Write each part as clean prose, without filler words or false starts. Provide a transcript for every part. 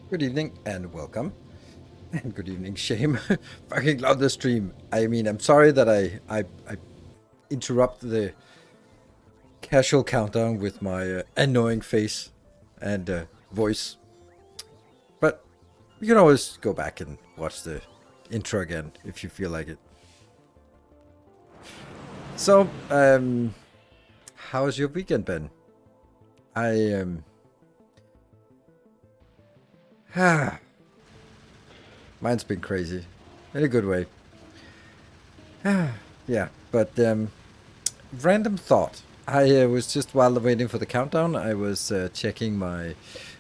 Good evening and welcome. And good evening, Shame. Fucking love the stream. I mean, I'm sorry that I interrupt the casual countdown with my annoying face and voice. But you can always go back and watch the intro again if you feel like it. So, how's your weekend been? Mine's been crazy, in a good way. Yeah, but random thought. I was just, while waiting for the countdown, I was checking my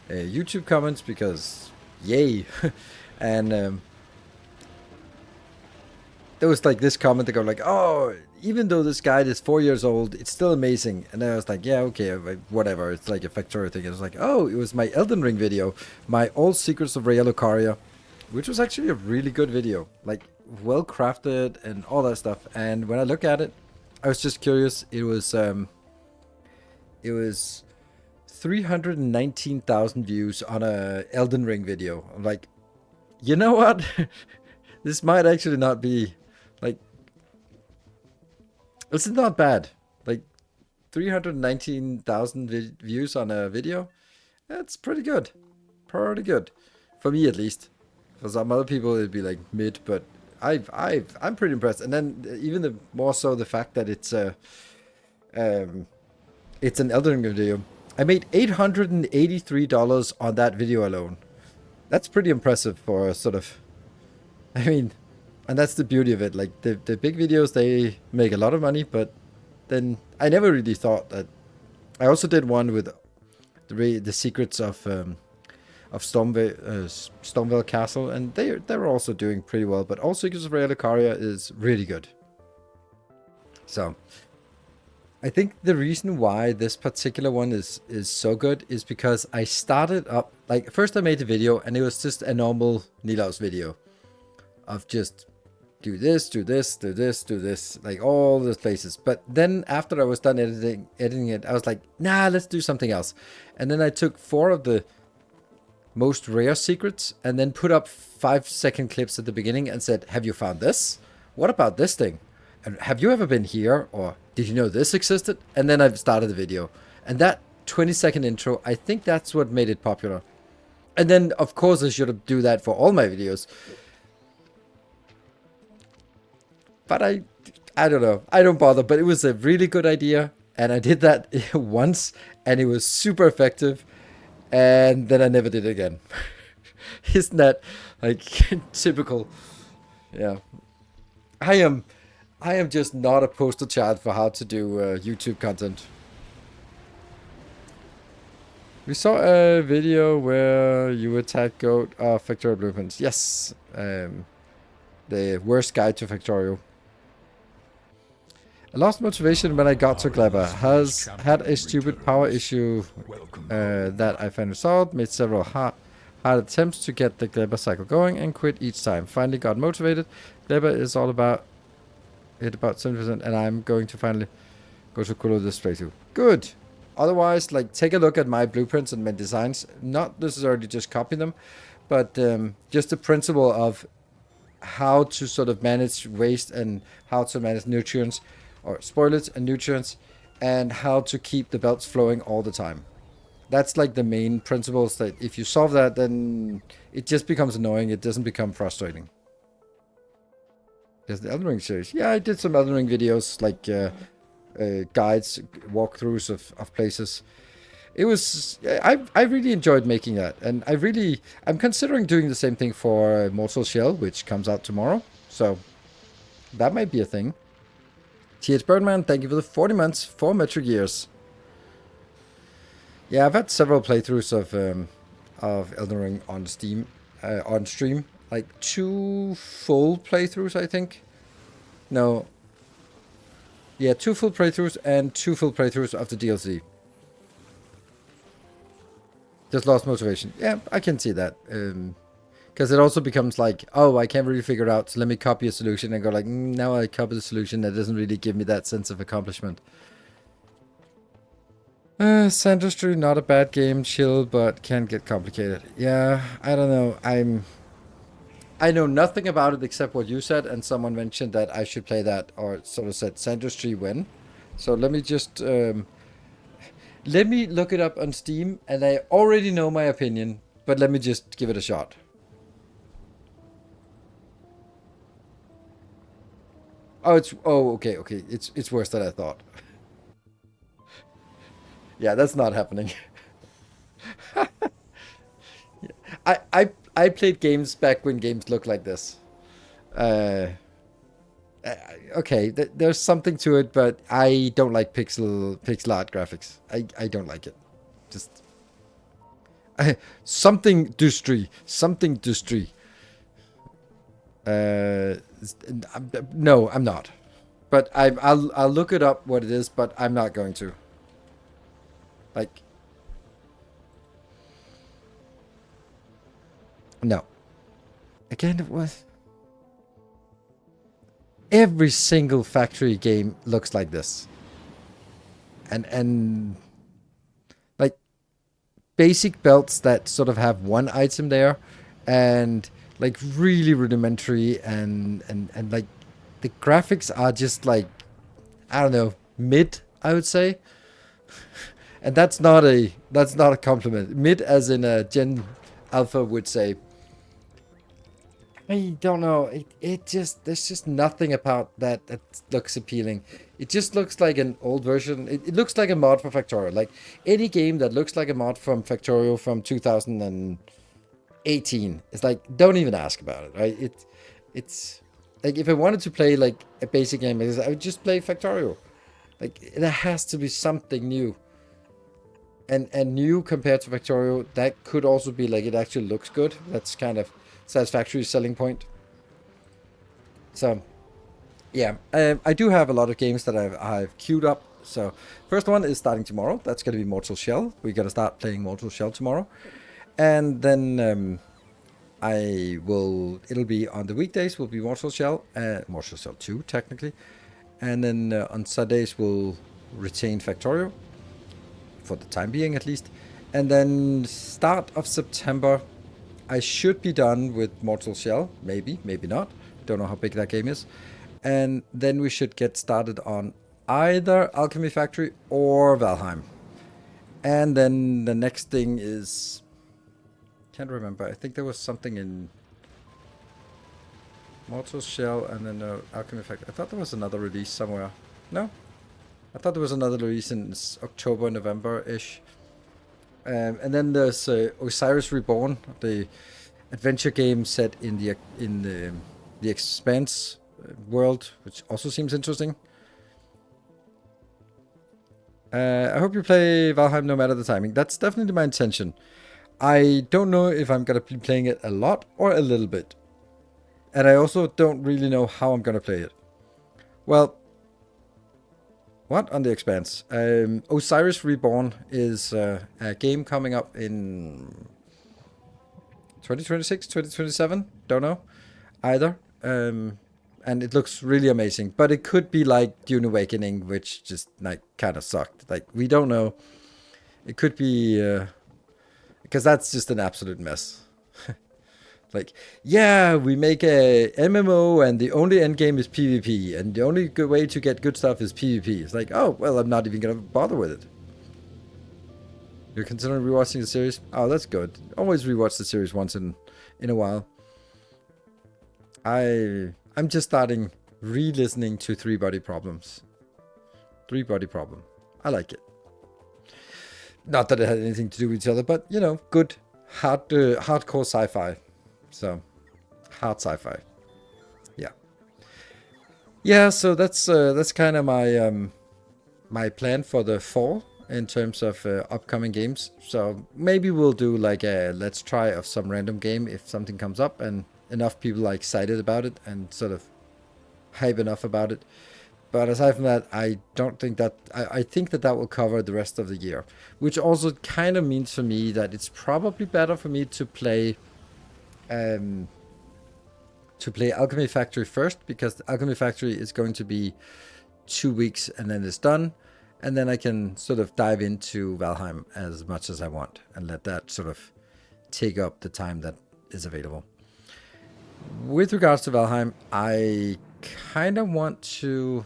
YouTube comments because, yay! And there was like this comment that go like, oh, even though this guide is 4 years old, it's still amazing. And I was like, yeah, okay, whatever. It's like a Factorio thing. It was like, oh, it was my Elden Ring video, my All Secrets of Rhea Lucaria, which was actually a really good video, like well crafted and all that stuff. And when I look at it, I was just curious. It was 319,000 views on a Elden Ring video. I'm like, you know what? This might actually not be like, this is not bad. Like 319,000 views on a video. That's pretty good. Pretty good. For me at least. For some other people it'd be like mid, but I'm pretty impressed. And then even more so the fact that it's an Elden Ring video. I made $883 on that video alone. That's pretty impressive for sort of, I mean, and that's the beauty of it. Like the big videos, they make a lot of money, but then I never really thought that. I also did one with the secrets of Stormvale Castle, and they're also doing pretty well. But All Secrets of Rhea Lucaria is really good. So I think the reason why this particular one is so good is because I started up, like, first I made the video and it was just a normal Nilaus video of just do this, do this, do this, do this, like all those places. But then after I was done editing it, I was like, nah, let's do something else. And then I took 4 of the most rare secrets and then put up 5-second clips at the beginning and said, have you found this? What about this thing? And have you ever been here? Or did you know this existed? And then I started the video. And that 20-second intro, I think that's what made it popular. And then, of course, I should do that for all my videos. But I don't know. I don't bother. But it was a really good idea. And I did that once. And it was super effective. And then I never did it again. Isn't that like typical? Yeah. I am just not a poster child for how to do YouTube content. We saw a video where you attack goat Factorio blueprints. Yes. The worst guide to Factorio. I lost motivation when I got to Gleba. Has had a stupid power issue that I finally solved. Made several hard attempts to get the Gleba cycle going and quit each time. Finally got motivated. Gleba is all about it, about 70%, and I'm going to finally go to Kulu this playthrough. Good. Otherwise, like, take a look at my blueprints and my designs. Not necessarily just copy them, but just the principle of how to sort of manage waste and how to manage nutrients or spoilage and nutrients, and how to keep the belts flowing all the time. That's like the main principles, that if you solve that, then it just becomes annoying. It doesn't become frustrating. There's the Elden Ring series. Yeah, I did some Elden Ring videos, like guides, walkthroughs of places. It was I really enjoyed making that, and I'm considering doing the same thing for Mortal Shell, which comes out tomorrow. So that might be a thing. TH Birdman, thank you for the 40 months for Metric Years. Yeah, I've had several playthroughs of Elden Ring on Steam, on stream. Like 2 full playthroughs, I think. No. Yeah, 2 full playthroughs and 2 full playthroughs of the DLC. Just lost motivation. Yeah, I can see that. Because it also becomes like, oh, I can't really figure it out, so let me copy a solution and go like, now I copy the solution. That doesn't really give me that sense of accomplishment. Sandustry, not a bad game, chill, but can get complicated. Yeah, I don't know. I know nothing about it except what you said, and someone mentioned that I should play that, or sort of said Sandustry when. So let me just let me look it up on Steam, and I already know my opinion, but let me just give it a shot. Okay. It's worse than I thought. Yeah, that's not happening. I played games back when games looked like this. Uh, okay, there's something to it, but I don't like pixel art graphics. I don't like it. Just something dustry. No, I'm not. But I'll look it up what it is, but I'm not going to. Like, no. Again, it was every single factory game looks like this, and like basic belts that sort of have one item there, and like really rudimentary, and like the graphics are just like, I don't know, mid, I would say. And that's not a compliment. Mid as in a Gen Alpha would say. I don't know. It just, there's just nothing about that looks appealing. It just looks like an old version. It looks like a mod for Factorio. Like any game that looks like a mod from Factorio from 2018. It's like, don't even ask about it, right? It's like, if I wanted to play like a basic game, I would just play Factorio. Like, there has to be something new. And new compared to Factorio, that could also be like it actually looks good. That's kind of satisfactory selling point. So, yeah, I do have a lot of games that I've queued up. So, first one is starting tomorrow. That's going to be Mortal Shell. We're going to start playing Mortal Shell tomorrow. And then it'll be on the weekdays, will be Mortal Shell 2, technically. And then on Sundays, we'll retain Factorio. For the time being, at least. And then start of September, I should be done with Mortal Shell. Maybe not. Don't know how big that game is. And then we should get started on either Alchemy Factory or Valheim. And then the next thing is, can't remember. I think there was something in Mortal Shell and then Alchemy Factory. I thought there was another release somewhere. No? I thought there was another release in October, November-ish. And then there's Osiris Reborn, the adventure game set in the Expanse world, which also seems interesting. I hope you play Valheim no matter the timing. That's definitely my intention. I don't know if I'm going to be playing it a lot or a little bit. And I also don't really know how I'm going to play it. Well, what? On the Expanse. Osiris Reborn is a game coming up in 2026, 2027? Don't know. Either. And it looks really amazing. But it could be like Dune Awakening, which just like kind of sucked. Like, we don't know. It could be... because that's just an absolute mess. Like, yeah, we make a MMO and the only end game is PvP and the only good way to get good stuff is PvP. It's like, oh, well, I'm not even going to bother with it. You're considering rewatching the series? Oh, that's good. Always rewatch the series once in a while. I I'm just starting re-listening to Three Body Problems. Three Body Problem. I like it. Not that it had anything to do with each other, but you know, good hardcore sci-fi. So hard sci-fi. Yeah. Yeah. So that's kind of my my plan for the fall in terms of upcoming games. So maybe we'll do like a let's try of some random game if something comes up and enough people are excited about it and sort of hype enough about it. But aside from that, I don't think that I think that will cover the rest of the year, which also kind of means for me that it's probably better for me to play Alchemy Factory first, because the Alchemy Factory is going to be 2 weeks and then it's done, and then I can sort of dive into Valheim as much as I want and let that sort of take up the time that is available. With regards to Valheim, I kind of want to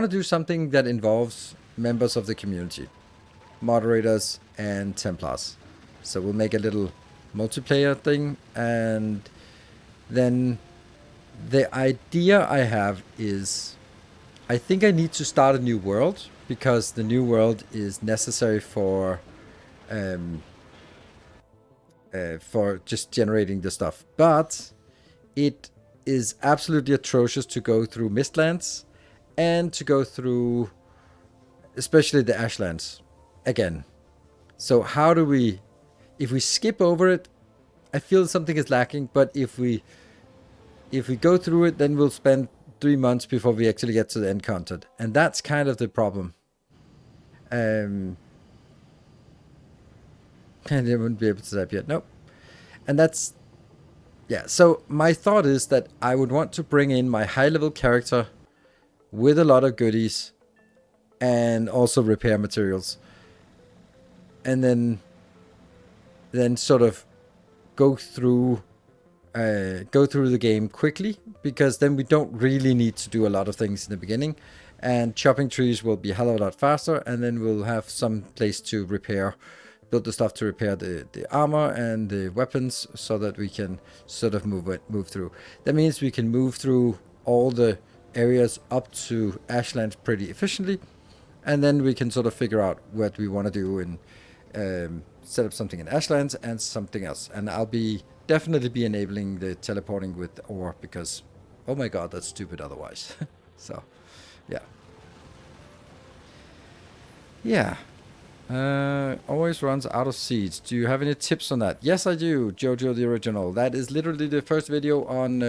do something that involves members of the community, moderators and Templars. So we'll make a little multiplayer thing, and then the idea I have is I think I need to start a new world, because the new world is necessary for just generating the stuff. But it is absolutely atrocious to go through Mistlands and to go through especially the Ashlands again. So how do we, if we skip over it, I feel something is lacking, but if we go through it, then we'll spend 3 months before we actually get to the end content. And that's kind of the problem. And they wouldn't be able to type yet. Nope. And that's, yeah. So my thought is that I would want to bring in my high level character with a lot of goodies and also repair materials. And then sort of go through the game quickly, because then we don't really need to do a lot of things in the beginning, and chopping trees will be a hell of a lot faster, and then we'll have some place to build the stuff to repair the armor and the weapons, so that we can sort of move through. That means we can move through all the areas up to Ashland pretty efficiently, and then we can sort of figure out what we want to do and set up something in Ashlands and something else. And I'll definitely be enabling the teleporting with ore, because oh my god, that's stupid otherwise. So yeah. Always runs out of seeds. Do you have any tips on that? Yes, I do, Jojo the Original. That is literally the first video on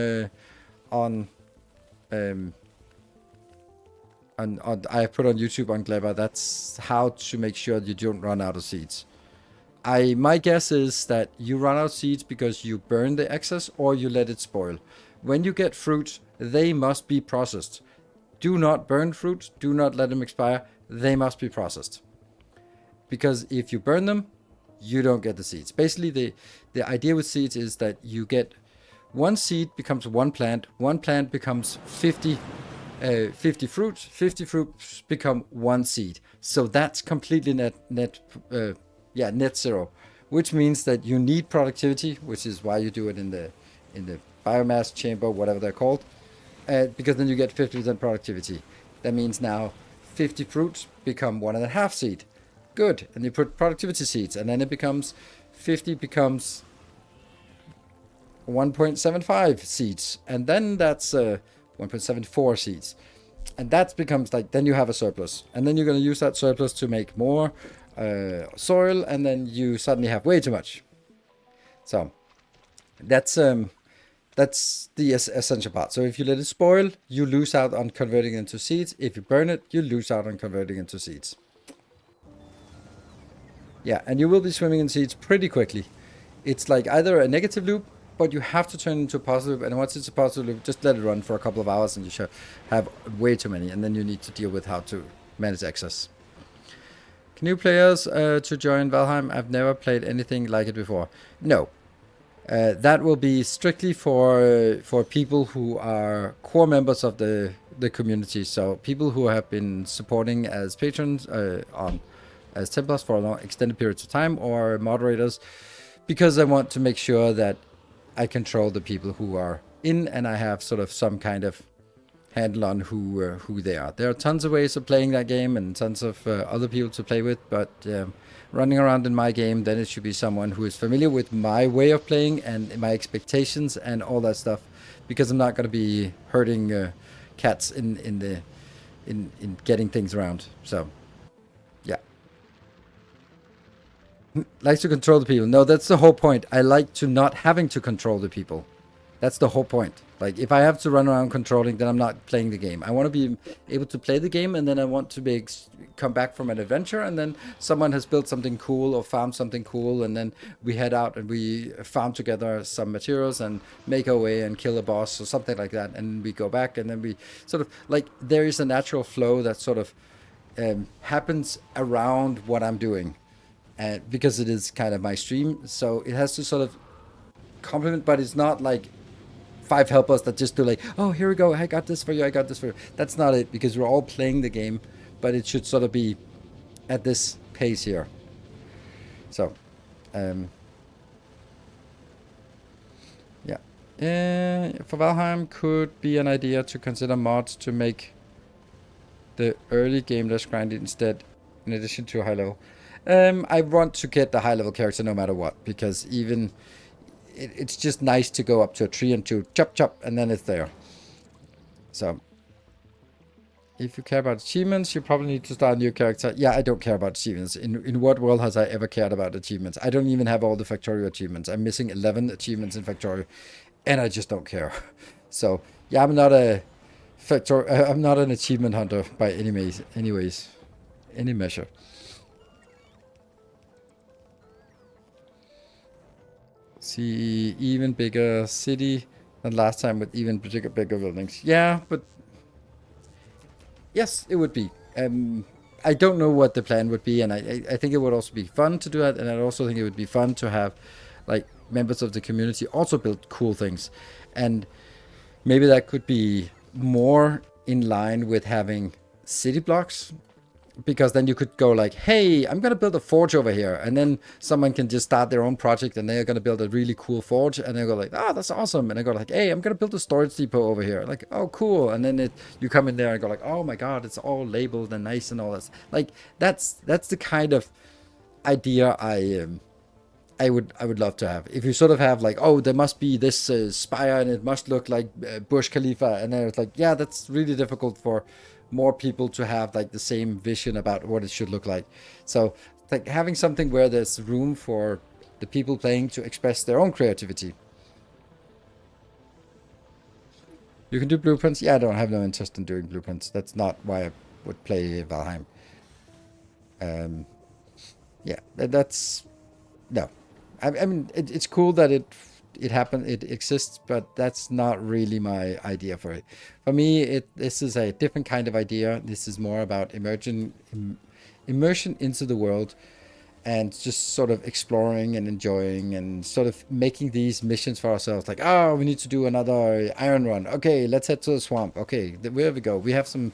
I put on YouTube on Gleba. That's how to make sure you don't run out of seeds. My guess is that you run out of seeds because you burn the excess or you let it spoil. When you get fruit, they must be processed. Do not burn fruit. Do not let them expire. They must be processed. Because if you burn them, you don't get the seeds. Basically, the idea with seeds is that you get one seed becomes one plant becomes 50 fruits, 50 fruits become one seed. So that's completely net zero, which means that you need productivity, which is why you do it in the biomass chamber, whatever they're called, because then you get 50% productivity. That means now 50 fruits become 1.5 seed. Good. And you put productivity seeds, and then it becomes 50 becomes 1.75 seeds, and then that's 1.74 seeds, and that becomes like, then you have a surplus, and then you're going to use that surplus to make more soil, and then you suddenly have way too much. So that's the essential part. So if you let it spoil, you lose out on converting into seeds. If you burn it, you lose out on converting into seeds. Yeah, and you will be swimming in seeds pretty quickly. It's like either a negative loop, but you have to turn it into a positive loop, and once it's a positive loop, just let it run for a couple of hours, and you should have way too many, and then you need to deal with how to manage excess. Can new players to join Valheim? I've never played anything like it before. No. That will be strictly for people who are core members of the community, so people who have been supporting as patrons as Templars for a long extended periods of time, or moderators, because I want to make sure that I control the people who are in, and I have sort of some kind of handle on who they are. There are tons of ways of playing that game and tons of other people to play with, but running around in my game, then it should be someone who is familiar with my way of playing and my expectations and all that stuff, because I'm not going to be hurting cats in getting things around. So, yeah. Likes to control the people. No, that's the whole point. I like to not having to control the people. That's the whole point. Like, if I have to run around controlling, then I'm not playing the game. I want to be able to play the game, and then I want to come back from an adventure, and then someone has built something cool or found something cool, and then we head out and we farm together some materials and make our way and kill a boss or something like that, and we go back, and then we sort of, like, there is a natural flow that sort of happens around what I'm doing, because it is kind of my stream, so it has to sort of complement, but it's not like 5 helpers that just do like, oh, here we go, I got this for you, I got this for you. That's not it, because we're all playing the game, but it should sort of be at this pace here. So, yeah. For Valheim, could be an idea to consider mods to make the early game less grindy instead, in addition to high level. I want to get the high level character no matter what, because even it's just nice to go up to a tree and to chop chop, and then it's there. So, if you care about achievements, you probably need to start a new character. Yeah, I don't care about achievements. In what world has I ever cared about achievements? I don't even have all the Factorio achievements. I'm missing 11 achievements in Factorio, and I just don't care. So, yeah, I'm not I'm not an achievement hunter by any measure. See, even bigger city than last time with even bigger buildings. Yeah, but yes, it would be. I don't know what the plan would be, and I think it would also be fun to do that, and I also think it would be fun to have, like, members of the community also build cool things, and maybe that could be more in line with having city blocks, because then you could go like, hey, I'm going to build a forge over here, and then someone can just start their own project, and they're going to build a really cool forge, and they go like, oh, that's awesome, and I go like, hey, I'm going to build a storage depot over here, like, oh, cool, and then you come in there and go like, oh my god, it's all labeled and nice and all this. Like, that's the kind of idea I would love to have. If you sort of have like, oh, there must be this spire and it must look like Burj Khalifa, and then it's like, yeah, that's really difficult for more people to have like the same vision about what it should look like. So like having something where there's room for the people playing to express their own creativity. You can do blueprints. Yeah, I don't have no interest in doing blueprints. That's not why I would play Valheim. Yeah, that's no. I mean, it's cool that it happened, it exists, but that's not really my idea for it. For me, this is a different kind of idea. This is more about immersion into the world, and just sort of exploring and enjoying and sort of making these missions for ourselves. Like, oh, we need to do another iron run. Okay, let's head to the swamp. Okay, where we go? We have some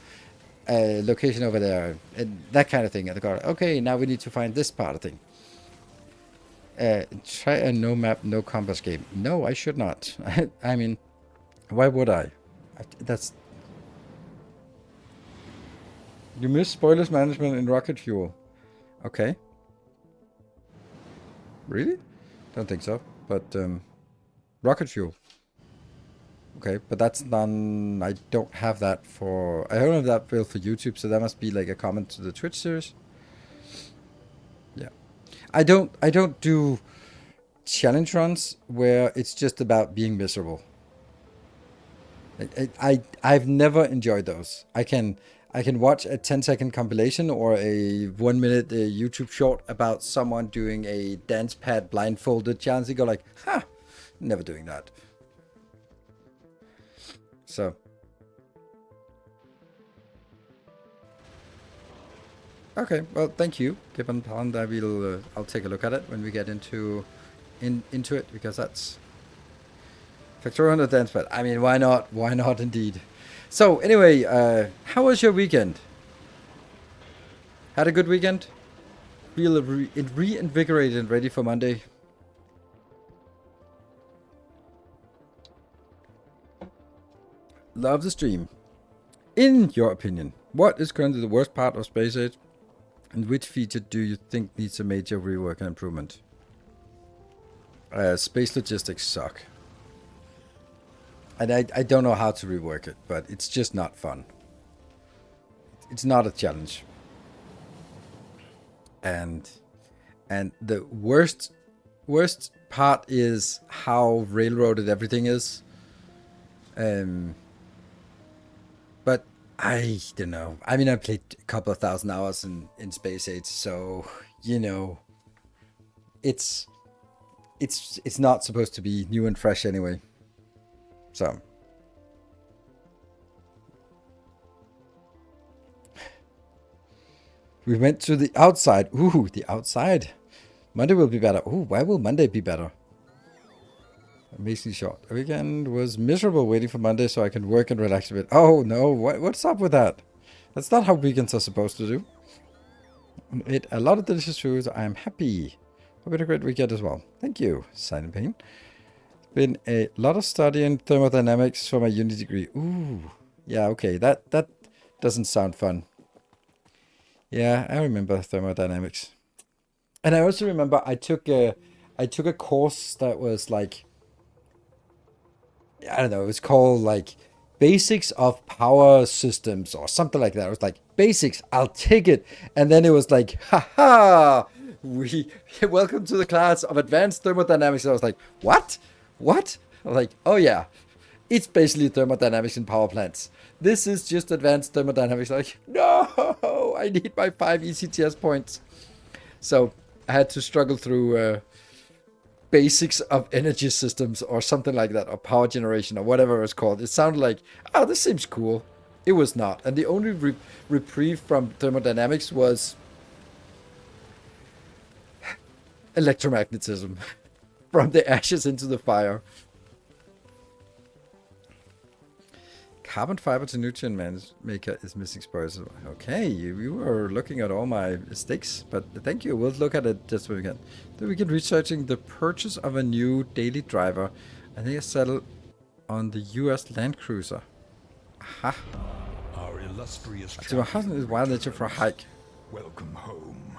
location over there, and that kind of thing. And okay, now we need to find this part of thing. Try a no map, no compass game. No, I should not. I mean, why would I? That's... You miss spoilers management in rocket fuel. Okay. Really? Don't think so. But, rocket fuel. Okay, but that's none... I don't have that for... I don't have that built for YouTube, so that must be like a comment to the Twitch series. Yeah. I don't do challenge runs where it's just about being miserable. I've never enjoyed those. I can watch a 10-second compilation or a 1-minute YouTube short about someone doing a dance pad blindfolded challenge and go like, ha, never doing that. So. Okay, well, thank you, Gibbon Pond. I'll take a look at it when we get into it, because that's Factorio on the dance pad. I mean, why not? Why not, indeed. So anyway, how was your weekend? Had a good weekend? Feel reinvigorated and ready for Monday? Love the stream. In your opinion, what is currently the worst part of Space Age? And which feature do you think needs a major rework and improvement? Space logistics suck. And I don't know how to rework it, but it's just not fun. It's not a challenge. And the worst part is how railroaded everything is. But I don't know. I mean, I played a couple of thousand hours in Space Age, so you know, it's not supposed to be new and fresh anyway. So we went to the outside. Ooh, the outside. Monday will be better. Ooh, why will Monday be better? Amazingly short. The weekend was miserable waiting for Monday so I can work and relax a bit. Oh no, what's up with that? That's not how weekends are supposed to do. Ate a lot of delicious food. I am happy. Hope you had a great weekend as well. Thank you, Silent Pain. Been a lot of studying thermodynamics for my uni degree. Ooh, yeah, okay. That doesn't sound fun. Yeah, I remember thermodynamics, and I also remember I took a course that was like, I don't know, it was called like Basics of Power Systems or something like that. It was like basics, I'll take it, and then it was like, haha, welcome to the class of Advanced Thermodynamics. And I was like, what? I'm like, oh yeah, it's basically thermodynamics in power plants. This is just advanced thermodynamics. Like, no, I need my 5 ECTS points. So I had to struggle through basics of energy systems or something like that, or power generation or whatever it was called. It sounded like, oh, this seems cool. It was not. And the only reprieve from thermodynamics was electromagnetism. From the ashes into the fire. Carbon fiber to nutrient maker is missing spores. Okay, you were looking at all my mistakes, but thank you. We'll look at it just when we can. Then we can researching the purchase of a new daily driver. I think I settled on the US Land Cruiser. Aha. Our illustrious So my husband is wild nature for a hike. welcome home.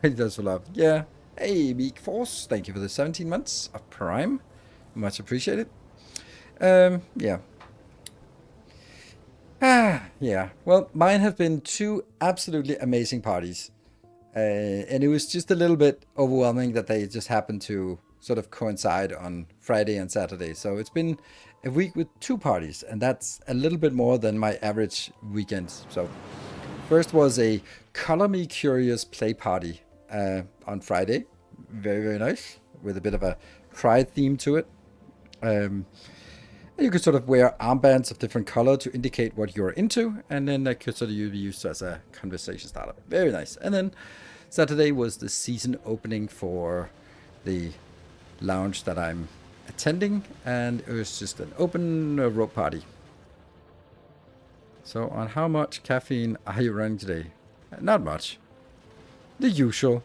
He does for love. Yeah. Hey, Meek Force. Thank you for the 17 months of Prime. Much appreciated. Yeah. Yeah. Well, mine have been 2 absolutely amazing parties. And it was just a little bit overwhelming that they just happened to sort of coincide on Friday and Saturday. So it's been a week with 2 parties, and that's a little bit more than my average weekends. So first was a Color Me Curious play party on Friday. Very, very nice, with a bit of a pride theme to it. You could sort of wear armbands of different color to indicate what you're into, and then that could sort of be used as a conversation starter. Very nice. And then Saturday was the season opening for the lounge that I'm attending, and it was just an open rope party. So on how much caffeine are you running today? Not much. The usual.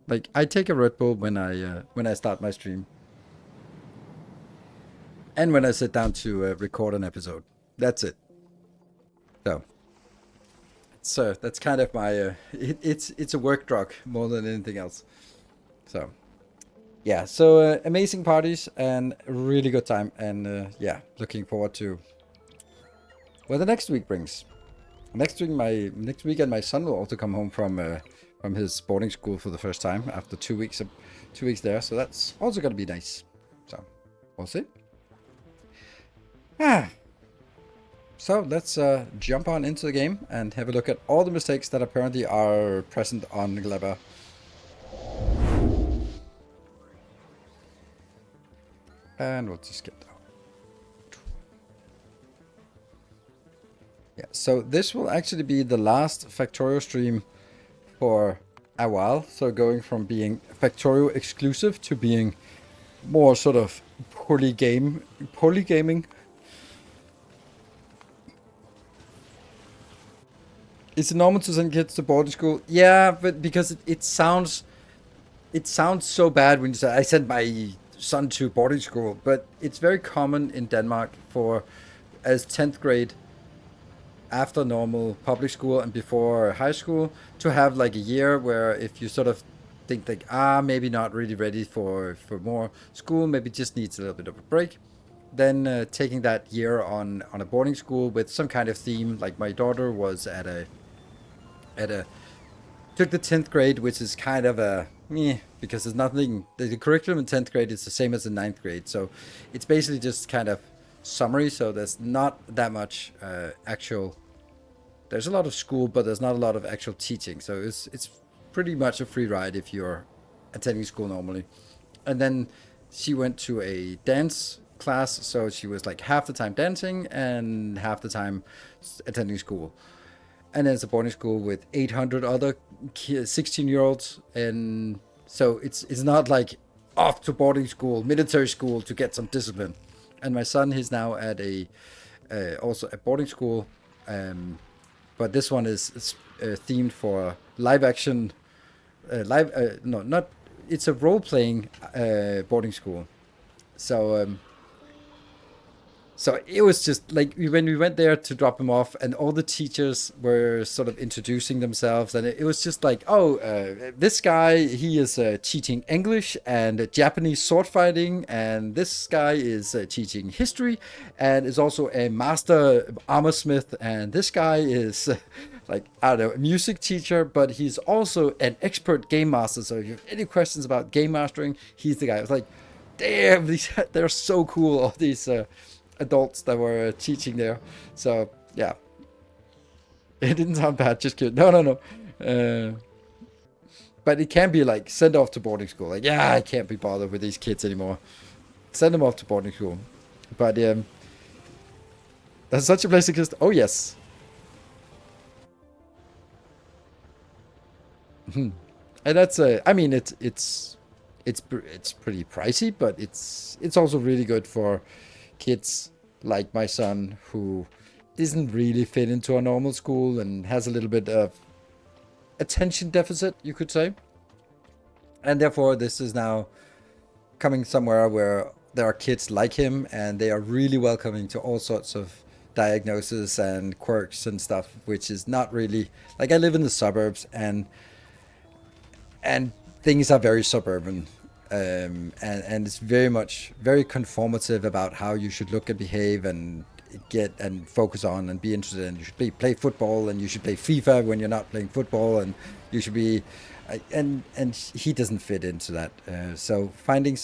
Like, I take a Red Bull when I start my stream. And when I sit down to record an episode. That's it. So that's kind of my it's a work drug more than anything else. So yeah, so amazing parties and really good time, and yeah, looking forward to what the next week brings. Next weekend my son will also come home from his boarding school for the first time after 2 weeks there, so that's also gonna be nice. So we'll see. So let's jump on into the game and have a look at all the mistakes that apparently are present on Gleba. And we'll just get down. Yeah, so this will actually be the last Factorio stream for a while. So going from being Factorio exclusive to being more sort of polygaming. Is it normal to send kids to boarding school? Yeah, but because it sounds so bad when you say I sent my son to boarding school, but it's very common in Denmark for as 10th grade after normal public school and before high school, to have like a year where if you sort of think like, maybe not really ready for more school, maybe just needs a little bit of a break, then taking that year on a boarding school with some kind of theme. Like my daughter was at a took the 10th grade, which is kind of a meh, because there's nothing. The curriculum in 10th grade is the same as in ninth grade, so it's basically just kind of summary. So there's not that much actual. There's a lot of school, but there's not a lot of actual teaching. So it's pretty much a free ride if you're attending school normally. And then she went to a dance class, so she was like half the time dancing and half the time attending school. And then it's a boarding school with 800 other 16-year-olds, and so it's not like off to boarding school, military school to get some discipline. And my son is now at a also a boarding school, but this one is themed for live action, live no, not, it's a role playing boarding school. So so it was just like when we went there to drop him off, and all the teachers were sort of introducing themselves, and it was just like, oh, this guy, he is teaching English and Japanese sword fighting, and this guy is teaching history, and is also a master armor smith, and this guy is like, I don't know, a music teacher, but he's also an expert game master. So if you have any questions about game mastering, he's the guy. I was like, damn, they're so cool, all these adults that were teaching there. So yeah, it didn't sound bad, just kidding. No. But it can be like, send off to boarding school, like, yeah, I can't be bothered with these kids anymore, send them off to boarding school. But there's such a place exist. Oh yes. And that's I mean, it's pretty pricey, but it's also really good for kids like my son, who doesn't really fit into a normal school and has a little bit of attention deficit, you could say. And therefore, this is now coming somewhere where there are kids like him, and they are really welcoming to all sorts of diagnoses and quirks and stuff, which is not really like, I live in the suburbs, and things are very suburban. And it's very much very conformative about how you should look and behave and get and focus on and be interested in. You should play football, and you should play FIFA when you're not playing football, and you should be and he doesn't fit into that. So finding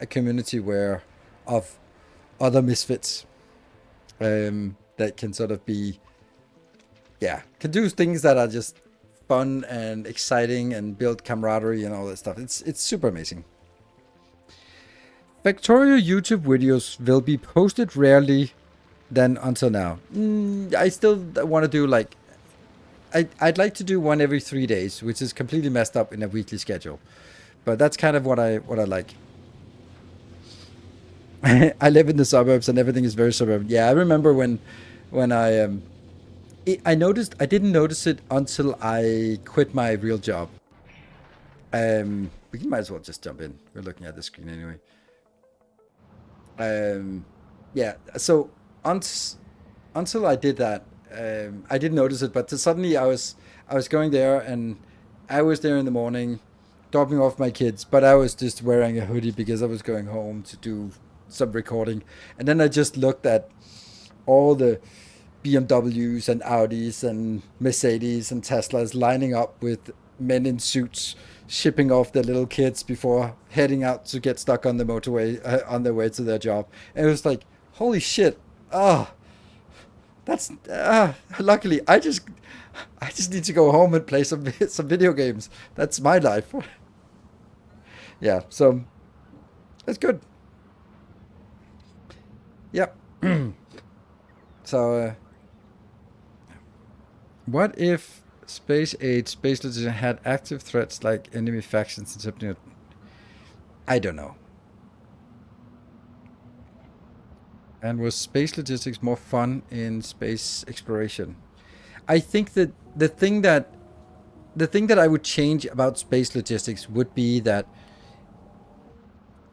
a community where of other misfits that can sort of be, yeah, can do things that are just fun and exciting and build camaraderie and all that stuff. It's super amazing. Factorio YouTube videos will be posted rarely than until now. I still want to do like, I'd like to do one every 3 days, which is completely messed up in a weekly schedule. But that's kind of what I like. I live in the suburbs, and everything is very suburban. Yeah, I remember when I noticed, I didn't notice it until I quit my real job. We might as well just jump in. We're looking at the screen anyway. Yeah, so until I did that, I didn't notice it, but suddenly I was going there, and I was there in the morning dropping off my kids, but I was just wearing a hoodie because I was going home to do some recording. And then I just looked at all the BMWs and Audis and Mercedes and Teslas lining up with men in suits shipping off their little kids before heading out to get stuck on the motorway on their way to their job. And it was like, holy shit. That's luckily I just need to go home and play some video games. That's my life. Yeah, so that's good. Yeah. So what if Space Age Space Legends had active threats like enemy factions and something? I don't know. And was space logistics more fun in space exploration? I think that the thing that I would change about space logistics would be that,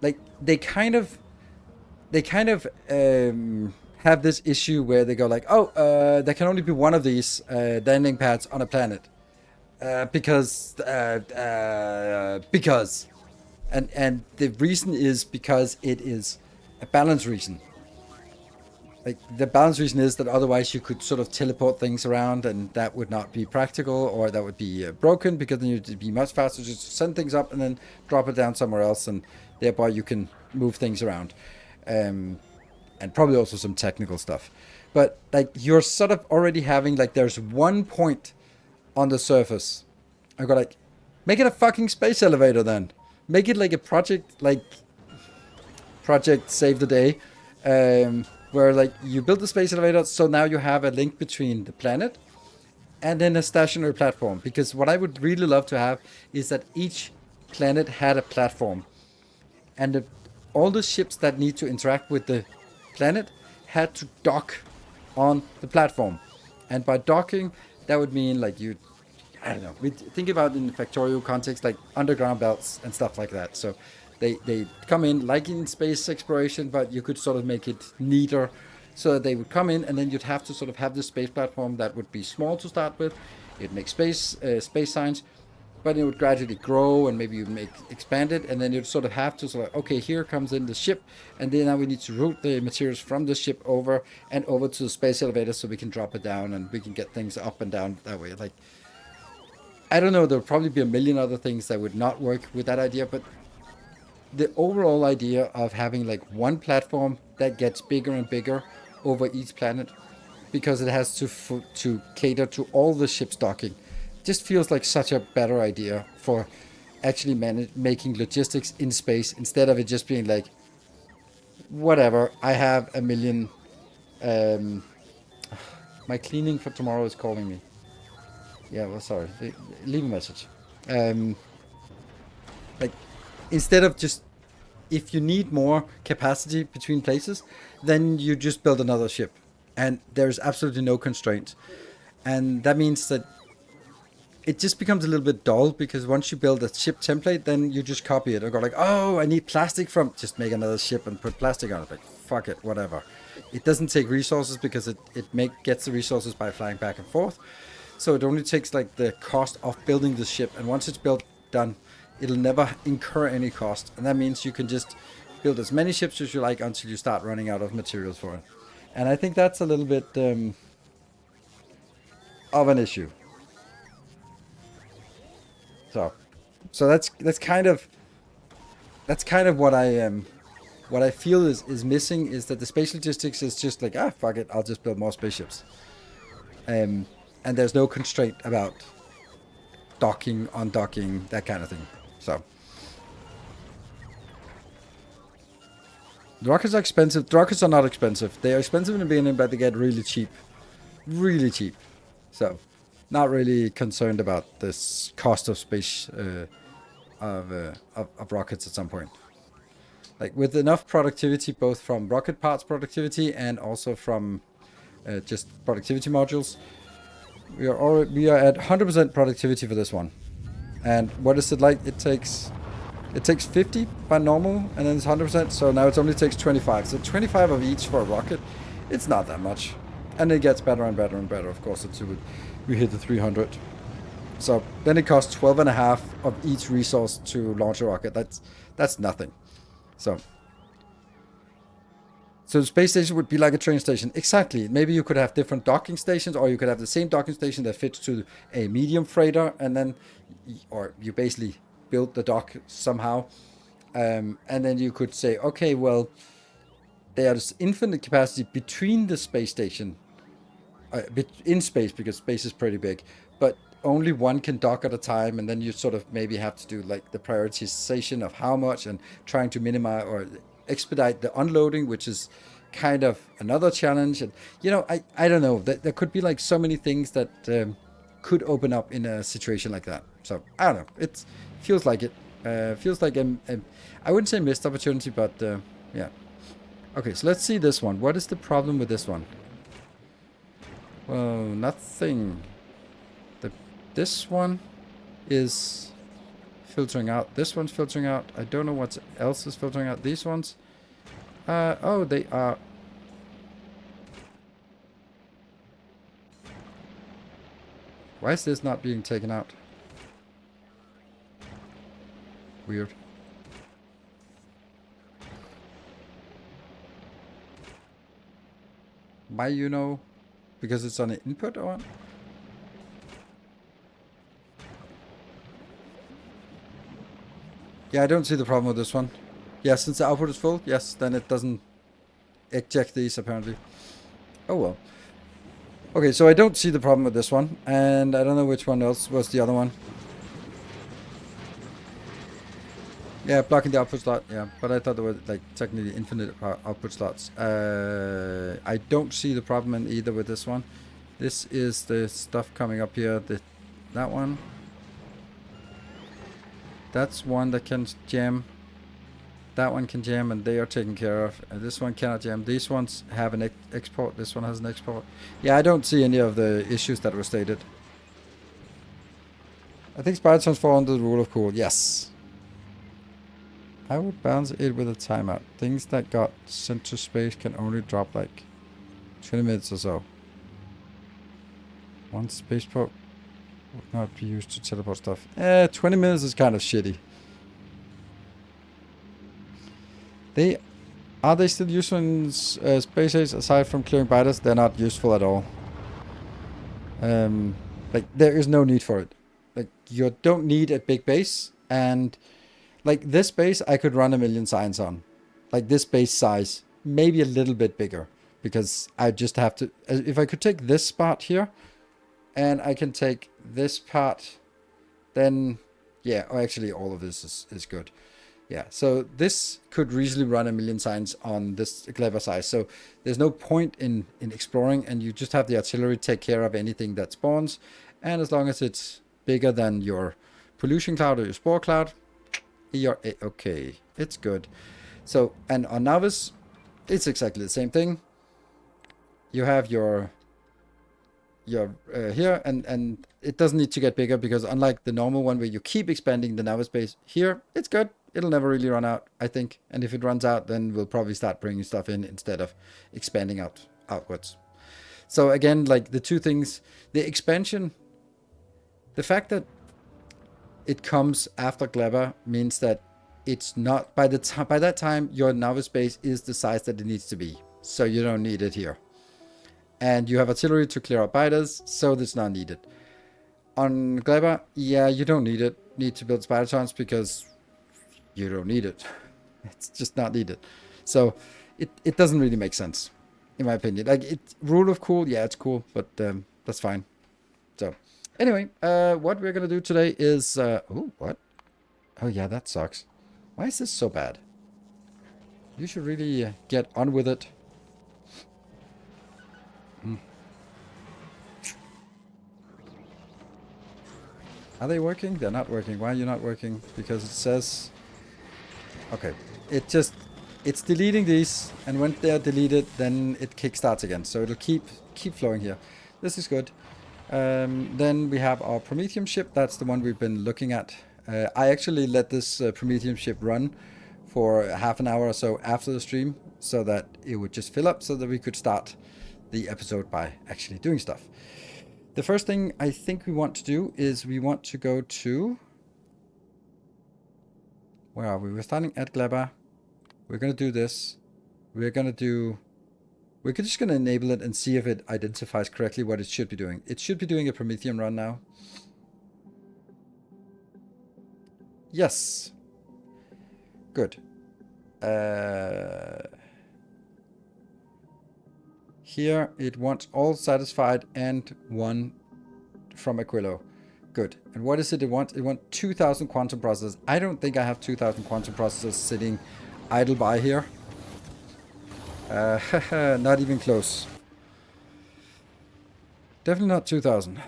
like, they kind of have this issue where they go like, oh, there can only be one of these landing pads on a planet because, and the reason is because it is a balance reason. Like the balance reason is that otherwise you could sort of teleport things around, and that would not be practical, or that would be broken, because then you'd be much faster just to send things up and then drop it down somewhere else, and thereby you can move things around. And probably also some technical stuff. But like you're sort of already having like there's one point on the surface. I go like, make it a fucking space elevator then. Make it like a project, like Project Save the Day, where like you build the space elevator, so now you have a link between the planet and then a stationary platform. Because what I would really love to have is that each planet had a platform, and all the ships that need to interact with the planet had to dock on the platform. And by docking, that would mean like you, I don't know, we think about in the Factorio context, like underground belts and stuff like that. So they come in like in space exploration, but you could sort of make it neater. So they would come in, and then you'd have to sort of have this space platform that would be small to start with. It'd make space signs, but it would gradually grow, and maybe you'd expand it, and then you'd sort of have to sort of, okay, here comes in the ship, and then now we need to route the materials from the ship over to the space elevator so we can drop it down and we can get things up and down that way. Like, I don't know, there'll probably be a million other things that would not work with that idea, but the overall idea of having like one platform that gets bigger and bigger over each planet, because it has to cater to all the ships docking, just feels like such a better idea for actually making logistics in space, instead of it just being like, whatever, I have a million. My cleaning for tomorrow is calling me. Yeah, well, sorry. Leave a message. Like, instead of just, if you need more capacity between places, then you just build another ship, and there's absolutely no constraint. And that means that it just becomes a little bit dull, because once you build a ship template, then you just copy it and go like, oh, I need plastic from, just make another ship and put plastic on it. Like, fuck it, whatever. It doesn't take resources, because it gets the resources by flying back and forth. So it only takes like the cost of building the ship, and once it's built, done, it'll never incur any cost. And that means you can just build as many ships as you like until you start running out of materials for it. And I think that's a little bit of an issue. So that's kind of what I feel is missing, is that the space logistics is just like, fuck it, I'll just build more spaceships. And there's no constraint about docking, undocking, that kind of thing. So the rockets are expensive. The rockets are not expensive. They are expensive in the beginning, but they get really cheap. Really cheap. So not really concerned about this cost of space of rockets at some point. Like, with enough productivity, both from rocket parts productivity and also from just productivity modules, we are at 100% productivity for this one. And what is it like? It takes 50 by normal, and then it's 100%. So now it only takes 25. So 25 of each for a rocket, it's not that much. And it gets better and better and better, of course, until we hit the 300. So then it costs 12.5 of each resource to launch a rocket. That's nothing. So the space station would be like a train station. Exactly. Maybe you could have different docking stations, or you could have the same docking station that fits to a medium freighter, and then, or you basically build the dock somehow. And then you could say, okay, well, there's infinite capacity between the space station, in space, because space is pretty big, but only one can dock at a time, and then you sort of maybe have to do like the prioritization of how much, and trying to minimize or expedite the unloading, which is kind of another challenge. And I don't know, there could be like so many things that could open up in a situation like that. So I don't know, it feels like it feels like I wouldn't say missed opportunity, but yeah. Okay, so let's see this one. What is the problem with this one? Well, nothing. This one is filtering out. This one's filtering out. I don't know what else is filtering out. These ones. Oh, they are. Why is this not being taken out? Weird. Why, you know? Because it's on an input or what? Yeah, I don't see the problem with this one. Yeah, since the output is full, yes, then it doesn't eject these apparently. Oh well. Okay, so I don't see the problem with this one, and I don't know which one else was the other one. Yeah, blocking the output slot, yeah, but I thought there were like technically infinite output slots. I don't see the problem in either with this one. This is the stuff coming up here, that one. That's one that can jam. That one can jam, and they are taken care of. This one cannot jam. These ones have an export. This one has an export. Yeah, I don't see any of the issues that were stated. I think spider zones fall under the rule of cool. Yes. I would balance it with a timeout. Things that got sent to space can only drop like 20 minutes or so. One spaceport would not be used to teleport stuff. 20 minutes is kind of shitty. Are they still useful in space age aside from clearing biters? They're not useful at all. Like there is no need for it. Like you don't need a big base, and like this base I could run 1,000,000 signs on. Like this base size, maybe a little bit bigger, because I just have to. If I could take this spot here, and I can take this part, then yeah. Oh, actually, all of this is good. Yeah, so this could easily run 1,000,000 signs on this clever size. So there's no point in exploring, and you just have the artillery take care of anything that spawns. And as long as it's bigger than your pollution cloud or your spore cloud, you're okay. It's good. So, and on Novice, it's exactly the same thing. You have your here, and it doesn't need to get bigger, because unlike the normal one where you keep expanding the Novice base, here it's good. It'll never really run out, I think. And if it runs out, then we'll probably start bringing stuff in instead of expanding outwards. So again, like the two things, the expansion, the fact that it comes after Gleba means that it's not, by that time, your Novice base is the size that it needs to be. So you don't need it here. And you have artillery to clear out biters, so it's not needed. On Gleba, yeah, you don't need to build spider towns, because you don't need it. It's just not needed. So it doesn't really make sense, in my opinion. Like, rule of cool, yeah, it's cool, but that's fine. So anyway, what we're gonna do today is oh, what? Oh yeah, that sucks. Why is this so bad? You should really get on with it. Are they working? They're not working. Why are you not working? Because it says... Okay. It's deleting these, and when they're deleted, then it kickstarts again. So it'll keep flowing here. This is good. Then we have our Promethium ship. That's the one we've been looking at. I actually let this Promethium ship run for half an hour or so after the stream, so that it would just fill up, so that we could start the episode by actually doing stuff. The first thing I think we want to do is we want to go to... Where are we? We're starting at Gleba. We're going to do this. We're just going to enable it and see if it identifies correctly what it should be doing. It should be doing a Promethium run now. Yes. Good. Here it wants all satisfied and one from Aquilo. Good. And what is it wants? It wants 2,000 quantum processors. I don't think I have 2,000 quantum processors sitting idle by here. Not even close. Definitely not 2,000.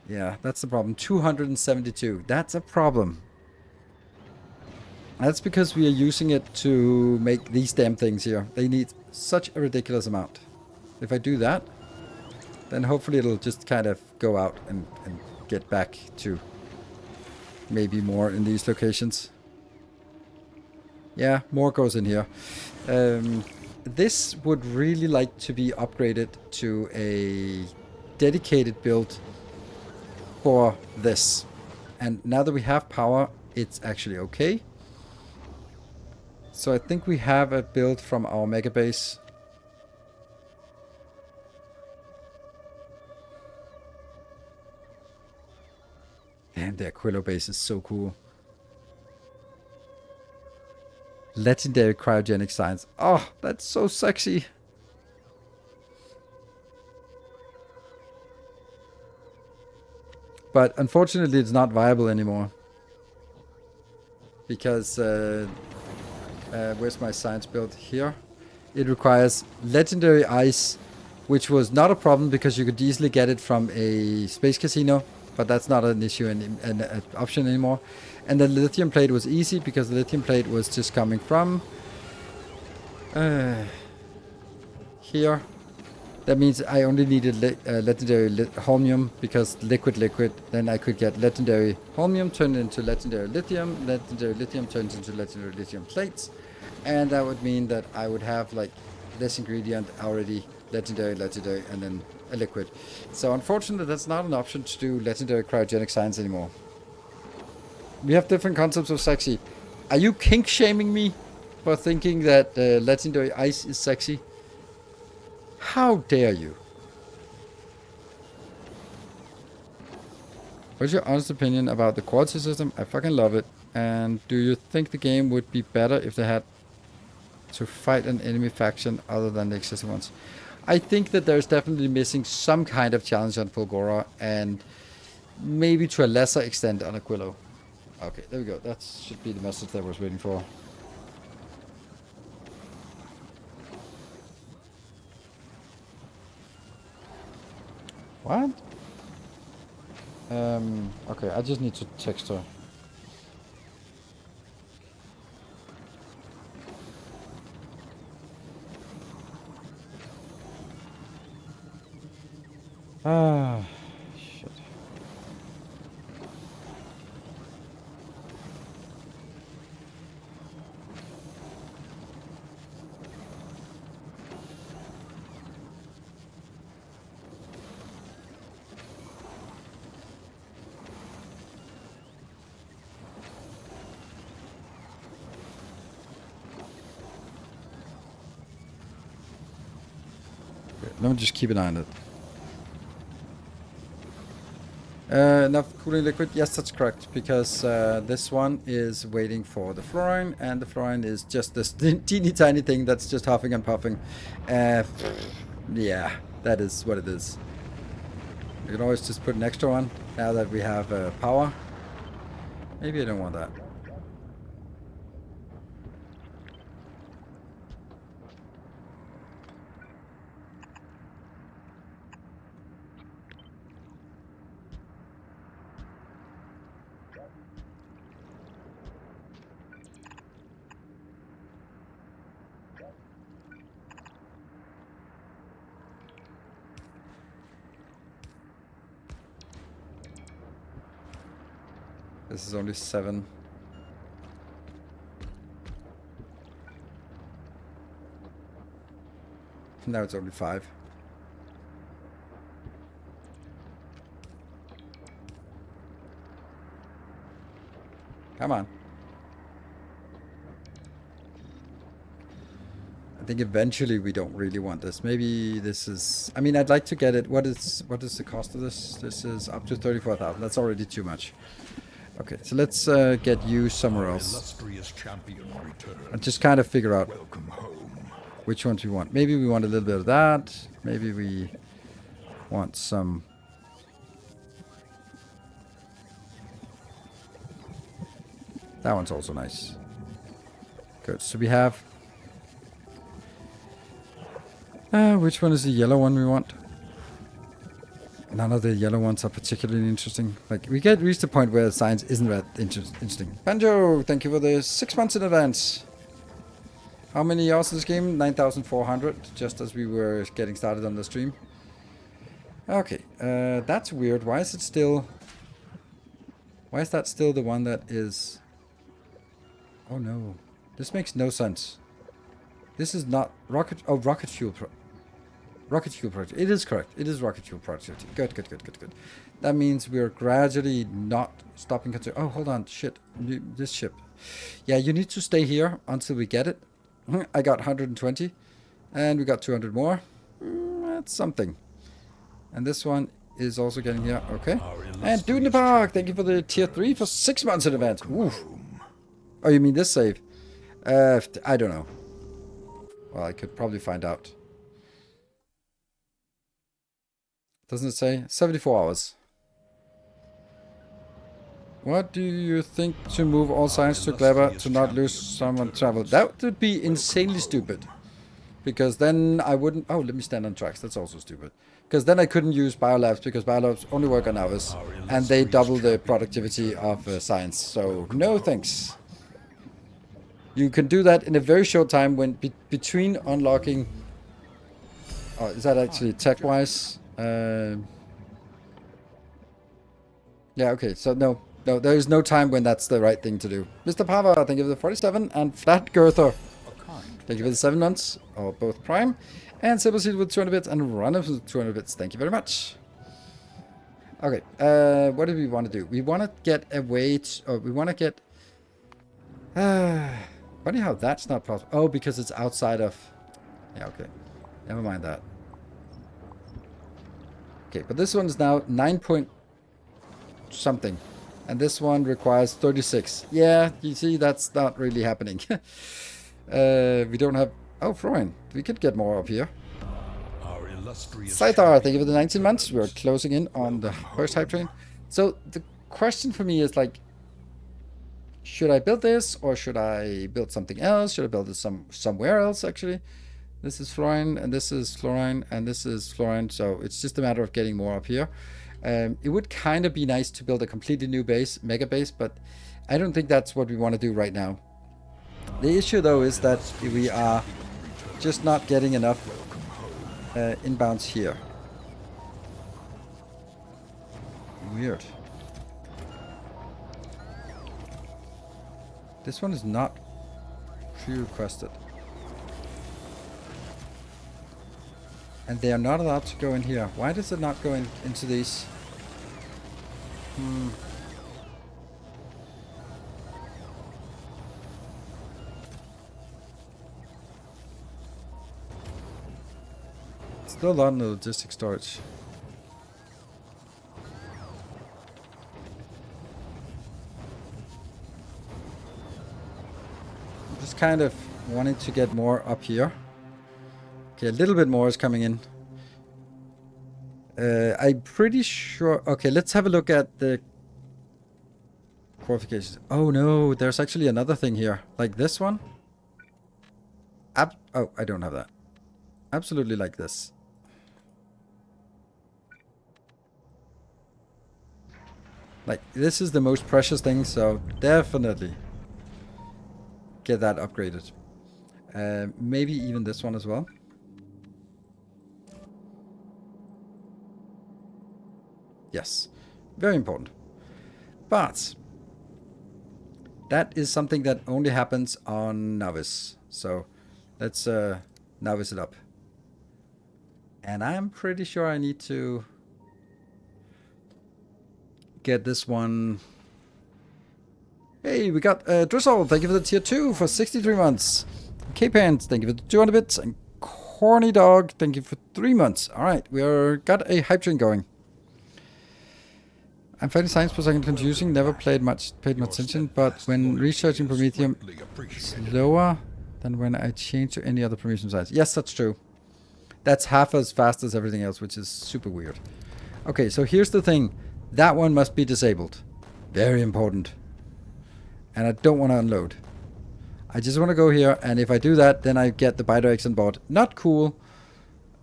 Yeah, that's the problem. 272. That's a problem. That's because we are using it to make these damn things here. They need such a ridiculous amount. If I do that, then hopefully it'll just kind of go out and get back to maybe more in these locations. Yeah, more goes in here. This would really like to be upgraded to a dedicated build for this. And now that we have power, it's actually okay. So I think we have a build from our mega base. Damn, the Aquilo base is so cool. Legendary cryogenic science. Oh, that's so sexy. But unfortunately, it's not viable anymore. Because, where's my science build? Here. It requires legendary ice, which was not a problem because you could easily get it from a space casino. But that's not an issue and an option anymore. And the lithium plate was easy because the lithium plate was just coming from here. That means I only needed legendary holmium because liquid. Then I could get legendary holmium turned into legendary lithium. Legendary lithium turns into legendary lithium plates. And that would mean that I would have like this ingredient already legendary, and then a liquid. So unfortunately, that's not an option to do legendary cryogenic science anymore. We have different concepts of sexy. Are you kink shaming me for thinking that legendary ice is sexy? How dare you? What's your honest opinion about the quality system? I fucking love it. And do you think the game would be better if they had to fight an enemy faction other than the existing ones? I think that there's definitely missing some kind of challenge on Fulgora and maybe to a lesser extent on Aquilo. Okay, there we go. That should be the message that I was waiting for. What? Okay, I just need to text her. Ah, shit. Okay, let me just keep an eye on it. Enough cooling liquid? Yes, that's correct. Because this one is waiting for the fluorine, and the fluorine is just this teeny tiny thing that's just huffing and puffing. Yeah, that is what it is. We can always just put an extra one now that we have power. Maybe I don't want that. This is only 7. Now it's only 5. Come on. I think eventually we don't really want this. Maybe this is... I mean, I'd like to get it. What is the cost of this? This is up to 34,000. That's already too much. Okay, so let's get you somewhere else. And just kind of figure out which ones we want. Maybe we want a little bit of that. Maybe we want some... That one's also nice. Good, so we have... which one is the yellow one we want? None of the yellow ones are particularly interesting. Like, we reached the point where science isn't that interesting. Banjo, thank you for the 6 months in advance. How many hours in this game? 9,400, just as we were getting started on the stream. Okay, that's weird. Why is it still... Why is that still the one that is... Oh no, this makes no sense. This is not rocket... Oh, rocket fuel. Rocket fuel productivity. It is correct. It is rocket fuel productivity. Good, good, good, good, good. That means we're gradually not stopping. Oh, hold on. Shit. This ship. Yeah, you need to stay here until we get it. I got 120. And we got 200 more. That's something. And this one is also getting here. Okay. And Dude in the Park. Thank you for the tier 3 for 6 months in advance. Oof. Oh, you mean this save? I don't know. Well, I could probably find out. Doesn't it say? 74 hours. What do you think to move all science to Clever to not lose someone travel? That would be insanely stupid. Because then I wouldn't... Oh, let me stand on tracks. That's also stupid. Because then I couldn't use biolabs because biolabs only work on hours. And they double the productivity of science. So, no thanks. You can do that in a very short time when between unlocking... Oh, is that actually tech-wise? Yeah, okay, so no, there is no time when that's the right thing to do. Mr. Pava, thank you for the 47, and Flat Girther, thank you for the 7 months, or both Prime, and Silver Seed with 200 bits, and Runner with 200 bits, thank you very much. Okay, what do we want to do? We want to get a way to, oh, we want to get, funny how that's not possible. Oh, because it's outside of, yeah, okay, never mind that. Okay, but this one is now 9 point something. And this one requires 36. Yeah, you see, that's not really happening. We don't have... Oh, Freund. We could get more up here. Scythar, thank you for the 19 months. We're closing in on the first hype train. So the question for me is like, should I build this or should I build something else? Should I build this somewhere else, actually? This is fluorine, and this is fluorine, and this is fluorine, so it's just a matter of getting more up here. It would kind of be nice to build a completely new base, mega base, but I don't think that's what we want to do right now. The issue, though, is that we are just not getting enough inbounds here. Weird. This one is not pre-requested. And they are not allowed to go in here. Why does it not go into these? Still a lot in the logistic storage. I'm just kind of wanting to get more up here. Okay, a little bit more is coming in. I'm pretty sure... Okay, let's have a look at the qualifications. Oh no, there's actually another thing here. Like this one. Oh, I don't have that. Absolutely like this. Like, this is the most precious thing, so definitely get that upgraded. Maybe even this one as well. Yes, very important. But that is something that only happens on Novice. So let's Novice it up. And I'm pretty sure I need to get this one. Hey, we got Drizzle, thank you for the tier 2 for 63 months. K-Pants, thank you for the 200 bits. And Corny Dog, thank you for 3 months. Alright, we got a hype train going. I'm finding science per second confusing, never paid much attention, but when researching Promethium, it's lower than when I change to any other Promethium science. Yes, that's true. That's half as fast as everything else, which is super weird. Okay, so here's the thing. That one must be disabled. Very important. And I don't want to unload. I just want to go here, and if I do that, then I get the Biter on board. Not cool,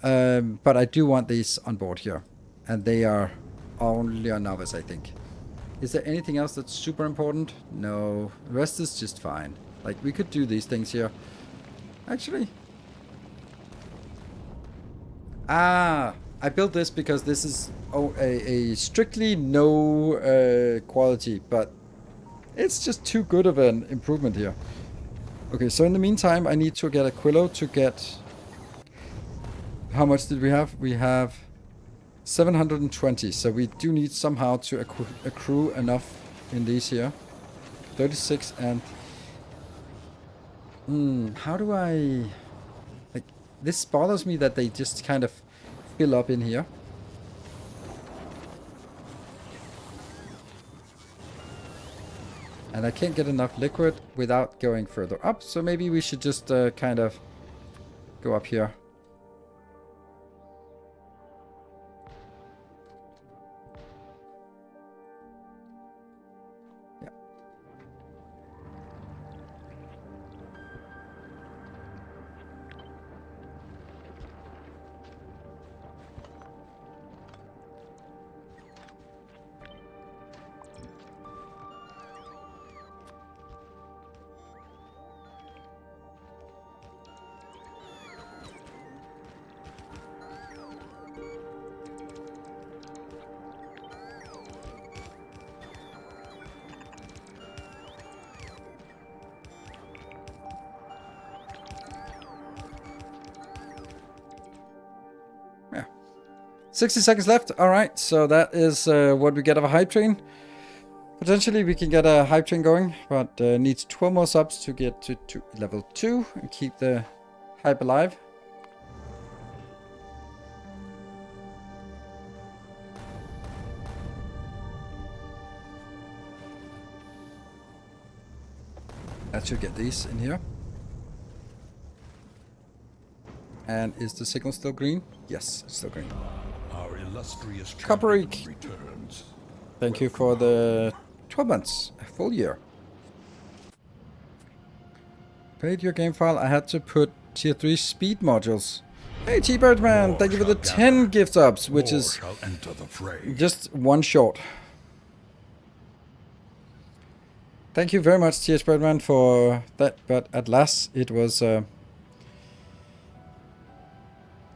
but I do want these on board here. And they are... only on Novice, I think. Is there anything else that's super important? No. The rest is just fine. Like, we could do these things here. Actually. I built this because this is a strictly no quality, but it's just too good of an improvement here. Okay, so in the meantime, I need to get a Quillo to get How much did we have? We have 720, so we do need somehow to accrue enough in these here. 36 and... how do I... Like, this bothers me that they just kind of fill up in here. And I can't get enough liquid without going further up, so maybe we should just kind of go up here. Yeah. Yeah. 60 seconds left. All right, so that is what we get of a hype train. Potentially we can get a hype train going, but needs 12 more subs to get to level 2 and keep the hype alive. That should get these in here. And is the signal still green? Yes, it's still green. Our illustrious Coppery. champion returns. Thank you for the 12 months, a full year. Paid your game file. I had to put tier 3 speed modules. Hey T-Birdman, thank you for the 10 gift subs, which More is shall enter the fray. just one short. Thank you very much, T.H. Birdman, for that, but at last it was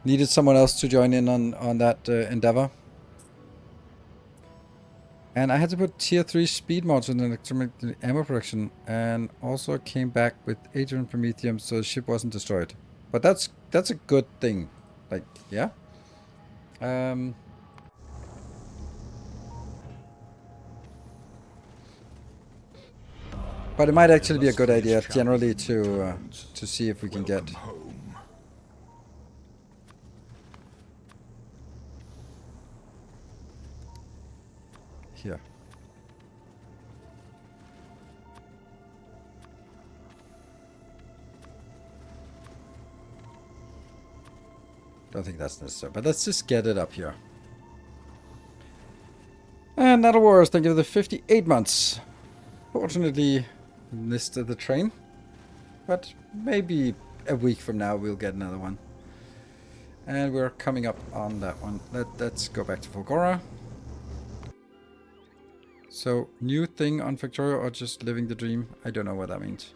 needed someone else to join in on that endeavor. And I had to put tier 3 speed mods in electronic ammo production, and also came back with 800 Promethium, so the ship wasn't destroyed. But that's a good thing. Like, yeah. But it might actually be a good idea generally to see if we can get Home. here. Don't think that's necessary, but let's just get it up here. And Natal Wars, thank you for the 58 months. Fortunately, missed the train, but maybe a week from now we'll get another one. And we're coming up on that one. Let's go back to Fulgora. So, new thing on Factorio or just living the dream? I don't know what that means.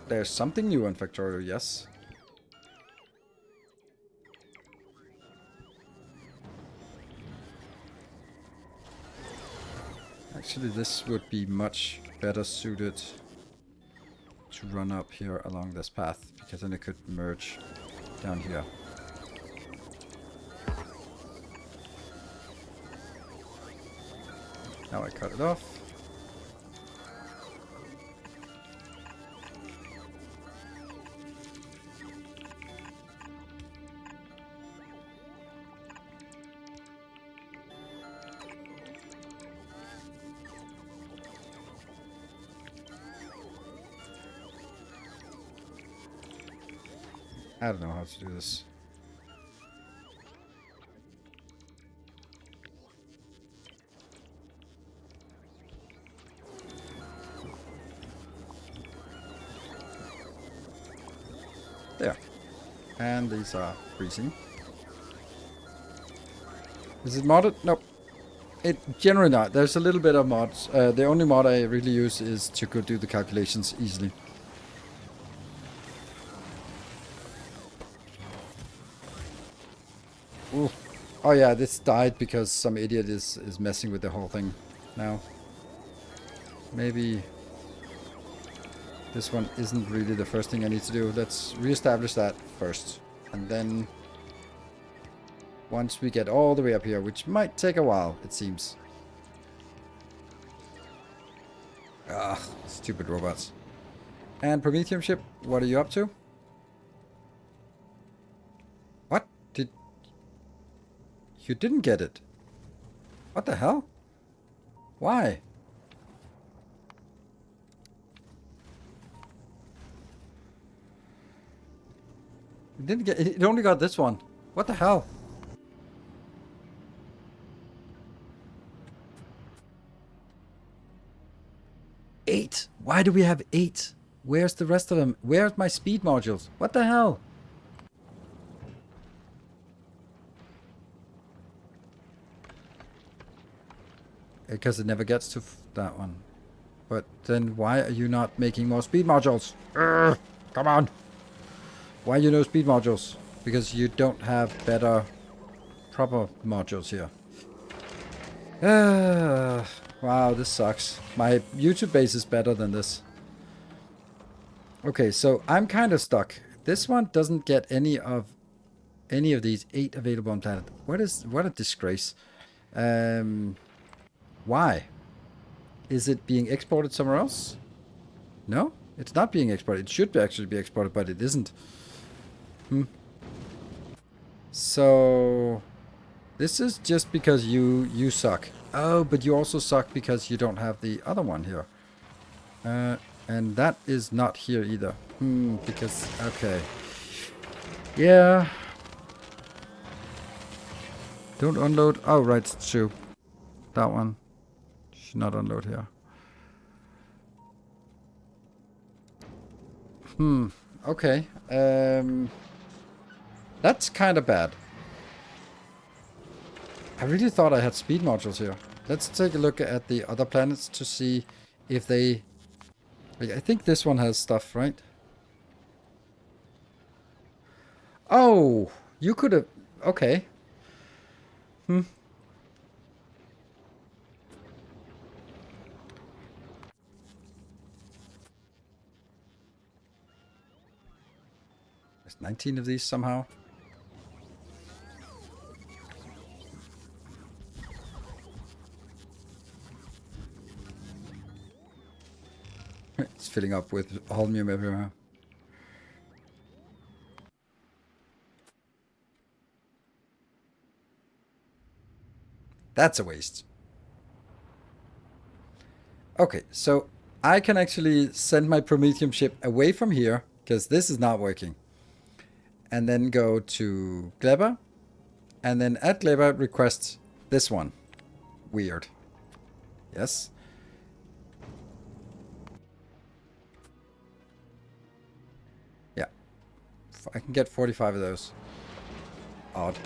There's something new on Factorio, yes. Actually, this would be much better suited to run up here along this path, because then it could merge down here. Now I cut it off. I don't know how to do this. There. And these are freezing. Is it modded? Nope. It generally not. There's a little bit of mods. The only mod I really use is to go do the calculations easily. Ooh. Oh yeah, this died because some idiot is messing with the whole thing now. Maybe This one isn't really the first thing I need to do. Let's reestablish that first. And then once we get all the way up here, which might take a while, it seems. Ah, stupid robots. And Promethium ship, what are you up to? What? You didn't get it? What the hell? Why? You didn't get it, only got this one. What the hell? Eight. Why do we have 8? Where's the rest of them? Where's my speed modules? What the hell? Because it never gets to that one. But then why are you not making more speed modules? Urgh, come on. Why you no speed modules? Because you don't have better proper modules here. Wow, this sucks. My YouTube base is better than this. Okay, so I'm kind of stuck. This one doesn't get any of these 8 available on planet. What a disgrace. Why? Is it being exported somewhere else? No, it's not being exported. It should actually be exported, but it isn't. So this is just because you suck. Oh, but you also suck because you don't have the other one here. And that is not here either. Because, okay. Yeah. Don't unload. Oh, right, it's true. That one should not unload here. Okay. That's kind of bad. I really thought I had speed modules here. Let's take a look at the other planets to see if they... Like, I think this one has stuff, right? Oh! You could have... Okay. There's 19 of these somehow. It's filling up with holmium everywhere. That's a waste. Okay, so I can actually send my Promethium ship away from here, because this is not working. And then go to Gleba. And then at Gleba request this one. Weird. Yes. Yeah. I can get 45 of those. Odd.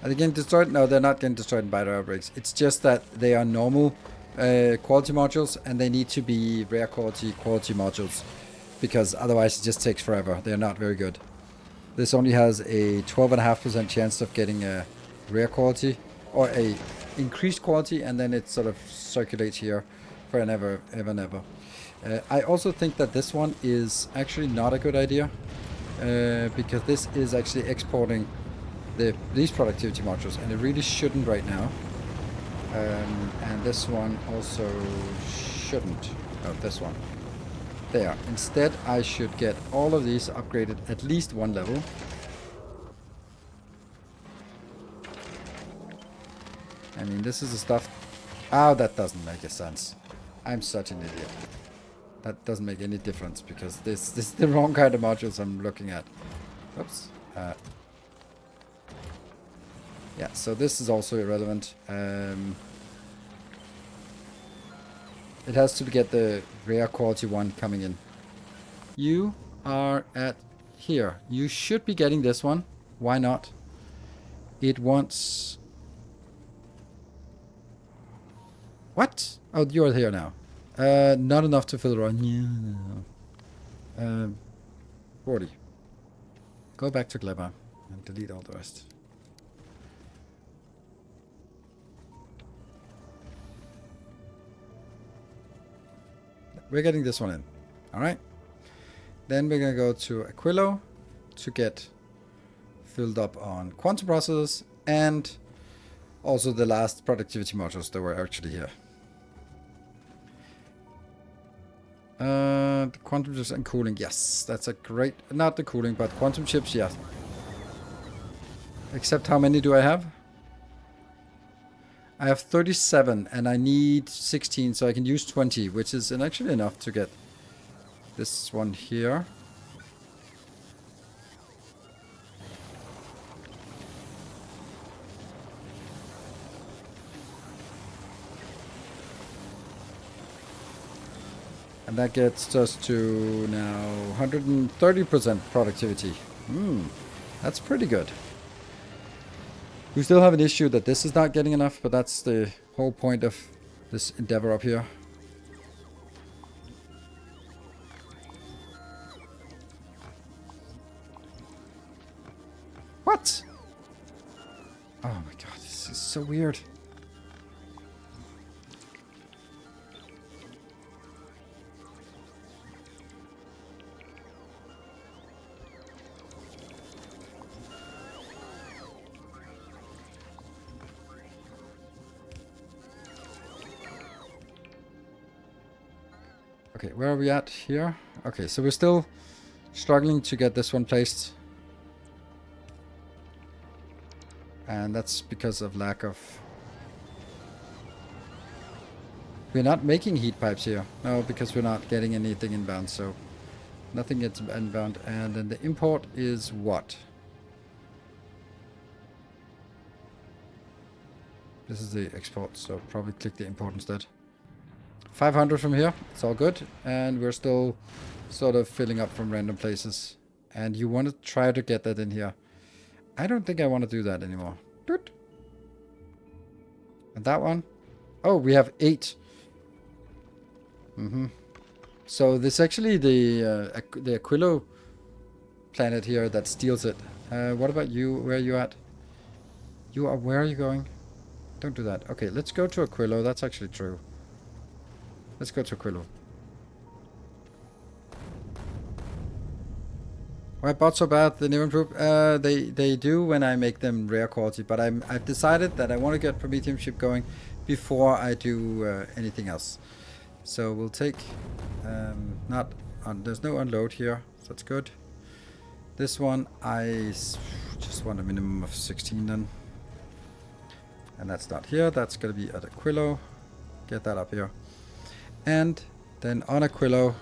Are they getting destroyed? No, they're not getting destroyed in bio outbreaks. It's just that they are normal quality modules, and they need to be rare quality modules, because otherwise it just takes forever. They're not very good. This only has a 12.5% chance of getting a rare quality or a increased quality, and then it sort of circulates here for an ever. I also think that this one is actually not a good idea, because this is actually exporting these productivity modules, and it really shouldn't right now. And this one also shouldn't. Oh, this one. There. Instead, I should get all of these upgraded at least 1 level. I mean, this is the stuff... Oh, that doesn't make a sense. I'm such an idiot. That doesn't make any difference, because this is the wrong kind of modules I'm looking at. Oops. Yeah, so this is also irrelevant. It has to get the rare quality one coming in. You are at here. You should be getting this one. Why not? It wants... What? Oh, you're here now. Not enough to fill the run. Yeah. 40. Go back to Gleba and delete all the rest. we're getting this one in. Alright. Then we're going to go to Aquilo to get filled up on quantum processors and also the last productivity modules that were actually here. The quantum chips and cooling, yes, that's a great, not the cooling, but quantum chips, yes. Except how many do I have? I have 37 and I need 16, so I can use 20, which is actually enough to get this one here. And that gets us to now 130% productivity. That's pretty good. We still have an issue that this is not getting enough, but that's the whole point of this endeavor up here. What? Oh my god, this is so weird. Okay, where are we at here? Okay, so we're still struggling to get this one placed. And that's because of lack of... We're not making heat pipes here. No, because we're not getting anything inbound, so nothing gets inbound. And then the import is what? This is the export, so probably click the import instead. 500 from here, it's all good. And we're still sort of filling up from random places. And you want to try to get that in here. I don't think I want to do that anymore. Doot. And that one? Oh, we have 8. So this actually the Aquilo planet here that steals it. What about you? Where are you at? You are, where are you going? Don't do that. Okay, let's go to Aquilo. That's actually true. Let's go to Aquilo. Why bots so bad? They never improve. They do when I make them rare quality, but I've decided that I want to get Promethium ship going before I do anything else. So we'll take there's no unload here, so that's good. This one I just want a minimum of 16 then, and that's not here. That's gonna be at Aquilo. Get that up here, and then on Aquilo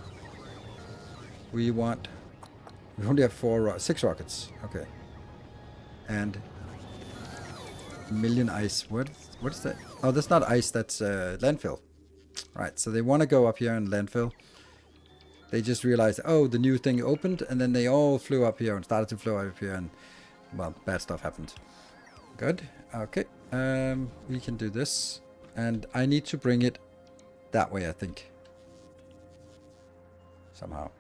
we only have 6 rockets. Okay. And a million ice. What is that? Oh, that's not ice, that's landfill. Right, so they want to go up here in landfill. They just realized, oh, the new thing opened, and then they all flew up here and started to fly up here, and, well, bad stuff happened. Good. Okay. We can do this. And I need to bring it that way, I think. Somehow.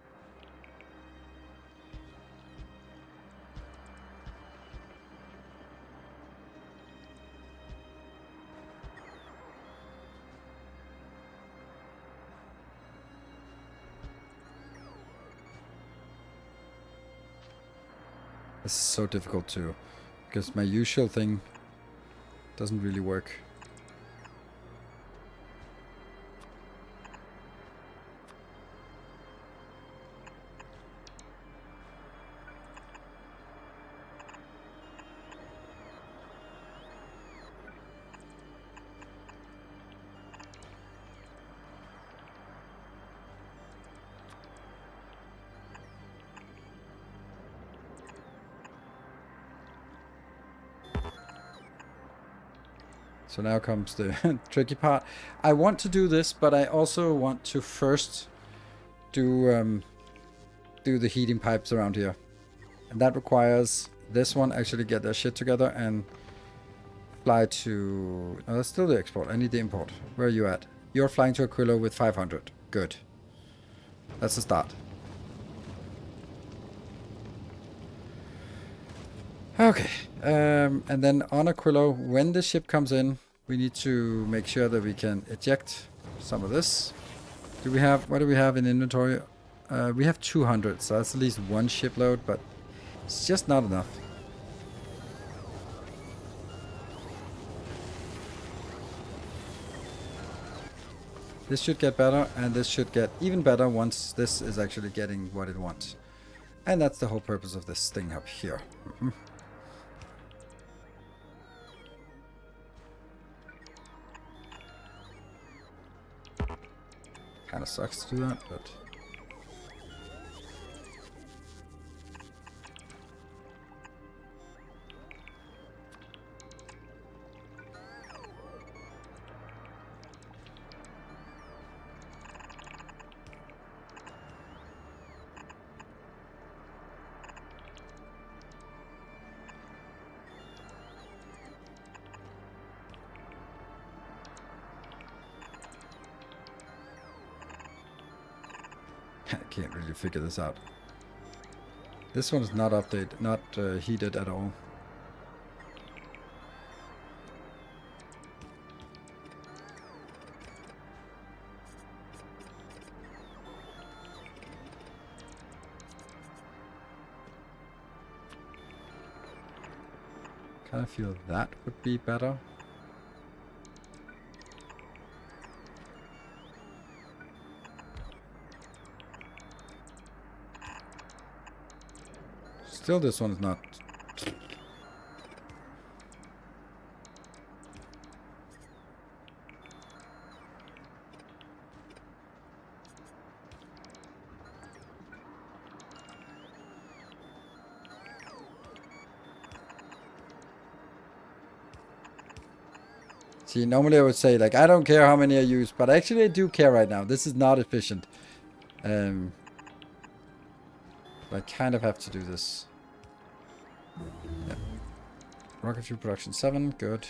This is so difficult too, because my usual thing doesn't really work. So now comes the tricky part. I want to do this, but I also want to first do the heating pipes around here. And that requires this one actually get their shit together and fly to... Oh, that's still the export. I need the import. Where are you at? You're flying to Aquilo with 500. Good. That's the start. Okay, and then on Aquilo, when the ship comes in, we need to make sure that we can eject some of this. Do we have, what do we have in inventory? We have 200, so that's at least one shipload, but it's just not enough. This should get better, and this should get even better once this is actually getting what it wants. And that's the whole purpose of this thing up here. Kind of sucks to do that, but... I can't really figure this out. This one is not updated, not heated at all. Kind of feel that would be better. Still, this one is not. See, normally I would say, like, I don't care how many I use, but actually I do care right now. This is not efficient. I kind of have to do this. Yeah. Rocket fuel production 7, good.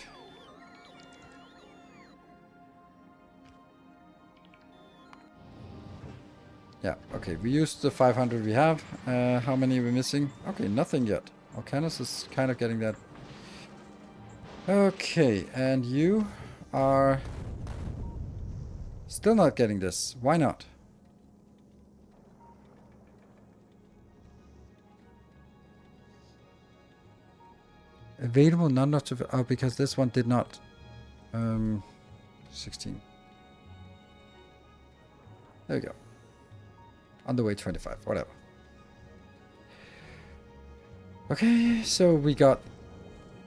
Yeah, okay, we used the 500 we have. How many are we missing? Okay, nothing yet. Alcanus is kind of getting that. Okay, and you are still not getting this. Why not? Available, not to... Oh, because this one did not. 16. There we go. On the way 25, whatever. Okay, so we got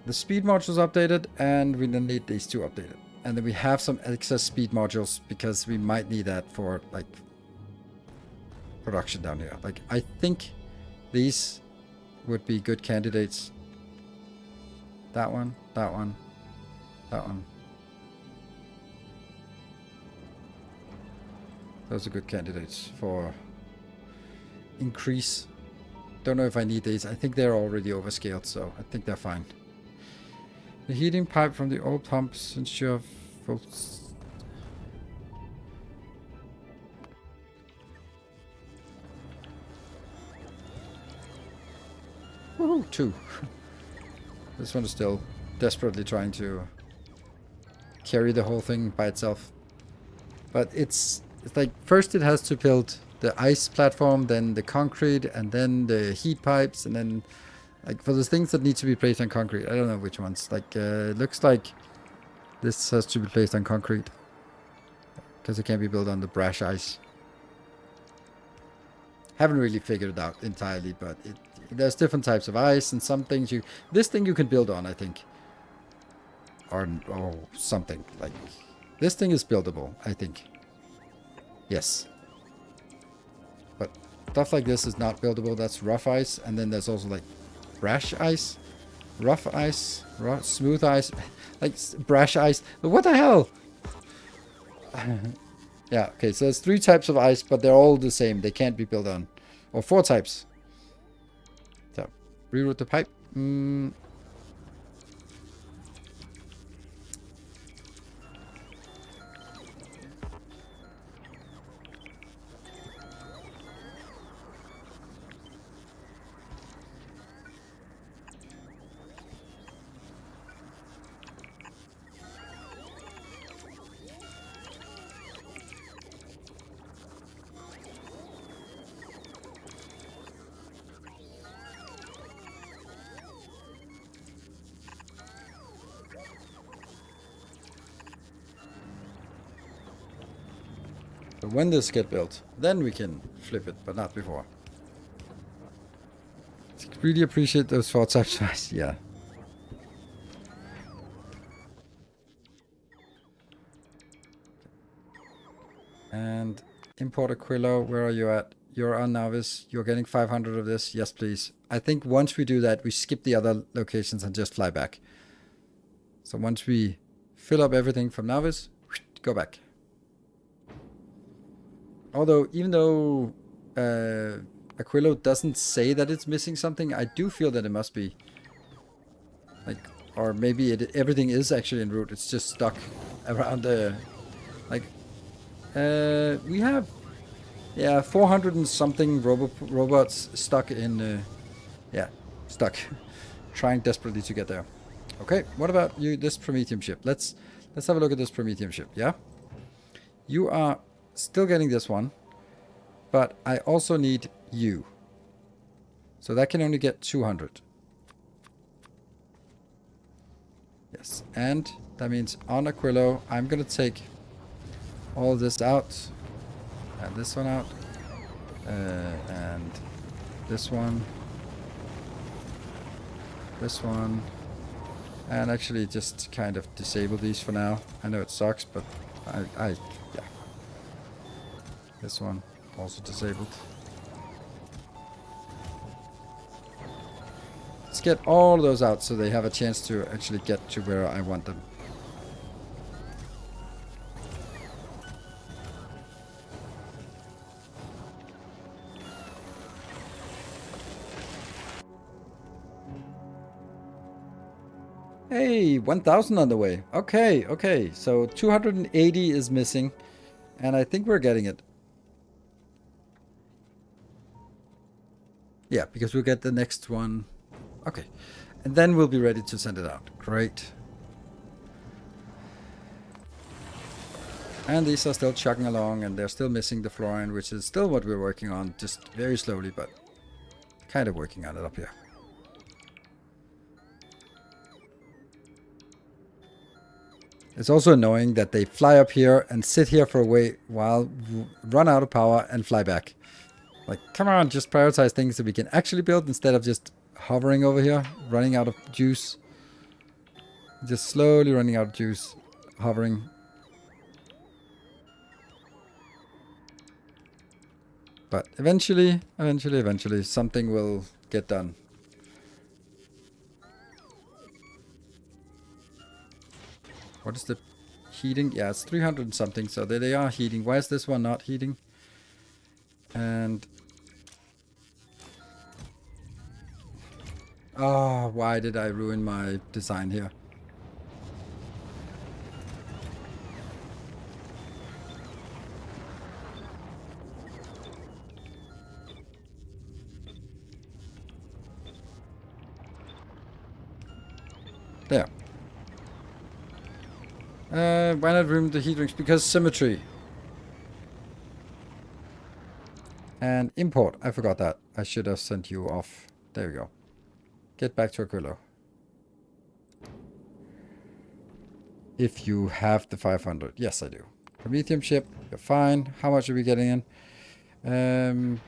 the speed modules updated, and we then need these two updated. And then we have some excess speed modules, because we might need that for, like, production down here. Like, I think these would be good candidates. That one, that one, that one. Those are good candidates for increase. Don't know if I need these. I think they're already overscaled, so I think they're fine. The heating pipe from the old pumps ensure full... Woohoo, 2. This one is still desperately trying to carry the whole thing by itself. But it's like, first it has to build the ice platform, then the concrete, and then the heat pipes, and then, like, for the things that need to be placed on concrete, I don't know which ones. Like, it looks like this has to be placed on concrete, because it can't be built on the brash ice. Haven't really figured it out entirely, but there's different types of ice, and some things you... This thing you can build on, I think. Or something. Like, this thing is buildable, I think. Yes. But stuff like this is not buildable. That's rough ice. And then there's also, like, brash ice. Rough ice. Smooth ice. Like, brash ice. What the hell? Yeah, okay. So there's 3 types of ice, but they're all the same. They can't be built on. Or 4 types. So, reroute the pipe. So when this get built, then we can flip it, but not before. Really appreciate those thought types. Yeah. And import Aquilo, where are you at? You're on Novice. You're getting 500 of this. Yes, please. I think once we do that, we skip the other locations and just fly back. So once we fill up everything from Novice, go back. Although, even though Aquilo doesn't say that it's missing something, I do feel that it must be. Like, or maybe everything is actually en route. It's just stuck around the... Like, we have... Yeah, 400 and something robots stuck in... yeah, stuck. Trying desperately to get there. Okay, what about you? This Promethium ship. Let's have a look at this Promethium ship, yeah? You are still getting this one. But I also need you. So that can only get 200. Yes, and that means on Aquilo, I'm going to take all this out. And this one out. And this one. This one. And actually just kind of disable these for now. I know it sucks, but yeah. This one also disabled. Let's get all those out so they have a chance to actually get to where I want them. Hey, 1,000 on the way. Okay, okay. So 280 is missing. And I think we're getting it. Yeah, because we'll get the next one. Okay. And then we'll be ready to send it out. Great. And these are still chugging along, and they're still missing the fluorine, which is still what we're working on, just very slowly, but kind of working on it up here. It's also annoying that they fly up here and sit here for a while, run out of power, and fly back. Like, come on, just prioritize things that we can actually build instead of just hovering over here, running out of juice. Just slowly running out of juice, hovering. But eventually, something will get done. What is the heating? Yeah, it's 300 and something, so they are heating. Why is this one not heating? And... oh, why did I ruin my design here? There. Why not remove the heat rings? Because symmetry. And import. I forgot that. I should have sent you off. There we go. Get back to Aquilo. If you have the 500. Yes, I do. Promethium ship. You're fine. How much are we getting in?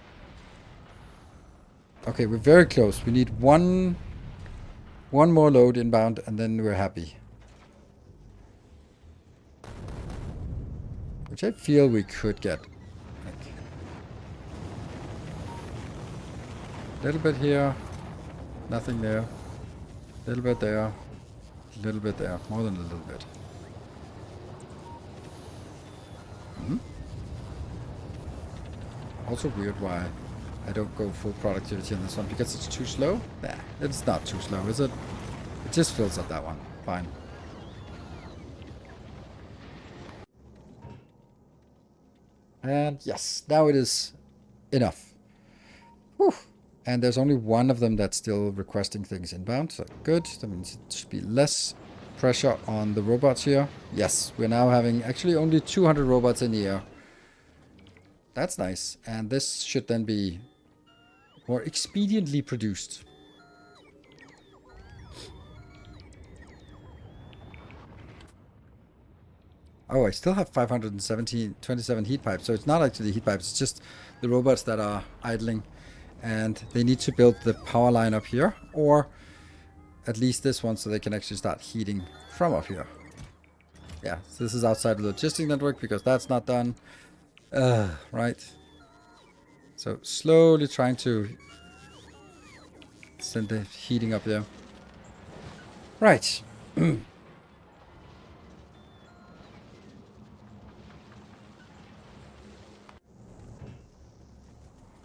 Okay, we're very close. We need one more load inbound, and then we're happy. Which I feel we could get. Like, a little bit here. Nothing there. A little bit there. A little bit there. More than a little bit. Also weird why I don't go full productivity on this one. Because it's too slow? Nah, it's not too slow, is it? It just fills up that one. Fine. And yes, now it is enough. Whew. And there's only one of them that's still requesting things inbound. So good. That means it should be less pressure on the robots here. Yes, we're now having actually only 200 robots in the air. That's nice. And this should then be more expediently produced. Oh, I still have 527 heat pipes, so it's not actually heat pipes, it's just the robots that are idling. And they need to build the power line up here, or at least this one, so they can actually start heating from up here. Yeah, so this is outside the logistic network because that's not done. Right. So slowly trying to send the heating up there. Right.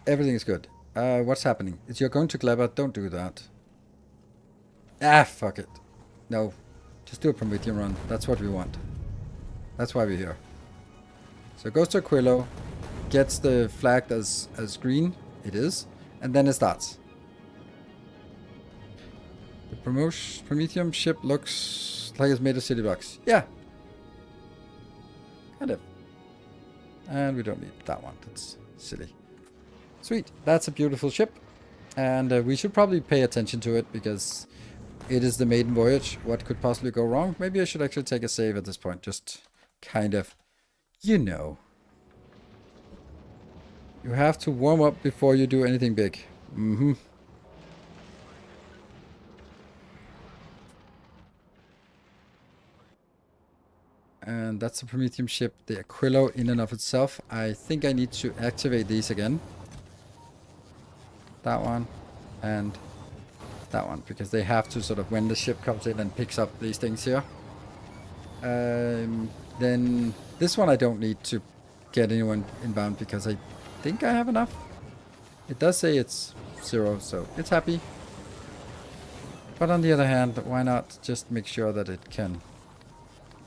Everything is good. What's happening? You're going to Kleber. Don't do that. Ah, fuck it. No. Just do a Promethium run. That's what we want. That's why we're here. So it goes to Aquilo, gets the flagged as green. It is. And then it starts. The Promethium ship looks like it's made of city blocks. Yeah. Kind of. And we don't need that one. That's silly. Sweet. That's a beautiful ship. And we should probably pay attention to it because it is the maiden voyage. What could possibly go wrong? Maybe I should actually take a save at this point. Just kind of, you know. You have to warm up before you do anything big. Mm-hmm. And that's a Promethium ship. The Aquilo in and of itself. I think I need to activate these again. That one and that one, because they have to sort of, when the ship comes in and picks up these things here. Then this one I don't need to get anyone inbound because I think I have enough. It does say it's 0, so it's happy. But on the other hand, why not just make sure that it can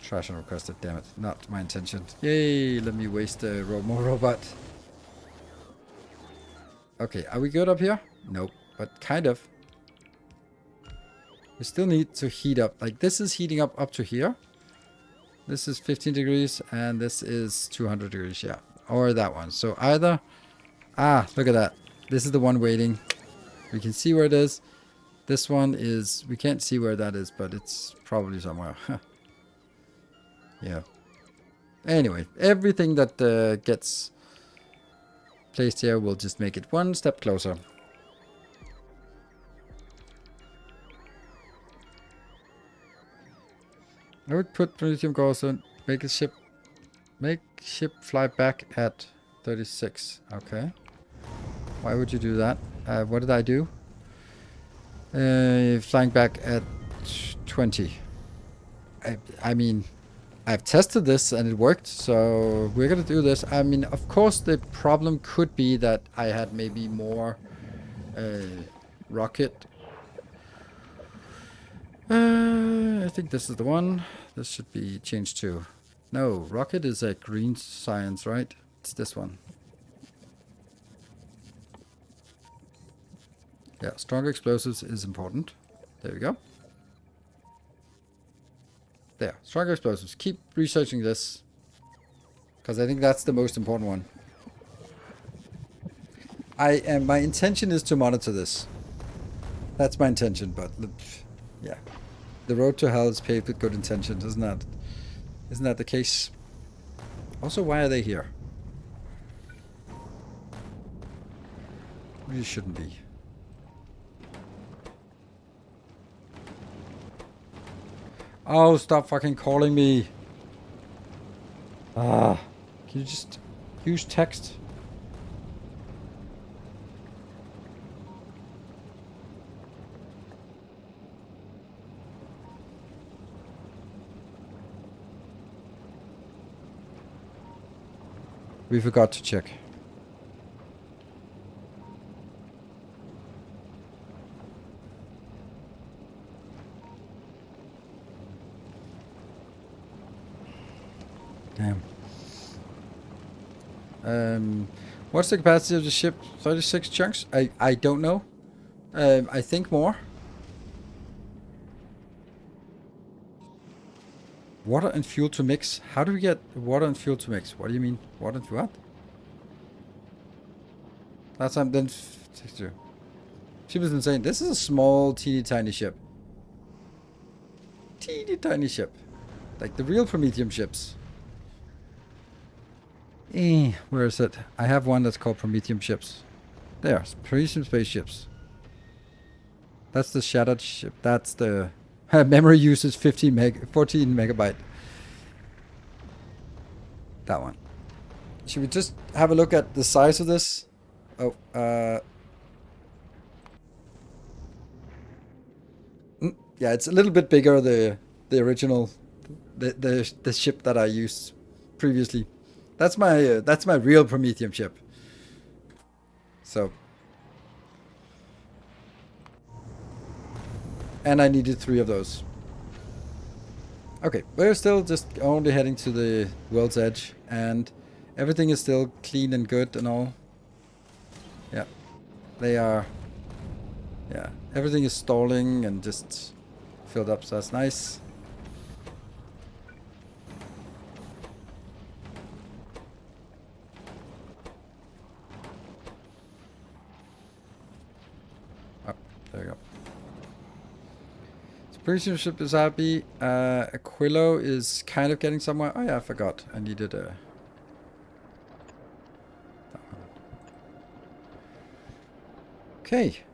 trash and request it? Damn it, not my intention. Yay, let me waste a more robot. Okay, are we good up here? Nope, but kind of. We still need to heat up. Like, this is heating up to here. This is 15 degrees, and this is 200 degrees, yeah. Or that one. So either... Ah, look at that. This is the one waiting. We can see where it is. This one is... We can't see where that is, but it's probably somewhere. Yeah. Anyway, everything that gets placed here will just make it one step closer. I would put Promethium goals and make ship fly back at 36. Okay. Why would you do that? What did I do? Flying back at 20. I mean, I've tested this and it worked, so we're gonna do this. I mean, of course, the problem could be that I had maybe more rocket. I think this is the one. This should be changed to... No, rocket is a green science, right? It's this one. Yeah, stronger explosives is important. There we go. There, stronger explosives. Keep researching this, because I think that's the most important one. My intention is to monitor this. That's my intention, but yeah. The road to hell is paved with good intentions, isn't that? Isn't that the case? Also, why are they here? Really shouldn't be. Oh, stop fucking calling me. Ah, can you just use text? We forgot to check. Damn. What's the capacity of the ship? 36 chunks? I don't know. I think more. Water and fuel to mix. How do we get water and fuel to mix? What do you mean? Water and what? Last time then 62. Ship is insane. This is a small, teeny tiny ship. Teeny tiny ship. Like the real Promethium ships. Where is it? I have one that's called Promethium ships. There, Promethium spaceships. That's the shattered ship. That's the memory uses 14 megabyte. That one. Should we just have a look at the size of this? Oh, yeah, it's a little bit bigger. The original, the ship that I used previously. That's my real Promethium ship. So, and I needed 3 of those. Okay, we're still just only heading to the world's edge, and everything is still clean and good and all. Yeah, they are. Yeah, everything is stalling and just filled up, so that's nice. Oh, there we go. Prisoner ship is happy. Aquilo is kind of getting somewhere. Oh yeah, I forgot. I needed a... Okay.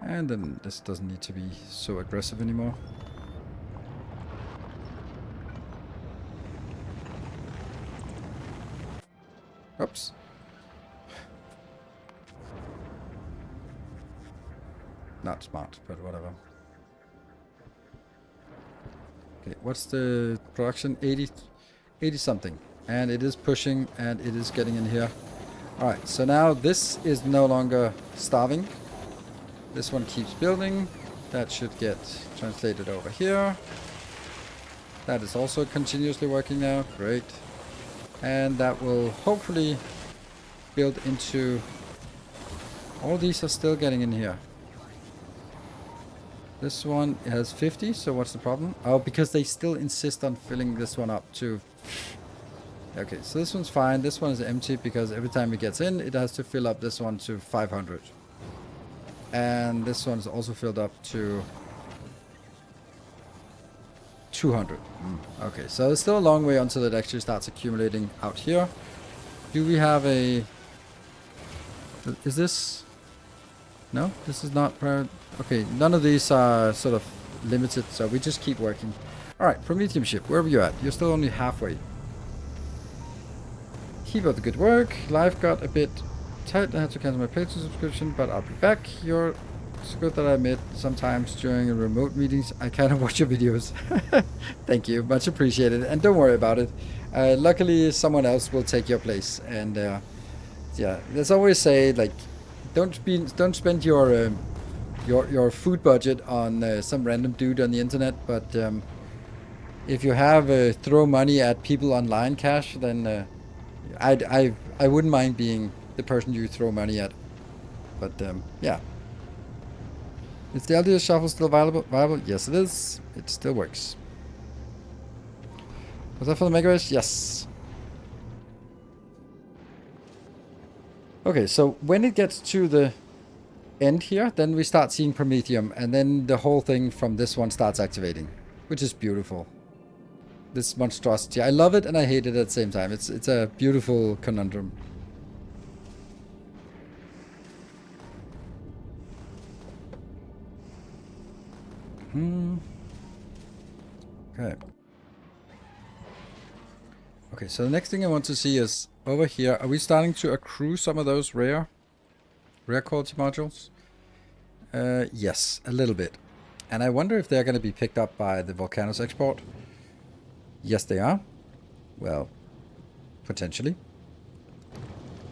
And then this doesn't need to be so aggressive anymore. Oops. Not smart, but whatever. Okay, what's the production? 80 something. And it is pushing and it is getting in here. Alright, so now this is no longer starving. This one keeps building. That should get translated over here. That is also continuously working now. Great. And that will hopefully build into... All these are still getting in here. This one has 50, so what's the problem? Oh, because they still insist on filling this one up to... Okay, so this one's fine. This one is empty because every time it gets in, it has to fill up this one to 500. And this one is also filled up to 200. Okay, so it's still a long way until it actually starts accumulating out here. Do we have a... Is this... No, this is not... Okay, none of these are sort of limited, so we just keep working. Alright, Promethium ship, where are you at? You're still only halfway. Keep up the good work. Life got a bit tight. I had to cancel my Patreon subscription, but I'll be back. It's good that I admit sometimes during remote meetings I kind of watch your videos. Thank you, much appreciated, and don't worry about it. Luckily, someone else will take your place, and yeah, there's always say like, don't spend your food budget on some random dude on the internet, but if you have throw money at people online cash, then I wouldn't mind being the person you throw money at. But yeah. Is the LDS shuffle still viable? Yes, it is. It still works. Was that for the Mega Race? Yes. Okay, so when it gets to the end here, then we start seeing Promethium, and then the whole thing from this one starts activating, which is beautiful. This monstrosity. I love it and I hate it at the same time. It's a beautiful conundrum. Okay. Okay, so the next thing I want to see is over here. Are we starting to accrue some of those rare quality modules? Yes, a little bit. And I wonder if they're going to be picked up by the Volcanos export. Yes, they are. Well, potentially.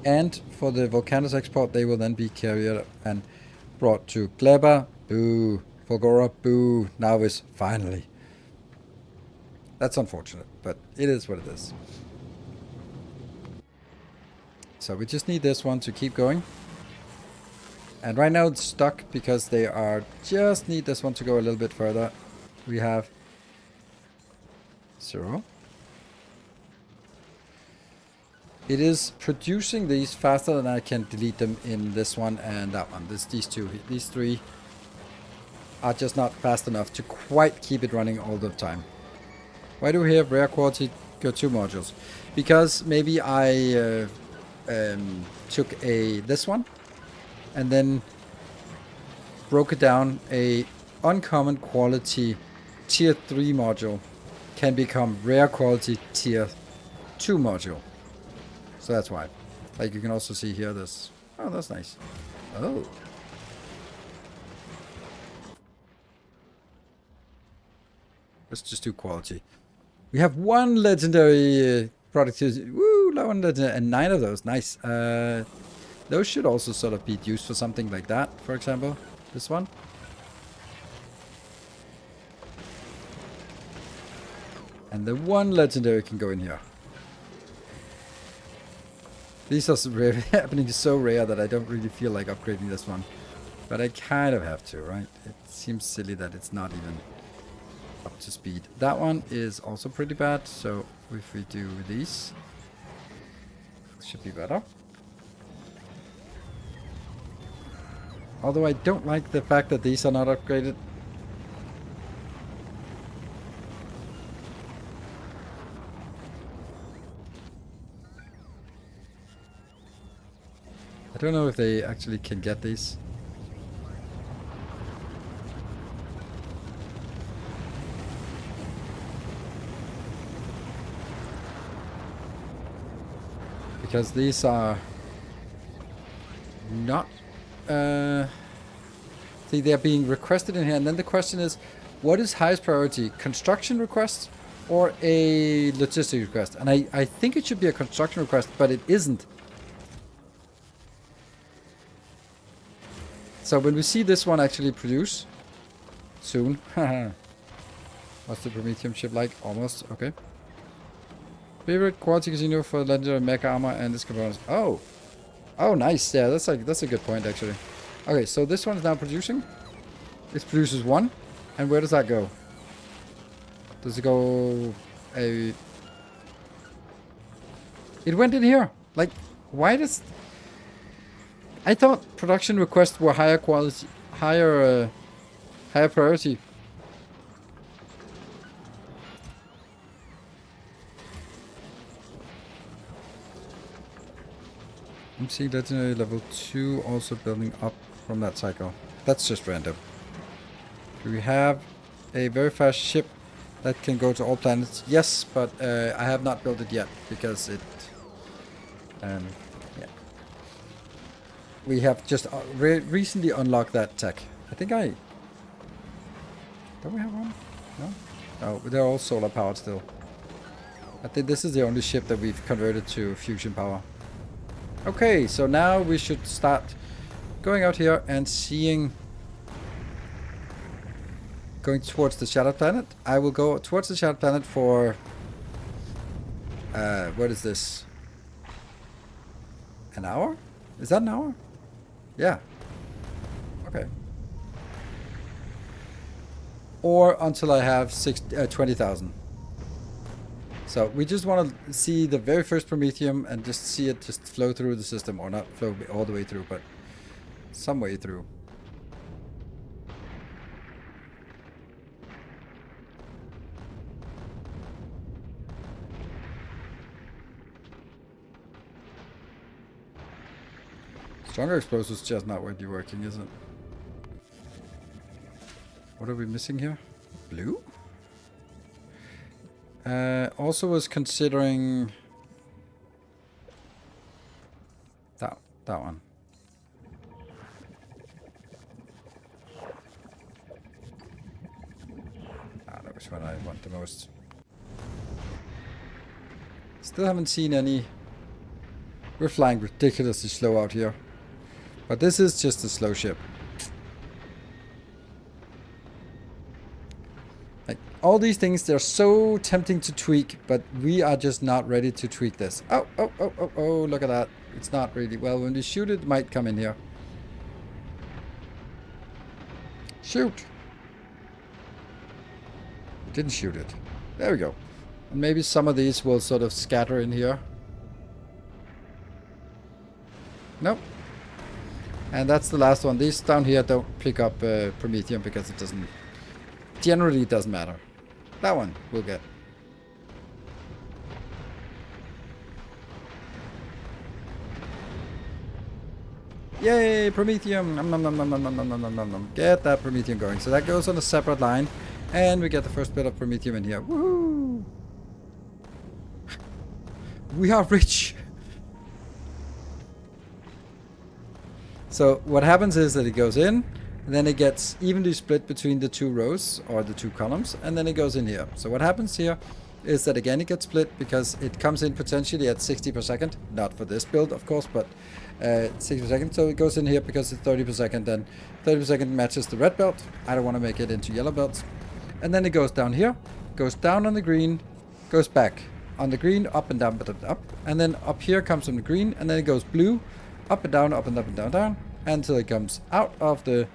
And for the Volcanos export, they will then be carried and brought to Gleba. Boo. Volgora. Boo. Nauvis. Finally. That's unfortunate, but it is what it is. So we just need this one to keep going. And right now it's stuck because they are just need this one to go a little bit further. We have 0. It is producing these faster than I can delete them in this one and that one. These two. These 3 are just not fast enough to quite keep it running all the time. Why do we have rare quality go 2 modules? Because maybe I took this one and then broke it down. A uncommon quality tier 3 module can become rare quality tier 2 module. So that's why. Like you can also see here this. Oh, that's nice. Oh. Let's just do quality. We have 1 legendary productivity. Woo, 1 legendary, and 9 of those. Nice. Those should also sort of be used for something like that, for example. This one. And the 1 legendary can go in here. These are happening so rare that I don't really feel like upgrading this one. But I kind of have to, right? It seems silly that it's not even up to speed. That one is also pretty bad, so if we do these, it should be better. Although I don't like the fact that these are not upgraded. I don't know if they actually can get these. Because these are not... see, they're being requested in here. And then the question is, what is highest priority? Construction request or a logistics request? And I think it should be a construction request, but it isn't. So when we see this one actually produce soon. What's the Promethium ship like? Almost. Okay. Favorite quality casino for legendary mecha armor and this components. Oh. Oh, nice. Yeah, that's a good point actually. Okay, so this one is now producing. It produces 1. And where does that go? Does it go a... It went in here. Like, why does... I thought production requests were higher quality, higher priority. MC legendary level 2 also building up from that cycle. That's just random. Do we have a very fast ship that can go to all planets? Yes, but I have not built it yet because it... yeah. We have just recently unlocked that tech. I think I... Don't we have one? No? No, they're all solar powered still. I think this is the only ship that we've converted to fusion power. Okay, so now we should start going out here and seeing... Going towards the Shattered Planet. I will go towards the Shattered Planet for... what is this? An hour? Is that an hour? Yeah. Okay. Or until I have 20,000. So we just want to see the very first Promethium and just see it just flow through the system. Or not flow all the way through, but some way through. Stronger explosives just not really working, is it? What are we missing here? Blue? Also was considering that one. I don't know which one I want the most. Still haven't seen any. We're flying ridiculously slow out here. But this is just a slow ship. Like, all these things, they're so tempting to tweak, but we are just not ready to tweak this. Oh, look at that. It's not really. Well, when we shoot it, it might come in here. Shoot! Didn't shoot it. There we go. And maybe some of these will sort of scatter in here. Nope. And that's the last one. These down here don't pick up Promethium because it doesn't... Generally, it doesn't matter. That one we'll get. Yay, Promethium! Nom, nom, nom, nom, nom, nom, nom, nom, nom, nom. Get that Promethium going. So that goes on a separate line. And we get the first bit of Promethium in here. Woohoo! We are rich! So what happens is that it goes in, and then it gets evenly split between the two rows, or the two columns, and then it goes in here. So what happens here is that again it gets split because it comes in potentially at 60 per second. Not for this build, of course, but 60 per second. So it goes in here because it's 30 per second, then 30 per second matches the red belt. I don't want to make it into yellow belts. And then it goes down here, goes down on the green, goes back on the green, up and down, but up. And then up here comes from the green, and then it goes blue, up and down, up and up and down, down, until it comes out of the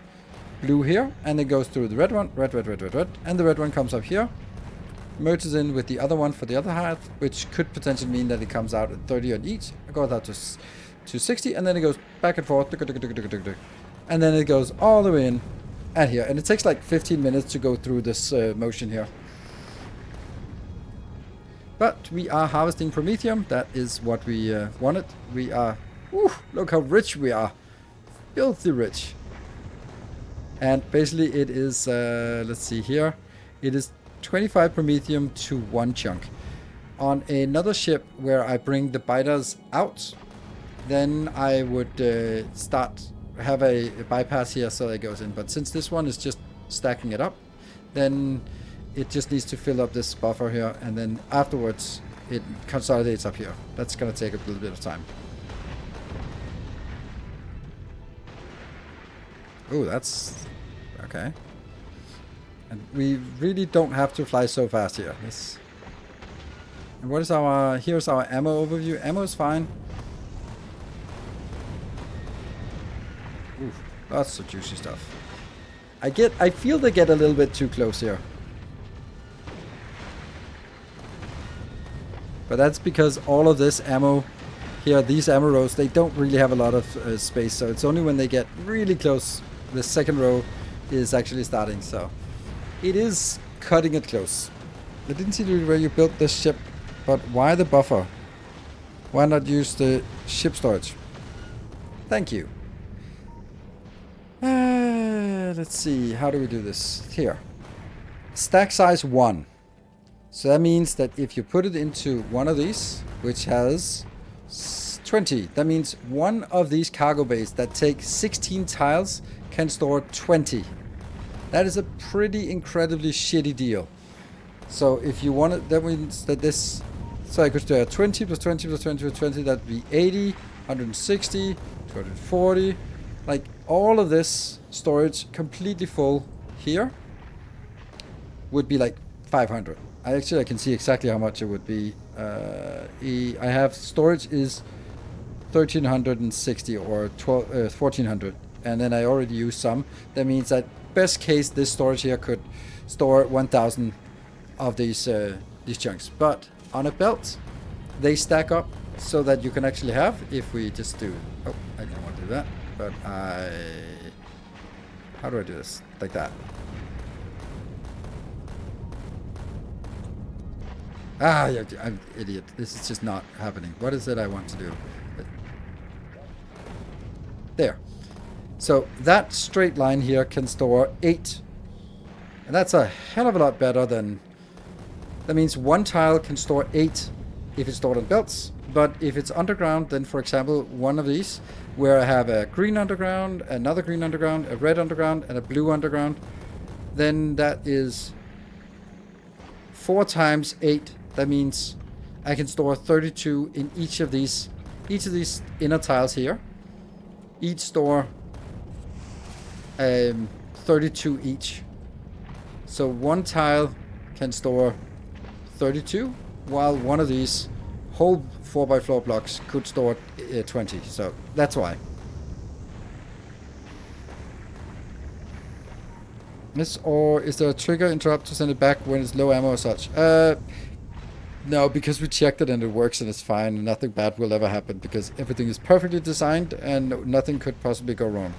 blue here, and it goes through the red one, red, red, red, red, red, and the red one comes up here, merges in with the other one for the other half, which could potentially mean that it comes out at 30 on each, it goes out to 60, and then it goes back and forth, and then it goes all the way in and here, and it takes like 15 minutes to go through this motion here. But we are harvesting Promethium. That is what we wanted. We are... Woo, look how rich we are. Filthy rich. And basically it is... let's see here. It is 25 Promethium to 1 chunk. On another ship where I bring the biters out, then I would have a bypass here so it goes in. But since this one is just stacking it up, then... it just needs to fill up this buffer here, and then afterwards it consolidates up here. That's going to take a little bit of time. Oh, that's... okay. And we really don't have to fly so fast here. This... and what is our... here's our ammo overview. Ammo is fine. Oof, lots of juicy stuff. I feel they get a little bit too close here. But that's because all of this ammo here, these ammo rows, they don't really have a lot of space. So it's only when they get really close, the second row is actually starting. So it is cutting it close. I didn't see where you built this ship, but why the buffer? Why not use the ship storage? Thank you. Let's see, how do we do this? Here. Stack size 1. So that means that if you put it into one of these, which has 20, that means one of these cargo bays that take 16 tiles can store 20. That is a pretty incredibly shitty deal. So if you want it, that means that this... so I could do 20 plus 20 plus 20 plus 20, that'd be 80, 160, 240. Like all of this storage completely full here would be like 500. I can see exactly how much it would be. I have storage is 1360 or 1400, and then I already used some. That means that best case this storage here could store 1000 of these chunks. But on a belt, they stack up so that you can actually have. If we just do, oh, I don't want to do that, but how do I do this? Like that. Ah, yeah, I'm an idiot. This is just not happening. What is it I want to do? There. So that straight line here can store 8. And that's a hell of a lot better than... that means one tile can store 8 if it's stored on belts. But if it's underground, then for example, one of these, where I have a green underground, another green underground, a red underground, and a blue underground, then that is 4 times 8. That means I can store 32 in each of these inner tiles here. Each store 32 each. So one tile can store 32, while one of these whole 4x4 blocks could store 20, so that's why. Yes, or is there a trigger interrupt to send it back when it's low ammo or such? No, because we checked it and it works and it's fine and nothing bad will ever happen because everything is perfectly designed and nothing could possibly go wrong.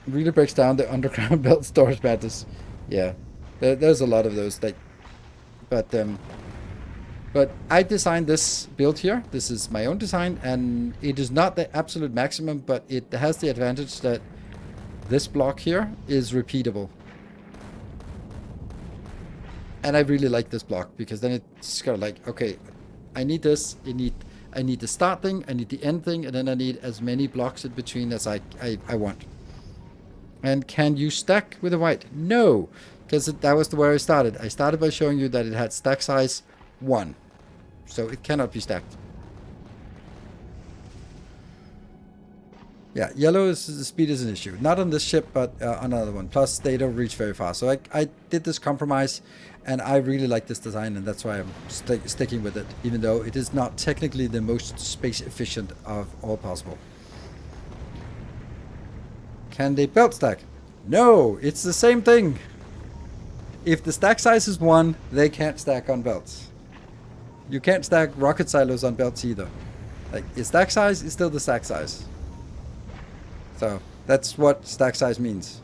Really breaks down the underground belt storage matters. Yeah, there's a lot of those. But I designed this build here. This is my own design, and it is not the absolute maximum, but it has the advantage that this block here is repeatable. And I really like this block because then it's kind of like, okay, I need this. I need the start thing, I need the end thing, and then I need as many blocks in between as I want. And can you stack with a white? No, because that was where I started. I started by showing you that it had stack size 1. So it cannot be stacked. Yeah, yellow is the speed is an issue. Not on this ship, but on another one. Plus, they don't reach very far. So I did this compromise, and I really like this design, and that's why I'm sticking with it, even though it is not technically the most space efficient of all possible. Can they belt stack? No, it's the same thing. If the stack size is 1, they can't stack on belts. You can't stack rocket silos on belts either. Like, its stack size is still the stack size. So, that's what stack size means.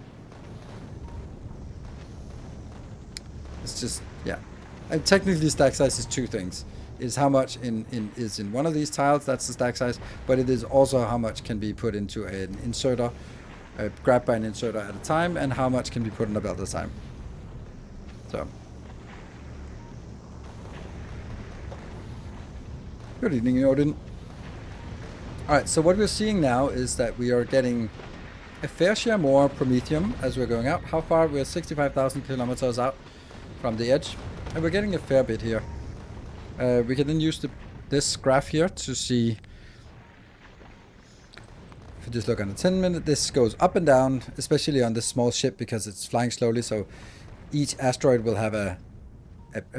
It's just, yeah. And technically stack size is 2 things. Is how much is in one of these tiles, that's the stack size, but it is also how much can be put into an inserter, grabbed by an inserter at a time, and how much can be put in a belt at a time. So. Good evening, Odin. Alright, so what we're seeing now is that we are getting a fair share more Promethium as we're going out. How far? We're 65,000 kilometers out from the edge, and we're getting a fair bit here. We can then use this graph here to see. If you just look on the 10 minute, this goes up and down, especially on this small ship because it's flying slowly. So each asteroid will have a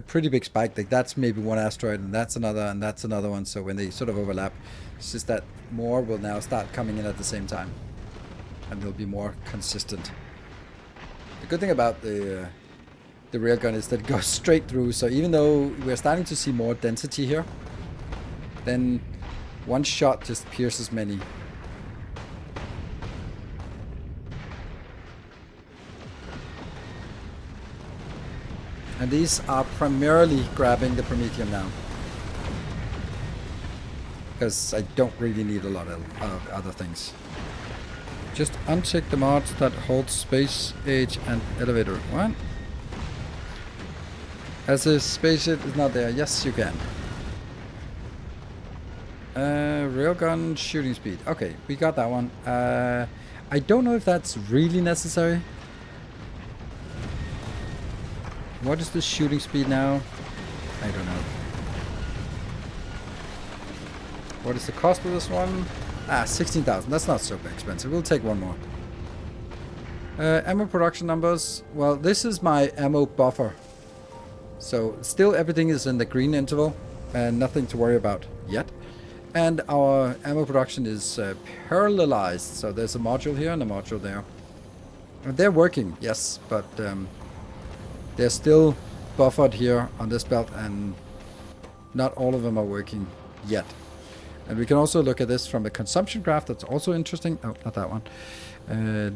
pretty big spike. Like that's maybe one asteroid, and that's another one. So when they sort of overlap, it's just that more will now start coming in at the same time, and they'll be more consistent. The good thing about the railgun is that it goes straight through. So even though we're starting to see more density here, then one shot just pierces many. And these are primarily grabbing the Promethium now, because I don't really need a lot of other things. Just uncheck the mods that hold space, age, and elevator. What? As a spaceship is not there. Yes, you can. Railgun shooting speed. Okay, we got that one. I don't know if that's really necessary. What is the shooting speed now? I don't know. What is the cost of this one? 16,000. That's not so expensive. We'll take one more. Ammo production numbers. Well, this is my ammo buffer. So still everything is in the green interval and nothing to worry about yet. And our ammo production is parallelized. So there's a module here and a module there. And they're working, yes, but they're still buffered here on this belt, and not all of them are working yet. And we can also look at this from a consumption graph. That's also interesting. Oh, not that one.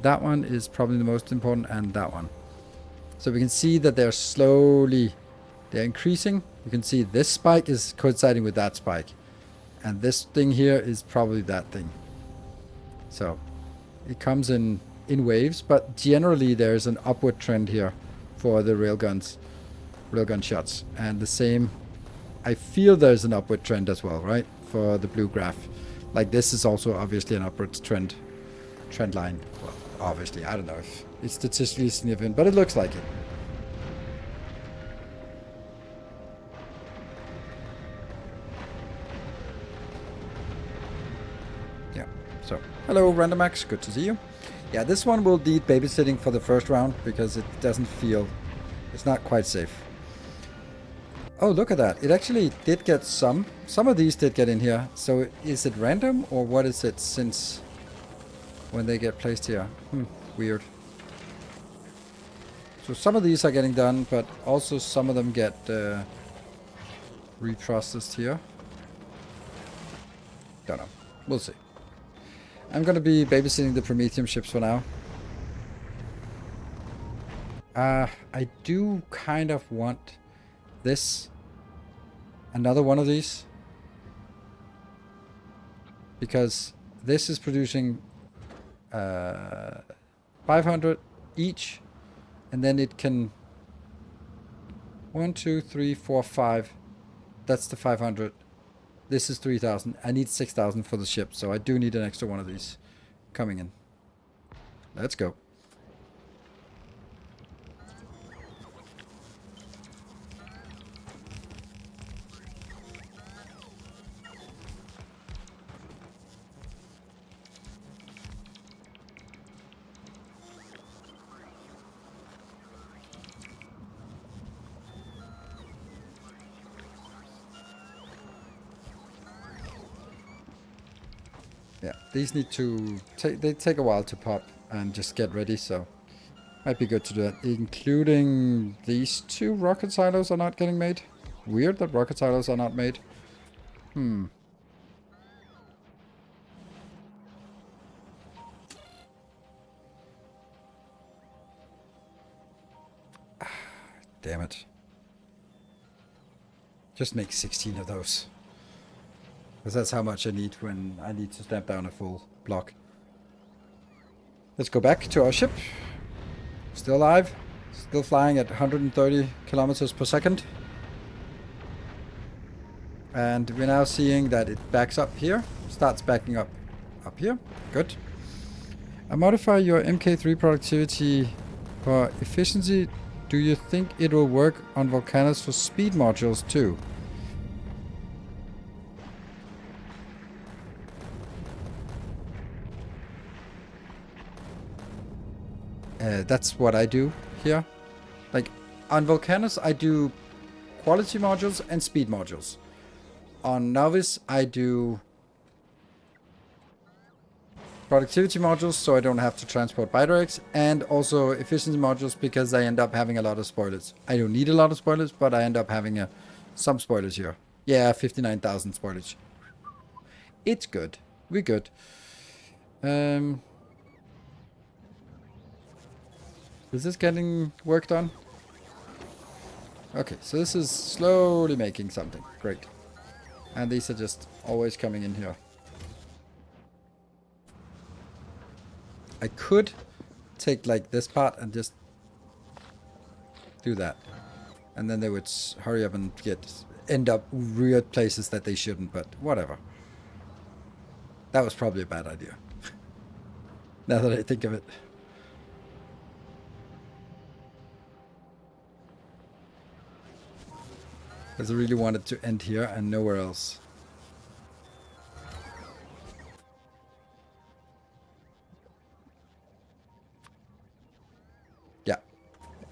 That one is probably the most important, and that one. So we can see that they're increasing. You can see this spike is coinciding with that spike. And this thing here is probably that thing. So it comes in waves, but generally there's an upward trend here for the railgun shots, and the same. I feel there's an upward trend as well, right? For the blue graph, like this is also obviously an upward trend line. Well, obviously, I don't know if it's statistically significant, but it looks like it. Yeah. So, hello, Randomax. Good to see you. Yeah, this one will need babysitting for the first round because it doesn't feel... It's not quite safe. Oh, look at that. It actually did get some. Some of these did get in here. So is it random or what is it since when they get placed here? Weird. So some of these are getting done, but also some of them get reprocessed here. Don't know. We'll see. I'm going to be babysitting the Promethium ships for now. I do kind of want this. Another one of these. Because this is producing 500 each. And then it can... 1, 2, 3, 4, 5. That's the 500. This is 3,000. I need 6,000 for the ship. So I do need an extra one of these coming in. Let's go. Yeah, these need to they take a while to pop and just get ready, so might be good to do that. Including these 2 rocket silos are not getting made. Weird that rocket silos are not made. Damn it. Just make 16 of those. Because that's how much I need when I need to stamp down a full block. Let's go back to our ship. Still alive. Still flying at 130 kilometers per second. And we're now seeing that it backs up here. Starts backing up here. Good. I modify your MK3 productivity for efficiency. Do you think it will work on Volcanus for speed modules too? That's what I do here. Like, on Volcanus, I do quality modules and speed modules. On Novice, I do productivity modules, so I don't have to transport Bidirects, and also efficiency modules because I end up having a lot of spoilers. I don't need a lot of spoilers, but I end up having some spoilers here. Yeah, 59,000 spoilage. It's good. We're good. Is this getting work done? Okay, so this is slowly making something. Great. And these are just always coming in here. I could take like this part and just do that. And then they would hurry up and end up weird places that they shouldn't, but whatever. That was probably a bad idea. Now that I think of it. Because I really wanted to end here and nowhere else. Yeah.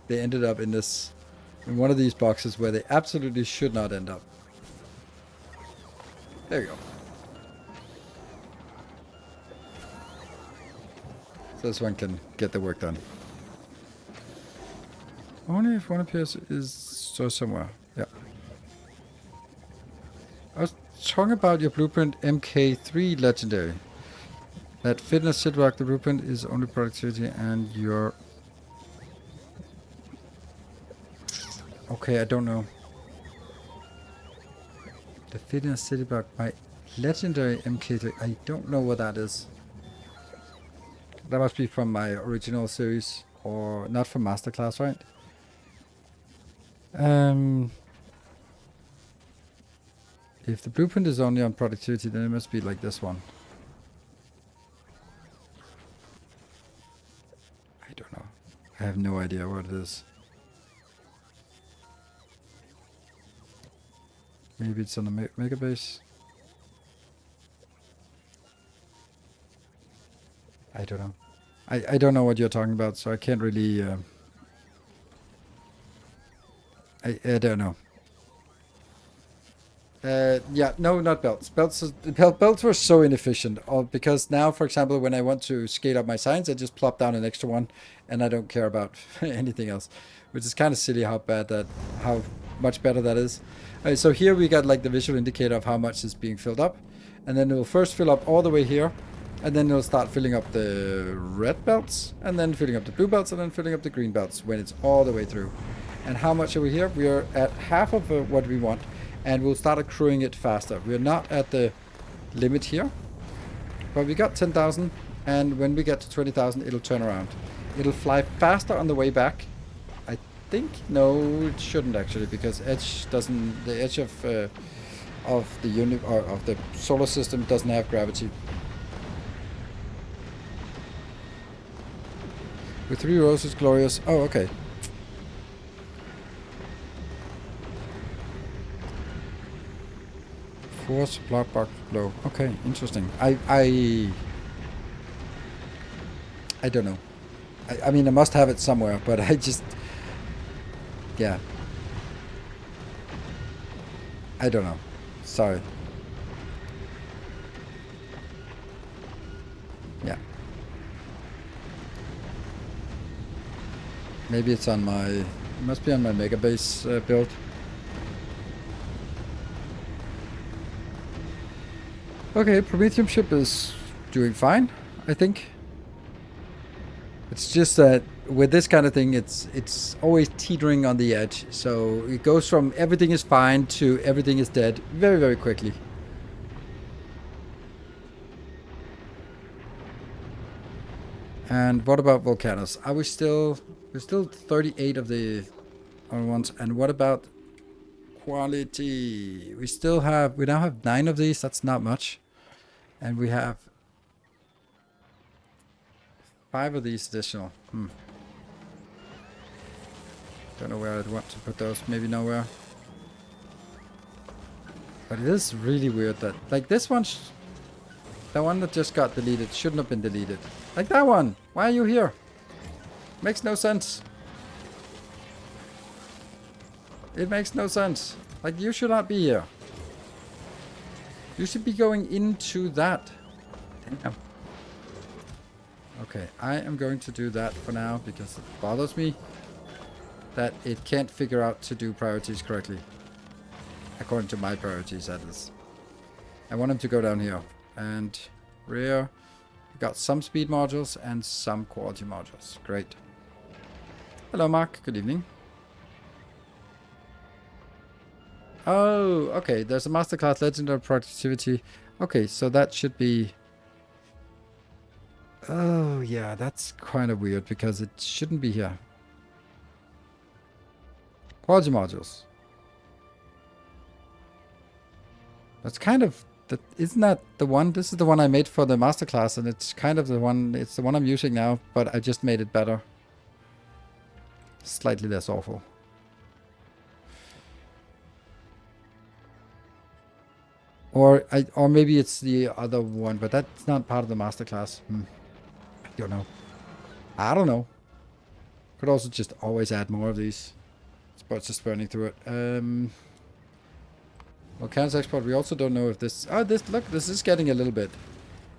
They ended up in one of these boxes where they absolutely should not end up. There you go. So this one can get the work done. Only if one appears is so somewhere. Yeah. I was talking about your blueprint MK3 legendary. That fitness Sidrock, the blueprint is only productivity and your... Okay, I don't know. The fitness city block, my legendary MK3. I don't know what that is. That must be from my original series, or not from Masterclass, right? If the blueprint is only on productivity, then it must be like this one. I don't know. I have no idea what it is. Maybe it's on a mega base. I don't know. I don't know what you're talking about, so I can't really... I don't know. Yeah, no, not belts. Belts were so inefficient. Because now, for example, when I want to scale up my signs, I just plop down an extra one, and I don't care about anything else, which is kind of silly how much better that is. So here we got like the visual indicator of how much is being filled up, and then it will first fill up all the way here, and then it'll start filling up the red belts, and then filling up the blue belts, and then filling up the green belts when it's all the way through. And how much are we here? We are at half of what we want. And we'll start accruing it faster. We're not at the limit here, but we got 10,000, and when we get to 20,000, it'll turn around. It'll fly faster on the way back. I think, no, it shouldn't actually, because the edge of the solar system doesn't have gravity. With 3 roses, glorious. Oh, okay. Force block box blow. Okay, interesting. I don't know. I mean, I must have it somewhere, but I just, yeah. I don't know. Sorry. Yeah. Maybe it's on my, it must be on my mega base build. Okay, Promethium ship is doing fine, I think. It's just that with this kind of thing, it's always teetering on the edge. So it goes from everything is fine to everything is dead very, very quickly. And what about volcanoes? Are we still... We're still 38 of the other ones. And what about quality? We now have 9 of these. That's not much. And we have 5 of these additional. Don't know where I'd want to put those. Maybe nowhere. But it is really weird that... Like this one... The one that just got deleted shouldn't have been deleted. Like that one! Why are you here? Makes no sense. It makes no sense. Like, you should not be here. You should be going into that. Damn. Okay, I am going to do that for now because it bothers me that it can't figure out to do priorities correctly. According to my priorities, that is. I want him to go down here. And rear. We got some speed modules and some quality modules. Great. Hello, Mark. Good evening. Oh, okay. There's a masterclass legendary productivity. Okay, so that should be... Oh, yeah, that's kind of weird because it shouldn't be here. Quality modules. That's kind of... Isn't that the one? This is the one I made for the masterclass, and it's kind of the one... It's the one I'm using now, but I just made it better. Slightly less awful. Or maybe it's the other one, but that's not part of the masterclass. I don't know. I don't know. Could also just always add more of these. It's just burning through it. Volcanoes export. We also don't know if this... Oh, look, this is getting a little bit.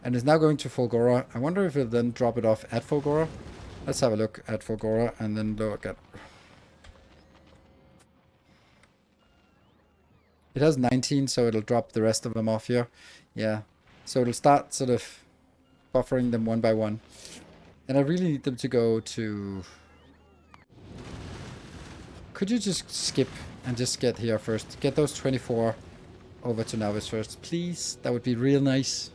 And it's now going to Fulgora. I wonder if it'll then drop it off at Fulgora. Let's have a look at Fulgora and then look at... It has 19, so it'll drop the rest of them off here. Yeah. So it'll start sort of buffering them one by one. And I really need them to go to... Could you just skip and just get here first? Get those 24 over to Navis first, please. That would be real nice.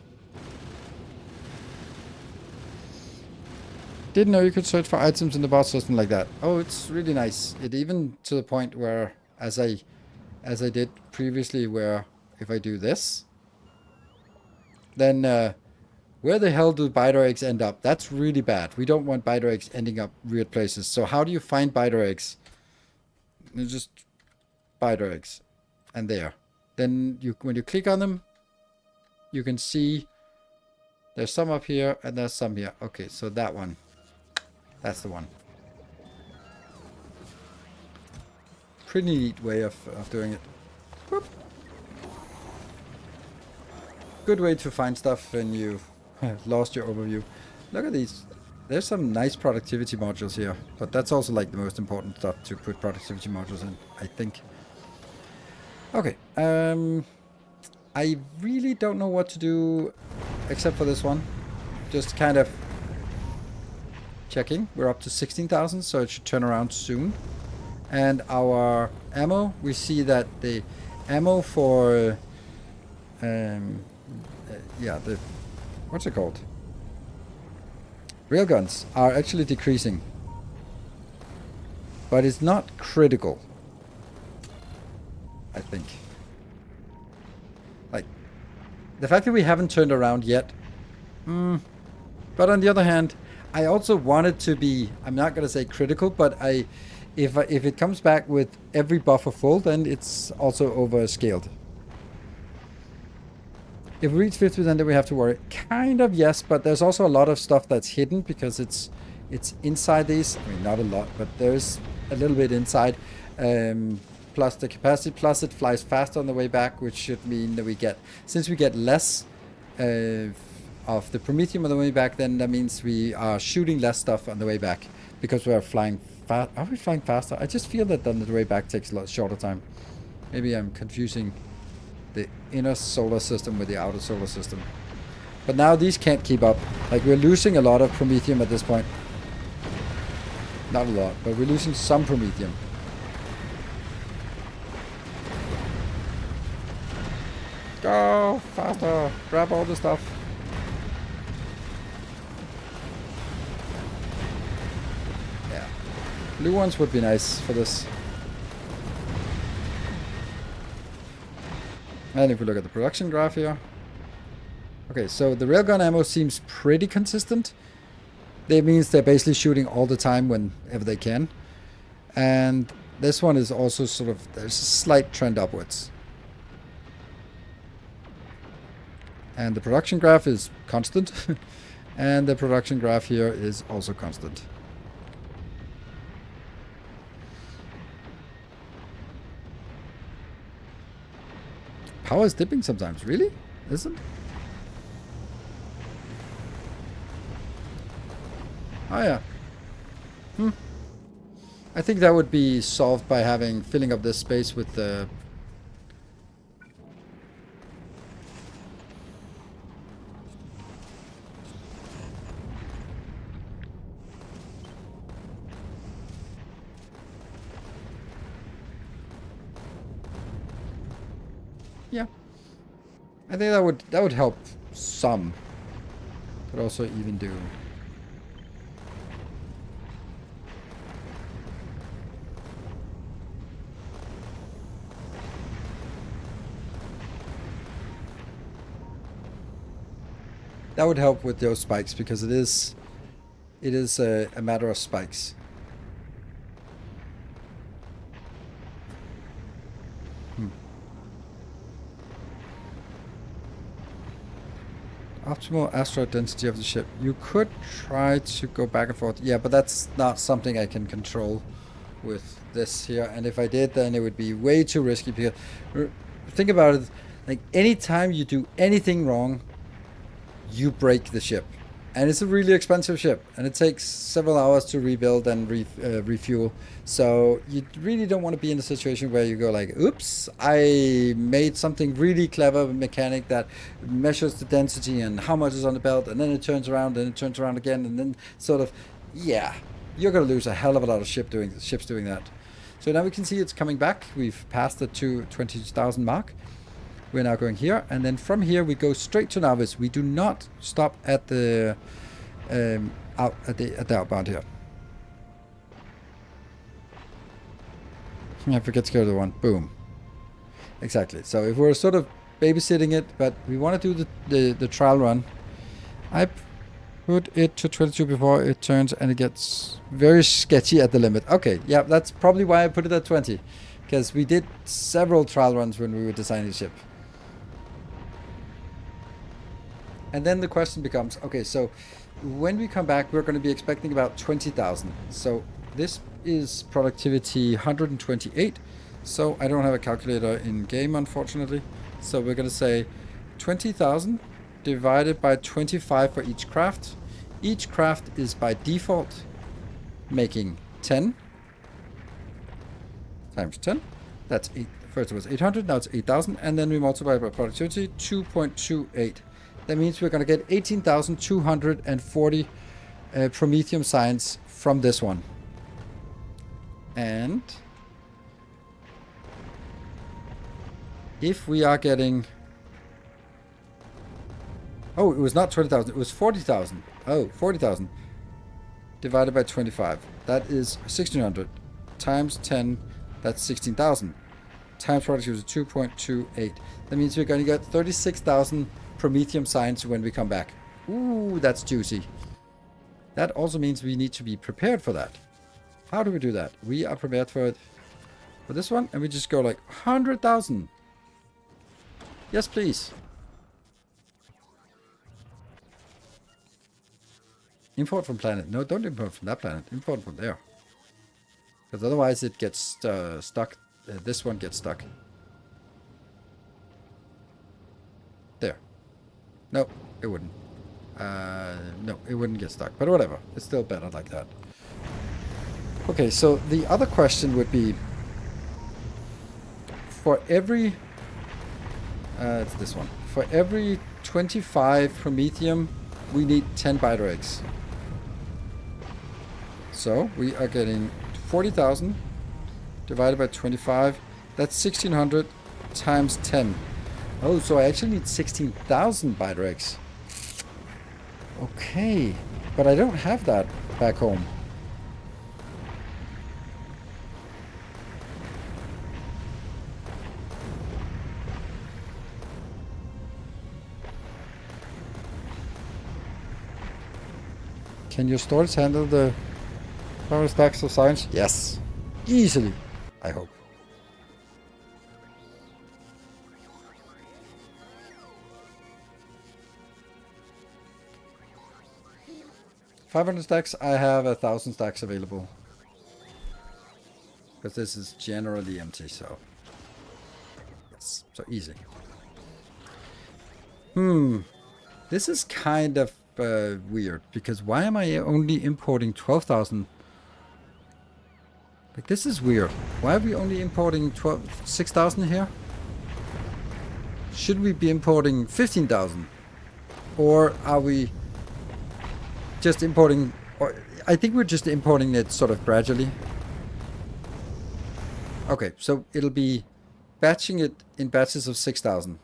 Didn't know you could search for items in the bot system like that. Oh, it's really nice. It even to the point where, as I did previously, where if I do this, then where the hell do biter eggs end up? That's really bad. We don't want biter eggs ending up weird places. So how do you find biter eggs? You just biter eggs, and there. Then when you click on them, you can see there's some up here and there's some here. Okay, so that one. That's the one. Pretty neat way of doing it. Whoop. good way to find stuff when you lost your overview. Look at these. There's some nice productivity modules here, but that's also like the most important stuff to put productivity modules in, I think. Okay, I really don't know what to do except for this one. Just kind of checking. We're up to 16,000, so it should turn around soon. And our ammo, we see that the ammo for yeah, the what's it called? Railguns are actually decreasing. But it's not critical, I think. Like, the fact that we haven't turned around yet. But on the other hand, I also want it to be, I'm not going to say critical, but if it comes back with every buffer full, then it's also overscaled. If we reach 50%, then we have to worry. Kind of, yes, but there's also a lot of stuff that's hidden because it's inside these. I mean, not a lot, but there's a little bit inside. Plus the capacity, plus it flies faster on the way back, which should mean that we get, since we get less of the Promethium on the way back, then that means we are shooting less stuff on the way back because we are flying fast. Are we flying faster? I just feel that on the way back takes a lot shorter time. Maybe I'm confusing the inner solar system with the outer solar system. But now these can't keep up. Like, we're losing a lot of Promethium at this point. Not a lot, but we're losing some Promethium. Go faster! Grab all the stuff. Yeah. Blue ones would be nice for this. And if we look at the production graph here. Okay, so the railgun ammo seems pretty consistent. That means they're basically shooting all the time whenever they can. And this one is also sort of, there's a slight trend upwards. And the production graph is constant. And the production graph here is also constant. Power is dipping sometimes, really? Isn't? Oh yeah. I think that would be solved by filling up this space with the... Yeah. I think that would help some. But also even do. That would help with those spikes because it is a matter of spikes. Optimal asteroid density of the ship. You could try to go back and forth. Yeah, but that's not something I can control with this here. And if I did, then it would be way too risky because think about it. Like, anytime you do anything wrong, you break the ship. And it's a really expensive ship. And it takes several hours to rebuild and refuel. So you really don't want to be in a situation where you go like, oops, I made something really clever mechanic that measures the density and how much is on the belt. And then it turns around and it turns around again. And then sort of, yeah, you're going to lose a hell of a lot of ships doing that. So now we can see it's coming back. We've passed the 20,000 mark. We're now going here, and then from here we go straight to Novice. We do not stop at the outbound here. I forget to go to the one. Boom. Exactly. So if we're sort of babysitting it, but we want to do the trial run. I put it to 22 before it turns, and it gets very sketchy at the limit. Okay, yeah, that's probably why I put it at 20, because we did several trial runs when we were designing the ship. And then the question becomes, okay, so when we come back, we're going to be expecting about 20,000. So this is productivity 128. So I don't have a calculator in game, unfortunately. So we're going to say 20,000 divided by 25 for each craft. Each craft is by default making 10 times 10. That's 8. First it was 800, now it's 8,000, and then we multiply by productivity, 2.28. That means we're going to get 18,240 Promethium science from this one. And if we are getting... Oh, it was not 20,000, it was 40,000. Oh, 40,000 divided by 25. That is 1,600 times 10, that's 16,000. Times productivity 2.28. That means we're going to get 36,000 Promethium science when we come back. Ooh, that's juicy. That also means we need to be prepared for that. How do we do that? We are prepared for it for this one, and we just go like 100,000. Yes, please. Import from planet. No, don't import from that planet. Import from there. Because otherwise it gets stuck. This one gets stuck. There. No, it wouldn't. No, it wouldn't get stuck. But whatever. It's still better like that. Okay, so the other question would be, for every... it's this one. For every 25 Promethium, we need 10 biter eggs. So we are getting 40,000 divided by 25. That's 1,600 times 10. Oh, so I actually need 16,000 biter eggs. Okay, but I don't have that back home. Can your storage handle the power stacks of science? Yes. Easily, I hope. $500 stacks, I have 1,000 stacks available. Because this is generally empty, so... Yes, so easy. This is kind of weird, because why am I only importing 12,000? Like, this is weird. Why are we only importing 6,000 here? Should we be importing 15,000? Or are we just importing... Or I think we're just importing it sort of gradually. Okay, so it'll be batching it in batches of 6,000.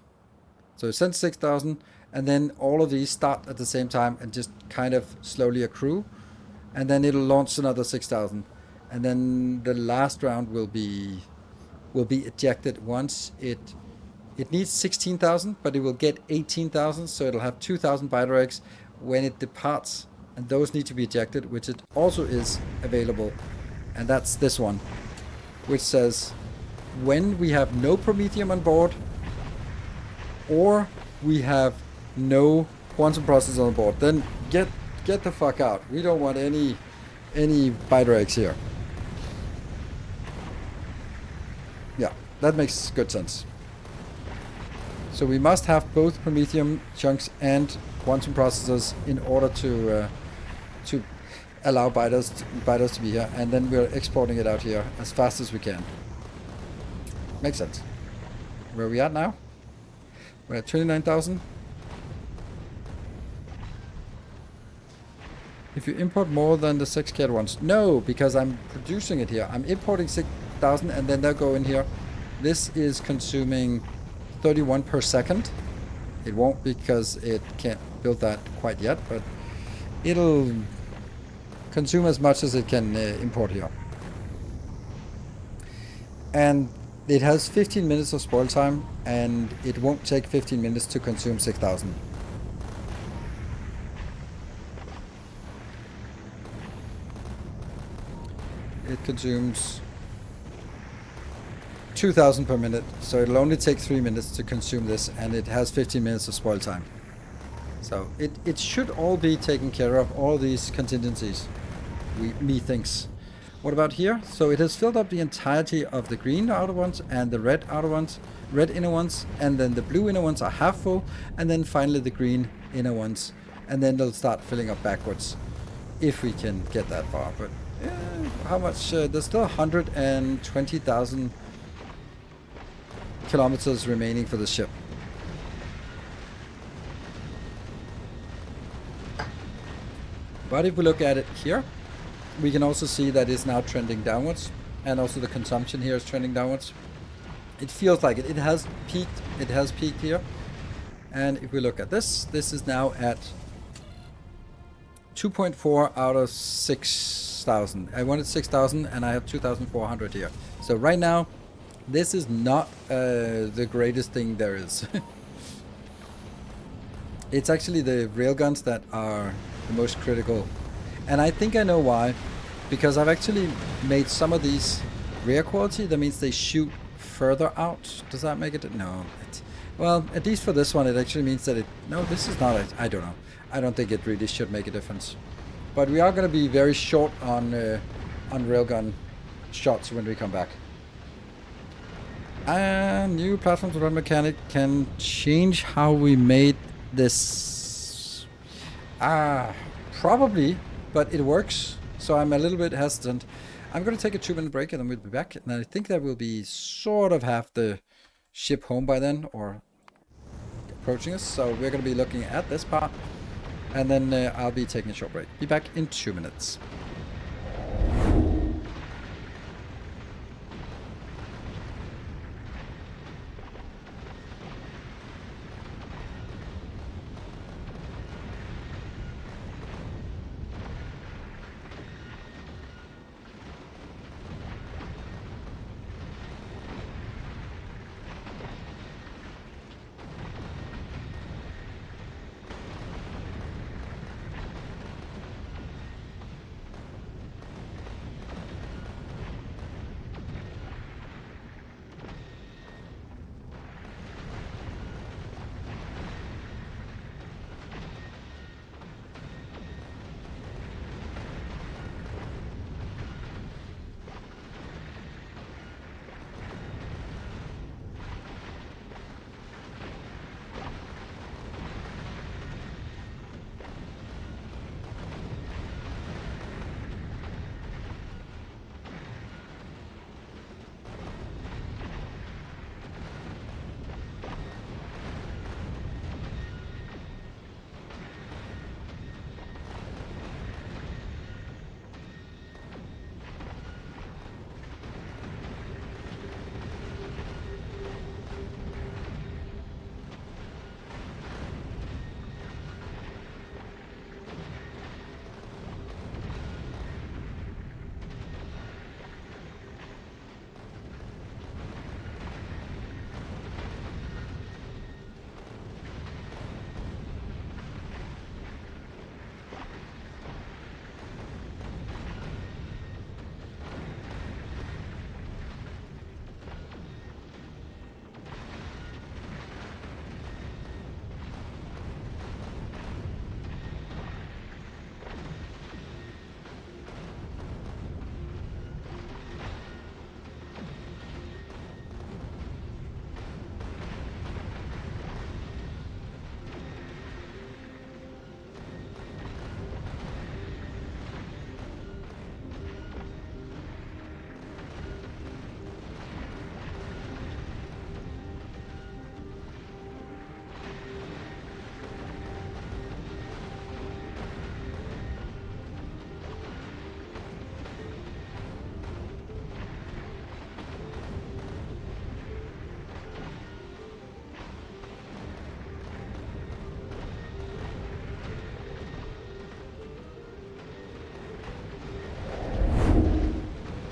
So it sends 6,000, and then all of these start at the same time and just kind of slowly accrue. And then it'll launch another 6,000. And then the last round will be ejected once it needs 16,000, but it will get 18,000, so it'll have 2,000 biter eggs when it departs, and those need to be ejected, which it also is available. And that's this one, which says when we have no Promethium on board, or we have no quantum processor on board, then get the fuck out. We don't want any biter eggs here. Yeah, that makes good sense. So we must have both Promethium chunks and quantum processors in order to allow biters to be here, and then we're exporting it out here as fast as we can. Makes sense. Where are we at now? We're at 29,000. If you import more than the 6K at once. No, because I'm producing it here. I'm importing 6,000 and then they'll go in here. This is consuming 31 per second. It won't, because it can't build that quite yet, but it'll consume as much as it can import here. And it has 15 minutes of spoil time, and it won't take 15 minutes to consume 6,000. It consumes 2,000 per minute, so it'll only take 3 minutes to consume this, and it has 15 minutes of spoil time. So it should all be taken care of, all these contingencies, methinks. What about here? So it has filled up the entirety of the green outer ones and the red outer ones, red inner ones, and then the blue inner ones are half full, and then finally the green inner ones, and then they'll start filling up backwards, if we can get that far. But how much? There's still 120,000 kilometers remaining for the ship. But if we look at it here, we can also see that it's now trending downwards, and also the consumption here is trending downwards. It feels like it. It has peaked. It has peaked here. And if we look at this, this is now at 2.4 out of 6,000. I wanted 6,000 and I have 2,400 here. So right now, this is not the greatest thing there is. It's actually the railguns that are the most critical. And I think I know why. Because I've actually made some of these rear quality. That means they shoot further out. Does that make it? No. Well, at least for this one, it actually means that it... No, this is not... I don't know. I don't think it really should make a difference. But we are going to be very short on railgun shots when we come back. And new platforms run mechanic can change how we made this. Probably, but it works. So I'm a little bit hesitant. I'm going to take a 2-minute break and then we'll be back. And I think that will be sort of half the ship home by then, or approaching us. So we're going to be looking at this part. And then I'll be taking a short break. Be back in 2 minutes.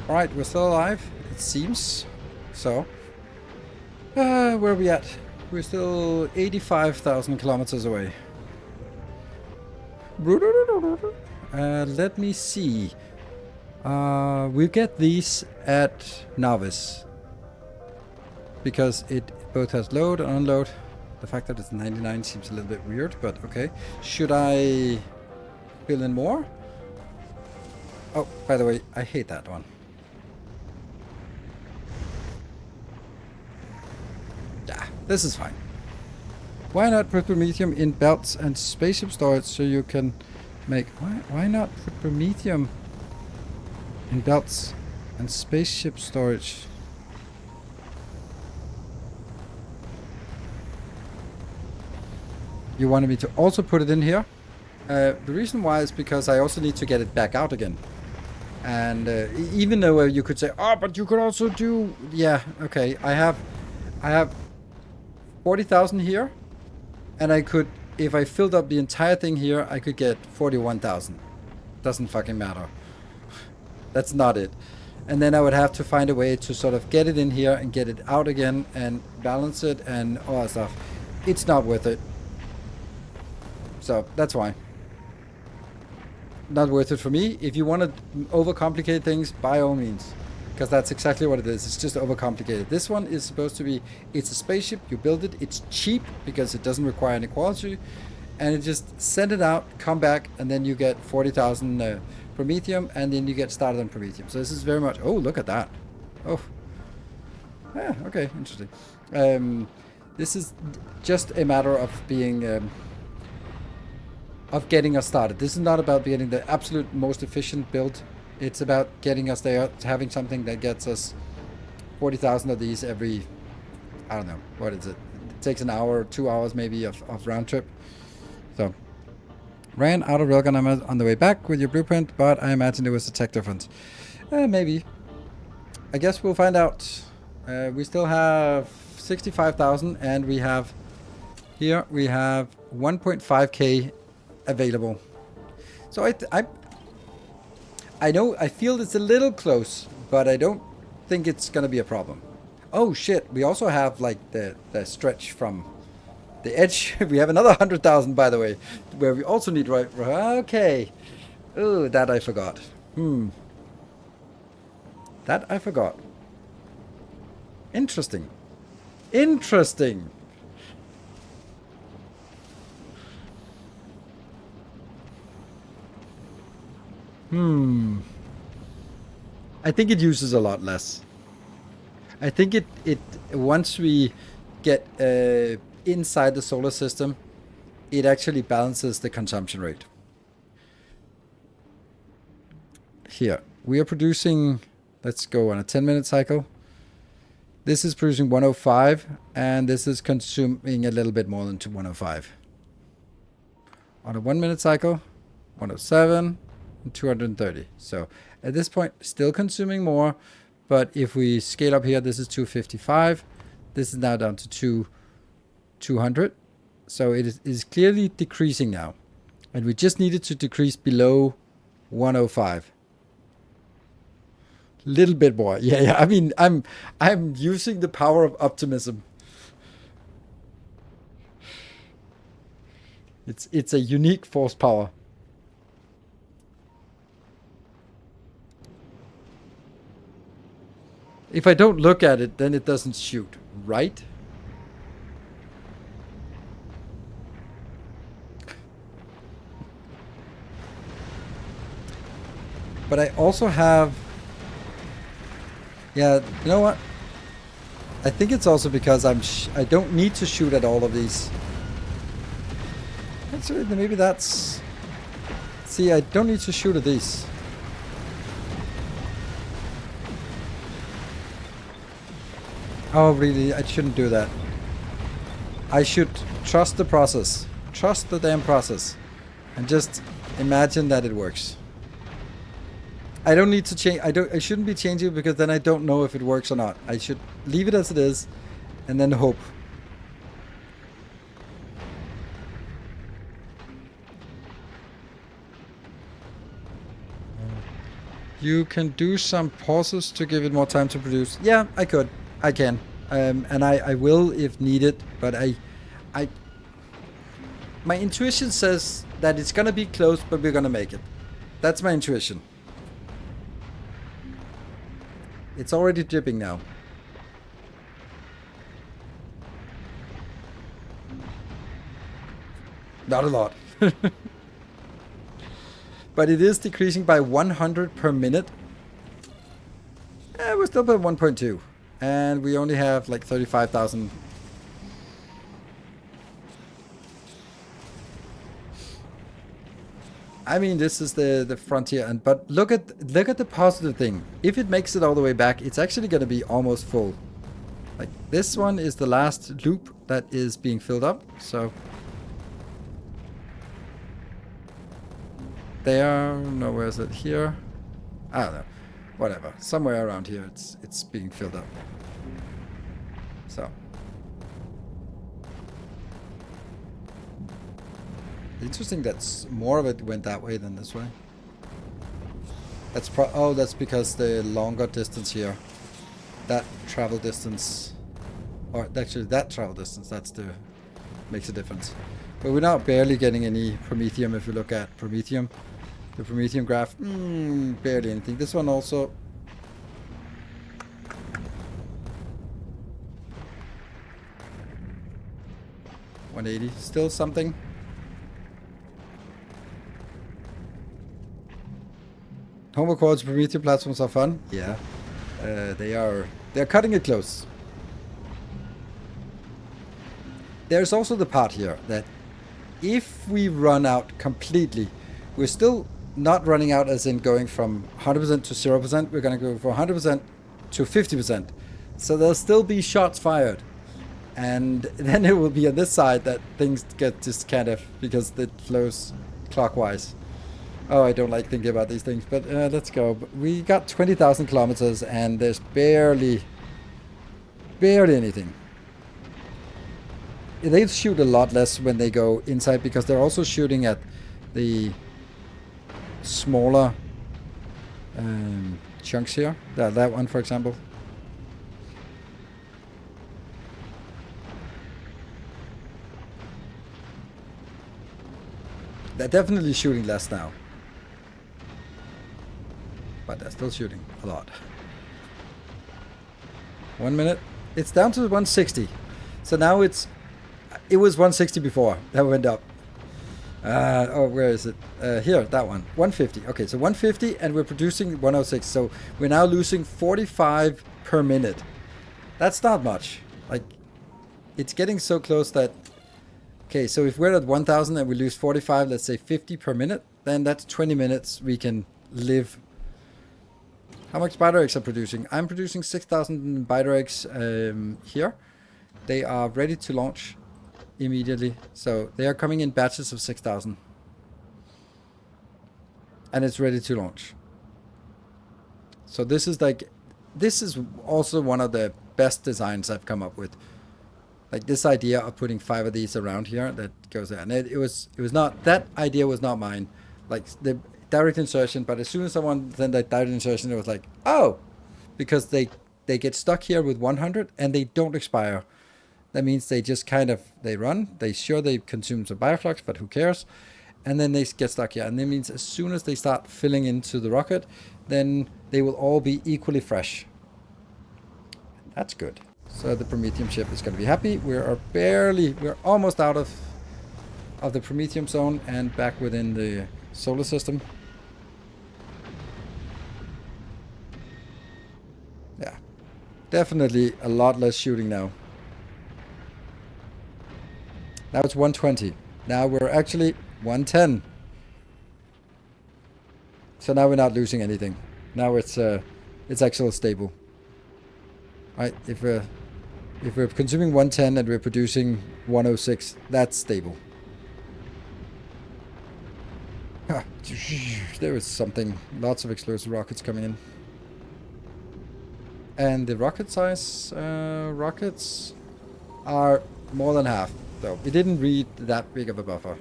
Alright, we're still alive, it seems. So, where are we at? We're still 85,000 kilometers away. Let me see. We get these at Novice. Because it both has load and unload. The fact that it's 99 seems a little bit weird, but okay. Should I fill in more? Oh, by the way, I hate that one. This is fine. Why not put Promethium in belts and spaceship storage so you can make... Why not put Promethium in belts and spaceship storage? You wanted me to also put it in here? The reason why is because I also need to get it back out again. And even though you could say, oh, but you could also do... Yeah, okay. I have 40,000 here. And I could, if I filled up the entire thing here, I could get 41,000. Doesn't fucking matter. That's not it. And then I would have to find a way to sort of get it in here and get it out again and balance it and all that stuff. It's not worth it. So that's why. Not worth it for me. If you want to overcomplicate things, by all means. Because that's exactly what it is. It's just overcomplicated. This one is supposed to be, it's a spaceship, you build it, it's cheap because it doesn't require any quality, and it just send it out, come back, and then you get 40,000 Promethium, and then you get started on Promethium. So this is very much, oh, look at that. Oh. Yeah, okay, interesting. This is just a matter of being, of getting us started. This is not about getting the absolute most efficient build. It's about getting us there, having something that gets us 40,000 of these every, I don't know, what is it? It takes an hour, 2 hours maybe of round trip. So, ran out of railgun ammo on the way back with your blueprint, but I imagine it was a tech difference. Maybe. I guess we'll find out. We still have 65,000 and we have, here we have 1.5k available. So I know, I feel it's a little close, but I don't think it's going to be a problem. Oh shit, we also have like the stretch from the edge. We have another 100,000 by the way, where we also need right, okay. Oh, that I forgot. That I forgot. Interesting. Interesting. I think it uses a lot less. I think it once we get inside the solar system, it actually balances the consumption rate. Here, we are producing, let's go on a 10-minute cycle. This is producing 105, and this is consuming a little bit more than 105. On a 1-minute cycle, 107. 230. So at this point, still consuming more, but if we scale up here, this is 255. This is now down to 200. So it is clearly decreasing now, and we just needed to decrease below 105. Little bit more. Yeah. I mean, I'm using the power of optimism. It's a unique force power. If I don't look at it, then it doesn't shoot, right? But I also have... Yeah, you know what? I think it's also because I don't need to shoot at all of these. Actually, maybe that's... See, I don't need to shoot at these. Oh, really? I shouldn't do that. I should trust the process. Trust the damn process. And just imagine that it works. I don't need to change. I shouldn't be changing because then I don't know if it works or not. I should leave it as it is and then hope. You can do some pauses to give it more time to produce. Yeah, I could. I can. And I will if needed, but my intuition says that it's gonna be close, but we're gonna make it. That's my intuition. It's already dripping now. Not a lot. But it is decreasing by 100 per minute. We're still at 1.2. And we only have like 35,000 I mean, this is the frontier, and but look at the positive thing. If it makes it all the way back, it's actually going to be almost full. Like this one is the last loop that is being filled up. So there, no, where is it? Here? I don't know. Whatever, somewhere around here, it's being filled up. So interesting. That's more of it went that way than this way. That's that's because the longer distance here. That travel distance, or actually that travel distance, makes a difference. But we're now barely getting any Promethium if you look at Promethium. The Promethium graph, barely anything. This one also. 180, still something. Homework quality Promethium platforms are fun. Yeah, they're cutting it close. There's also the part here that if we run out completely, we're still not running out as in going from 100% to 0%. We're going to go from 100% to 50%. So there'll still be shots fired. And then it will be on this side that things get just kind of, because it flows clockwise. Oh, I don't like thinking about these things, but let's go. We got 20,000 kilometers and there's barely anything. They shoot a lot less when they go inside because they're also shooting at the smaller chunks here. That one, for example. They're definitely shooting less now. But they're still shooting a lot. 1 minute. It's down to 160. So now it was 160 before. That went up. Where is it? Here, that one. 150. Okay, so 150 and we're producing 106. So we're now losing 45 per minute. That's not much. Like, it's getting so close that... Okay, so if we're at 1,000 and we lose 45, let's say 50 per minute, then that's 20 minutes we can live. How much Spider eggs are producing? I'm producing 6,000 Spider eggs here. They are ready to launch immediately. So they are coming in batches of 6,000. And it's ready to launch. So this is also one of the best designs I've come up with. Like this idea of putting 5 of these around here that goes there. And it was not, that idea was not mine. Like the direct insertion, but as soon as someone sent that direct insertion, it was like, oh, because they get stuck here with 100 and they don't expire. That means they just kind of, they run, they consume some bioflux, but who cares? And then they get stuck here. And that means as soon as they start filling into the rocket, then they will all be equally fresh. That's good. So the Promethium ship is going to be happy. We're almost out of the Promethium zone and back within the solar system. Yeah, definitely a lot less shooting now. Now it's 120. Now we're actually 110. So now we're not losing anything. Now it's actually stable. Right? If we're consuming 110 and we're producing 106, that's stable. There is something. Lots of explosive rockets coming in. And the rocket size rockets are more than half. So we didn't read that big of a buffer.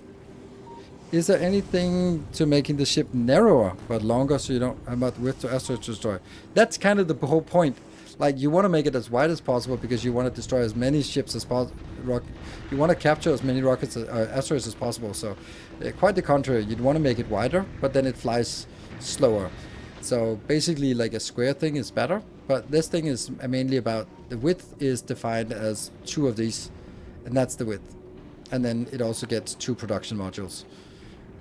Is there anything to making the ship narrower but longer so you don't have much width to asteroids to destroy? That's kind of the whole point. Like, you want to make it as wide as possible because you want to destroy as many ships as possible. You want to capture as many rockets, asteroids as possible. So, quite the contrary. You'd want to make it wider, but then it flies slower. So, basically, like a square thing is better. But this thing is mainly about the width is defined as 2 of these. And that's the width. And then it also gets 2 production modules.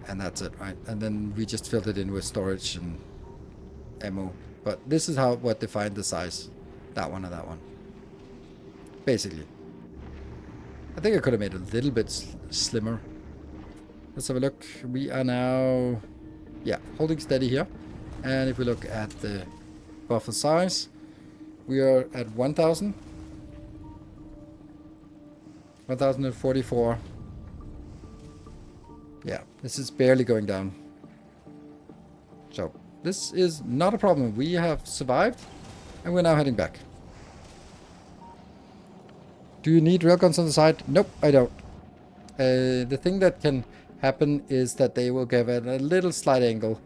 And that's it, right? And then we just filled it in with storage and ammo. But this is what defined the size. That one and that one. Basically. I think I could have made it a little bit slimmer. Let's have a look. We are now Yeah, holding steady here. And if we look at the buffer size, we are at 1,000. 1,044. Yeah, this is barely going down. So, this is not a problem. We have survived, and we're now heading back. Do you need railguns on the side? Nope, I don't. The thing that can happen is that they will give it a little slight angle.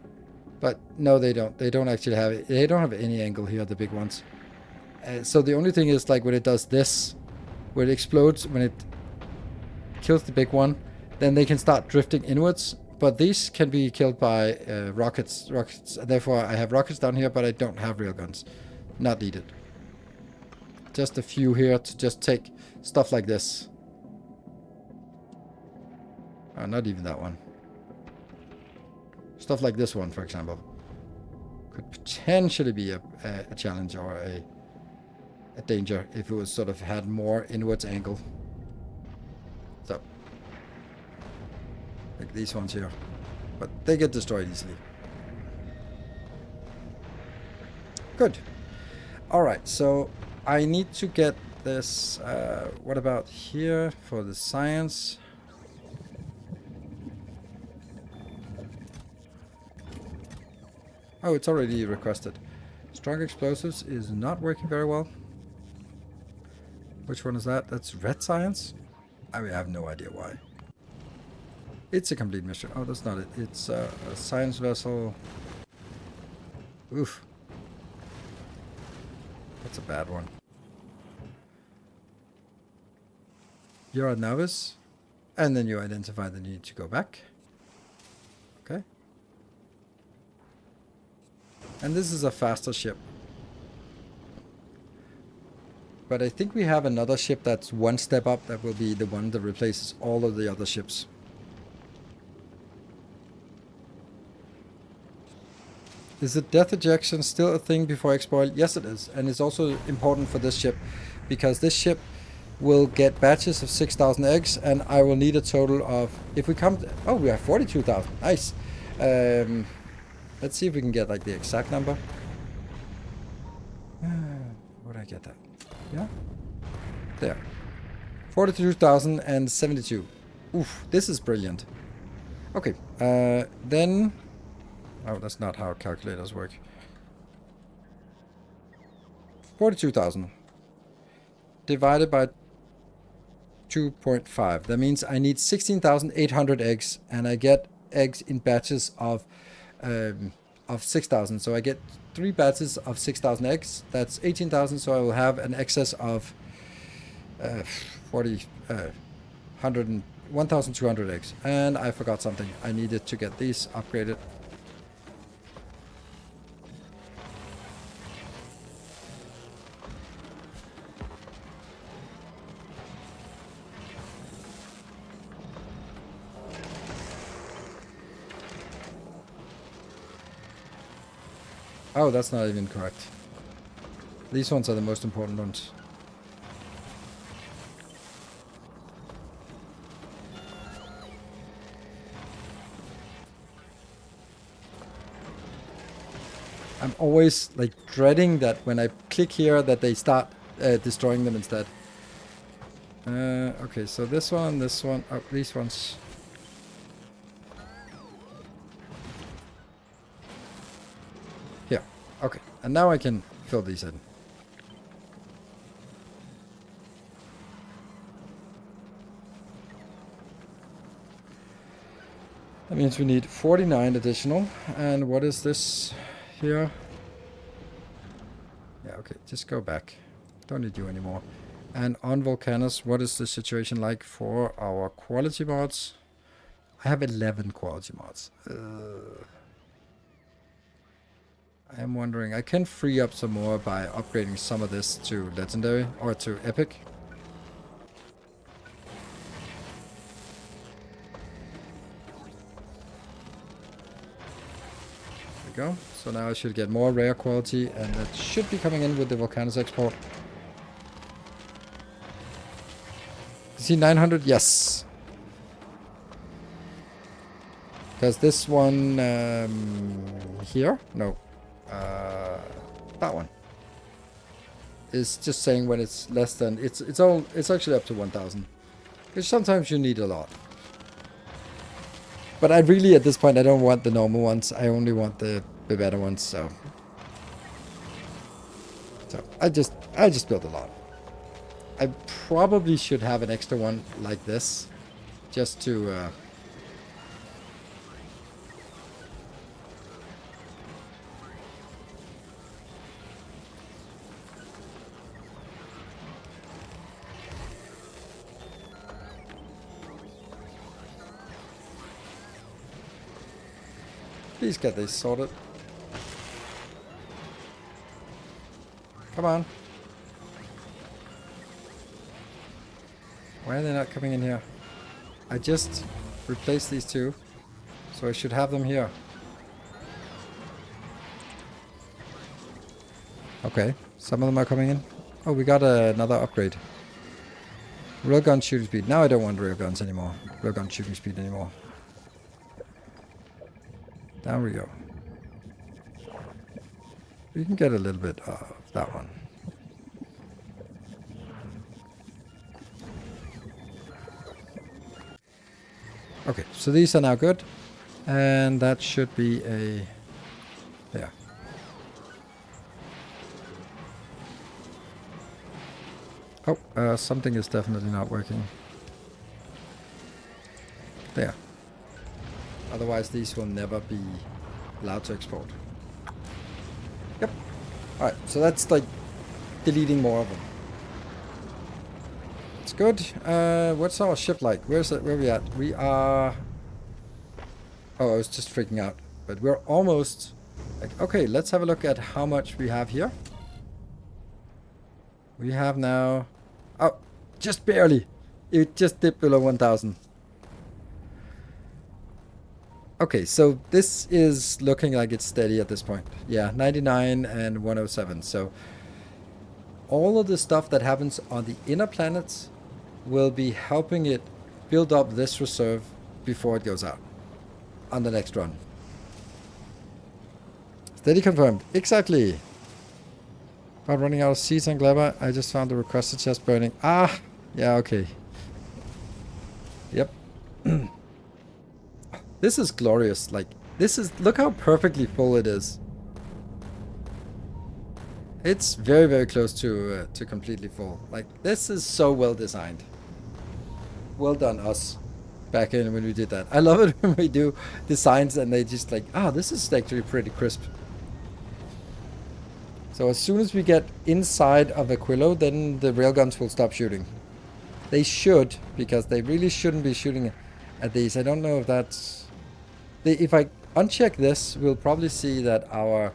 But no, they don't. They don't actually have it. They don't have any angle here, the big ones. So the only thing is like when it does this, when it explodes, when it kills the big one, then they can start drifting inwards. But these can be killed by rockets. Therefore, I have rockets down here, but I don't have railguns. Not needed. Just a few here to just take stuff like this. Oh, not even that one. Stuff like this one, for example, could potentially be a challenge or a danger if it was sort of had more inwards angle. So, like these ones here. But they get destroyed easily. Good. Alright, so I need to get this... what about here for the science? Oh, it's already requested. Strong explosives is not working very well. Which one is that? That's red science? I mean, I have no idea why. It's a complete mission. Oh, that's not it. It's a science vessel. Oof. That's a bad one. You're a novice. And then you identify the need to go back. Okay. And this is a faster ship. But I think we have another ship that's one step up. That will be the one that replaces all of the other ships. Is the death ejection still a thing before exploit? Yes, it is. And it's also important for this ship. Because this ship will get batches of 6,000 eggs. And I will need a total of... If we come... Oh, we have 42,000. Nice. Let's see if we can get like the exact number. Would I get that? Yeah. There. 42,072. Oof, this is brilliant. Okay, then... Oh, that's not how calculators work. 42,000. Divided by 2.5. That means I need 16,800 eggs, and I get eggs in batches of 6,000. So I get 3 batches of 6,000 eggs. That's 18,000. So I will have an excess of 1,200 eggs. And I forgot something. I needed to get these upgraded. Oh, that's not even correct. These ones are the most important ones. I'm always like dreading that when I click here that they start destroying them instead. Okay, so this one, oh, these ones. Here, okay, and now I can fill these in. That means we need 49 additional, and what is this here? Yeah, okay, just go back. Don't need you anymore. And on Volcanus, what is the situation like for our quality mods? I have 11 quality mods. I am wondering, I can free up some more by upgrading some of this to legendary or to epic. There we go. So now I should get more rare quality, and that should be coming in with the Volcanus export. See 900? Yes. Because this one here, no, that one is just saying when it's less than it's actually up to 1,000. Because sometimes you need a lot. But I really at this point I don't want the normal ones. I only want the better ones. So I just built a lot. I probably should have an extra one like this, just to. Please get this sorted. Come on. Why are they not coming in here? I just replaced these two, so I should have them here. Okay, some of them are coming in. Oh, we got another upgrade. Railgun shooting speed. Now I don't want railguns anymore. Railgun shooting speed anymore. Down we go. We can get a little bit of that one. Okay, so these are now good. And that should be a... There. Oh, something is definitely not working. There. Otherwise, these will never be allowed to export. Yep. Alright, so that's like deleting more of them. It's good. What's our ship like? Where's it? Where are we at? We are... Oh, I was just freaking out. But we're almost... Like, okay, let's have a look at how much we have here. We have now... Oh, just barely. It just dipped below 1,000. Okay, so this is looking like it's steady at this point. Yeah, 99 and 107. So all of the stuff that happens on the inner planets will be helping it build up this reserve before it goes out on the next run. Steady confirmed. Exactly. About running out of seeds and Gleba, I just found the requested chest burning. Ah, yeah, okay. Yep. This is glorious. Like, this is... Look how perfectly full it is. It's very, very close to completely full. Like, this is so well designed. Well done, us. Back in when we did that. I love it when we do designs and they just like, ah, this is actually pretty crisp. So as soon as we get inside of Aquilo, then the railguns will stop shooting. They should, because they really shouldn't be shooting at these. I don't know if that's... If I uncheck this, we'll probably see that our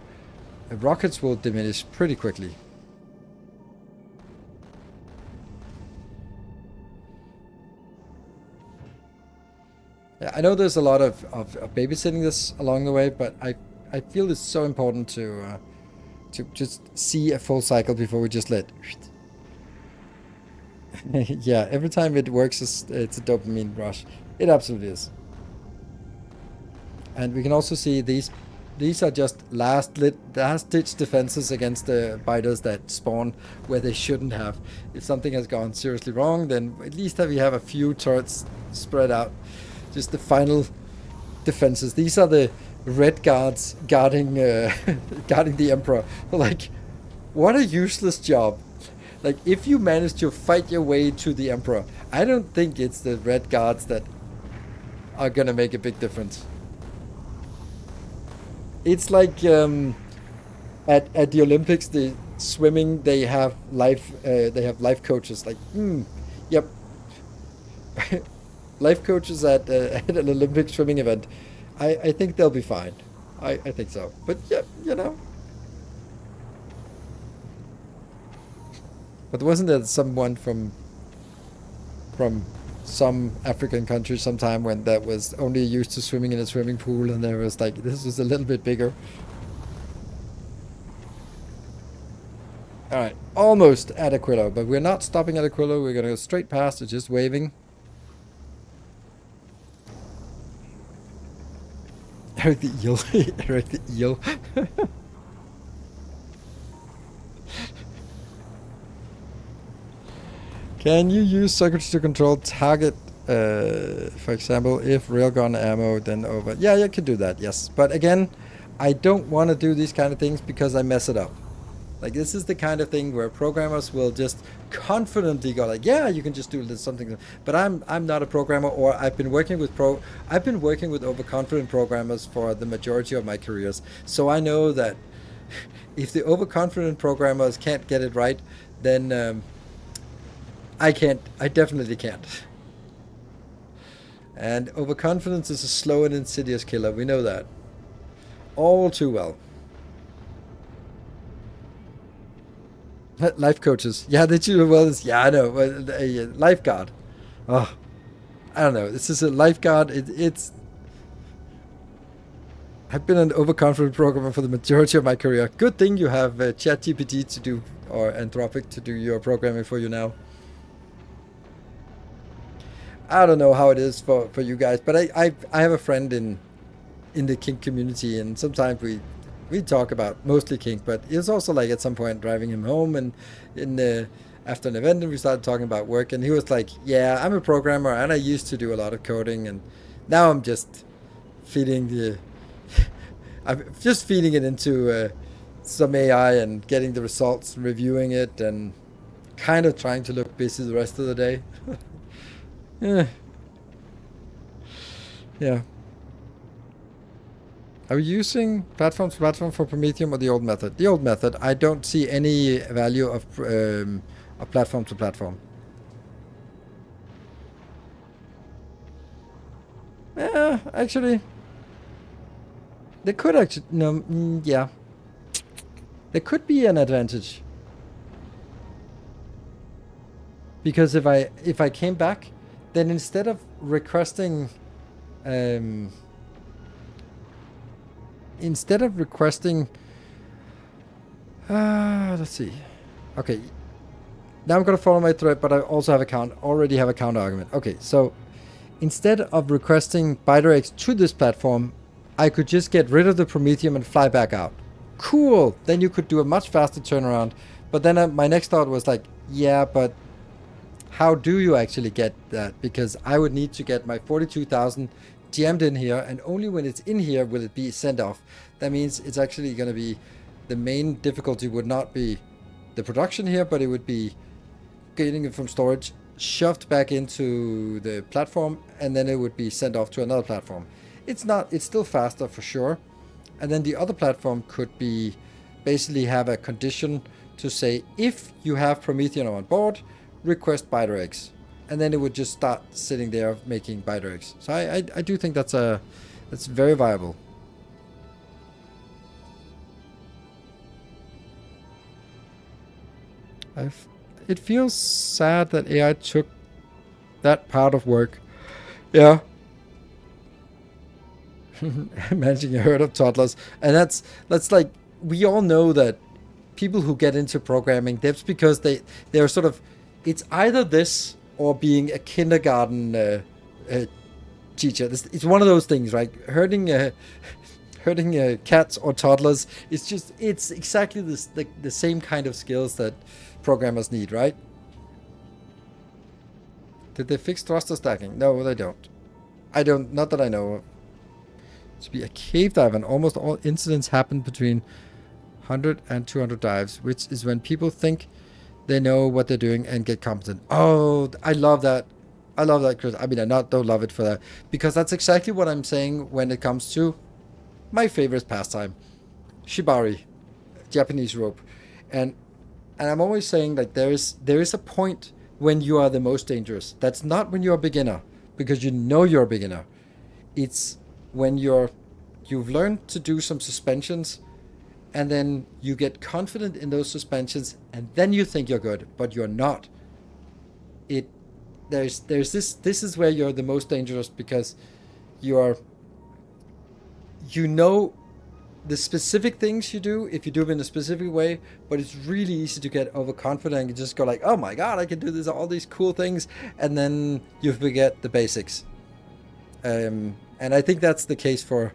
rockets will diminish pretty quickly. Yeah, I know there's a lot of babysitting this along the way, but I feel it's so important to just see a full cycle before we just let... Yeah, every time it works, it's a dopamine rush. It absolutely is. And we can also see these are just last ditch defenses against the biters that spawn where they shouldn't have. If something has gone seriously wrong, then at least we have a few turrets spread out. Just the final defenses. These are the red guards guarding guarding the Emperor. Like, what a useless job. Like, if you manage to fight your way to the Emperor, I don't think it's the red guards that are gonna make a big difference. It's like at the Olympics, the swimming, they have life coaches. Like, yep, life coaches at an Olympic swimming event. I think they'll be fine. I think so. But yeah, you know. But wasn't there someone from some African country sometime when that was only used to swimming in a swimming pool, and there was like, this was a little bit bigger. Alright, almost at Aquilo, but we're not stopping at Aquilo. We're gonna go straight past it, just waving. Eric the eel. Eric the eel. Can you use circuits to control target? For example, if railgun ammo, then over. Yeah, you can do that. Yes, but again, I don't want to do these kind of things because I mess it up. Like, this is the kind of thing where programmers will just confidently go like, yeah, you can just do this something. But I'm not a programmer, or I've been working with overconfident programmers for the majority of my careers. So I know that if the overconfident programmers can't get it right, then I can't. I definitely can't. And overconfidence is a slow and insidious killer. We know that all too well. Life coaches. Yeah, they do well. Yeah, I know. A lifeguard. Oh, I don't know. This is a lifeguard. It's. I've been an overconfident programmer for the majority of my career. Good thing you have ChatGPT to do, or Anthropic to do your programming for you now. I don't know how it is for you guys, but I have a friend in the kink community, and sometimes we talk about mostly kink, but it's also like at some point driving him home and after an event, and we started talking about work, and he was like, yeah, I'm a programmer and I used to do a lot of coding, and now I'm just feeding I'm just feeding it into some AI and getting the results, reviewing it, and kind of trying to look busy the rest of the day. Yeah. Yeah. Are we using platform to platform for Promethium or the old method? The old method. I don't see any value of platform to platform. Yeah, actually, there could actually yeah, there could be an advantage, because if I came back, then instead of requesting let's see. Okay, now I'm gonna follow my thread, but I also already have a counter argument. Okay, so instead of requesting ByteRx to this platform, I could just get rid of the Promethium and fly back out. Cool. Then you could do a much faster turnaround. But then my next thought was like, yeah, but how do you actually get that? Because I would need to get my 42,000 jammed in here, and only when it's in here will it be sent off. That means it's actually going to be, the main difficulty would not be the production here, but it would be getting it from storage, shoved back into the platform, and then it would be sent off to another platform. It's still faster for sure. And then the other platform could be basically have a condition to say, if you have Promethium on board, request ByteRx, and then it would just start sitting there making ByteRx. So I do think that's very viable. It feels sad that AI took that part of work. Yeah. Managing a herd of toddlers, and that's like, we all know that people who get into programming, that's because they're sort of, it's either this or being a kindergarten teacher. It's one of those things, right? Herding cats or toddlers, it's exactly the same kind of skills that programmers need, right? Did they fix thruster stacking? No, they don't. Not that I know of. To be a cave diver, and almost all incidents happen between 100 and 200 dives, which is when people think they know what they're doing and get competent. Oh, I love that. I love that, Chris. I mean, I don't love it for that, because that's exactly what I'm saying when it comes to my favorite pastime, shibari, Japanese rope, and I'm always saying that there is a point when you are the most dangerous. That's not when you're a beginner, because you know you're a beginner. It's when you've learned to do some suspensions, and then you get confident in those suspensions, and then you think you're good, but you're not. This is where you're the most dangerous, because you know the specific things you do, if you do them in a specific way, but it's really easy to get overconfident and just go like, oh my god, I can do this, all these cool things, and then you forget the basics. And I think that's the case for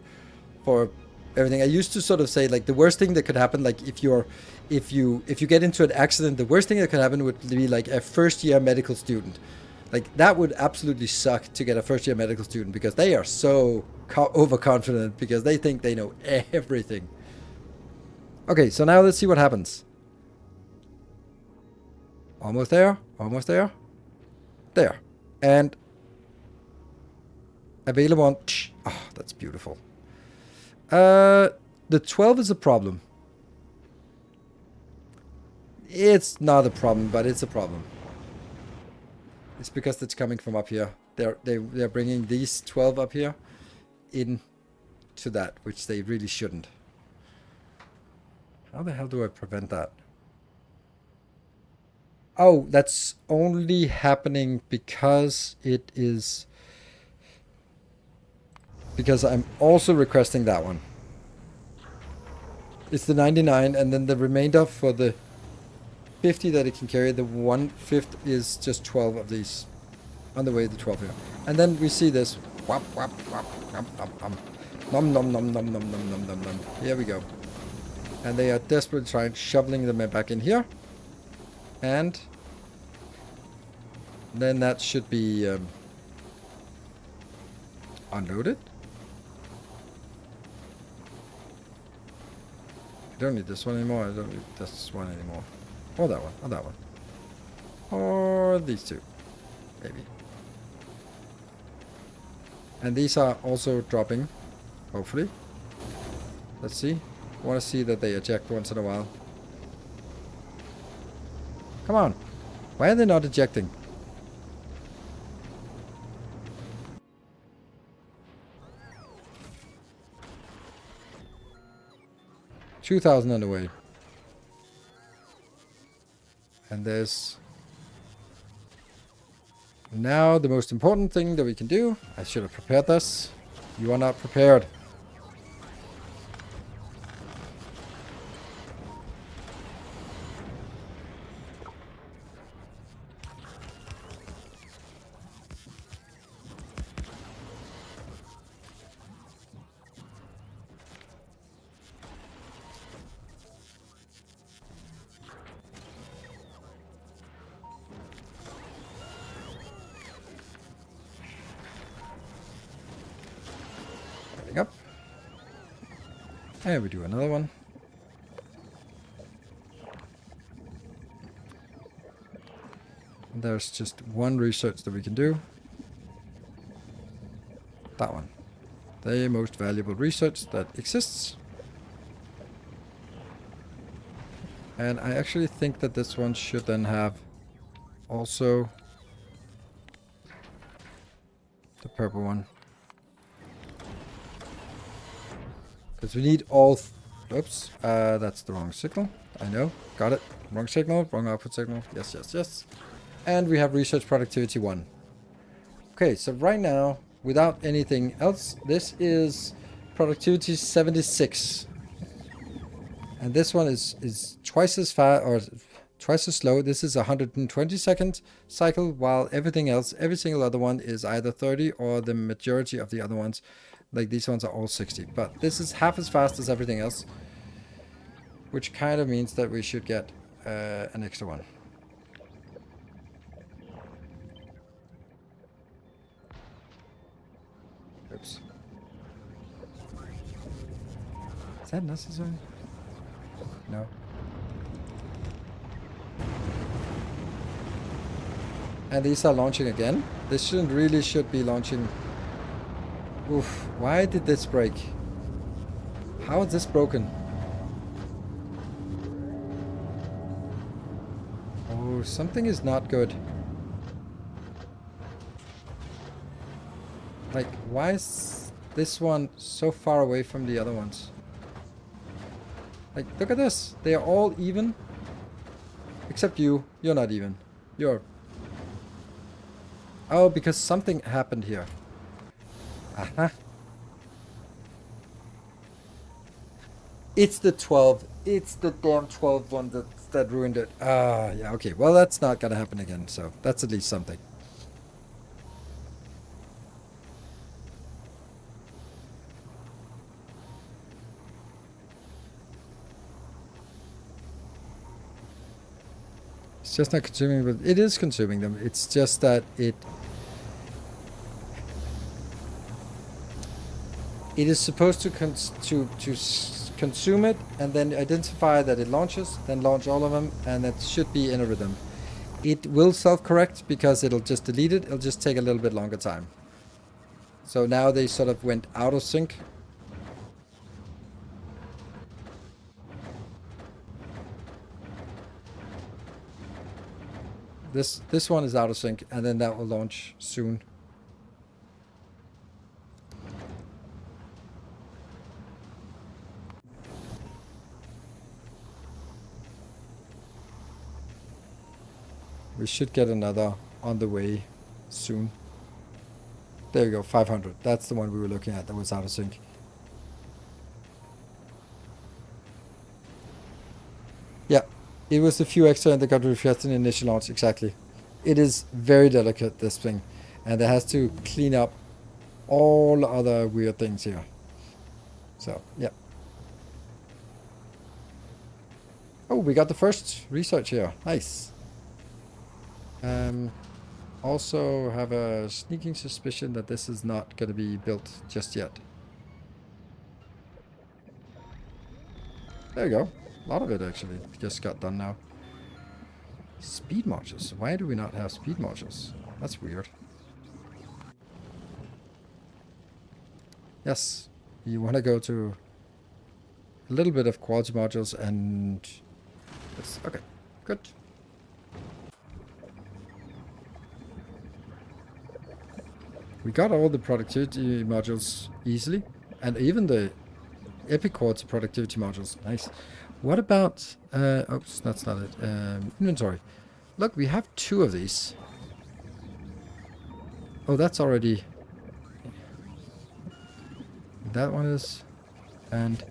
for everything. I used to sort of say like the worst thing that could happen, like if you get into an accident, the worst thing that could happen would be like a first year medical student. Like that would absolutely suck to get a first year medical student because they are so overconfident because they think they know everything. Okay, so now let's see what happens. Almost there, almost there. There. And available on... Oh, that's beautiful. The 12 is a problem. It's not a problem, but it's a problem. It's because it's coming from up here. They're bringing these 12 up here in to that, which they really shouldn't. How the hell do I prevent that? Oh, that's only happening because it is... Because I'm also requesting that one. It's the 99, and then the remainder for the 50 that it can carry, the 1/5 is just 12 of these. On the way to 12 here. And then we see this. Whop, whop, whop, nom, nom, nom, nom, nom, nom, nom, nom, nom, nom, nom, nom. Here we go. And they are desperately trying, shoveling them back in here. And then that should be unloaded. I don't need this one anymore. I don't need this one anymore. Or that one. Or that one. Or these two. Maybe. And these are also dropping. Hopefully. Let's see. I want to see that they eject once in a while. Come on. Why are they not ejecting? $2,000 on the way. And there's... Now the most important thing that we can do. I should have prepared this. You are not prepared. Up. And we do another one. And there's just one research that we can do. That one. The most valuable research that exists. And I actually think that this one should then have also the purple one. Because we need all... Oops. That's the wrong signal. I know. Got it. Wrong signal. Wrong output signal. Yes, yes, yes. And we have research productivity 1. Okay, so right now, without anything else, this is productivity 76. And this one is twice as fast, or twice as slow. This is a 120-second cycle, while everything else, every single other one is either 30 or the majority of the other ones. Like these ones are all 60, but this is half as fast as everything else, which kind of means that we should get an extra one. Oops. Is that necessary? No. And these are launching again. This should be launching. Oof, why did this break? How is this broken? Oh, something is not good. Like, why is this one so far away from the other ones? Like, look at this. They are all even. Except you. You're not even. You're... Oh, because something happened here. Uh-huh. It's the 12. It's the damn 12 one that ruined it. Ah, yeah, okay. Well, that's not gonna happen again, so that's at least something. It's just not consuming, but it is consuming them. It's just that it is supposed to consume it and then identify that it launches, then launch all of them, and that should be in a rhythm. It will self-correct because it'll just delete it. It'll just take a little bit longer time. So now they sort of went out of sync. This one is out of sync, and then that will launch soon. We should get another on the way soon. There we go, 500. That's the one we were looking at that was out of sync. Yeah, it was a few extra in the country refreshed in the initial launch, exactly. It is very delicate, this thing. And it has to clean up all other weird things here. So, yeah. Oh, we got the first research here. Nice. Also have a sneaking suspicion that this is not going to be built just yet. There you go. A lot of it actually just got done now. Speed modules. Why do we not have speed modules? That's weird. Yes, you want to go to a little bit of quality modules and this. Okay, good. We got all the productivity modules easily, and even the epic quality productivity modules. Nice. What about, oops, that's not it. Inventory. Look, we have 2 of these. Oh, that's already, that one is, and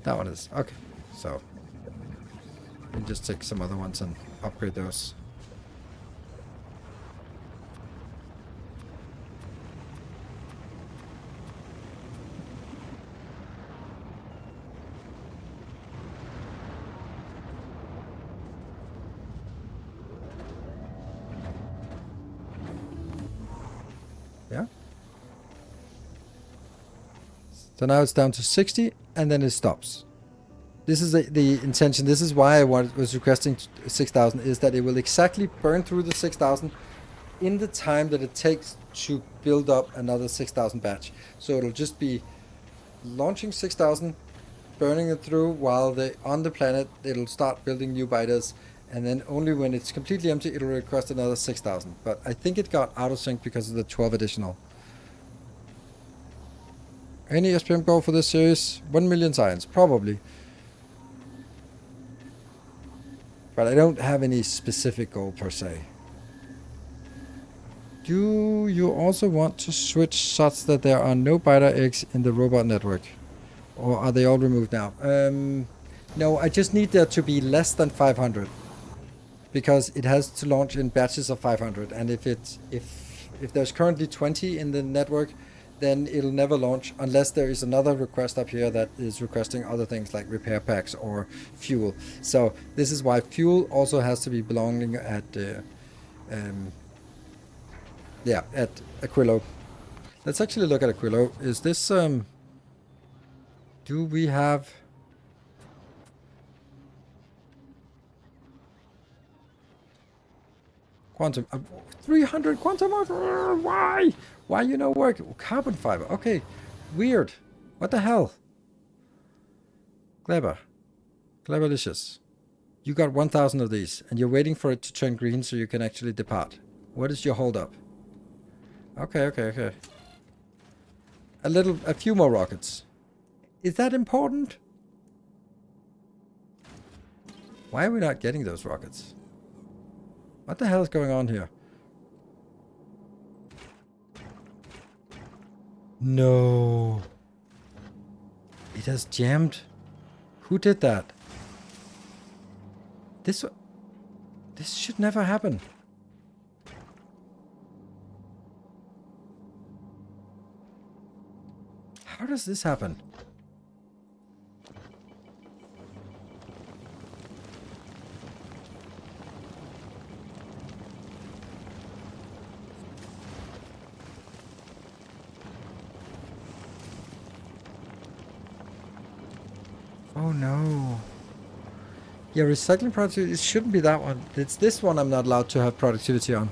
that one is. Okay, so we can just take some other ones and upgrade those. Yeah. So now it's down to 60, and then it stops. This is the intention. This is why I was requesting 6,000, is that it will exactly burn through the 6,000 in the time that it takes to build up another 6,000 batch. So it'll just be launching 6,000, burning it through while they on the planet. It'll start building new biters, and then only when it's completely empty, it'll request another 6,000. But I think it got out of sync because of the 12 additional. Any SPM goal for this series? 1 million science, probably. But I don't have any specific goal per se. Do you also want to switch such that there are no biter eggs in the robot network? Or are they all removed now? No, I just need there to be less than 500. Because it has to launch in batches of 500. And if there's currently 20 in the network, then it'll never launch unless there is another request up here that is requesting other things like repair packs or fuel. So this is why fuel also has to be belonging at at Aquilo. Let's actually look at Aquilo. Is this do we have quantum 300 quantum? Why? Why you no work? Carbon fiber. Okay. Weird. What the hell? Clever. Cleverlicious. You got 1,000 of these, and you're waiting for it to turn green so you can actually depart. What is your hold up? Okay. A few more rockets. Is that important? Why are we not getting those rockets? What the hell is going on here? No. It has jammed. Who did that? This should never happen. How does this happen? Oh no. Yeah, recycling productivity, it shouldn't be that one. It's this one I'm not allowed to have productivity on.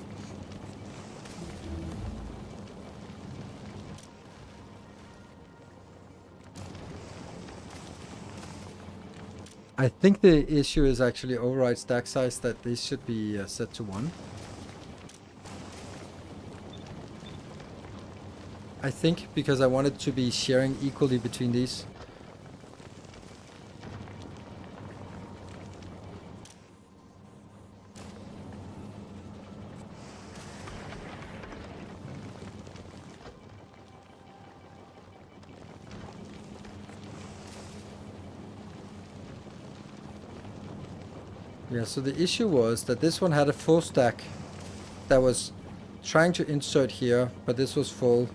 I think the issue is actually override stack size, that this should be set to 1. I think because I want it to be sharing equally between these. Yeah, so the issue was that this one had a full stack that was trying to insert here, but this was full.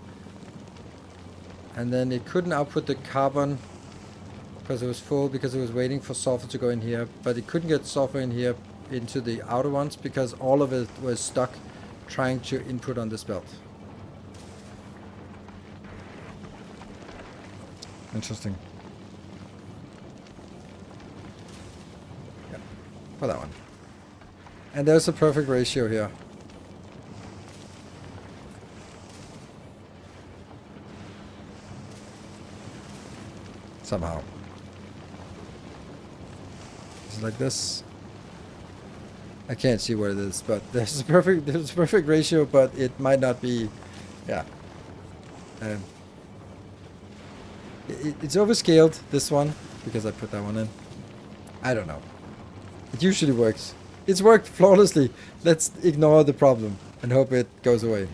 And then it couldn't output the carbon because it was full, because it was waiting for sulfur to go in here. But it couldn't get sulfur in here into the outer ones because all of it was stuck trying to input on this belt. Interesting. Yeah, for that one. And there's a perfect ratio here. Somehow. It's like this. I can't see what it is, but there's a perfect ratio, but it might not be. Yeah. It's overscaled, this one, because I put that one in. I don't know. It usually works. It's worked flawlessly. Let's ignore the problem and hope it goes away.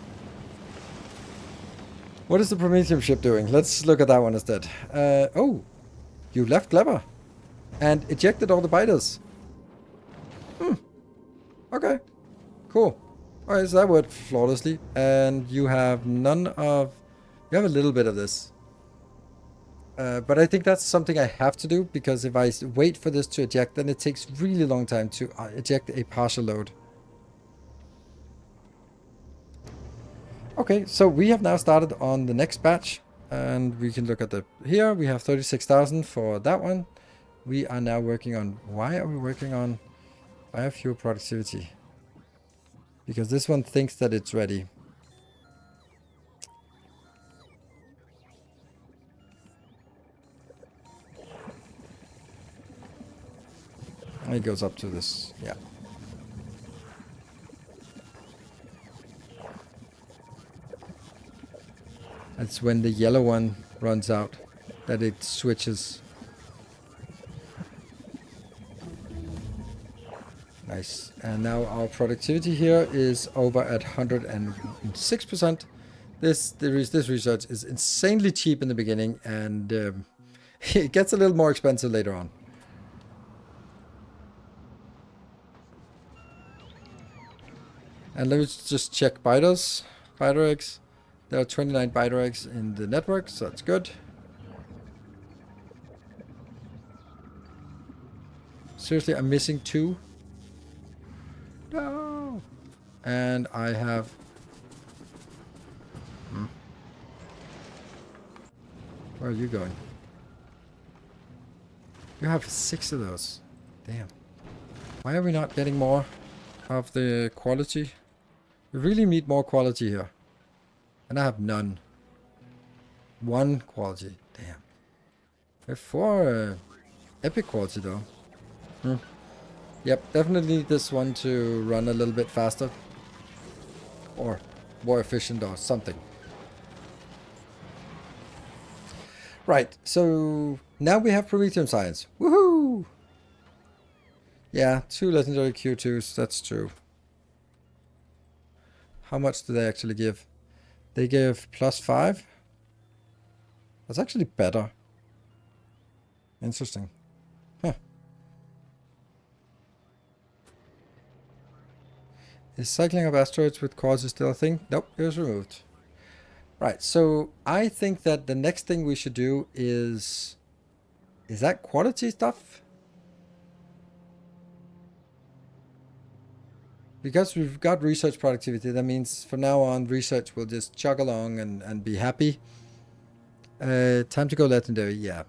What is the Promethium ship doing? Let's look at that one instead. Oh, you left Clever and ejected all the biters. Okay, cool. Alright, so that worked flawlessly. And you have none of... You have a little bit of this. But I think that's something I have to do, because if I wait for this to eject, then it takes really long time to eject a partial load. Okay, so we have now started on the next batch, and we can look at the... Here we have 36,000 for that one. We are now working on... Why are we working on biofuel productivity? Because this one thinks that it's ready. And it goes up to this, yeah. That's when the yellow one runs out that it switches. Nice. And now our productivity here is over at 106%. This research is insanely cheap in the beginning, and it gets a little more expensive later on. And let me just check biters. Biter eggs. There are 29 biter eggs in the network, so that's good. Seriously, I'm missing 2. No. And I have... Where are you going? You have 6 of those. Damn. Why are we not getting more of the quality? We really need more quality here. And I have none. 1 quality. Damn. We have 4 epic quality though. Yep, definitely need this one to run a little bit faster. Or more efficient or something. Right, so now we have Promethium science. Woohoo! Yeah, 2 legendary Q2s, that's true. How much do they actually give? They give +5. That's actually better. Interesting. Huh. Is cycling of asteroids with cores still a thing? Nope, it was removed. Right, so I think that the next thing we should do is... Is that quality stuff? Because we've got research productivity, that means from now on research will just chug along and be happy. Time to go legendary, yeah.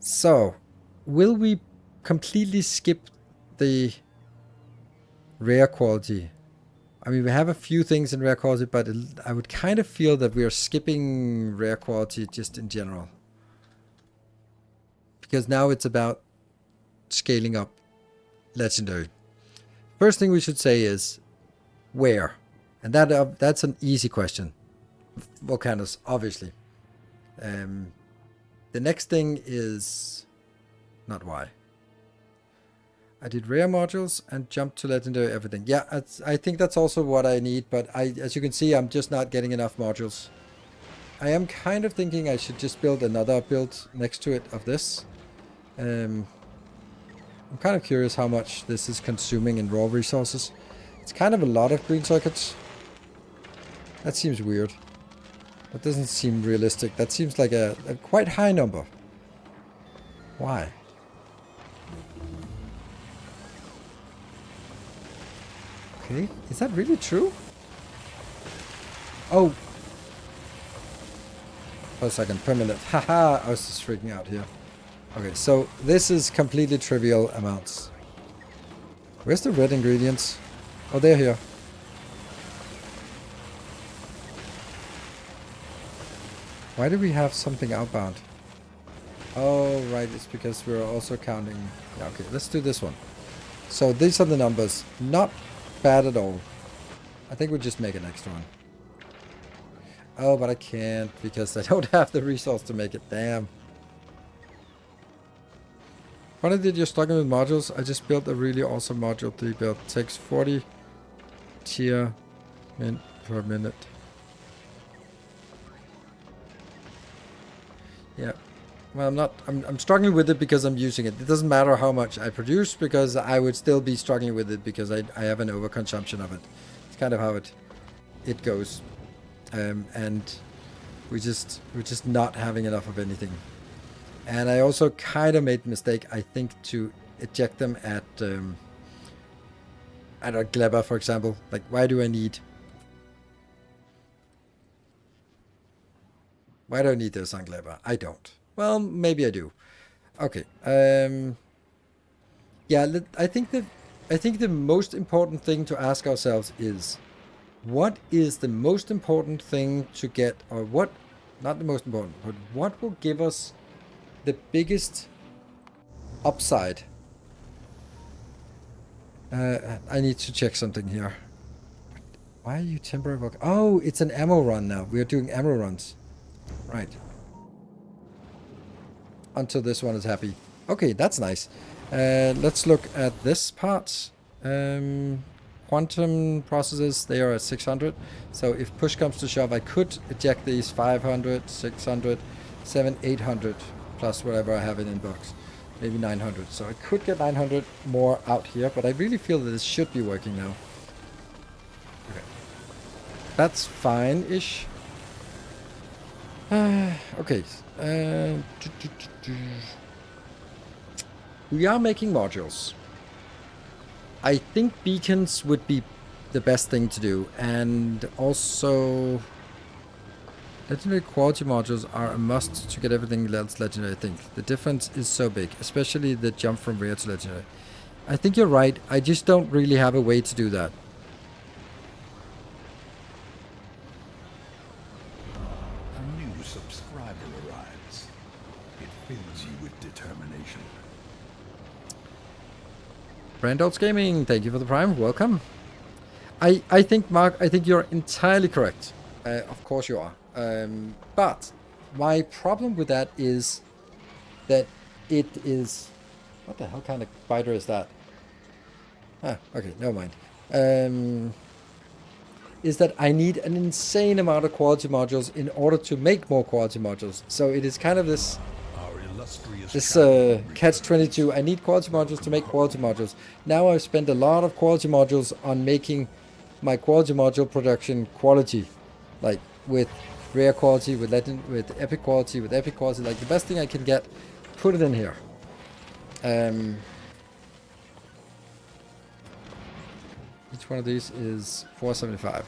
So, will we completely skip the rare quality? I mean, we have a few things in rare quality, but I would kind of feel that we are skipping rare quality just in general. Because now it's about scaling up legendary. First thing we should say is where? And that's an easy question. Volcanoes, obviously. The next thing is not why. I did rare modules and jumped to legendary everything. Yeah, I think that's also what I need, but as you can see, I'm just not getting enough modules. I am kind of thinking I should just build another build next to it of this. I'm kind of curious how much this is consuming in raw resources. It's kind of a lot of green circuits. That seems weird. That doesn't seem realistic. That seems like a quite high number. Why? Okay, is that really true? Oh. For a second, per minute. Haha, I was just freaking out here. Okay, so this is completely trivial amounts. Where's the red ingredients? Oh, they're here. Why do we have something outbound? Oh, right, it's because we're also counting... Yeah, okay, let's do this one. So these are the numbers. Not bad at all. I think we'll just make an extra one. Oh, but I can't because I don't have the resource to make it. Damn. Funny that you're struggling with modules. I just built a really awesome module 3 build. Takes 40 tier mint per minute. Yeah. Well, I'm struggling with it because I'm using it. It doesn't matter how much I produce because I would still be struggling with it because I have an overconsumption of it. It's kind of how it goes. And we're just not having enough of anything. And I also kind of made a mistake, I think, to eject them at a Gleba, for example. Like, why do I need this on Gleba? I don't. Well, maybe I do. Okay. Yeah, I think the most important thing to ask ourselves is, what is the most important thing to get, or what, not the most important, but what will give us the biggest upside? I need to check something here. Why are you temporary? Oh, it's an ammo run now. We are doing ammo runs. Right. Until this one is happy. Okay, that's nice. Let's look at this part. Quantum processes, they are at 600. So if push comes to shove, I could eject these 500, 600, 700, 800, plus whatever I have in inbox. Maybe 900. So I could get 900 more out here, but I really feel that this should be working now. Okay. That's fine-ish. Okay. We are making modules. I think beacons would be the best thing to do, and also legendary quality modules are a must to get everything else legendary. I think the difference is so big, especially the jump from rare to legendary. I think you're right. I just don't really have a way to do that. A new subscriber arrives. It fills you with determination. Brandol's Gaming, thank you for the prime. Welcome. I think, Mark, I think you're entirely correct. Of course you are. But my problem with that is that it is... What the hell kind of spider is that? Ah, okay, never mind. Is that I need an insane amount of quality modules in order to make more quality modules. So it is kind of this... This catch-22, I need quality modules to make quality modules. Now I've spent a lot of quality modules on making my quality module production quality. Like with rare quality, with legend, with epic quality, like the best thing I can get, put it in here. Each one of these is 475.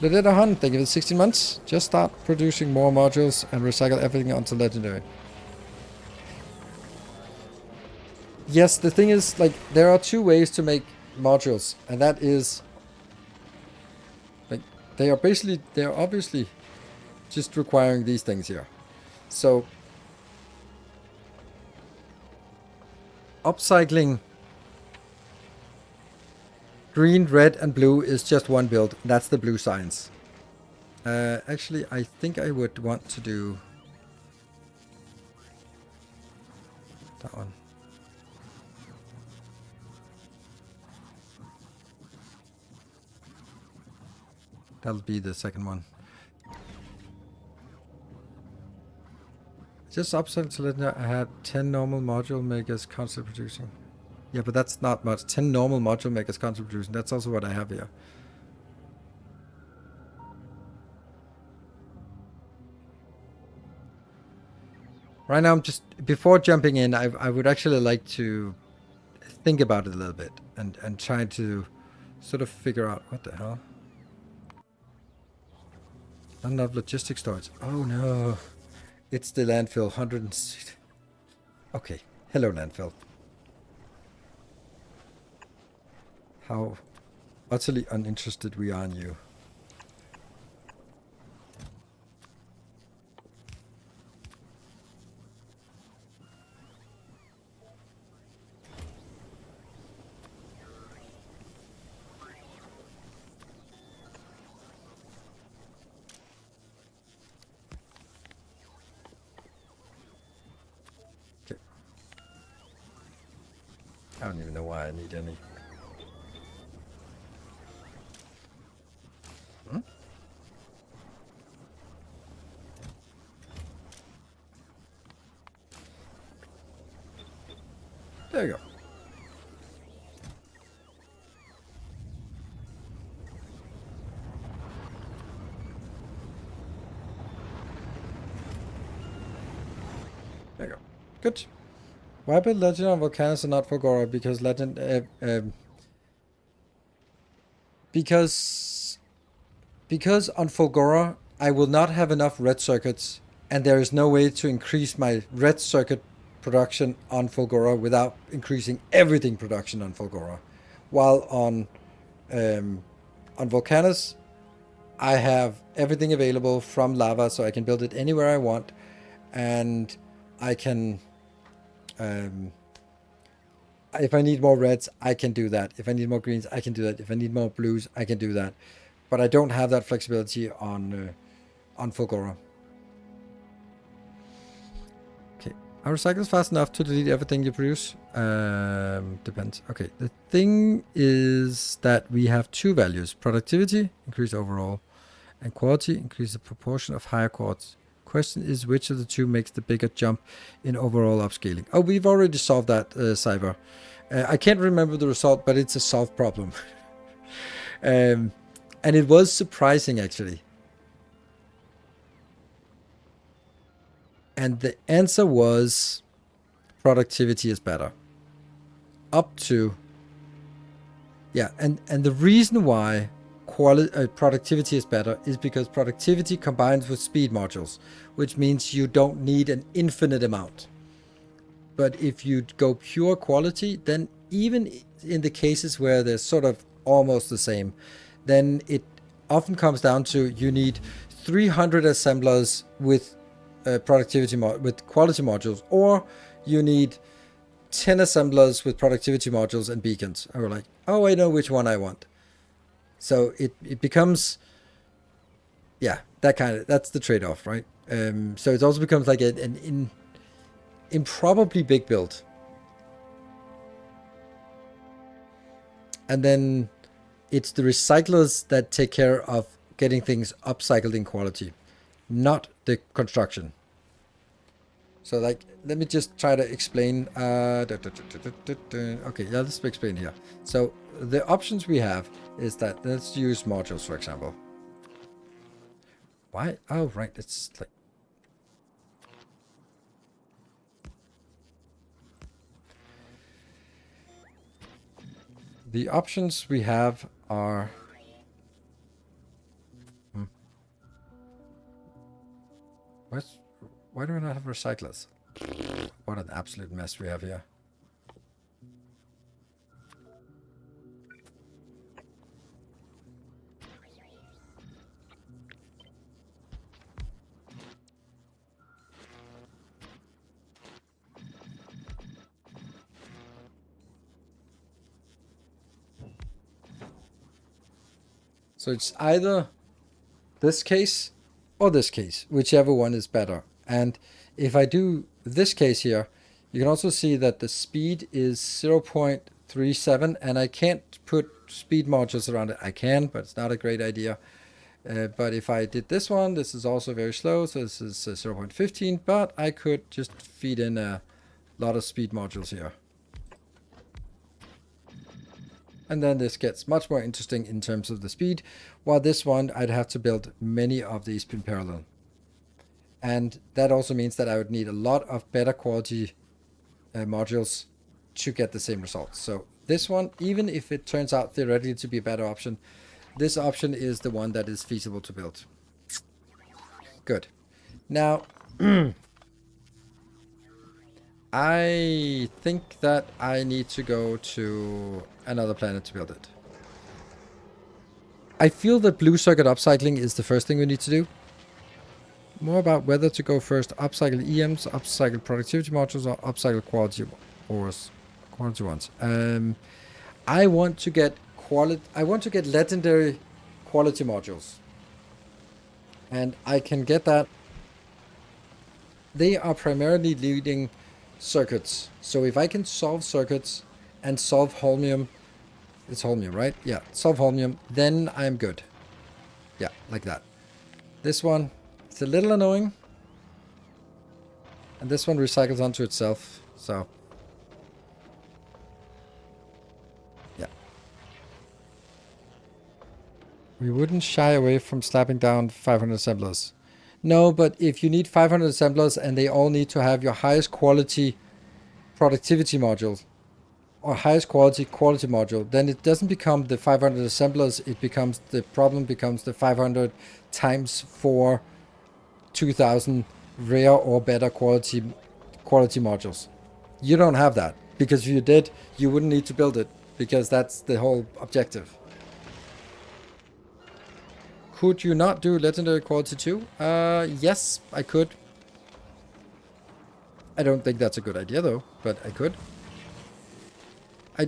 Ledetta Hunt, thank you for the 16 months. Just start producing more modules and recycle everything onto legendary. Yes, the thing is, like, there are two ways to make modules, and that is, like, they are obviously just requiring these things here. So, upcycling green, red, and blue is just one build. That's the blue science. Actually, I think I would want to do that one. That'll be the second one. Just upsell to let I had 10 normal module makers concept producing. Yeah, but that's not much. 10 normal module makers concept producing. That's also what I have here. Right now, I'm just, before jumping in, I would actually like to think about it a little bit and try to sort of figure out what the hell. Not enough logistic storage. Oh no. It's the landfill, 160. Okay. Hello, landfill. How utterly uninterested we are in you. Okay. I don't even know why I need any. Hmm? There you go. There you go. Good. Why build Legend on Volcanus and not Fulgora? Because Legend... because on Fulgora, I will not have enough red circuits, and there is no way to increase my red circuit production on Fulgora without increasing everything production on Fulgora. While on Volcanus, I have everything available from lava, so I can build it anywhere I want, and I can, if I need more reds, I can do that. If I need more greens, I can do that. If I need more blues, I can do that. But I don't have that flexibility on Fulgora. Okay, are recyclers fast enough to delete everything you produce? Depends. Okay, the thing is that we have two values: productivity, increase overall, and quality, increase the proportion of higher quartz. Question is which of the two makes the bigger jump in overall upscaling? Oh, we've already solved that, Cyber. I can't remember the result, but it's a solved problem. And it was surprising, actually. And the answer was productivity is better. Up to... Yeah, and the reason why productivity is better is because productivity combines with speed modules, which means you don't need an infinite amount. But if you go pure quality, then even in the cases where they're sort of almost the same, then it often comes down to you need 300 assemblers with with quality modules, or you need 10 assemblers with productivity modules and beacons. And we're like, oh, I know which one I want. So it becomes, yeah, that's the trade-off, right? So it also becomes like an improbably big build. And then it's the recyclers that take care of getting things upcycled in quality, not the construction. So, like, let me just try to explain. Okay, yeah, let's explain here. So the options we have is that, let's use modules, for example. Why? Oh, right, it's like... The options we have are... Why do we not have recyclers? What an absolute mess we have here. So it's either this case or this case, whichever one is better. And if I do this case here, you can also see that the speed is 0.37, and I can't put speed modules around it. I can, but it's not a great idea. But if I did this one, this is also very slow, so this is 0.15, but I could just feed in a lot of speed modules here. And then this gets much more interesting in terms of the speed, while this one I'd have to build many of these in parallel. And that also means that I would need a lot of better quality modules to get the same results. So this one, even if it turns out theoretically to be a better option, this option is the one that is feasible to build. Good. Now, I think that I need to go to another planet to build it. I feel that blue circuit upcycling is the first thing we need to do. More about whether to go first, upcycle EMs, upcycle productivity modules, or upcycle quality ones. I want to get legendary quality modules, and I can get that. They are primarily leading circuits. So if I can solve circuits and solve holmium, it's holmium, right? Yeah, solve holmium, then I'm good. Yeah, like that. This one, it's a little annoying. And this one recycles onto itself, so. Yeah. We wouldn't shy away from slapping down 500 assemblers. No, but if you need 500 assemblers and they all need to have your highest quality productivity module, or highest quality module, then it doesn't become the 500 assemblers, the problem becomes the 500 times 4 2000 rare or better quality modules. You don't have that, because if you did, you wouldn't need to build it, because that's the whole objective. Could you not do legendary quality too? Yes, I could. I don't think that's a good idea though, but I could.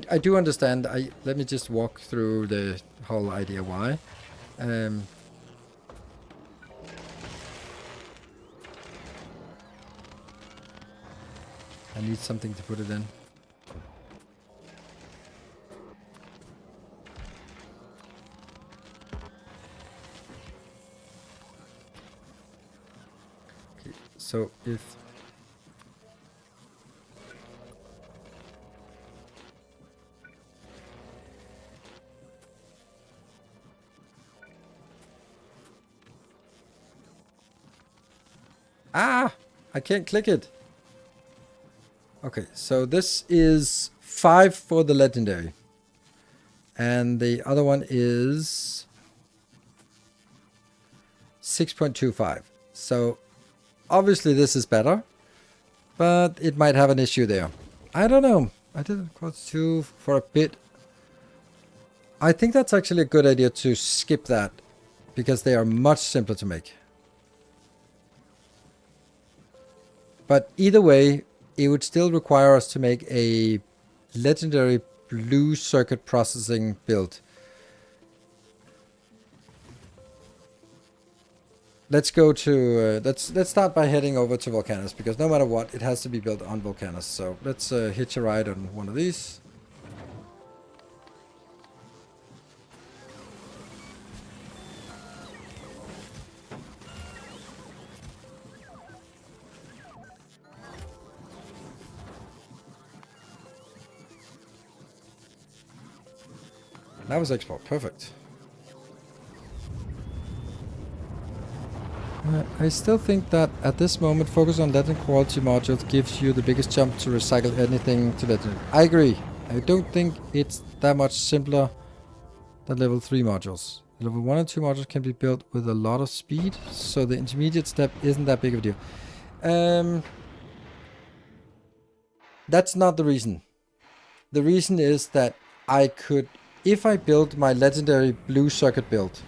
I do understand. Let me just walk through the whole idea why. I need something to put it in. Okay, so if I can't click it. Okay, so this is 5 for the legendary. And the other one is 6.25. So obviously this is better, but it might have an issue there. I don't know. I did quotes 2 for a bit. I think that's actually a good idea to skip that, because they are much simpler to make. But either way, it would still require us to make a legendary blue circuit processing build. Let's go to let's start by heading over to Volcanus, because no matter what, it has to be built on Volcanus. So let's hitch a ride on one of these. That was export, perfect. I still think that at this moment, focus on legend quality modules gives you the biggest jump to recycle anything to legend. I agree. I don't think it's that much simpler than level 3 modules. Level 1 and 2 modules can be built with a lot of speed, so the intermediate step isn't that big of a deal. That's not the reason. The reason is that I could, if I build my legendary blue circuit build,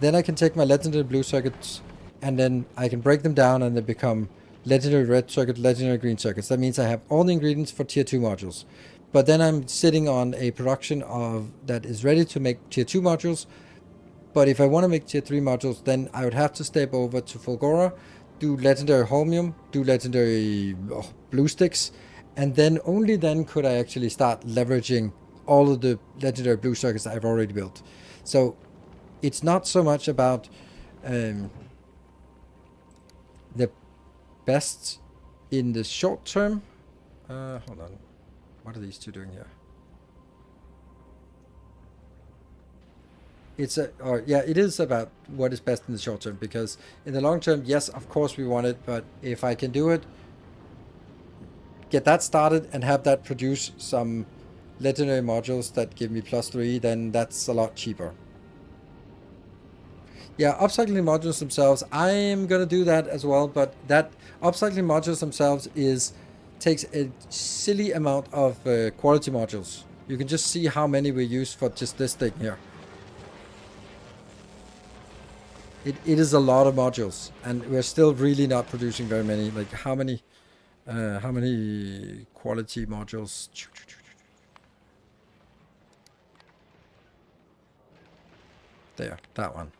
then I can take my legendary blue circuits and then I can break them down and they become legendary red circuit, legendary green circuits. That means I have all the ingredients for tier 2 modules. But then I'm sitting on a production of that is ready to make tier 2 modules, But if I want to make tier 3 modules, then I would have to step over to Fulgora, do legendary holmium, do legendary blue sticks, and then only then could I actually start leveraging all of the legendary blue circuits I've already built. So it's not so much about the best in the short term. Hold on. What are these two doing here? It is about what is best in the short term, because in the long term, yes, of course we want it, but if I can do it, get that started and have that produce some legendary modules that give me +3, then that's a lot cheaper. Yeah, upcycling modules themselves, I am going to do that as well, but that upcycling modules themselves takes a silly amount of quality modules. You can just see how many we use for just this thing here. It is a lot of modules, and we're still really not producing very many. Like how many quality modules? There, that one.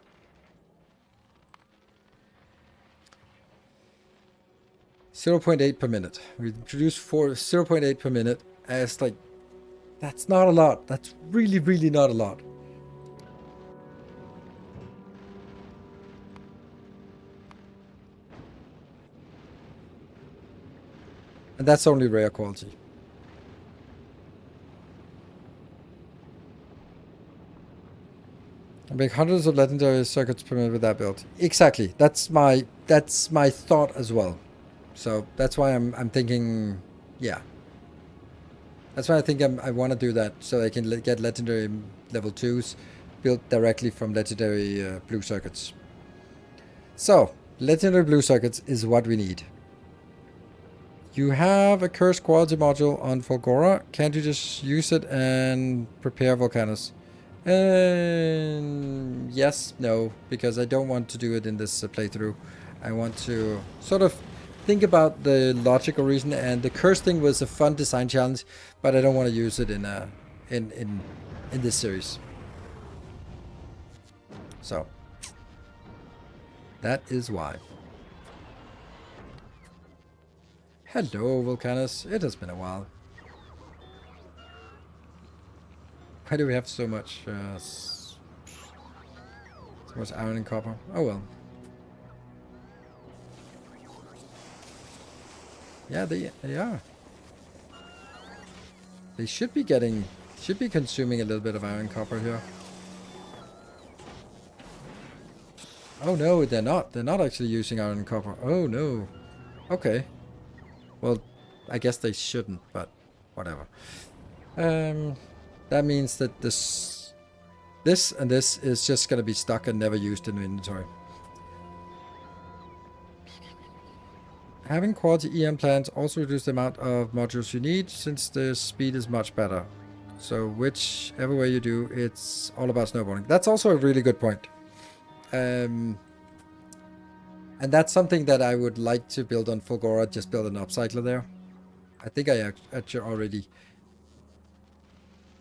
.8 per minute. We produce 0.8 per minute. It's like, that's not a lot. That's really, really not a lot. And that's only rare quality. I make hundreds of legendary circuits per minute with that build. Exactly. That's my thought as well. So that's why I'm thinking, yeah. That's why I think I want to do that, so I can get legendary level 2s built directly from legendary blue circuits. So, legendary blue circuits is what we need. You have a cursed quality module on Fulgora. Can't you just use it and prepare volcanoes? Yes, no, because I don't want to do it in this playthrough. I want to sort of think about the logical reason, and the curse thing was a fun design challenge, but I don't want to use it in this series. So that is why. Hello, Volcanus. It has been a while. Why do we have so much iron and copper? Oh well. Yeah, they are. They should be consuming a little bit of iron and copper here. Oh no, they're not. They're not actually using iron and copper. Oh no. Okay. Well, I guess they shouldn't, but whatever. That means that this and this is just going to be stuck and never used in the inventory. Having quality EM plants also reduces the amount of modules you need, since the speed is much better. So whichever way you do, it's all about snowballing. That's also a really good point. And that's something that I would like to build on Fulgora, just build an upcycler there. I think I actually already...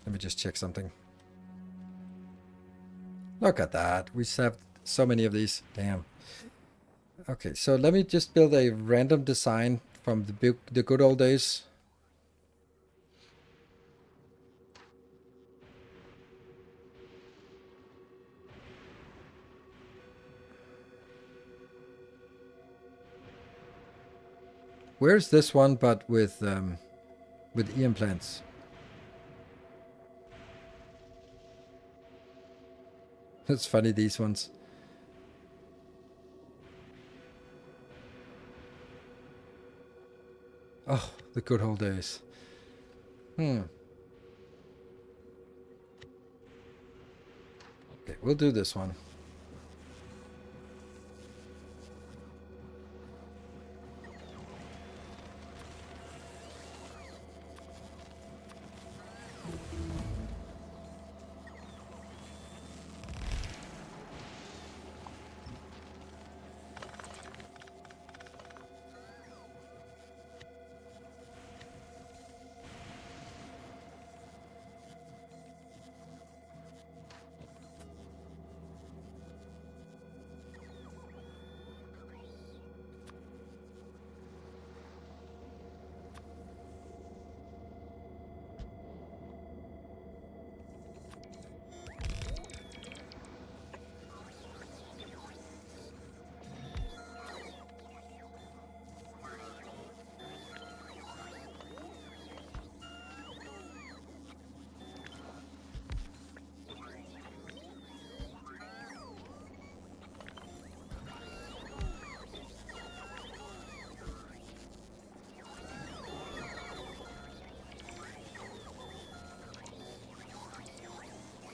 Let me just check something. Look at that. We have so many of these. Damn. Okay, so let me just build a random design from the good old days. Where's this one, but with EM plants? It's funny, these ones. Oh, the good old days. Okay, we'll do this one.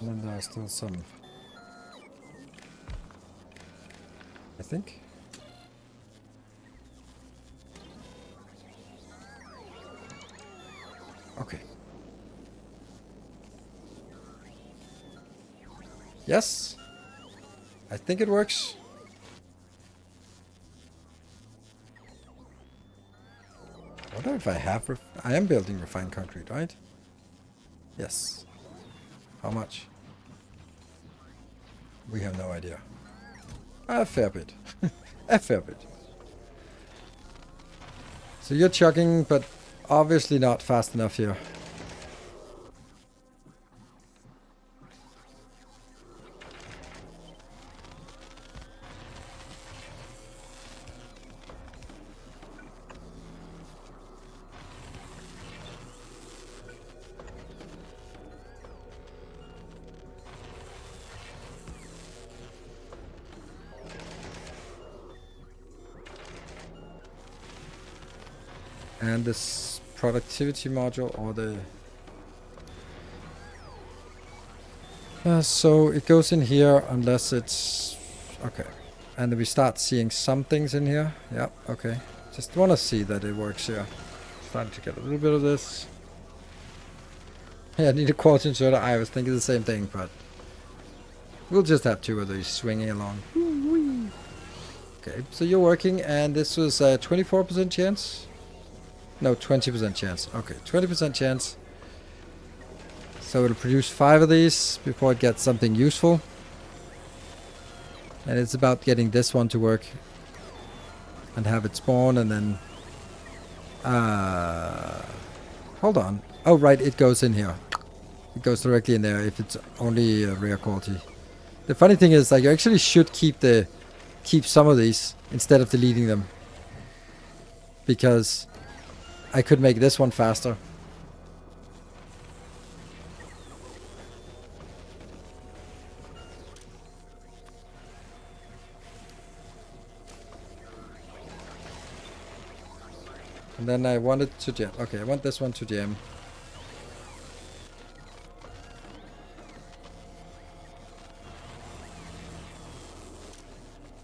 And then there are still some, I think. Okay. Yes. I think it works. I wonder if I have... I am building refined concrete, right? Yes. How much? We have no idea. A fair bit. A fair bit. So you're chugging, but obviously not fast enough here. And this productivity module or the... so it goes in here unless it's... Okay. And we start seeing some things in here. Yeah, okay. Just want to see that it works here. Starting to get a little bit of this. Yeah, I need a quality inserter. I was thinking the same thing, but... We'll just have two of these swinging along. Okay, so you're working and this was a 24% chance? No, 20% chance. Okay, 20% chance. So it'll produce 5 of these before it gets something useful. And it's about getting this one to work. And have it spawn and then... hold on. Oh, right, it goes in here. It goes directly in there if it's only rare quality. The funny thing is, like, you actually should keep some of these instead of deleting them. Because... I could make this one faster. And then I want it to jam. Okay, I want this one to jam.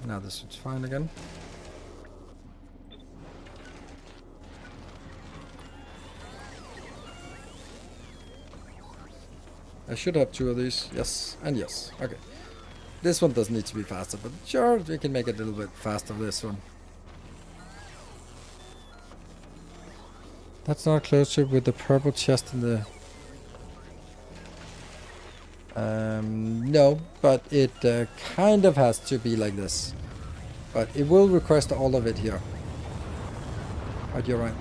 Now this is fine again. I should have 2 of these. Yes, and yes. Okay. This one doesn't need to be faster, but sure, we can make it a little bit faster, this one. That's not closer with the purple chest in the... no, but it kind of has to be like this. But it will request all of it here. But you're right.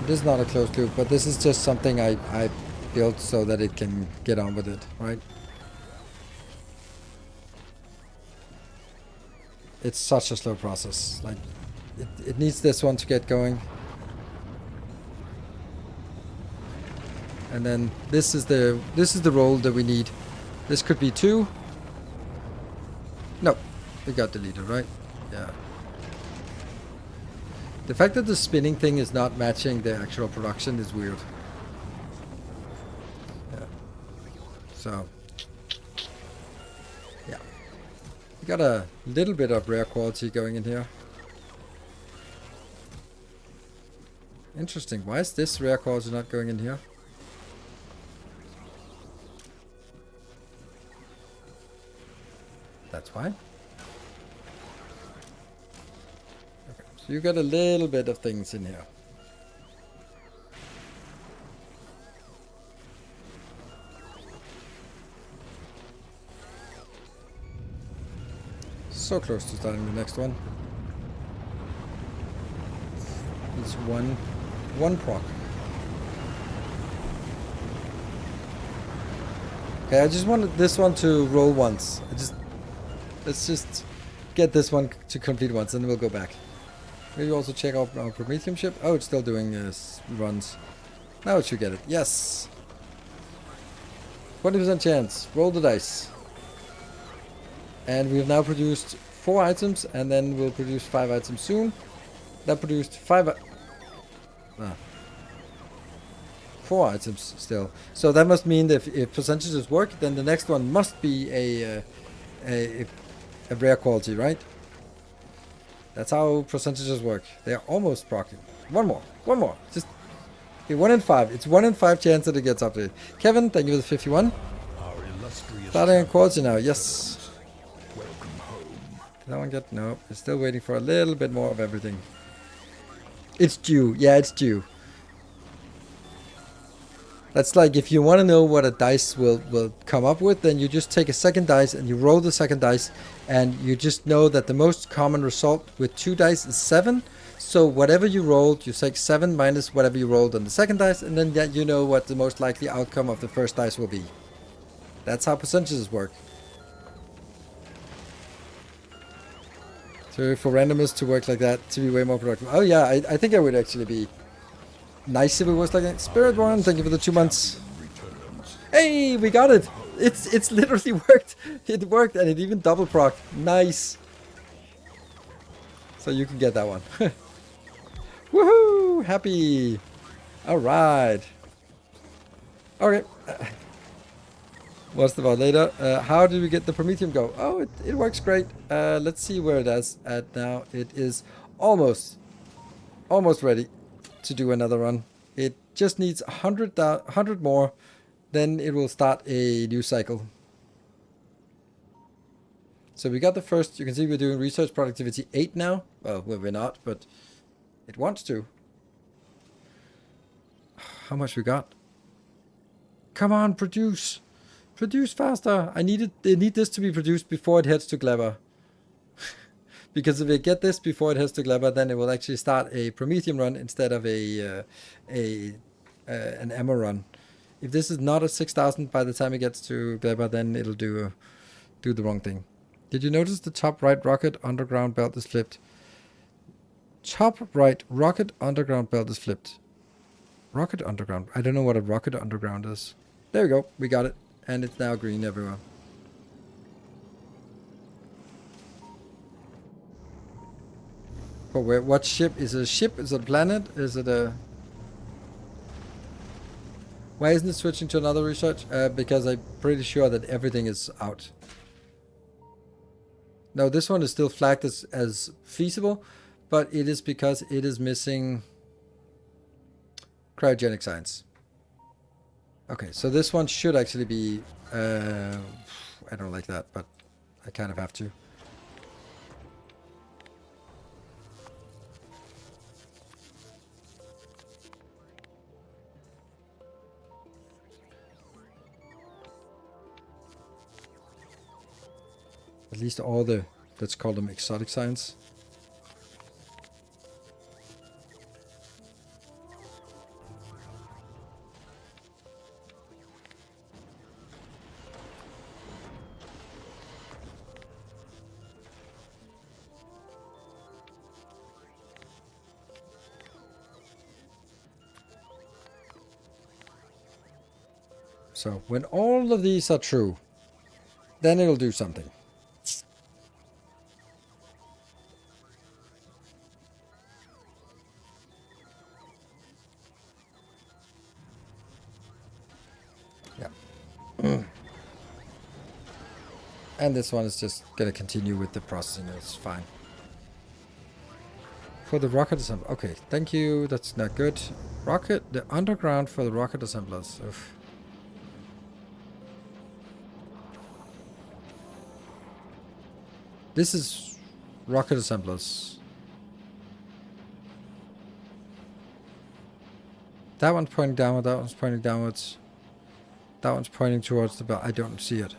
This is not a closed loop, but this is just something I built so that it can get on with it, right? It's such a slow process. Like, it needs this one to get going. And then this is the roll that we need. This could be 2. No, it got deleted, right? Yeah. The fact that the spinning thing is not matching the actual production is weird. Yeah. So. Yeah. We got a little bit of rare quality going in here. Interesting. Why is this rare quality not going in here? That's why. So you got a little bit of things in here. So close to starting the next one. It's one proc. Okay, I just wanted this one to roll once. Let's just get this one to complete once, and then we'll go back. Maybe also check out our Promethium ship. Oh, it's still doing runs. Now it should get it. Yes! 20% chance. Roll the dice. And we've now produced 4 items, and then we'll produce 5 items soon. That produced 5... 4 items still. So that must mean that if percentages work, then the next one must be a rare quality, right? That's how percentages work. They are almost proccing. One more. Just okay, 1 in 5. It's 1 in 5 chance that it gets updated. Kevin, thank you for the 51. Our illustrious Starting on quality now, yes. welcome home. Did that one get? No, it's still waiting for a little bit more of everything. It's due. Yeah, it's due. That's like if you want to know what a dice will come up with, then you just take a second dice and you roll the second dice, and you just know that the most common result with 2 dice is 7. So whatever you rolled, you take 7 minus whatever you rolled on the second dice, and then that you know what the most likely outcome of the first dice will be. That's how percentages work. So for randomness to work like that, to be way more productive. Oh yeah, I think I would actually be nice if it was like that. Spirit One, thank you for the 2 months. Hey, we got it! It's literally worked. It worked, and it even double proc. Nice. So you can get that one. Woohoo! Happy. All right. Okay. What's the about later? How did we get the Promethium go? Oh, it works great. Let's see where it is at now. It is almost ready to do another run. It just needs 100 more, then it will start a new cycle. So we got the first. You can see we're doing research productivity 8 now. Well, we're not, but it wants to. How much we got? Come on, produce faster. I need this to be produced before it heads to Clever. Because if we get this before it heads to Clever, then it will actually start a Promethium run instead of an ammo run. If this is not a 6,000 by the time it gets to Clever, then it'll do the wrong thing. Did you notice the top right rocket underground belt is flipped? Top right rocket underground belt is flipped. Rocket underground. I don't know what a rocket underground is. There we go. We got it. And it's now green everywhere. But what ship? Is it a ship? Is it a planet? Is it a... Why isn't it switching to another research? Because I'm pretty sure that everything is out. No, this one is still flagged as feasible, but it is because it is missing cryogenic science. Okay, so this one should actually be... I don't like that, but I kind of have to. At least all the, let's call them exotic science. So when all of these are true, then it'll do something. And this one is just going to continue with the processing. It's fine. For the rocket assembler. Okay, thank you. That's not good. Rocket, the underground for the rocket assemblers. Oof. This is rocket assemblers. That one's pointing downward. That one's pointing downwards. That one's pointing towards the belt. I don't see it.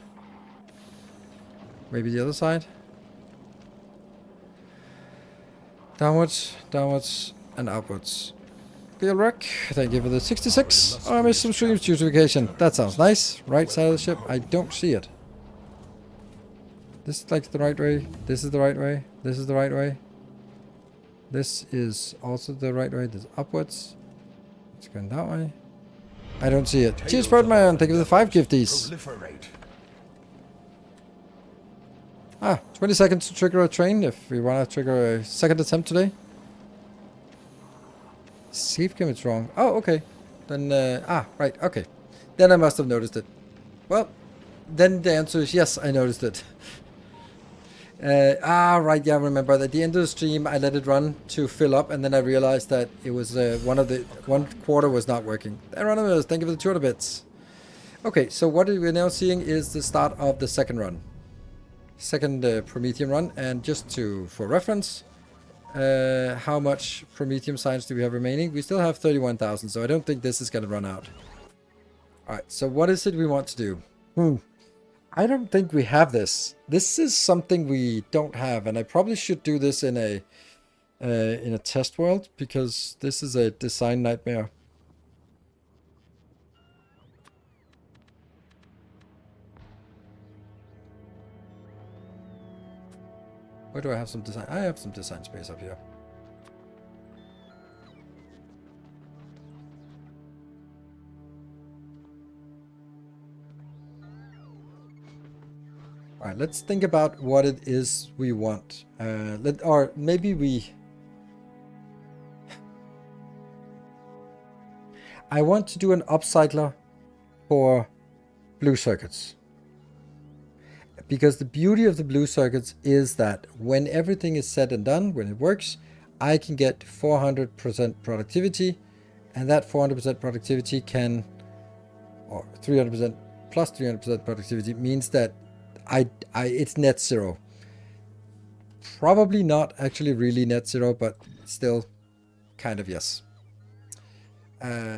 Maybe the other side? Downwards, downwards, and upwards. Gilrick, thank you for the 66. Oh, I missed some streams due to vacation. That sounds nice. Right side of the ship. I don't see it. This is like the right way. This is the right way. This is the right way. This is also the right way. This is upwards. It's going that way. I don't see it. Cheers, Birdman. Thank you for the 5 gifties. Proliferate. Ah, 20 seconds to trigger a train if we want to trigger a second attempt today. Save game is wrong. Oh, okay. Then, right, okay. Then I must have noticed it. Well, then the answer is yes, I noticed it. Right, yeah, I remember. At the end of the stream, I let it run to fill up, and then I realized that it was one quarter was not working. Anonymous, thank you for the 200 bits. Okay, so what we're now seeing is the start of the second run. Second Promethium run, and just for reference, how much Promethium science do we have remaining? We still have 31,000, so I don't think this is going to run out. Alright, so what is it we want to do? I don't think we have this. This is something we don't have, and I probably should do this in a test world, because this is a design nightmare. Where do I have some design? I have some design space up here. Alright, let's think about what it is we want. Or maybe I want to do an upcycler for blue circuits. Because the beauty of the blue circuits is that when everything is said and done, when it works, I can get 400% productivity, and that 400% productivity can, or 300% plus 300% productivity means that it's net zero. Probably not actually really net zero, but still kind of yes.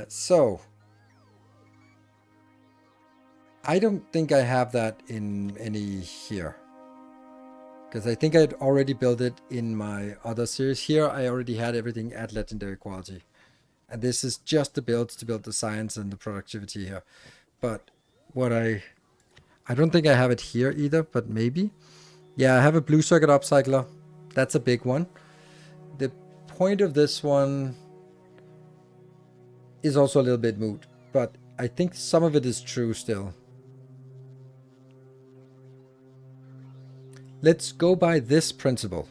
So I don't think I have that in any here, because I think I'd already built it in my other series. Here I already had everything at legendary quality, and this is just the builds to build the science and the productivity here. But what I don't think I have it here either, but maybe. Yeah, I have a blue circuit upcycler. That's a big one. The point of this one is also a little bit moot, but I think some of it is true still. Let's go by this principle.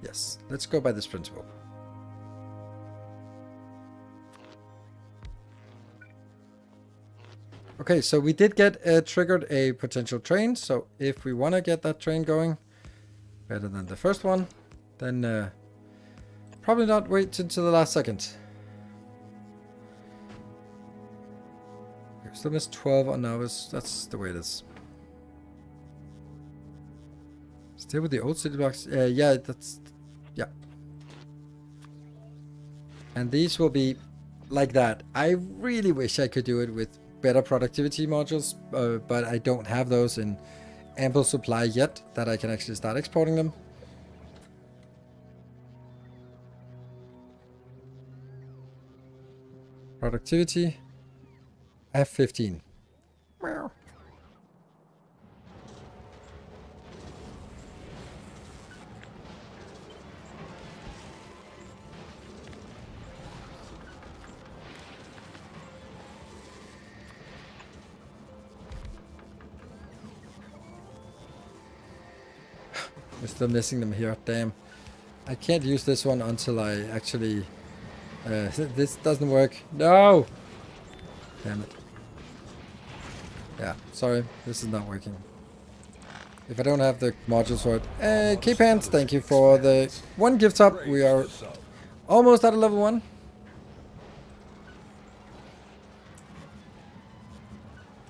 Yes, let's go by this principle. Okay, so we did get triggered a potential train, so if we want to get that train going better than the first one, then probably not wait until the last second. Still missed 12 on hours. That's the way it is. Still with the old city blocks. Yeah, that's... Yeah. And these will be like that. I really wish I could do it with better productivity modules, but I don't have those in ample supply yet that I can actually start exporting them. Productivity. I have 15. Meow. We're still missing them here. Damn. I can't use this one until I actually... this doesn't work. No! Damn it. Yeah, sorry. This is not working. If I don't have the modules for it. K-Pants, thank you for the 1 gift sub. We are almost at a level 1.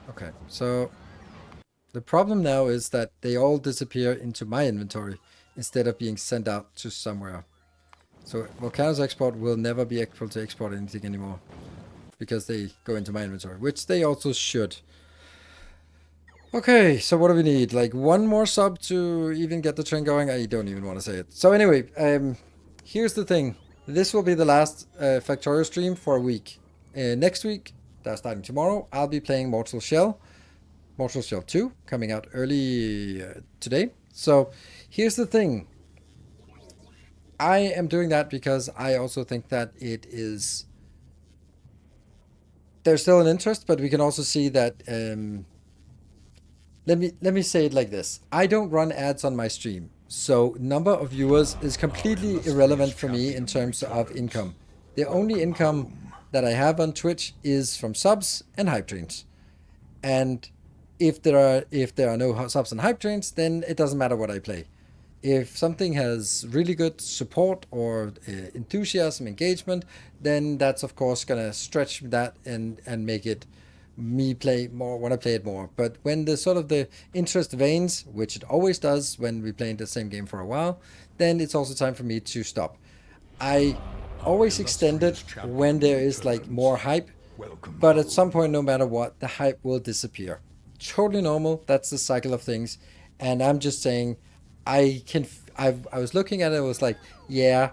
Okay, so... the problem now is that they all disappear into my inventory instead of being sent out to somewhere. So Volcano's export will never be able to export anything anymore because they go into my inventory, which they also should. Okay, so what do we need? Like 1 more sub to even get the train going? I don't even want to say it. So anyway, here's the thing. This will be the last Factorio stream for a week. Next week, that's starting tomorrow, I'll be playing Mortal Shell 2, coming out early today. So here's the thing. I am doing that because I also think that it is... there's still an interest, but we can also see that... let me say it like this. I don't run ads on my stream. So number of viewers is completely irrelevant for me in terms of income. The only income that I have on Twitch is from subs and hype trains. And if there are no subs and hype trains, then it doesn't matter what I play. If something has really good support or enthusiasm, engagement, then that's of course gonna stretch that and make it me play more, want to play it more. But when the sort of the interest wanes, which it always does when we play the same game for a while, then it's also time for me to stop. I always extend it when there is like more hype, but at some point, no matter what, the hype will disappear. Totally normal. That's the cycle of things. And I'm just saying, I was looking at it, I was like, yeah,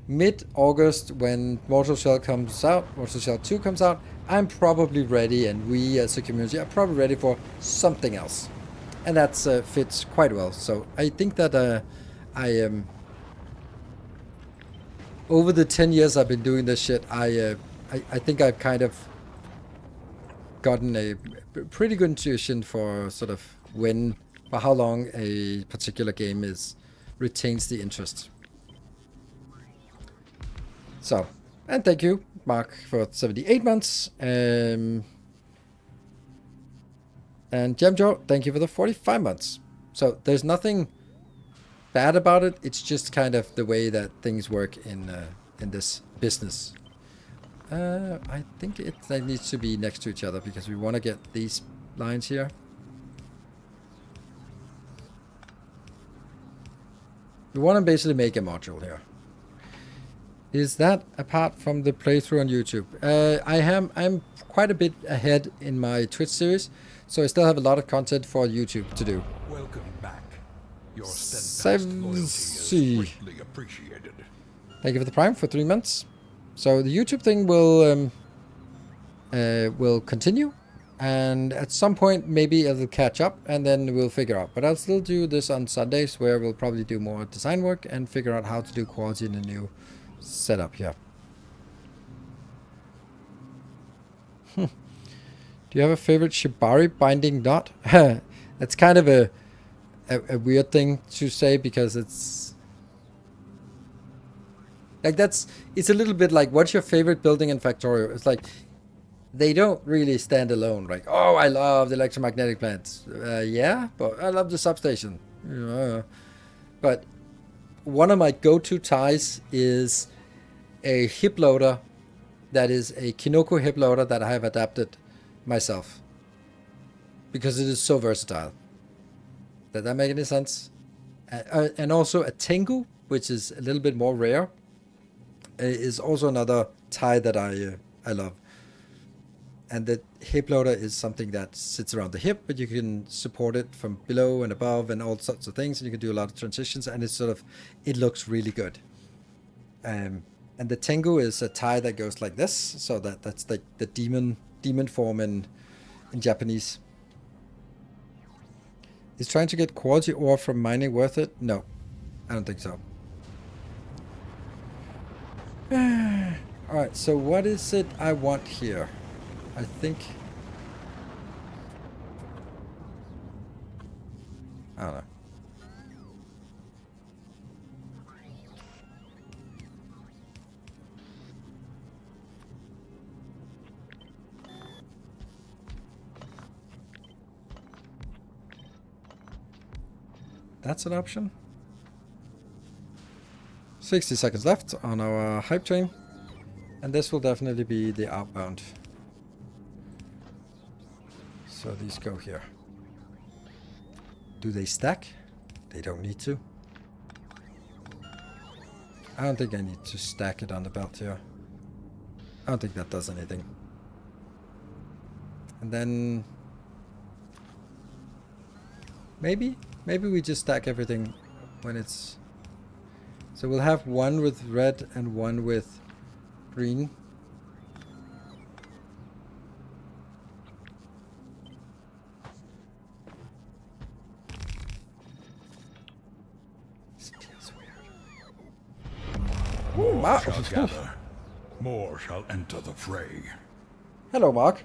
mid-August when Mortal Shell comes out, Mortal Shell 2 comes out, I'm probably ready, and we as a community are probably ready for something else. And that fits quite well. So I think that I am... over the 10 years I've been doing this shit, I think I've kind of gotten a pretty good intuition for sort of for how long a particular game retains the interest. So, and thank you, Mark, for 78 months. And Jamjo, thank you for the 45 months. So there's nothing bad about it. It's just kind of the way that things work in this business. I think they need to be next to each other because we want to get these lines here. We want to basically make a module here. Is that apart from the playthrough on YouTube? I'm quite a bit ahead in my Twitch series, so I still have a lot of content for YouTube to do. Welcome back. Your steadfast loyalty is greatly appreciated. Thank you for the Prime for 3 months. So the YouTube thing will continue, and at some point maybe it'll catch up, and then we'll figure out. But I'll still do this on Sundays, where we'll probably do more design work and figure out how to do quality in a new setup here. Do you have a favorite Shibari binding knot? That's kind of a weird thing to say, because it's like it's a little bit like, what's your favorite building in Factorio? It's like they don't really stand alone. Like, oh, I love the electromagnetic plants. Yeah, but I love the substation. But one of my go-to ties is a hip loader that is a Kinoko hip loader that I have adapted myself, because it is so versatile. Does that make any sense? And also a Tengu, which is a little bit more rare, is also another tie that I love. And the hip loader is something that sits around the hip, but you can support it from below and above and all sorts of things, and you can do a lot of transitions, and it's it looks really good. And the Tengu is a tie that goes like this, so that's like the demon form in Japanese. Is trying to get quality ore from mining worth it? No, I don't think so. Alright, so what is it I want here? I think... I don't know. That's an option. 60 seconds left on our hype train. And this will definitely be the outbound. So these go here. Do they stack? They don't need to. I don't think I need to stack it on the belt here. I don't think that does anything. And then... Maybe we just stack everything when it's... So we'll have one with red and one with green. This feels weird. More shall gather. More shall enter the fray. Hello, Mark.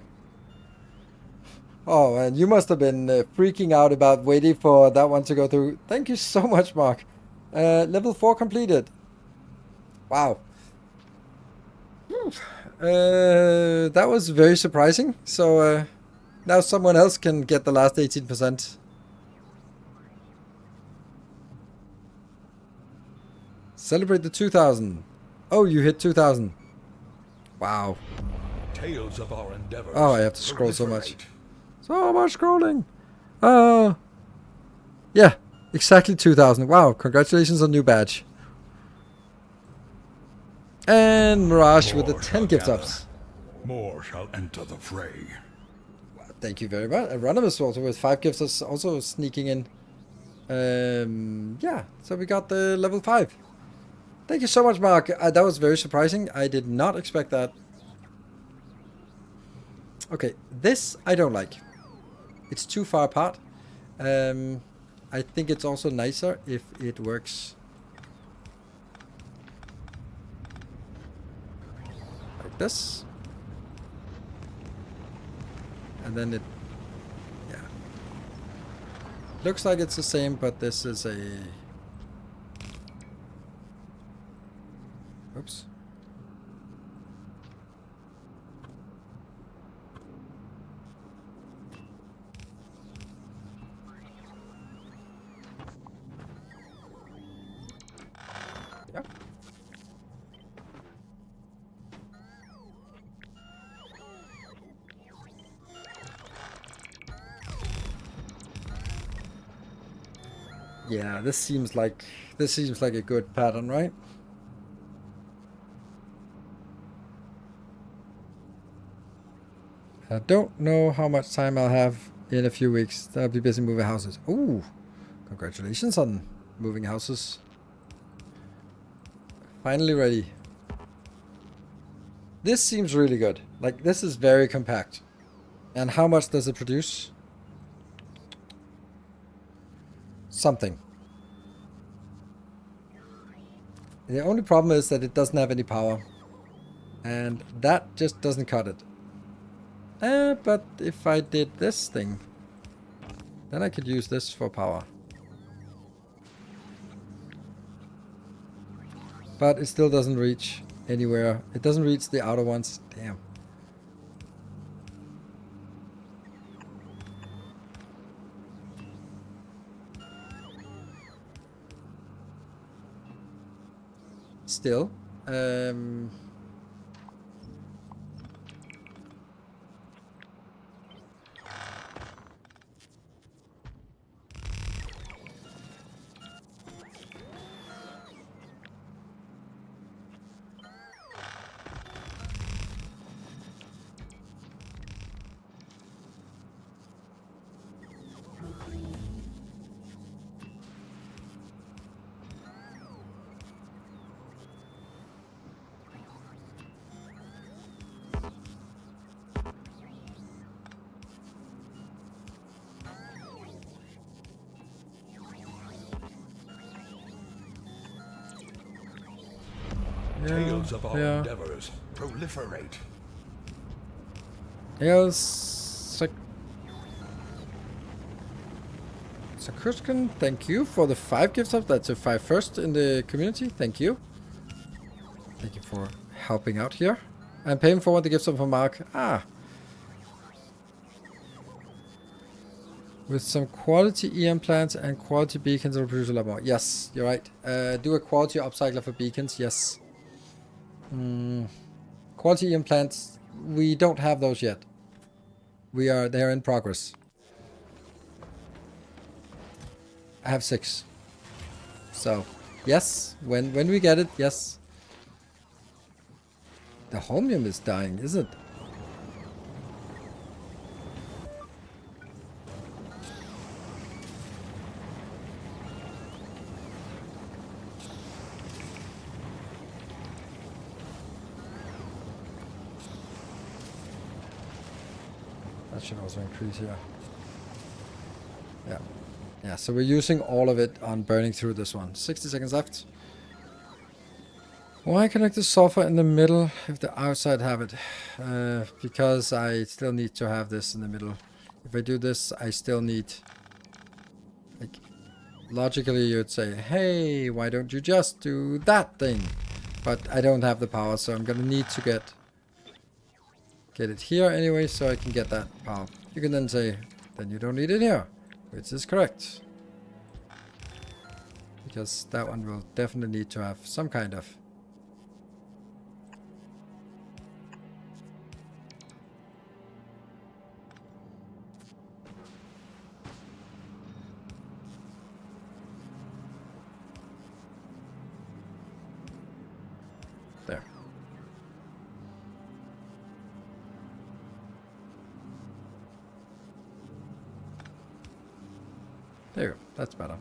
Oh man, you must have been freaking out about waiting for that one to go through. Thank you so much, Mark. Level 4 completed. Wow. That was very surprising. So now someone else can get the last 18%. Celebrate the 2000. Oh, you hit 2000. Wow. Tales of our endeavors. Oh, I have to scroll so much. proliferate. So much scrolling. Yeah, exactly 2000. Wow, congratulations on new badge. And Mirage with the More 10 shall gift gather. ups. More shall enter the fray. Thank you very much. And Ronimus also with 5 gifts ups also sneaking in. Yeah, so we got the level 5. Thank you so much, Mark. That was very surprising. I did not expect that. Okay, this I don't like. It's too far apart. I think it's also nicer if it works like this. And then it, yeah. Looks like it's the same, but this is a... Oops. Yeah. Yeah, this seems like a good pattern, right? I don't know how much time I'll have in a few weeks. I'll be busy moving houses. Ooh, congratulations on moving houses. Finally ready. This seems really good. Like, this is very compact. And how much does it produce? Something. The only problem is that it doesn't have any power. And that just doesn't cut it. But if I did this thing, then I could use this for power. But it still doesn't reach anywhere. It doesn't reach the outer ones. Damn. Still. Tales of our endeavors proliferate. Yes. Sakurskan, thank you for the 5 gifts up. That's a 5 first in the community. Thank you. Thank you for helping out here. I'm paying forward the gifts up for Mark. Ah. With some quality EM plants and quality beacons, it'll produce a lot more. Yes, you're right. Do a quality upcycler for beacons. Yes. Quality EM plants, we don't have those yet. They're in progress. I have 6. So, yes, when we get it, yes. The holmium is dying, is it? That should also increase here. Yeah. Yeah, so we're using all of it on burning through this one. 60 seconds left. Why connect the sulfur in the middle if the outside have it? Because I still need to have this in the middle. If I do this, I still need... Like, logically you'd say, hey, why don't you just do that thing? But I don't have the power, so I'm gonna need to get it here anyway, so I can get that power. You can then say, then you don't need it here, which is correct. Because that one will definitely need to have some kind of... There. There you go. That's better.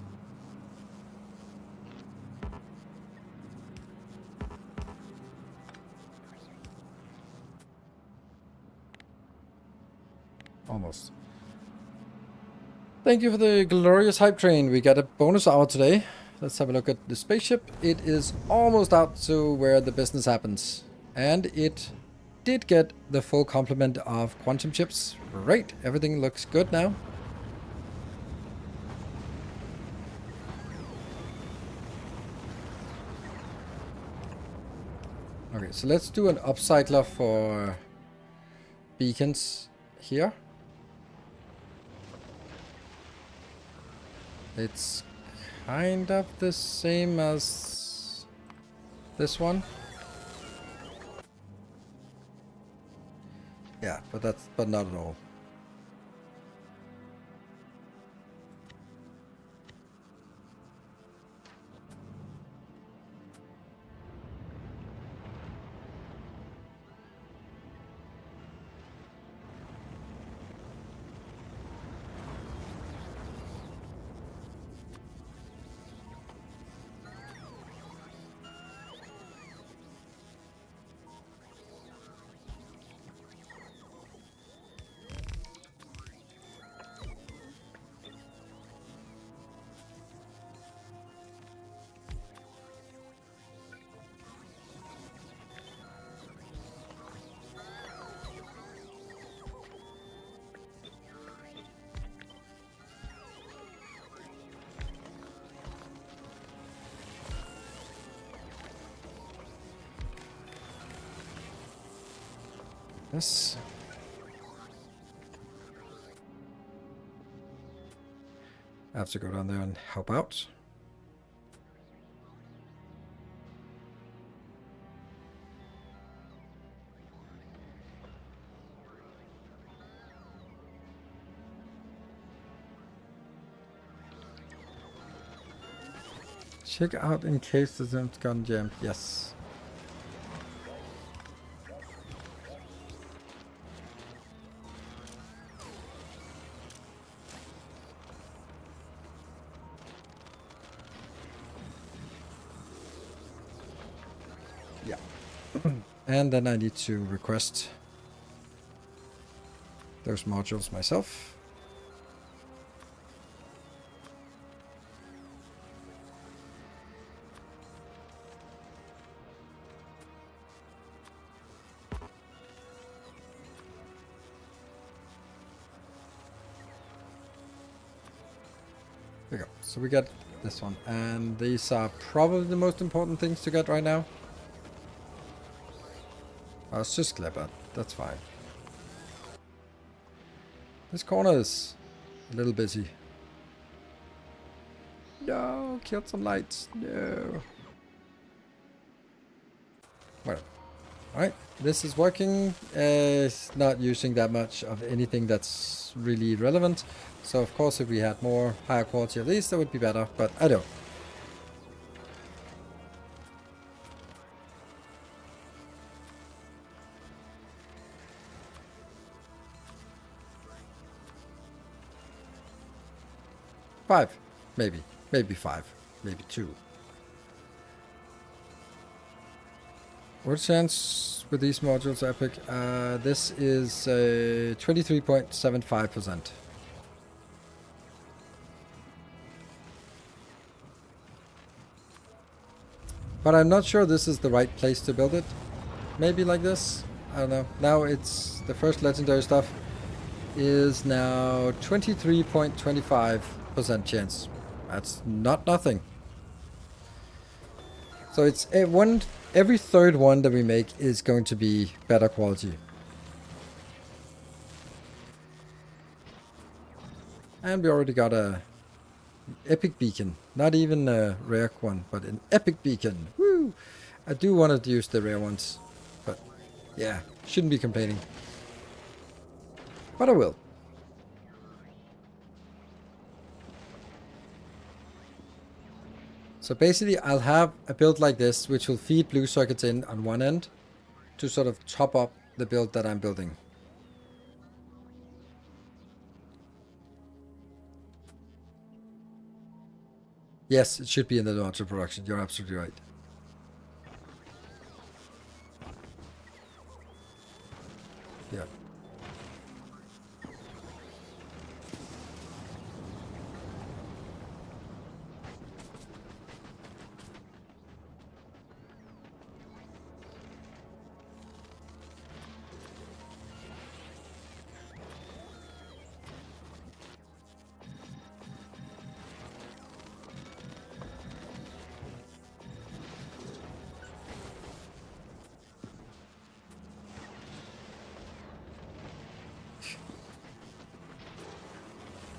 Almost. Thank you for the glorious hype train. We got a bonus hour today. Let's have a look at the spaceship. It is almost out to where the business happens. And it did get the full complement of quantum chips. Great. Everything looks good now. Okay, so let's do an upcycler for beacons here. It's kind of the same as this one. Yeah, but not at all. This. I have to go down there and help out. Check out in case the Zim's gone jammed. Yes. Yeah. And then I need to request those modules myself. There we go. So we got this one, and these are probably the most important things to get right now. Oh, it's just clever. That's fine. This corner is a little busy. No, killed some lights. No. Well, alright. This is working. It's not using that much of anything that's really relevant. So, of course, if we had more higher quality of these, that would be better. But I don't. Five, maybe 5, maybe 2. What chance with these modules, Epic? This is 23.75%. But I'm not sure this is the right place to build it. Maybe like this? I don't know. Now it's the first legendary stuff. is now 23.25% chance. That's not nothing. So it's every third one that we make is going to be better quality. And we already got a epic beacon. Not even a rare one, but an epic beacon. Woo! I do want to use the rare ones. But yeah, shouldn't be complaining. But I will. So basically I'll have a build like this, which will feed blue circuits in on one end to sort of top up the build that I'm building. Yes, it should be in the module production. You're absolutely right. Yeah.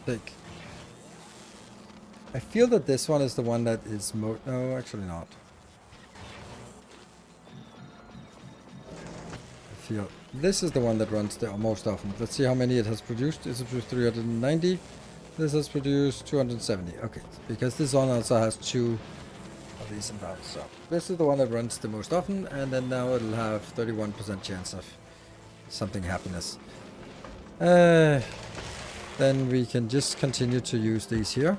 Think. I feel that this one is the one that is no, actually not. I feel this is the one that runs the most often. Let's see how many it has produced. It's produced 390. This has produced 270. Okay, because this one also has 2 of these inbound. So this is the one that runs the most often, and then now it'll have 31% chance of something happiness. Then we can just continue to use these here.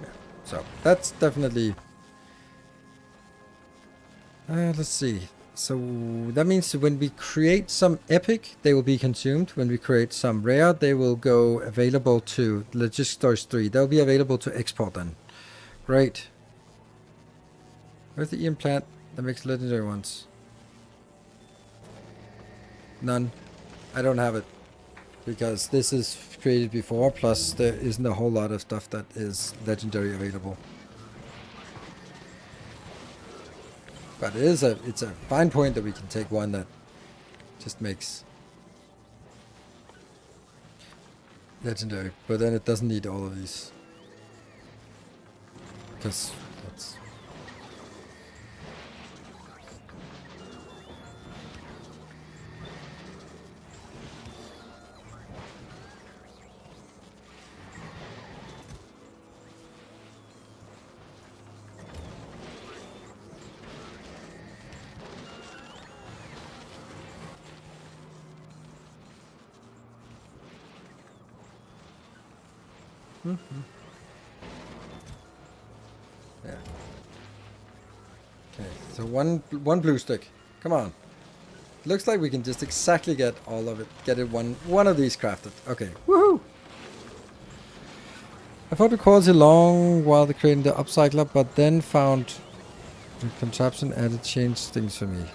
Yeah, so that's definitely... let's see. So that means when we create some epic, they will be consumed. When we create some rare, they will go available to Logistic Storage 3. They'll be available to export then. Great. Where's the EM plant that makes legendary ones? None. I don't have it. Because this is created before, plus there isn't a whole lot of stuff that is legendary available. But it's a fine point that we can take one that just makes legendary. But then it doesn't need all of these. Because that's... Yeah. Okay, so one blue stick. Come on. Looks like we can just exactly get all of it. Get it one of these crafted. Okay. Woohoo! I fought the quality long while creating the upcycler, but then found the contraption added changed things for me.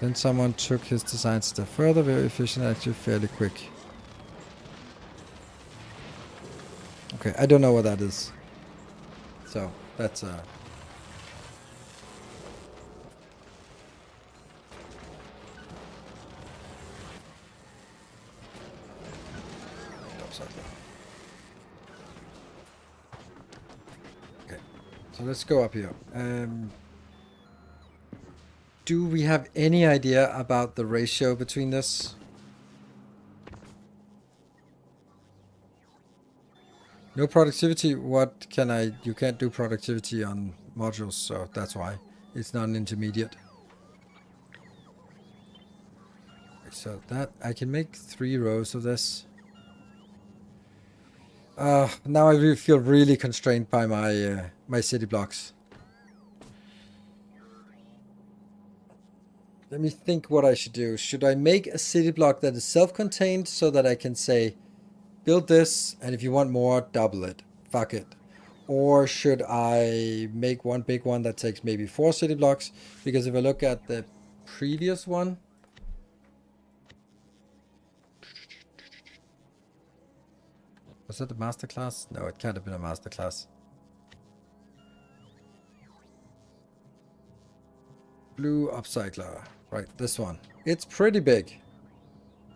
Then someone took his design step further, very efficient, actually fairly quick. Okay, I don't know what that is. So, that's okay, so let's go up here. Do we have any idea about the ratio between this? No productivity. What can I... You can't do productivity on modules, so that's why. It's not an intermediate. So that... I can make 3 rows of this. Now I really feel really constrained by my my city blocks. Let me think what I should do. Should I make a city block that is self-contained so that I can say... Build this, and if you want more, double it. Fuck it. Or should I make one big one that takes maybe 4 city blocks? Because if I look at the previous one, was that a masterclass? No, it can't have been a masterclass. Blue upcycler. Right, this one. It's pretty big.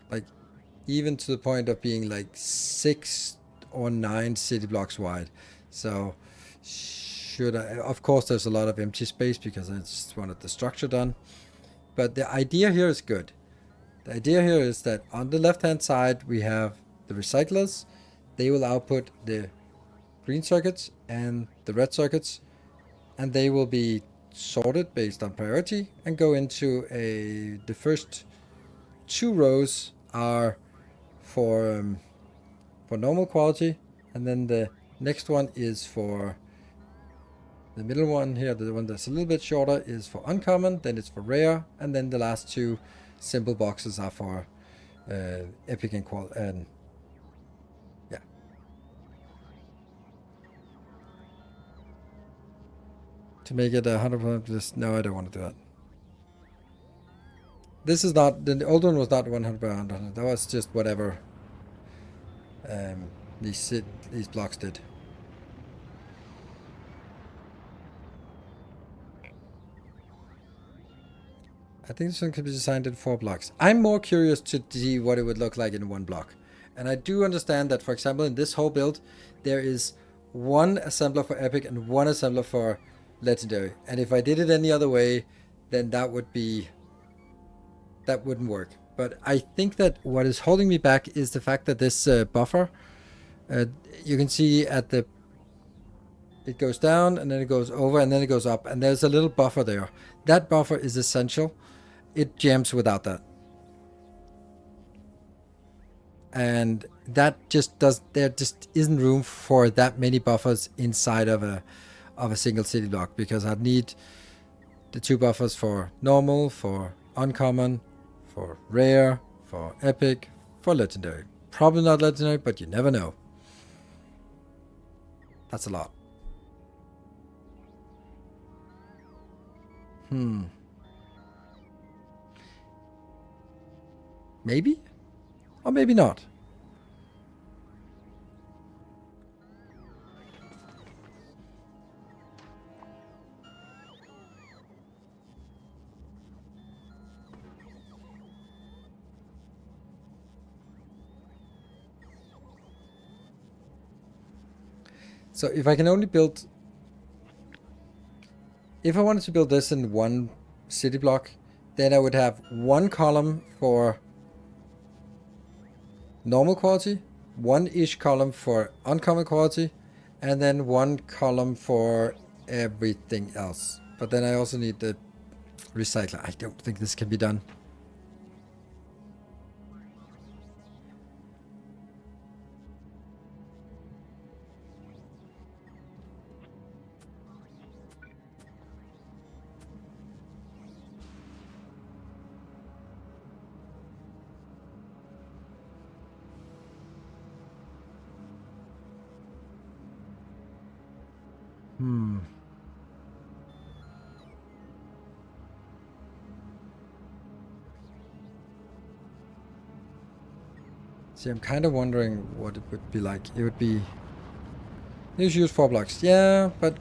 Like, even to the point of being like 6 or 9 city blocks wide. So, should I... Of course, there's a lot of empty space because I just wanted the structure done. But the idea here is good. The idea here is that on the left-hand side, we have the recyclers. They will output the green circuits and the red circuits, and they will be sorted based on priority and go into the first 2 rows are for normal quality, and then the next one is for the middle one here, the one that's a little bit shorter, is for uncommon, then it's for rare, and then the last 2 simple boxes are for epic and qual, and yeah. To make it 100% this, no, I don't want to do that. This is not, the old one was not 100%, that was just whatever these blocks did. I think this one could be designed in 4 blocks. I'm more curious to see what it would look like in 1 block. And I do understand that, for example, in this whole build, there is 1 assembler for epic and 1 assembler for legendary. And if I did it any other way, then that wouldn't work. But I think that what is holding me back is the fact that this buffer, you can see at the, it goes down and then it goes over and then it goes up, and there's a little buffer there. That buffer is essential. It jams without that. And that just there just isn't room for that many buffers inside of a single city block, because I'd need the 2 buffers for normal, for uncommon, for rare, for epic, for legendary. Probably not legendary, but you never know. That's a lot. Maybe? Or maybe not. So if I can only build... If I wanted to build this in 1 city block, then I would have 1 column for normal quality, 1-ish column for uncommon quality, and then 1 column for everything else. But then I also need the recycler. I don't think this can be done. See, I'm kind of wondering what it would be like. It would be... You should use 4 blocks. Yeah, but...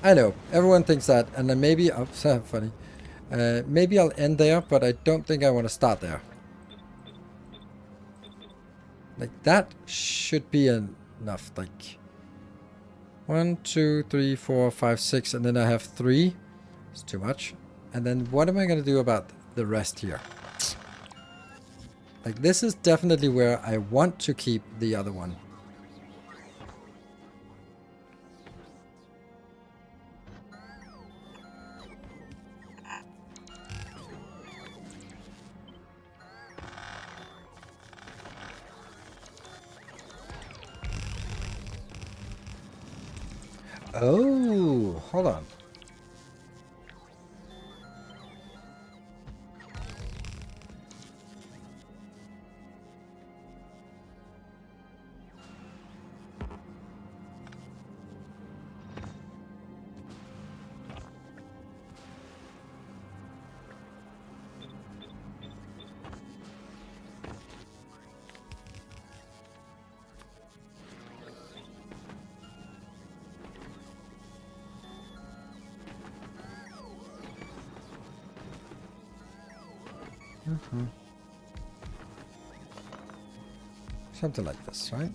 I know, everyone thinks that, and then maybe... Oh, funny. Maybe I'll end there, but I don't think I want to start there. Like, that should be enough. Like, 1, 2, 3, 4, 5, 6, and then I have 3. It's too much. And then what am I going to do about the rest here? Like, this is definitely where I want to keep the other one. Oh, hold on. Something like this, right?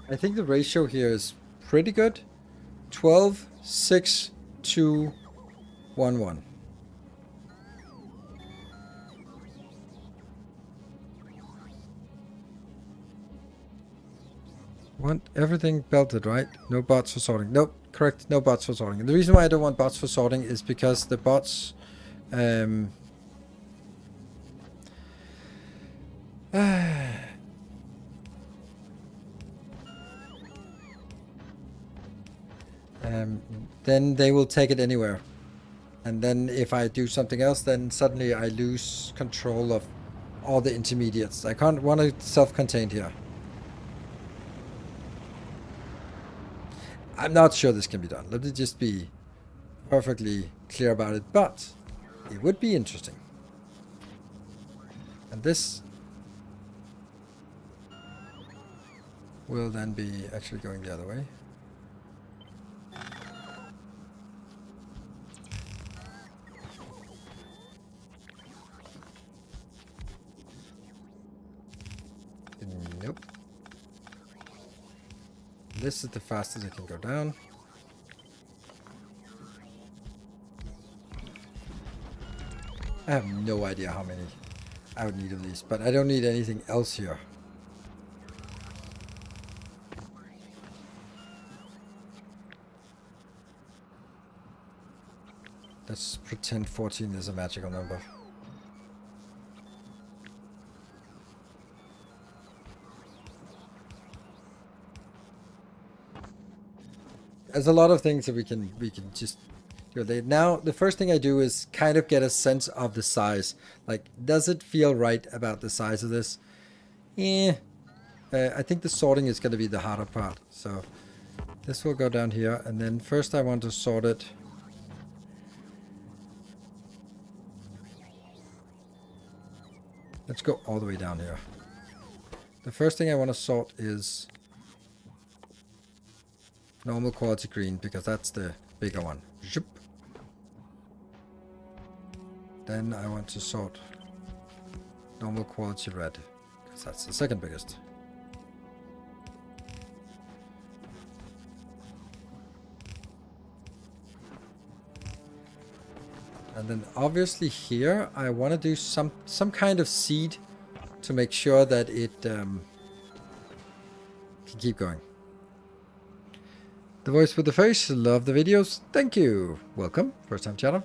I think the ratio here is pretty good. 12, 6, 2, 1, 1. Want everything belted, right? No bots for sorting. Nope, correct. No bots for sorting. And the reason why I don't want bots for sorting is because the bots... then they will take it anywhere. And then if I do something else, then suddenly I lose control of all the intermediates. I can't want it self-contained here. I'm not sure this can be done. Let me just be perfectly clear about it. But it would be interesting. And this will then be actually going the other way. Nope. This is the fastest it can go down. I have no idea how many I would need of these, but I don't need anything else here. Let's pretend 14 is a magical number. There's a lot of things that we can just do. Now the first thing I do is kind of get a sense of the size. Like, does it feel right about the size of this? I think the sorting is going to be the harder part. So this will go down here, and then first I want to sort it. Let's go all the way down here. The first thing I want to sort is normal quality green, because that's the bigger one. Zoop. Then I want to sort normal quality red, because that's the second biggest. And then obviously here I want to do some kind of seed to make sure that it can keep going. The voice with the face, love the videos. Thank you. Welcome, first time chatter.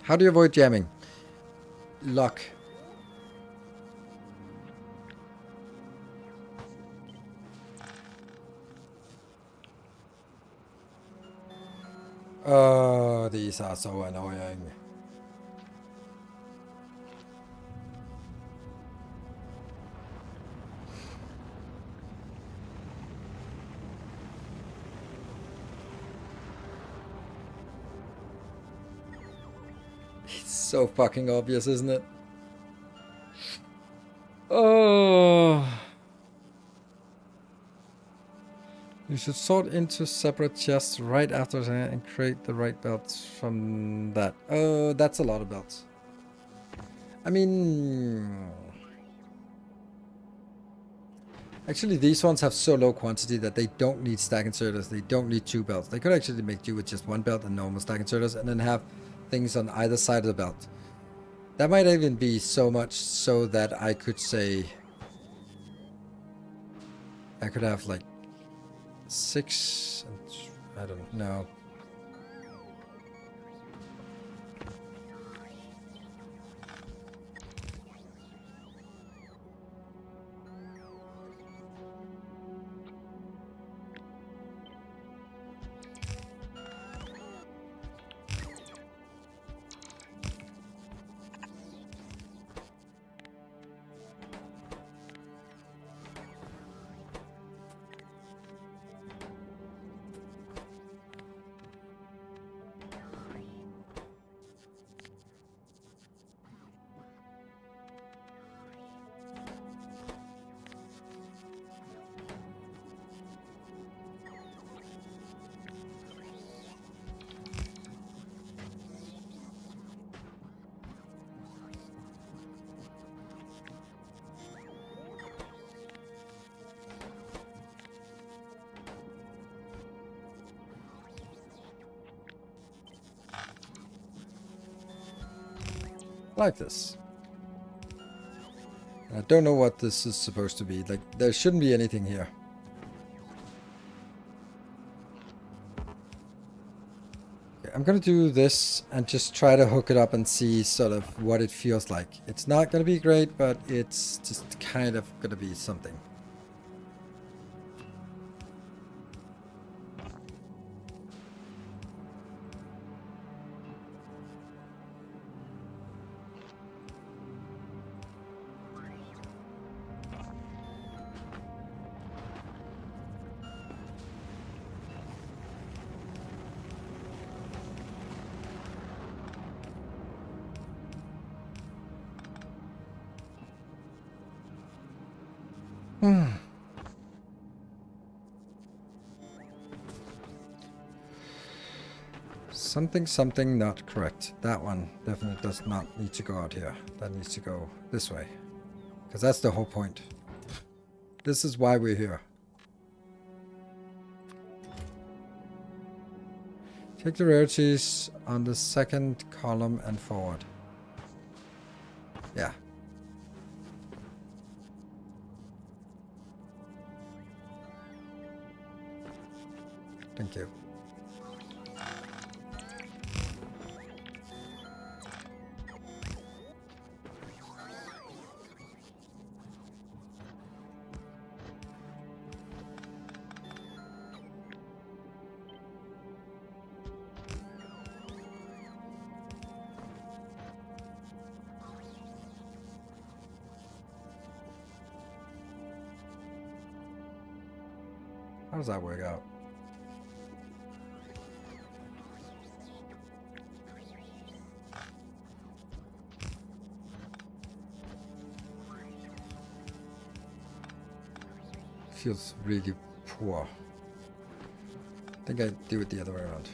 How do you avoid jamming? Luck. Oh, these are so annoying. It's so fucking obvious, isn't it? Oh. You should sort into separate chests right after and create the right belts from that. Oh, that's a lot of belts. I mean... Actually, these ones have so low quantity that they don't need stack inserters. They don't need 2 belts. They could actually make do with just 1 belt and normal stack inserters, and then have things on either side of the belt. That might even be so much so that I could say... I could have like 6... I don't know. Like this. I don't know what this is supposed to be. Like, there shouldn't be anything here. Okay, I'm gonna do this and just try to hook it up and see sort of what it feels like. It's not gonna be great, but it's just kind of gonna be something. Something not correct. That one definitely does not need to go out here. That needs to go this way. Because that's the whole point. This is why we're here. Take the rarities on the second column and forward. Yeah. Thank you. How does that work out? Feels really poor. I think I do it the other way around.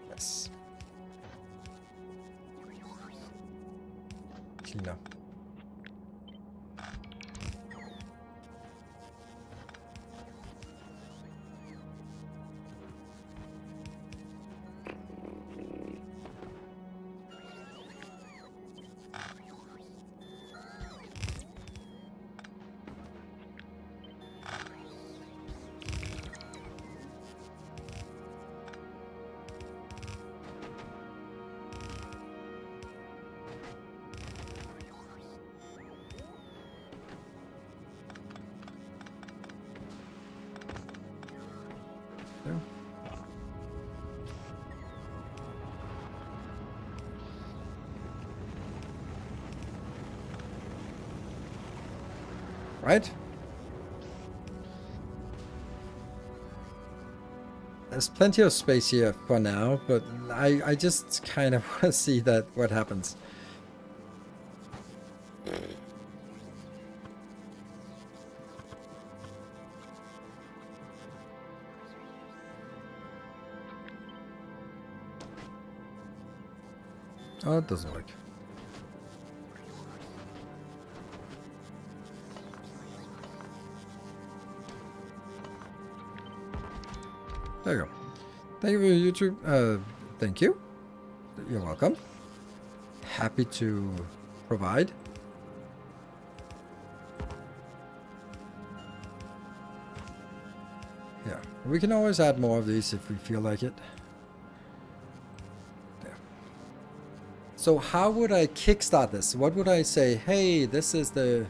Yes. Cleaner. There. Right? There's plenty of space here for now, but I just kind of want to see that what happens. Oh, it doesn't work. There you go. Thank you for YouTube. Thank you. You're welcome. Happy to provide. Yeah, we can always add more of these if we feel like it. There. So how would I kickstart this? What would I say? Hey, this is the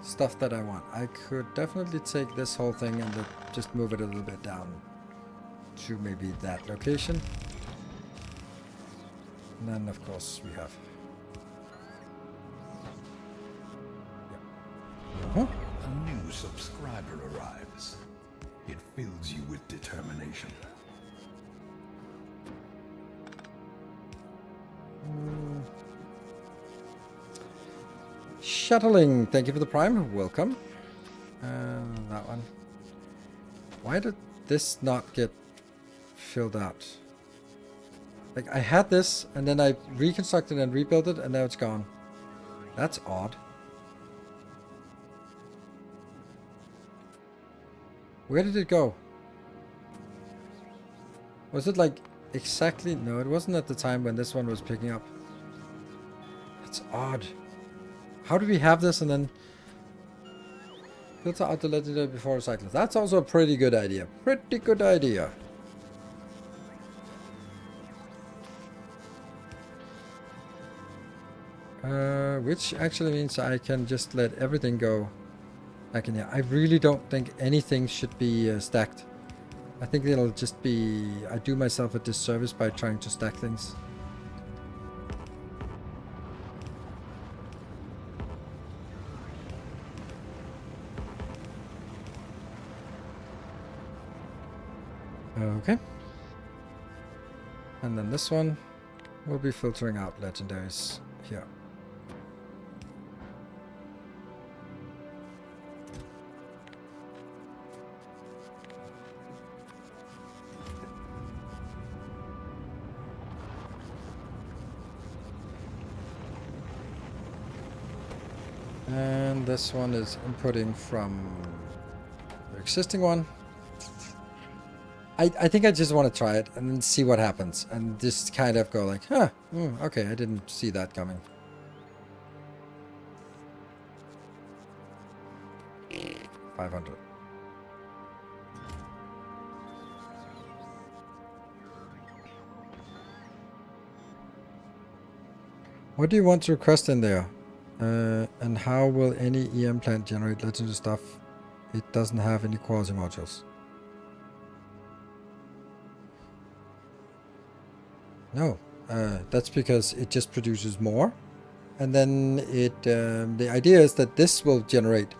stuff that I want. I could definitely take this whole thing and just move it a little bit down to maybe that location. And then of course we have A new subscriber arrives. It fills you with determination. Shuttling, thank you for the prime. Welcome. That one. Why did this not get filled out? Like, I had this, and then I reconstructed and rebuilt it, and now it's gone. That's odd. Where did it go? Was it like exactly? No, it wasn't at the time when this one was picking up. That's odd. How do we have this and then filter out the legendary before recycling? That's also a pretty good idea. Pretty good idea. Which actually means I can just let everything go back in here. I really don't think anything should be stacked. I think it'll just be... I do myself a disservice by trying to stack things. Okay. And then this one will be filtering out legendaries here. And this one is inputting from the existing one. I think I just want to try it and then see what happens. And just kind of go like, huh, okay, I didn't see that coming. $500. What do you want to request in there? And how will any EM plant generate legendary stuff? It doesn't have any quality modules. No, that's because it just produces more. And then it, the idea is that this will generate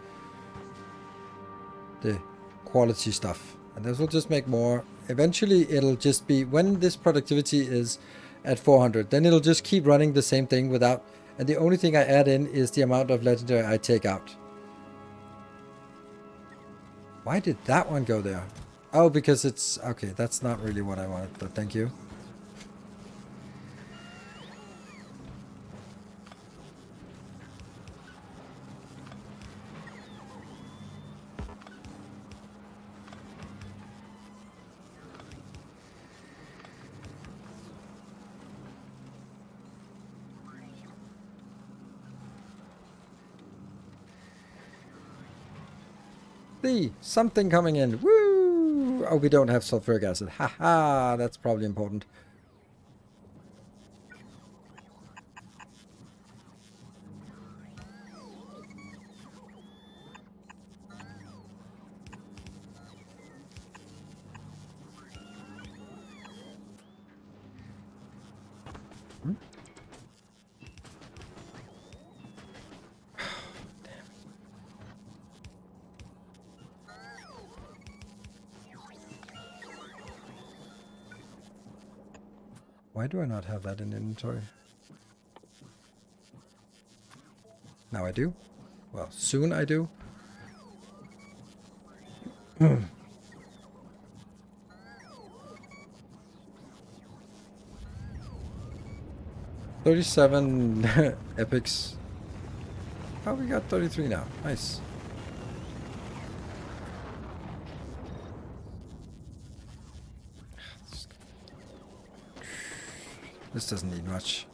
the quality stuff. And this will just make more. Eventually it'll just be, when this productivity is at 400, then it'll just keep running the same thing without, and the only thing I add in is the amount of legendary I take out. Why did that one go there? Oh, because it's, okay, that's not really what I wanted, but thank you. Something coming in. Woo! Oh, we don't have sulfuric acid. Haha, that's probably important. Why do I not have that in inventory? Now I do. Well, soon I do. $37 epics. Oh, we got 33 now. Nice. This doesn't need much.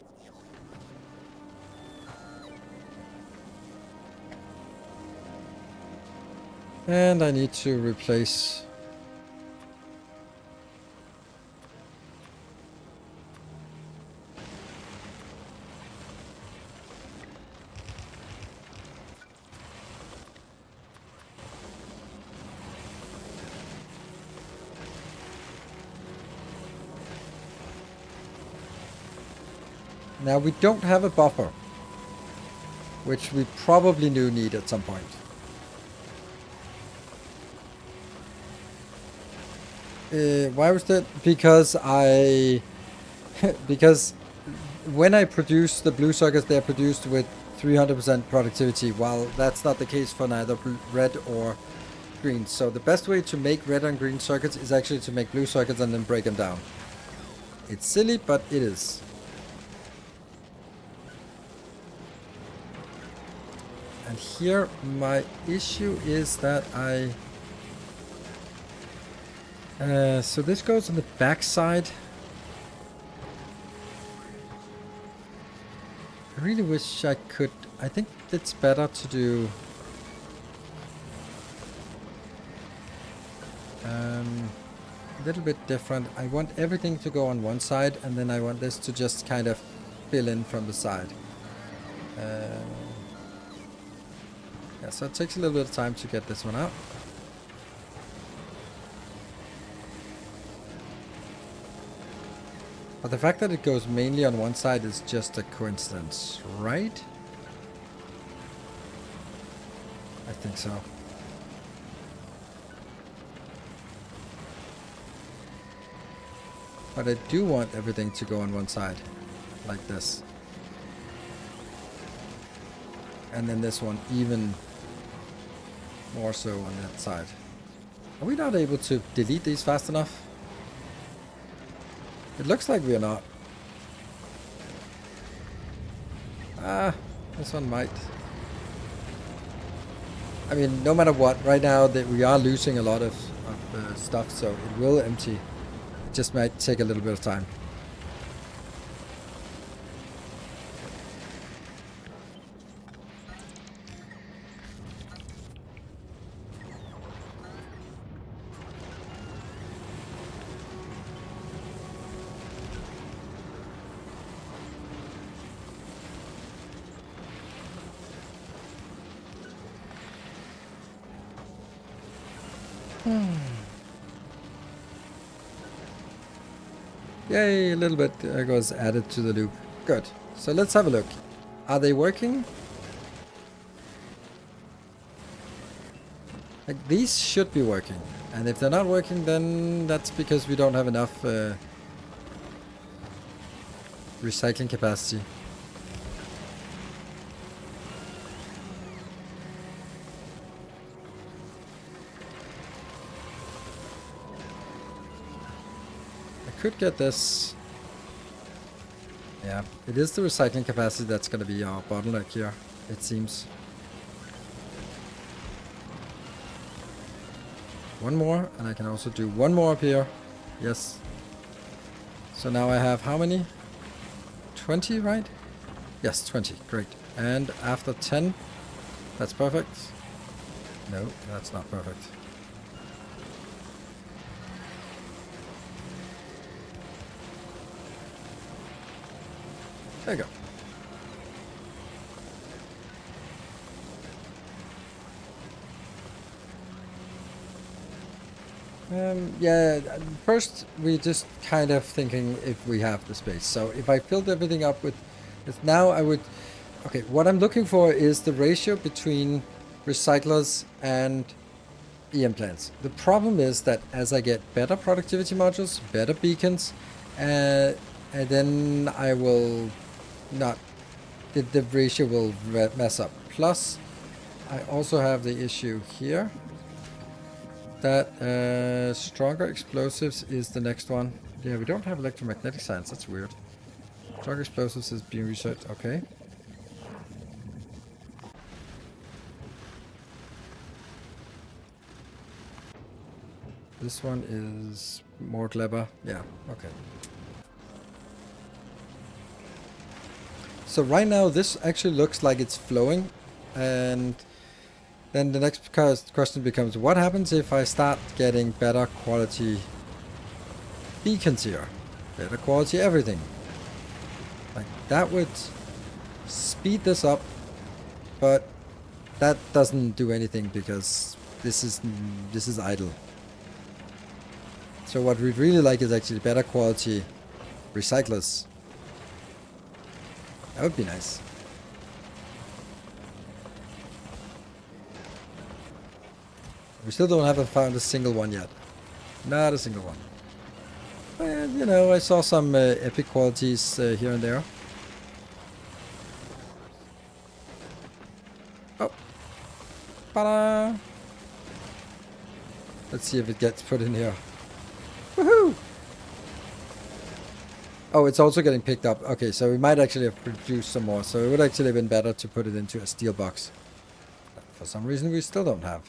And I need to replace... Now we don't have a buffer, which we probably do need at some point. Why was that? Because because when I produce the blue circuits, they're produced with 300% productivity, while that's not the case for neither red or green. So the best way to make red and green circuits is actually to make blue circuits and then break them down. It's silly, but it is. And here my issue is that So this goes on the back side. I really wish I could. I think it's better to do a little bit different. I want everything to go on one side, and then I want this to just kind of fill in from the side. Yeah, so it takes a little bit of time to get this one out. But the fact that it goes mainly on one side is just a coincidence, right? I think so. But I do want everything to go on one side, like this. And then this one even more so on that side. Are we not able to delete these fast enough? It looks like we are not. Ah, this one might. I mean, no matter what, right now that we are losing a lot of stuff, so it will empty. It just might take a little bit of time. Yay, a little bit goes added to the loop. Good. So let's have a look. Are they working? Like, these should be working. And if they're not working, then that's because we don't have enough recycling capacity. Could get this. Yeah, it is the recycling capacity that's going to be our bottleneck here, it seems. One more, and I can also do one more up here. Yes. So now I have how many? 20, right? Yes, 20. Great. And after 10, that's perfect. No, that's not perfect. There you go. Yeah, first we just kind of thinking if we have the space. So if I filled everything up with now I would... Okay, what I'm looking for is the ratio between recyclers and EM plants. The problem is that as I get better productivity modules, better beacons, and then I will not... The ratio will mess up. Plus, I also have the issue here that stronger explosives is the next one. Yeah, we don't have electromagnetic science. That's weird. Stronger explosives is being researched. Okay. This one is more clever. Yeah, okay. So right now this actually looks like it's flowing, and then the next question becomes, what happens if I start getting better quality beacons here? Better quality everything. Like, that would speed this up, but that doesn't do anything because this is idle. So what we'd really like is actually better quality recyclers. That would be nice. We still don't have found a single one yet. Not a single one. But, you know, I saw some epic qualities here and there. Oh. Ta-da! Let's see if it gets put in here. Woohoo! Oh, it's also getting picked up. Okay, so we might actually have produced some more. So it would actually have been better to put it into a steel box. But for some reason we still don't have.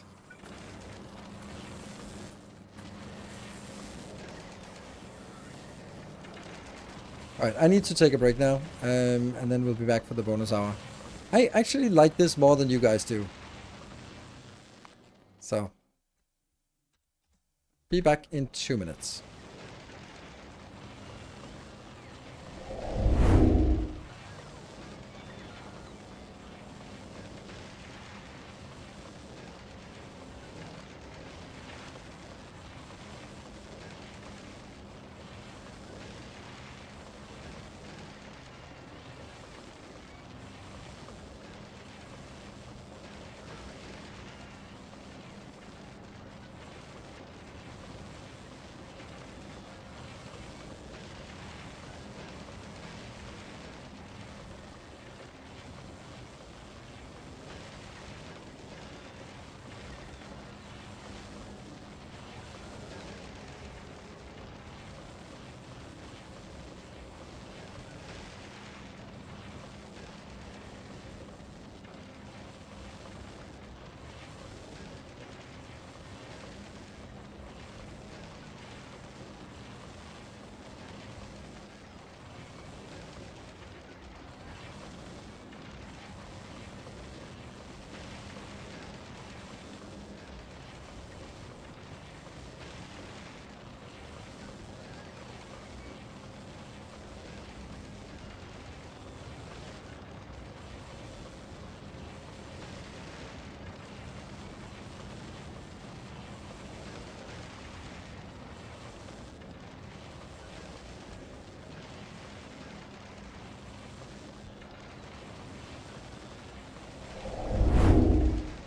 Alright, I need to take a break now, and then we'll be back for the bonus hour. I actually like this more than you guys do. So, be back in 2 minutes.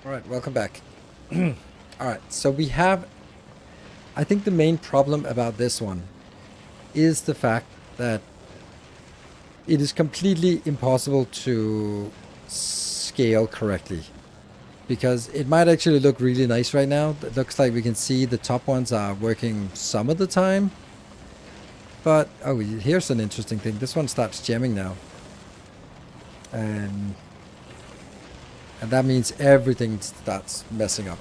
Alright, welcome back. Alright, so we have... I think the main problem about this one is the fact that it is completely impossible to scale correctly. Because it might actually look really nice right now. It looks like we can see the top ones are working some of the time. But, oh, here's an interesting thing. This one starts jamming now. And that means everything starts messing up.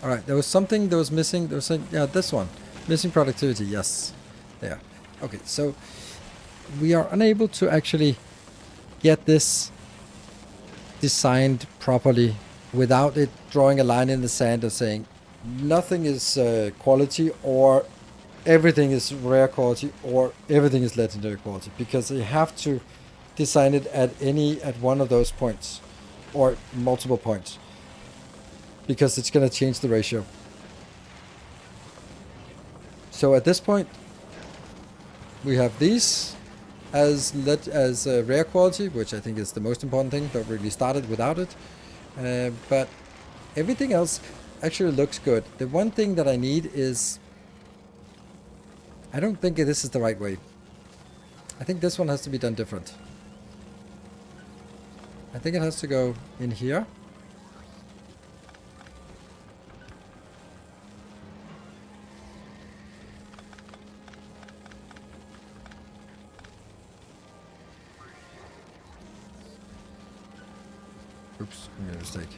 Alright, there was something that was missing. There was a, yeah, this one. Missing productivity, yes. There. Okay, so we are unable to actually get this designed properly without it drawing a line in the sand of saying nothing is quality, or everything is rare quality, or everything is legendary quality, because you have to design it at one of those points or multiple points, because it's going to change the ratio. So at this point we have these as rare quality, which I think is the most important thing. Don't really start it without it, but everything else actually looks good. The one thing that I need is, I don't think this is the right way. I think this one has to be done different. I think it has to go in here. Oops, I made a mistake.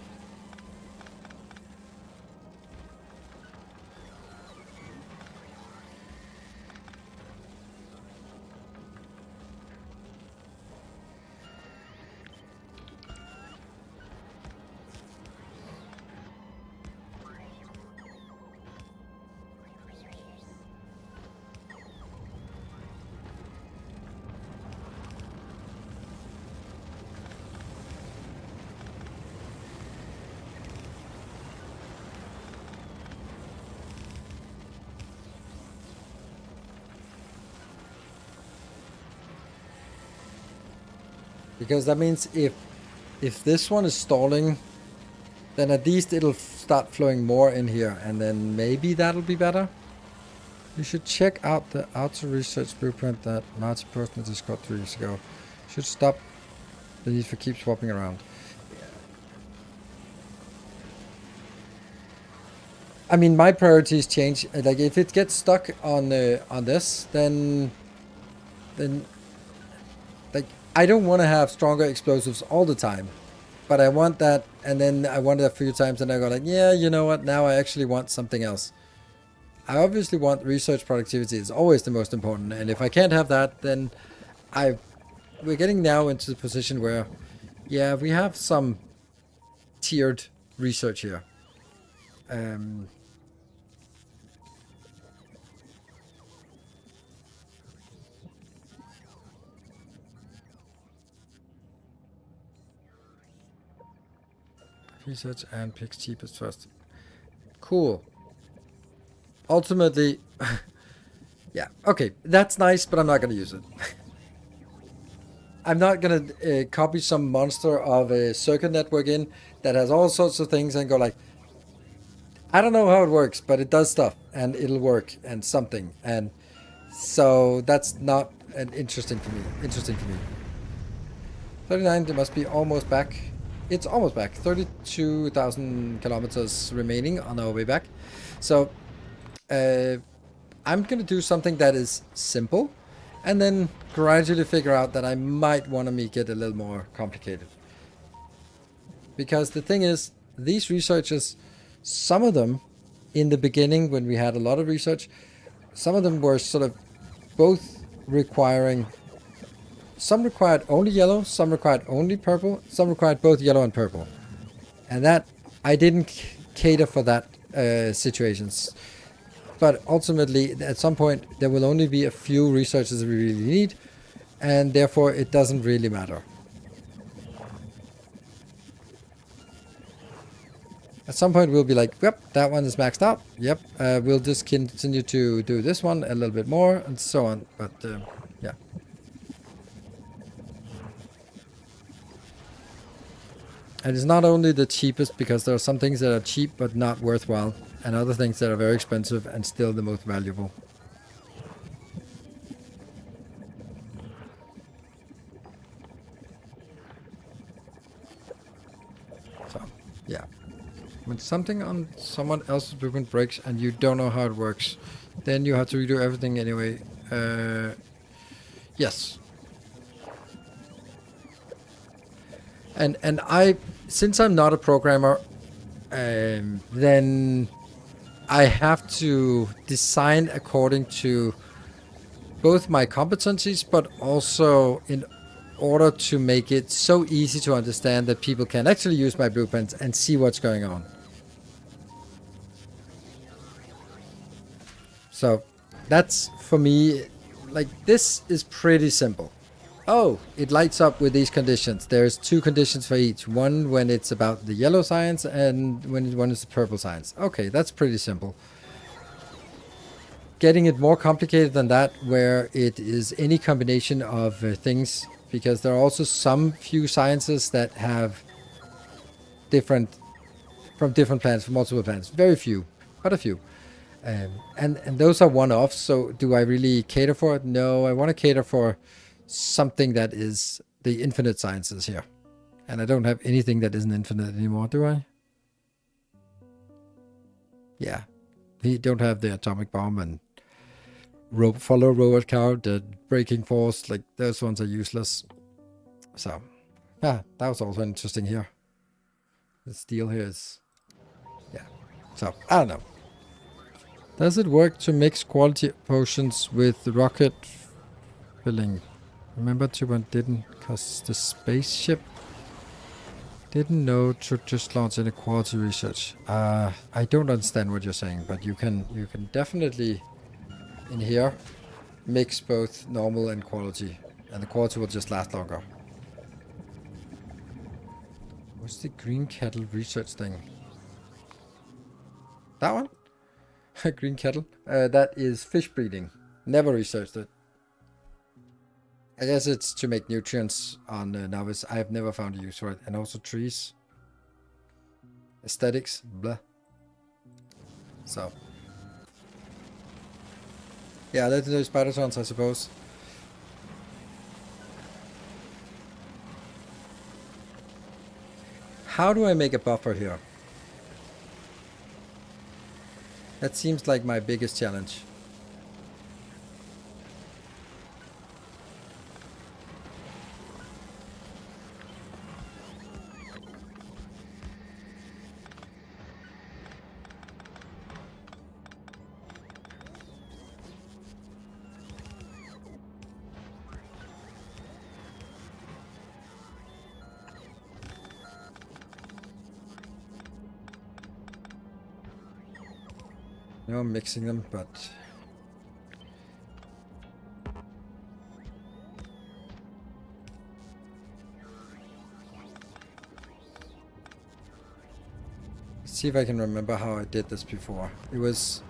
Because that means if this one is stalling, then at least it'll start flowing more in here, and then maybe that'll be better. You should check out the auto research blueprint that Marty posted in Discord 3 years ago. Should stop the need for keep swapping around. I mean, my priorities change. Like, if it gets stuck on this, then like, I don't want to have stronger explosives all the time, but I want that, and then I want it a few times, and I go like, yeah, you know what? Now I actually want something else. I obviously want research productivity is always the most important, and if I can't have that, then we're getting now into the position where, yeah, we have some tiered research here. Um, research and picks cheapest first. Cool. Ultimately, yeah, okay, that's nice, but I'm not going to use it. I'm not going to copy some monster of a circuit network in that has all sorts of things and go like, I don't know how it works, but it does stuff and it'll work and something. And so that's not an interesting for me. 39, it must be almost back. It's almost back. 32,000 kilometers remaining on our way back. So I'm going to do something that is simple and then gradually figure out that I might want to make it a little more complicated. Because the thing is, these researchers, some of them in the beginning when we had a lot of research, some of them were sort of both requiring, some required only yellow, some required only purple, some required both yellow and purple. And that, I didn't cater for that situations. But ultimately, at some point, there will only be a few researchers we really need, and therefore it doesn't really matter. At some point, we'll be like, yep, that one is maxed out. Yep, we'll just continue to do this one a little bit more, and so on. But, yeah. And it's not only the cheapest, because there are some things that are cheap but not worthwhile, and other things that are very expensive and still the most valuable. So, yeah. When something on someone else's blueprint breaks and you don't know how it works, then you have to redo everything anyway. Yes. And I, since I'm not a programmer, then I have to design according to both my competencies, but also in order to make it so easy to understand that people can actually use my blueprints and see what's going on. So that's, for me, like, this is pretty simple. Oh, it lights up with these conditions. There's 2 conditions for each. One when it's about the yellow science and when one is the purple science. Okay, that's pretty simple. Getting it more complicated than that, where it is any combination of things, because there are also some few sciences that have different, from different planets, from multiple planets. Very few, but a few. And those are one-offs, so do I really cater for it? No, I want to cater for something that is the infinite sciences here. And I don't have anything that isn't infinite anymore, do I? Yeah. We don't have the atomic bomb and follow robot car, the braking force, like those ones are useless. So, yeah, that was also interesting here. The steel here is, yeah. So, I don't know. Does it work to mix quality potions with rocket filling? Remember to when didn't, cause the spaceship didn't know to just launch any quality research. I don't understand what you're saying, but you can definitely in here mix both normal and quality, and the quality will just last longer. What's the green kettle research thing? That one? Green kettle? That is fish breeding. Never researched it. I guess it's to make nutrients on novice. I have never found a use for it. And also trees. Aesthetics. Blah. So. Yeah, legendary spider trons, I suppose. How do I make a buffer here? That seems like my biggest challenge. know I'm mixing them, but let's see if I can remember how I did this before. It was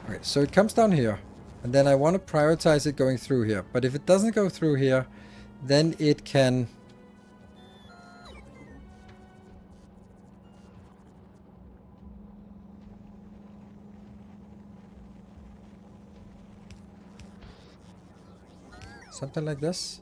okay, so it comes down here, and then I want to prioritize it going through here. But if it doesn't go through here, then it can something like this.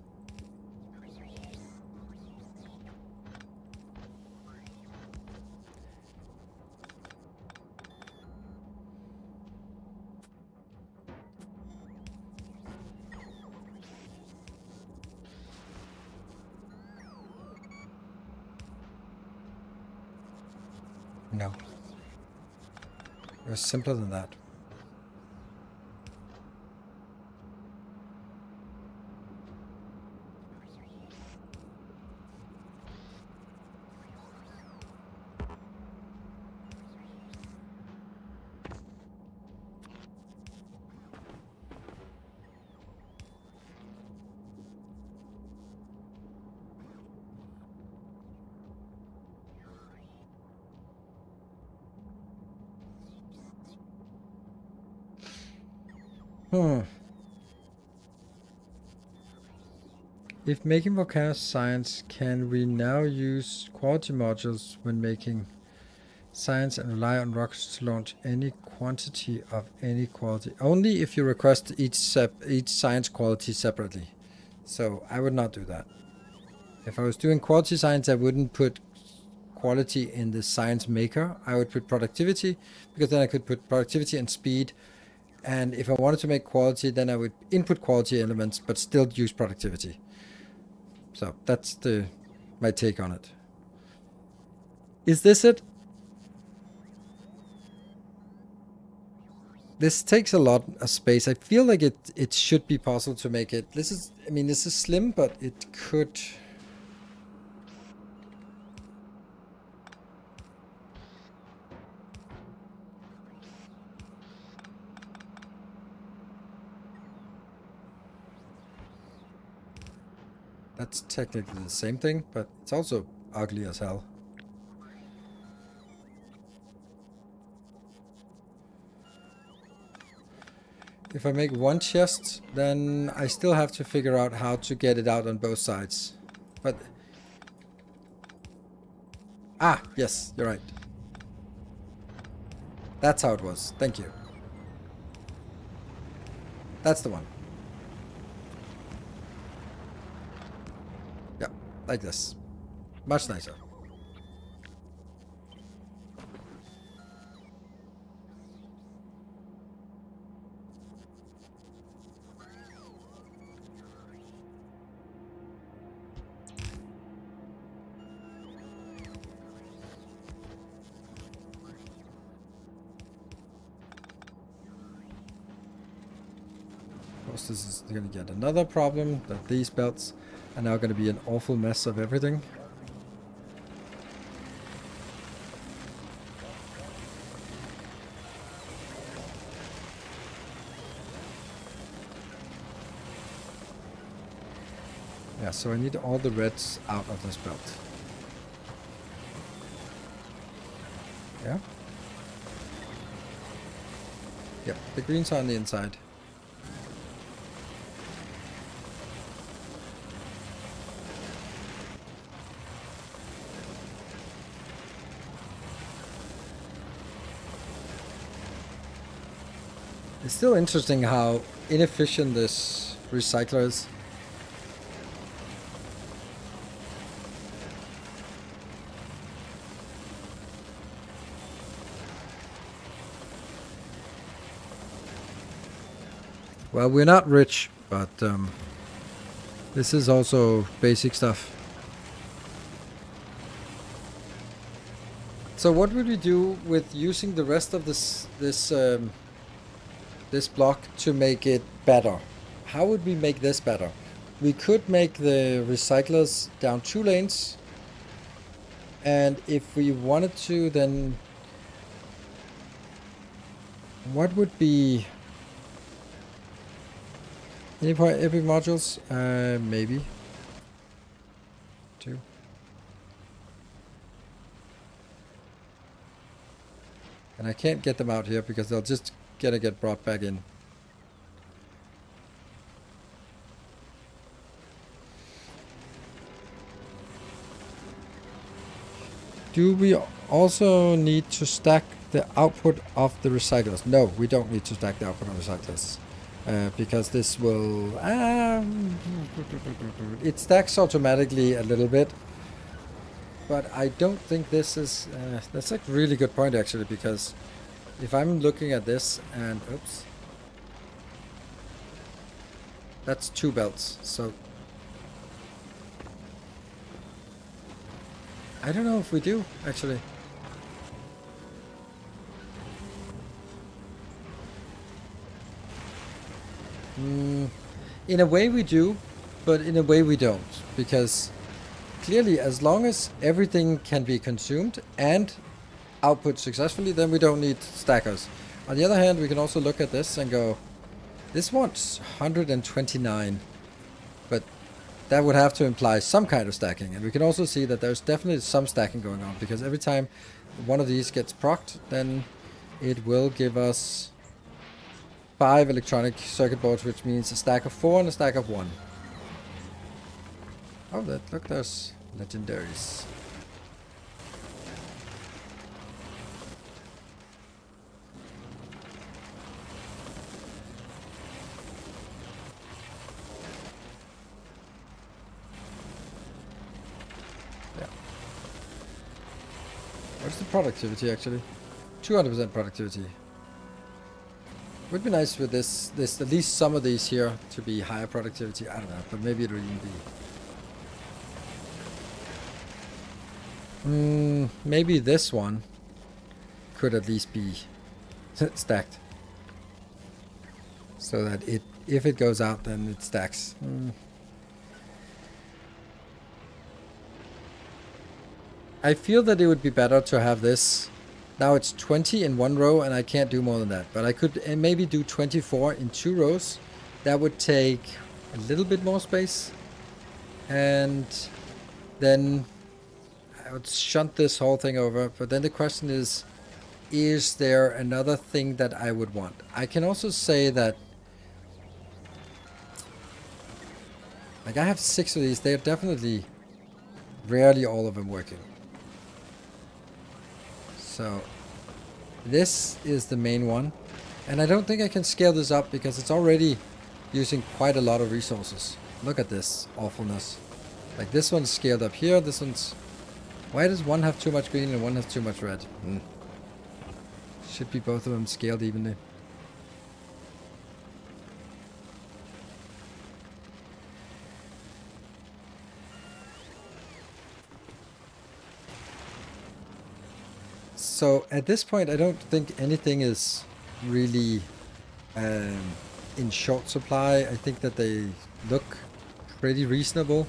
No. It was simpler than that. If making volcano science, can we now use quality modules when making science and rely on rockets to launch any quantity of any quality? Only if you request each science quality separately. So I would not do that. If I was doing quality science, I wouldn't put quality in the science maker. I would put productivity, because then I could put productivity and speed. And if I wanted to make quality, then I would input quality elements, but still use productivity. So that's my take on it. Is this it? This takes a lot of space. I feel like it should be possible to make it. This is, I mean, this is slim, but it could. That's technically the same thing, but it's also ugly as hell. If I make one chest, then I still have to figure out how to get it out on both sides. But... Ah, yes, you're right. That's how it was. Thank you. That's the one. Yeah, like this. Much nicer. This is going to get another problem, that these belts are now going to be an awful mess of everything. Yeah, so I need all the reds out of this belt. Yeah? Yep, the greens are on the inside. It's still interesting how inefficient this recycler is. Well, we're not rich, but this is also basic stuff. So what would we do with using the rest of this block to make it better? How would we make this better? We could make the recyclers down 2 lanes. And if we wanted to, then what would be any point epic modules? Maybe 2. And I can't get them out here because they'll just get brought back in. Do we also need to stack the output of the recyclers? No, we don't need to stack the output of recyclers. Because this will... it stacks automatically a little bit. But I don't think this is... that's a really good point, actually, because if I'm looking at this and... Oops. That's 2 belts, so... I don't know if we do, actually. In a way we do, but in a way we don't. Because clearly, as long as everything can be consumed and output successfully, then we don't need stackers. On the other hand, we can also look at this and go, this wants 129, but that would have to imply some kind of stacking. And we can also see that there's definitely some stacking going on, because every time one of these gets procced, then it will give us 5 electronic circuit boards, which means a stack of 4 and a stack of 1. Oh, look, there's legendaries. Yeah. What's the productivity, actually? 200% productivity. Would be nice with this at least some of these here to be higher productivity. I don't know, but maybe it will even be. Maybe this one could at least be stacked, so that if it goes out, then it stacks. I feel that it would be better to have this. Now it's 20 in 1 row, and I can't do more than that. But I could maybe do 24 in 2 rows. That would take a little bit more space. And then I would shunt this whole thing over. But then the question is there another thing that I would want? I can also say that, like, I have 6 of these. They're definitely rarely all of them working. So this is the main one, and I don't think I can scale this up because it's already using quite a lot of resources. Look at this awfulness. Like, this one's scaled up here, this one's... Why does one have too much green and one has too much red? Should be both of them scaled evenly. So at this point, I don't think anything is really in short supply. I think that they look pretty reasonable.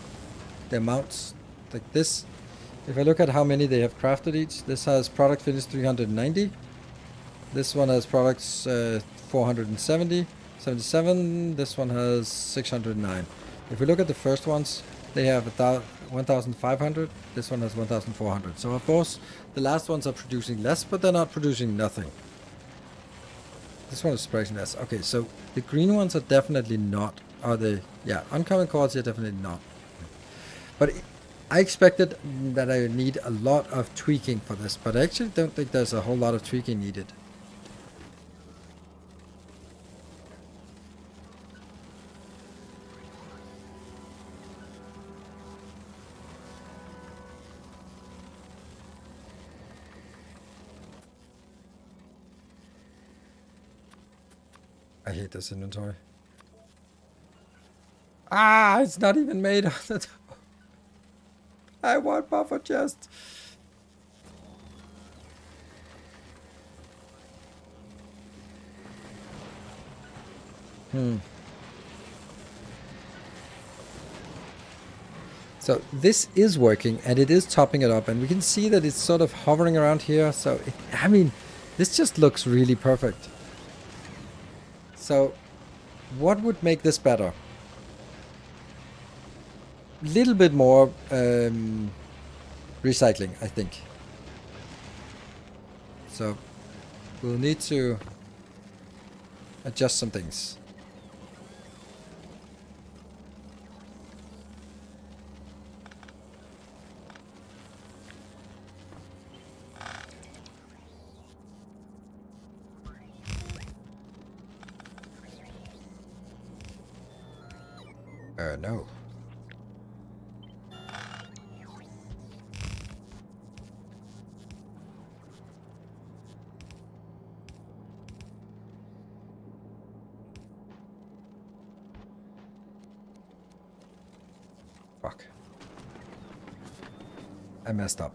The amounts, like this, if I look at how many they have crafted each, this has product finish 390. This one has products 470, 77. This one has 609. If we look at the first ones, they have 1,500. This one has 1,400. So of course, the last ones are producing less, but they're not producing nothing. This one is producing less. Okay, so the green ones are definitely not. Uncommon quality are definitely not. But I expected that I would need a lot of tweaking for this, but I actually don't think there's a whole lot of tweaking needed. I hate this inventory. Ah, it's not even made of the top. I want buffer chest. So this is working, and it is topping it up, and we can see that it's sort of hovering around here. So, I mean, this just looks really perfect. So, what would make this better? Little bit more recycling, I think. So, we'll need to adjust some things. No. Fuck. I messed up.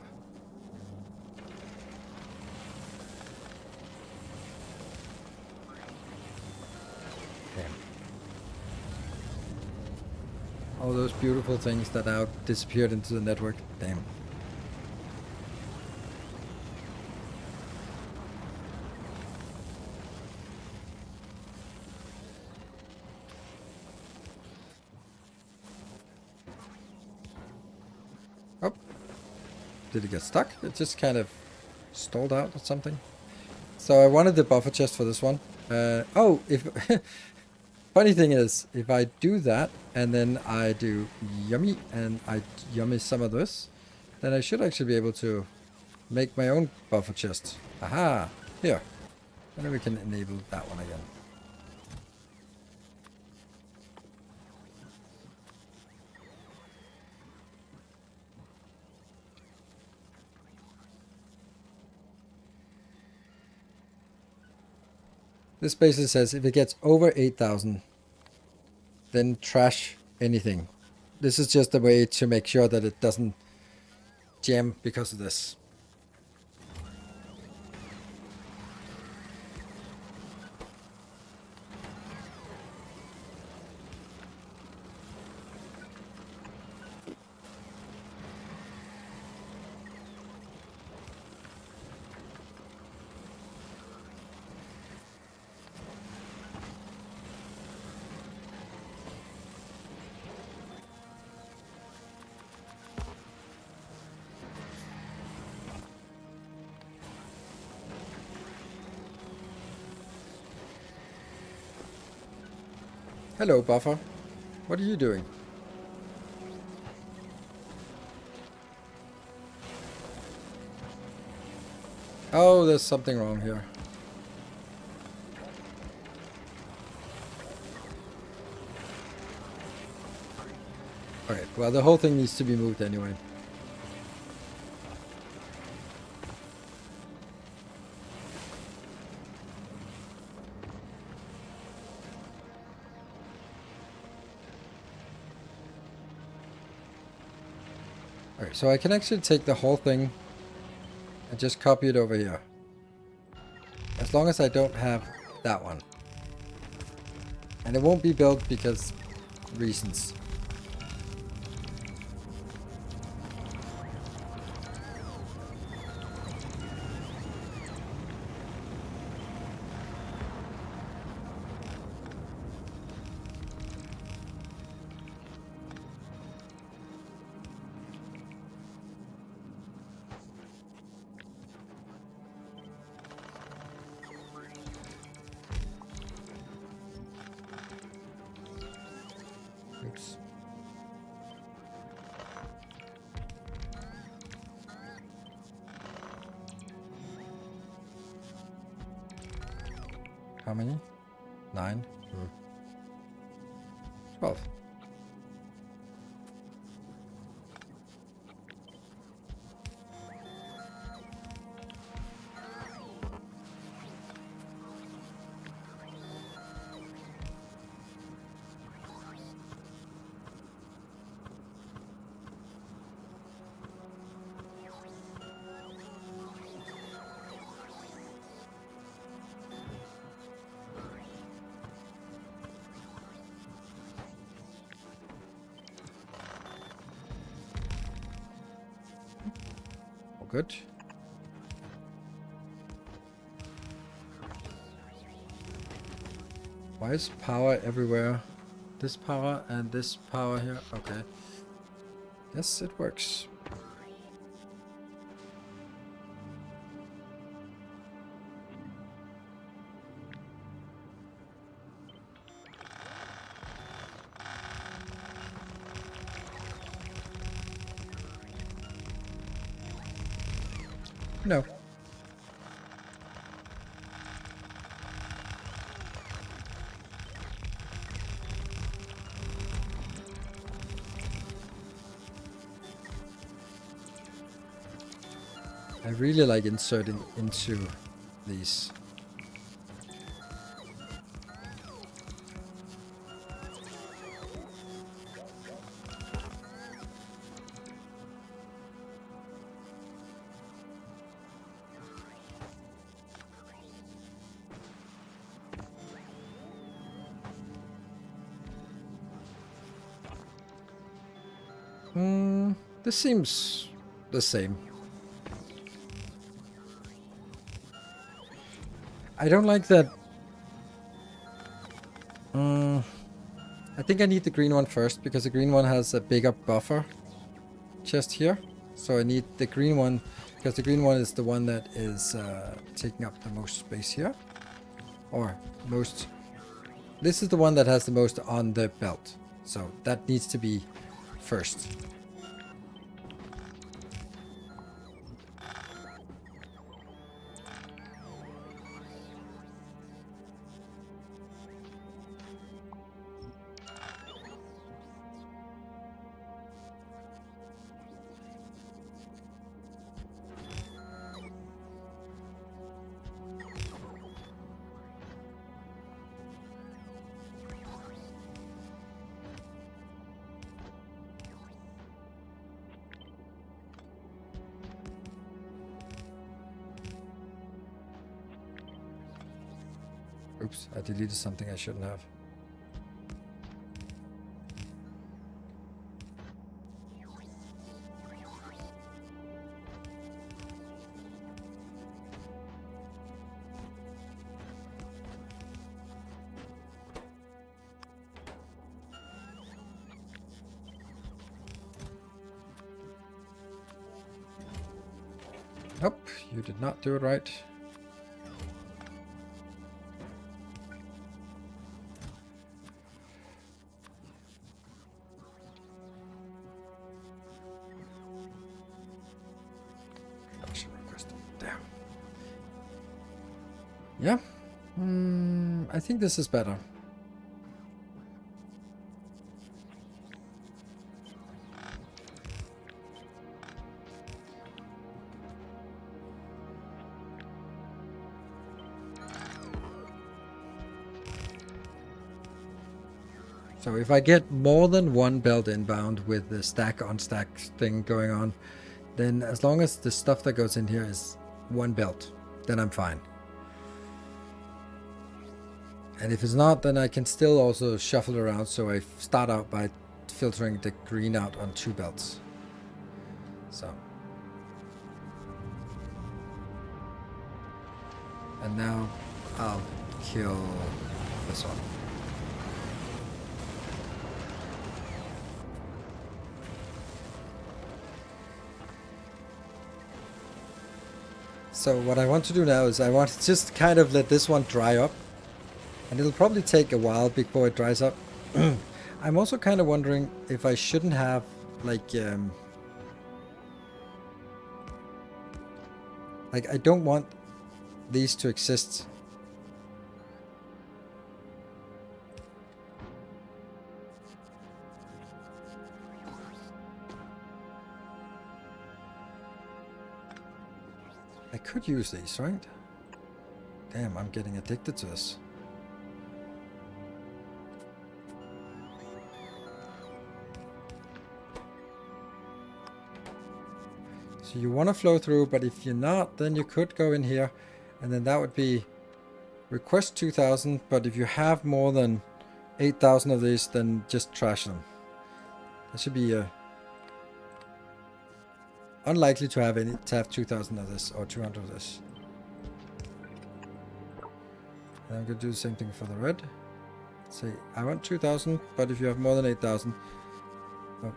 Damn. All those beautiful things that now disappeared into the network. Damn. Oh. Did it get stuck? It just kind of stalled out or something. So I wanted the buffer chest for this one. Oh, if... Funny thing is, if I do that, and then I do yummy, and I yummy some of this, then I should actually be able to make my own buffer chest. Aha! Here. And then we can enable that one again. This basically says if it gets over 8,000, then trash anything. This is just a way to make sure that it doesn't jam because of this. Hello, buffer. What are you doing? Oh, there's something wrong here. Okay, well, the whole thing needs to be moved anyway. Okay, so I can actually take the whole thing and just copy it over here. As long as I don't have that one. And it won't be built because reasons. Oops. How many? 9? 12. good. Why is power everywhere? This power and this power here. Okay. Yes, it works. No. I really like inserting into these. This seems the same. I don't like that. I think I need the green one first because the green one has a bigger buffer just here. So I need the green one because the green one is the one that is taking up the most space here. Or most. This is the one that has the most on the belt. So that needs to be first. Oops, I deleted something I shouldn't have. Nope, you did not do it right. There. Yeah. I think this is better. So if I get more than one belt inbound with the stack on stack thing going on, then as long as the stuff that goes in here is one belt, then I'm fine. And if it's not, then I can still also shuffle around, so I start out by filtering the green out on 2 belts. So. And now I'll kill this one. So what I want to do now is I want to just kind of let this one dry up. And it'll probably take a while before it dries up. I'm also kind of wondering if I shouldn't have, like I don't want these to exist. I could use these, right? Damn, I'm getting addicted to this. So you want to flow through, but if you're not, then you could go in here, and then that would be request 2,000, but if you have more than 8,000 of these, then just trash them. That should be a... unlikely to have 2,000 of this or 200 of this. And I'm gonna do the same thing for the red. Say I want 2,000, but if you have more than 8,000, oh,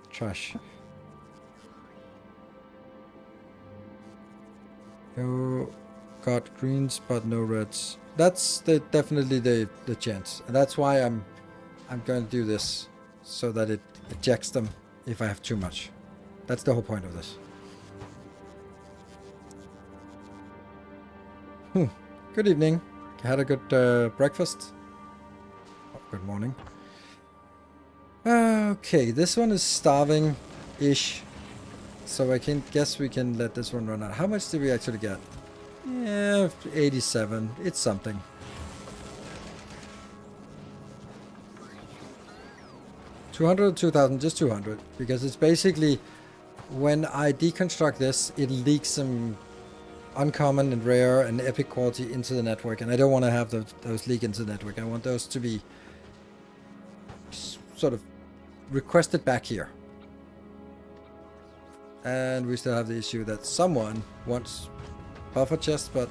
trash. No, got greens but no reds. That's definitely the chance, and that's why I'm going to do this so that it ejects them if I have too much. That's the whole point of this. Good evening. Had a good breakfast? Oh, good morning. Okay, this one is starving-ish. So I can guess we can let this one run out. How much did we actually get? Yeah, 87. It's something. $200 or 2,000? Just 200. Because it's basically, when I deconstruct this, it leaks some uncommon and rare and epic quality into the network. And I don't want to have those leak into the network. I want those to be sort of requested back here. And we still have the issue that someone wants buffer chest, but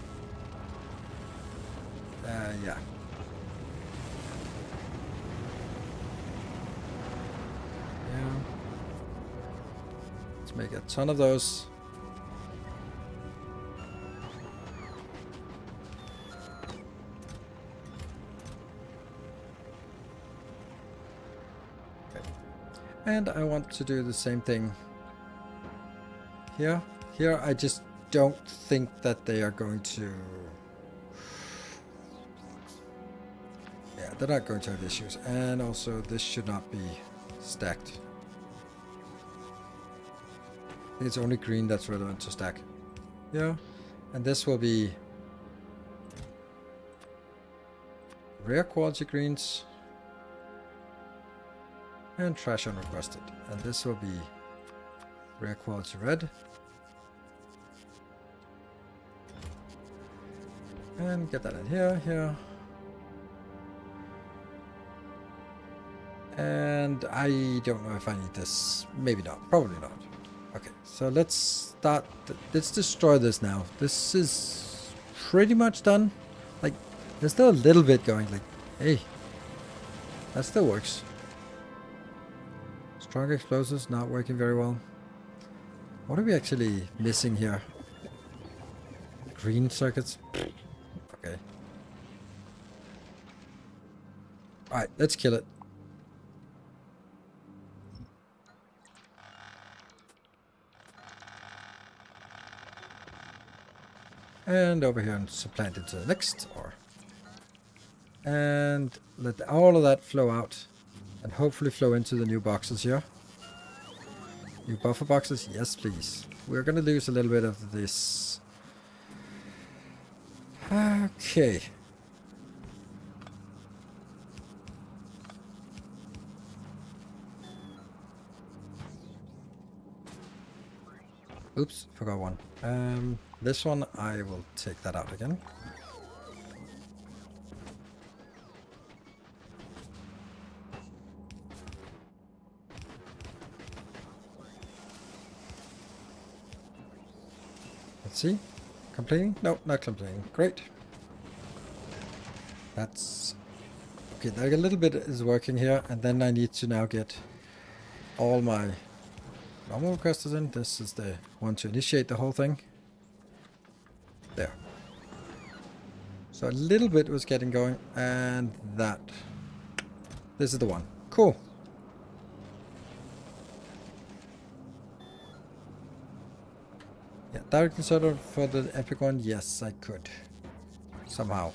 yeah. Yeah. Let's make a ton of those. Okay. And I want to do the same thing here. Here I just don't think that they are going to... Yeah, they're not going to have issues. And also, this should not be stacked. I think it's only green that's relevant to stack. Yeah. And this will be rare quality greens and trash unrequested. And this will be rare quality red. And get that in here, here. And I don't know if I need this. Maybe not. Probably not. Okay, so let's start. Let's destroy this now. This is pretty much done. Like, there's still a little bit going. Like, hey, that still works. Strong explosives not working very well. What are we actually missing here? Green circuits? Okay. Alright, let's kill it. And over here and supplant it to the next ore. And let all of that flow out. And hopefully flow into the new boxes here. New buffer boxes? Yes, please. We're going to lose a little bit of this. Okay. Oops, forgot one. This one, I will take that out again. Let's see. Complaining? No, not complaining. Great. That's... Okay, there a little bit is working here, and then I need to now get all my normal requesters in. This is the one to initiate the whole thing. There. So a little bit was getting going, and that. This is the one. Cool. Yeah, direct inserter for the epic one. Yes, I could. Somehow.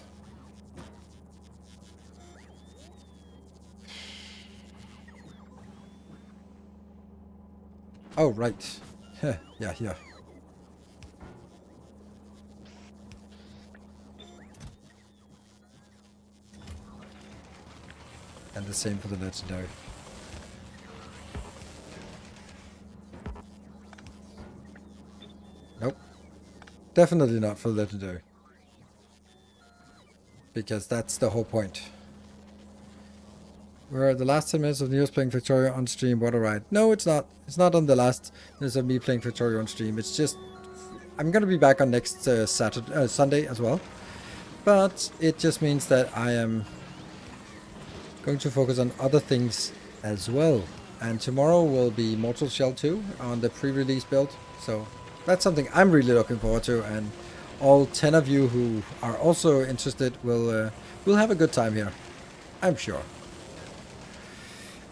Oh, right. Yeah, here. And the same for the legendary. Nope. Definitely not for the legendary. Because that's the whole point. We're at the last 10 minutes of Nilaus playing Factorio on stream. What a ride. No, it's not. It's not on the last minutes of me playing Factorio on stream. It's just... I'm going to be back on next Sunday as well. But it just means that I am going to focus on other things as well. And tomorrow will be Mortal Shell 2 on the pre-release build. So that's something I'm really looking forward to. And all 10 of you who are also interested will have a good time here. I'm sure.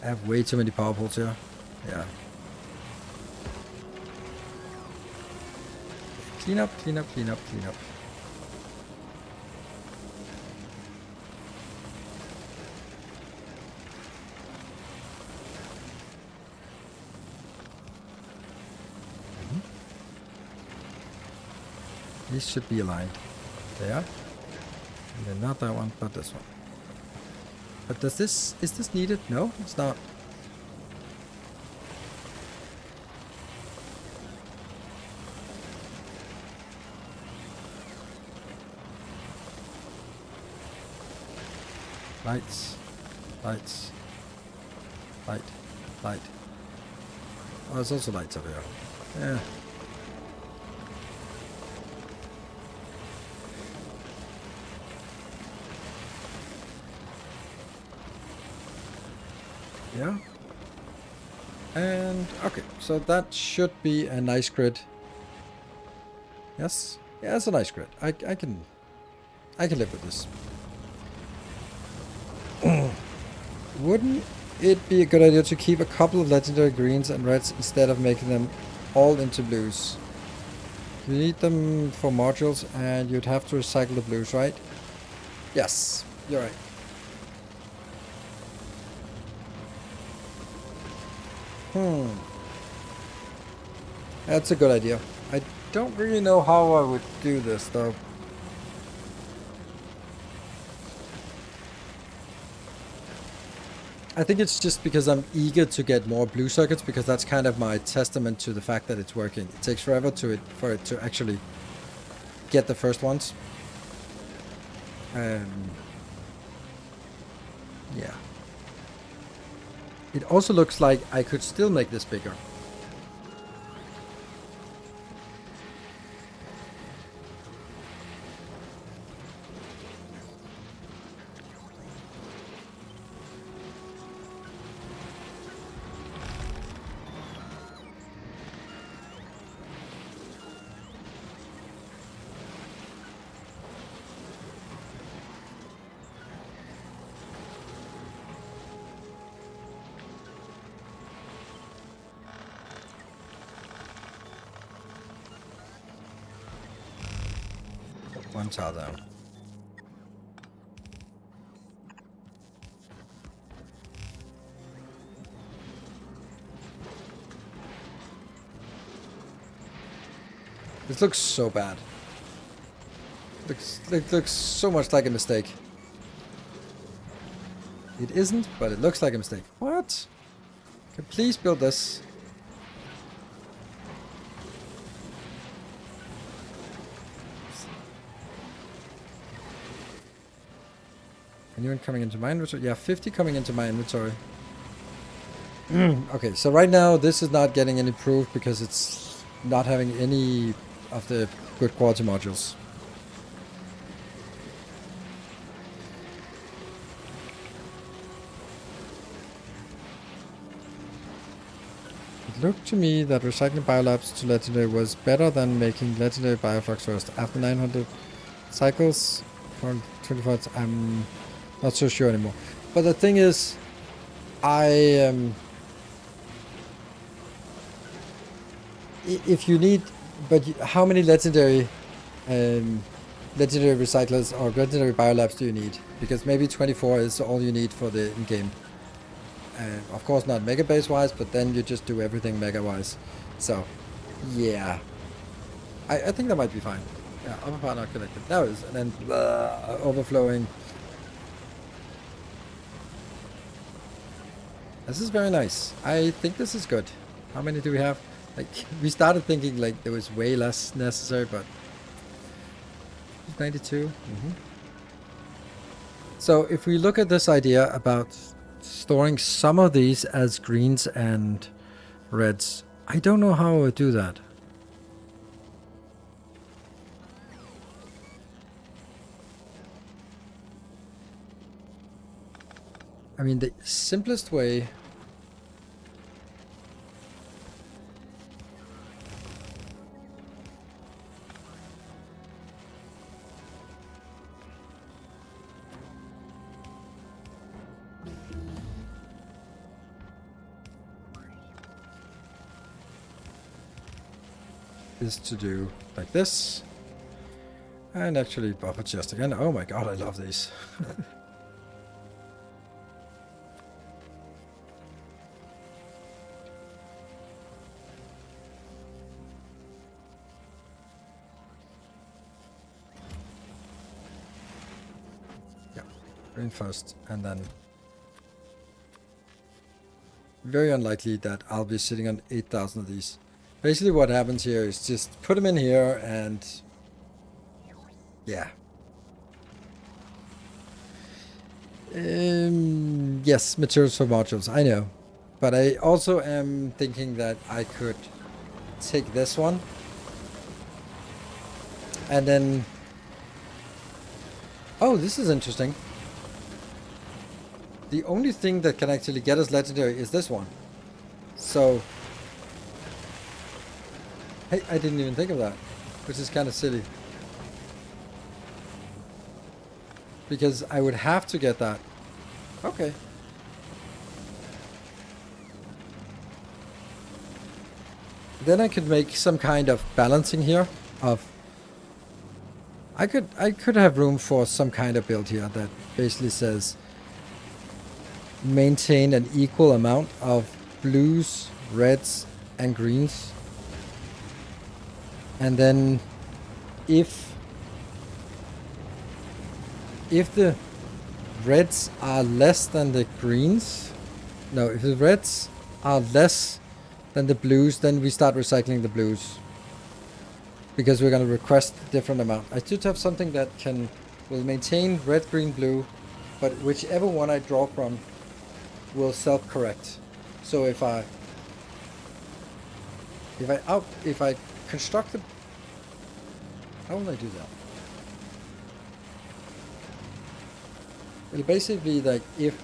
I have way too many power poles here. Yeah. Clean up, clean up, clean up, clean up. These should be aligned. They are. And then not that one, but this one. But is this needed? No, it's not. Lights. Lights. Light. Light. Oh, there's also lights over here. Yeah. Yeah. And okay, so that should be a nice grid. Yes. Yeah, it's a nice grid. I can live with this. Wouldn't it be a good idea to keep a couple of legendary greens and reds instead of making them all into blues? You need them for modules and you'd have to recycle the blues, right? Yes, you're right. That's a good idea. I don't really know how I would do this though. I think it's just because I'm eager to get more blue circuits, because that's kind of my testament to the fact that it's working. It takes forever for it to actually get the first ones. Yeah. It also looks like I could still make this bigger. One tile down. This looks so bad. It looks so much like a mistake. It isn't, but it looks like a mistake. What? Can please build this? Anyone coming into my inventory? Yeah, 50 coming into my inventory. Okay, so right now this is not getting any proof because it's not having any of the good quality modules. It looked to me that recycling biolabs to legendary was better than making legendary bioflux first. After 900 cycles for 24, I'm not so sure anymore. But the thing is, if you need, how many legendary recyclers or legendary biolabs do you need? Because maybe 24 is all you need for the in-game. Of course not mega base wise, but then you just do everything mega wise. So, yeah. I think that might be fine. Yeah, upper part not connected. Now it is. And then overflowing. This is very nice. I think this is good. How many do we have? Like, we started thinking like there was way less necessary, but 92. So if we look at this idea about storing some of these as greens and reds. I don't know how I would do that. I mean, the simplest way is to do like this. And actually buffer chest again. Oh my god, I love these. Yeah, green first, and then very unlikely that I'll be sitting on 8,000 of these. Basically what happens here is just put them in here and yeah. Yes, materials for modules, I know. But I also am thinking that I could take this one and then... Oh, this is interesting. The only thing that can actually get us legendary is this one. So... Hey, I didn't even think of that, which is kind of silly. Because I would have to get that. Okay. Then I could make some kind of balancing here of... I could have room for some kind of build here that basically says maintain an equal amount of blues, reds, and greens. And then if the reds are less than the greens, no, if the reds are less than the blues, then we start recycling the blues. Because we're going to request a different amount. I should have something that will maintain red, green, blue, but whichever one I draw from will self-correct. So if I construct the... How will I do that? It'll basically be like if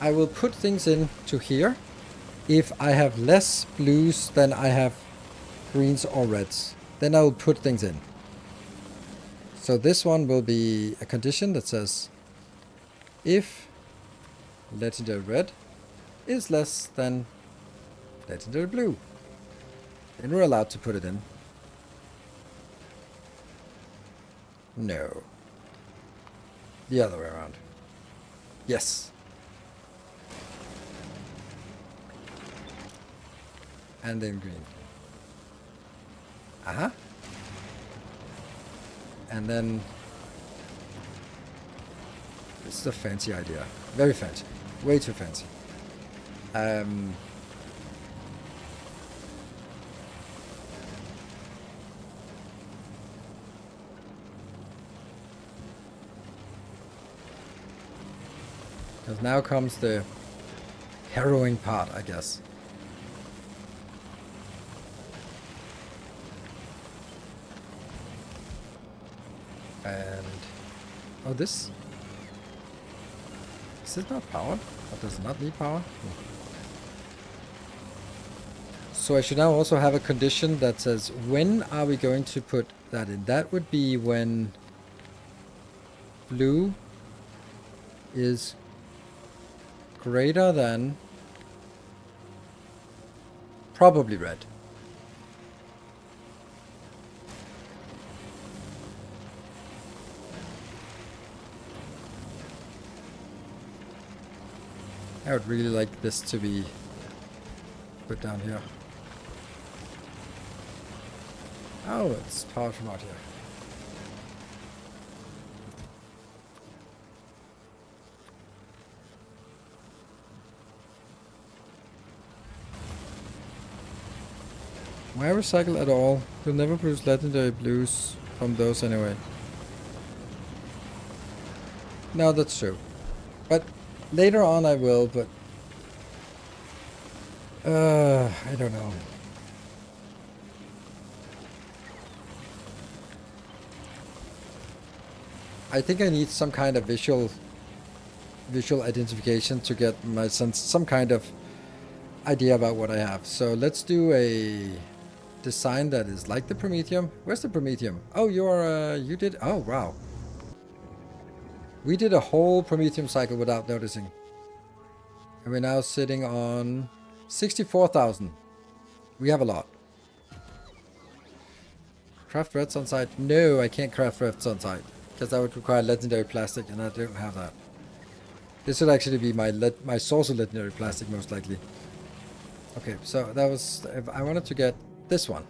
I will put things into here if I have less blues than I have greens or reds. Then I will put things in. So this one will be a condition that says if legendary red is less than legendary blue, then we're allowed to put it in. No. The other way around. Yes. And then green. Uh-huh. And then... This is a fancy idea. Very fancy. Way too fancy. Because now comes the harrowing part, I guess. And... Oh, this... Is it not powered? Or does it not need power? So I should now also have a condition that says when are we going to put that in? That would be when blue is greater than probably red. I would really like this to be put down here. Oh, it's powered from out here. Why recycle at all? You'll never produce legendary blues from those anyway. No, that's true. But later on I will, but... I don't know. I think I need some kind of visual identification to get my sense, some kind of idea about what I have. So let's do a design that is like the Promethium. Where's the Promethium? Oh, you did, oh wow. We did a whole Promethium cycle without noticing. And we're now sitting on 64,000. We have a lot. Craft reds on site? No, I can't craft reds on site. Because that would require legendary plastic and I don't have that. This would actually be my source of legendary plastic most likely. Okay, so that was... I wanted to get this one.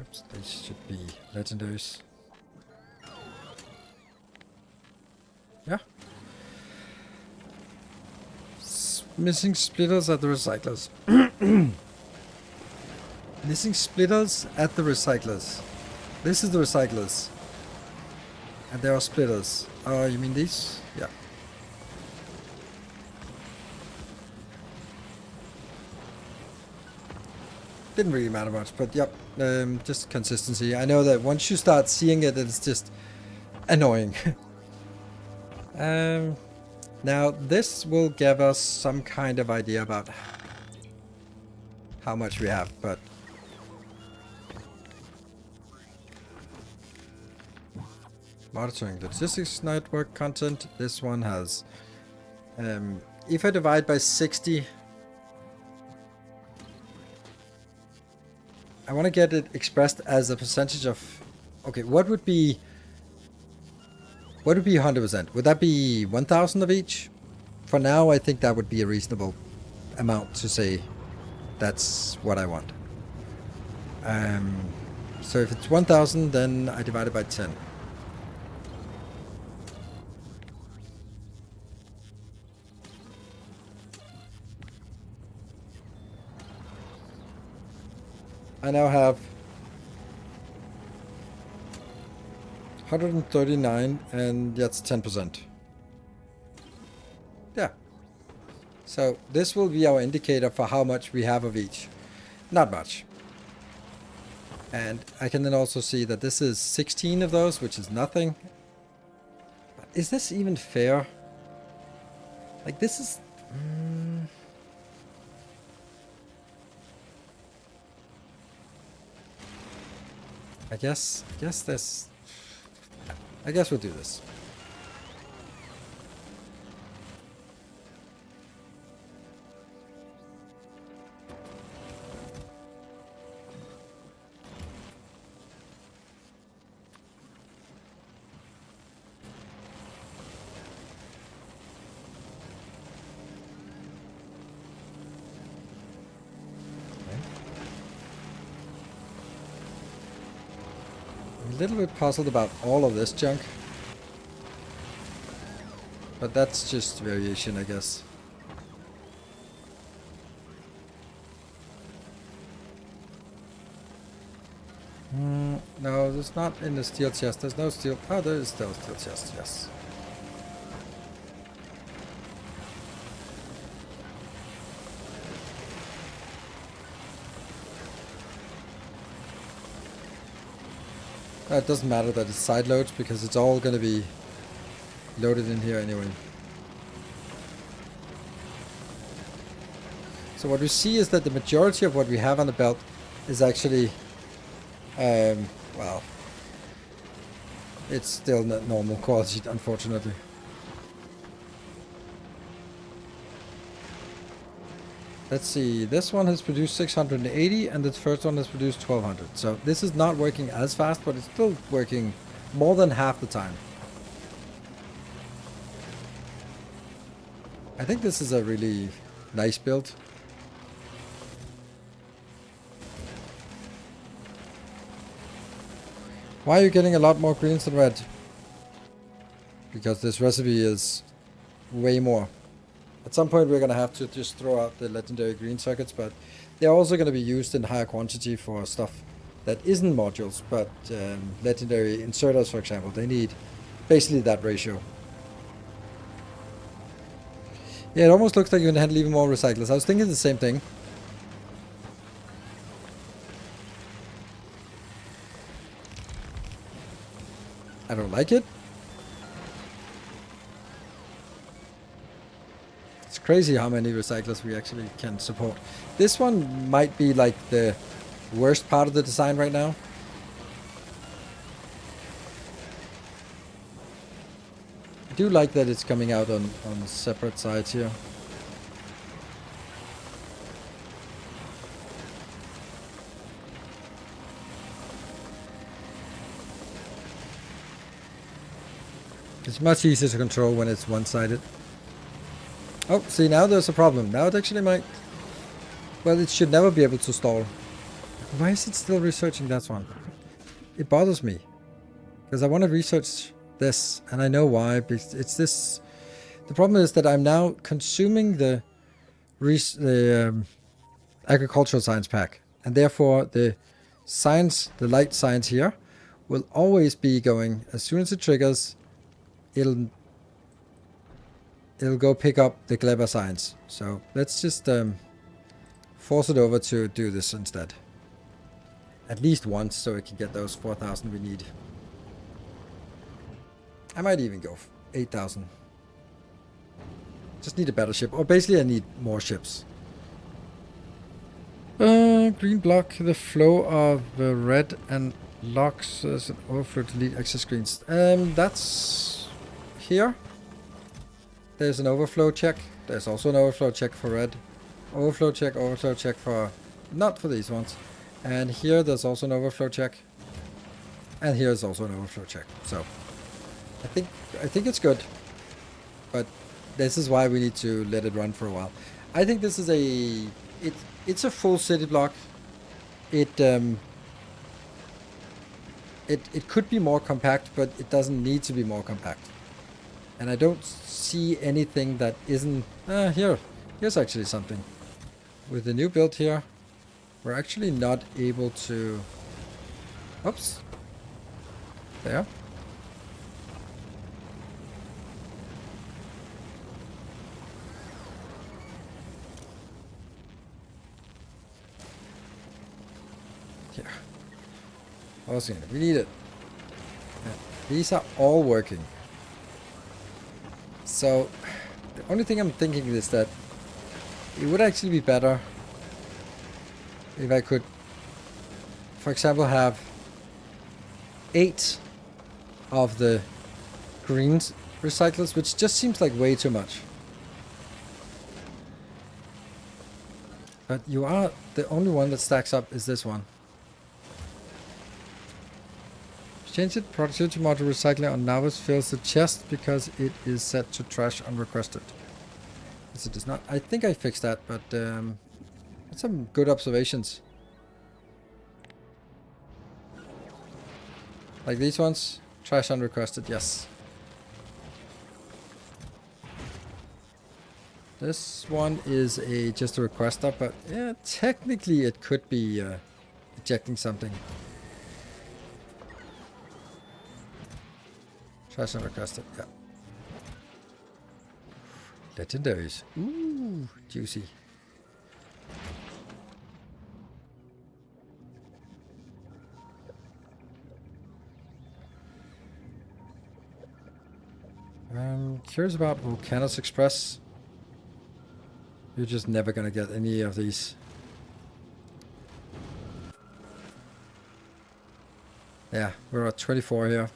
Oops, these should be legendaries. Yeah. Missing splitters at the recyclers. Missing splitters at the recyclers. This is the recyclers. And there are splitters. You mean these? Yeah. Didn't really matter much, but yep. Just consistency. I know that once you start seeing it, it's just annoying. Now this will give us some kind of idea about how much we have, but monitoring logistics network content. This one has, if I divide by 60, I want to get it expressed as a percentage of, okay, what would be 100%? Would that be 1,000 of each? For now, I think that would be a reasonable amount to say that's what I want. So if it's 1,000, then I divide it by 10. I now have 139, and that's 10%. Yeah. So this will be our indicator for how much we have of each. Not much. And I can then also see that this is 16 of those, which is nothing. But is this even fair? Like this is... I guess this... I guess we'll do this. A little bit puzzled about all of this junk. But that's just variation, I guess. No, there's not in the steel chest. There's no steel... Oh, there is still a steel chest, yes. It doesn't matter that it's side loads because it's all going to be loaded in here anyway. So what we see is that the majority of what we have on the belt is actually, well, it's still not normal quality, unfortunately. Let's see, this one has produced 680 and the first one has produced 1200. So this is not working as fast, but it's still working more than half the time. I think this is a really nice build. Why are you getting a lot more greens than red? Because this recipe is way more. At some point we're going to have to just throw out the legendary green circuits, but they're also going to be used in higher quantity for stuff that isn't modules, but legendary inserters, for example, they need basically that ratio. Yeah, it almost looks like you can handle even more recyclers. I was thinking the same thing. I don't like it. It's crazy how many recyclers we actually can support. This one might be like the worst part of the design right now. I do like that it's coming out on separate sides here. It's much easier to control when it's one-sided. Oh, see, now there's a problem. Now it actually might... Well, it should never be able to stall. Why is it still researching that one? It bothers me. Because I want to research this, and I know why. It's this... The problem is that I'm now consuming the agricultural science pack. And therefore, the science, the light science here, will always be going... As soon as it triggers, it'll go pick up the clever science. So let's just force it over to do this instead. At least once, so we can get those 4,000 we need. I might even go 8,000. Just need a better ship. Or basically I need more ships. Green block the flow of red and locks as an overflow to delete access screens. That's here. There's an overflow check. There's also an overflow check for red. Overflow check for... Not for these ones. And here there's also an overflow check. And here's also an overflow check. So, I think it's good. But this is why we need to let it run for a while. I think this is a... It's a full city block. It could be more compact, but it doesn't need to be more compact. And I don't see anything that isn't... here's actually something. With the new build here, we're actually not able to... Oops. There. Here. Also, we need it. Yeah. These are all working. So, the only thing I'm thinking is that it would actually be better if I could, for example, have 8 of the green recyclers, which just seems like way too much. But you are the only one that stacks up is this one. Change it. Productivity module recycling on Nilaus fills the chest because it is set to trash unrequested. Yes, it is not. I think I fixed that, but that's some good observations. Like these ones, trash unrequested. Yes. This one is just a requester, but yeah, technically it could be ejecting something. Trash unrequested, yeah. Legendaries. Ooh, juicy. I'm curious about Volcano's Express. You're just never gonna get any of these. Yeah, we're at 24 here.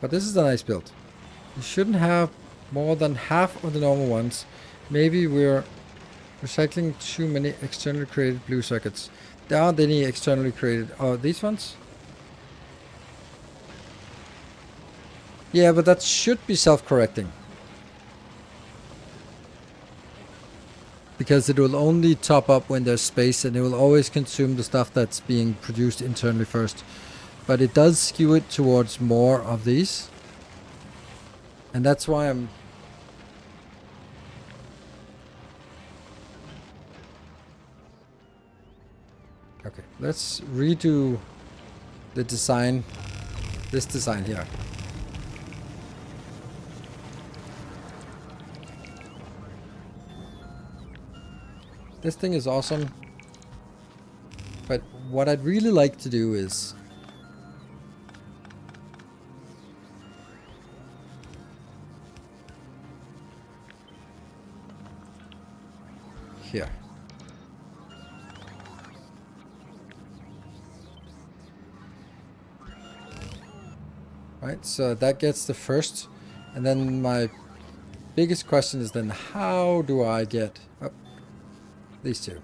But this is a nice build. You shouldn't have more than half of the normal ones. Maybe we're recycling too many externally created blue circuits. There aren't any externally created. Oh, these ones? Yeah, but that should be self-correcting. because it will only top up when there's space, and it will always consume the stuff that's being produced internally first. But it does skew it towards more of these, and that's why I'm... Okay, let's redo the design, this design here. This thing is awesome, but what I'd really like to do is here. Right, so that gets the first, and then my biggest question is then how do I get up these two?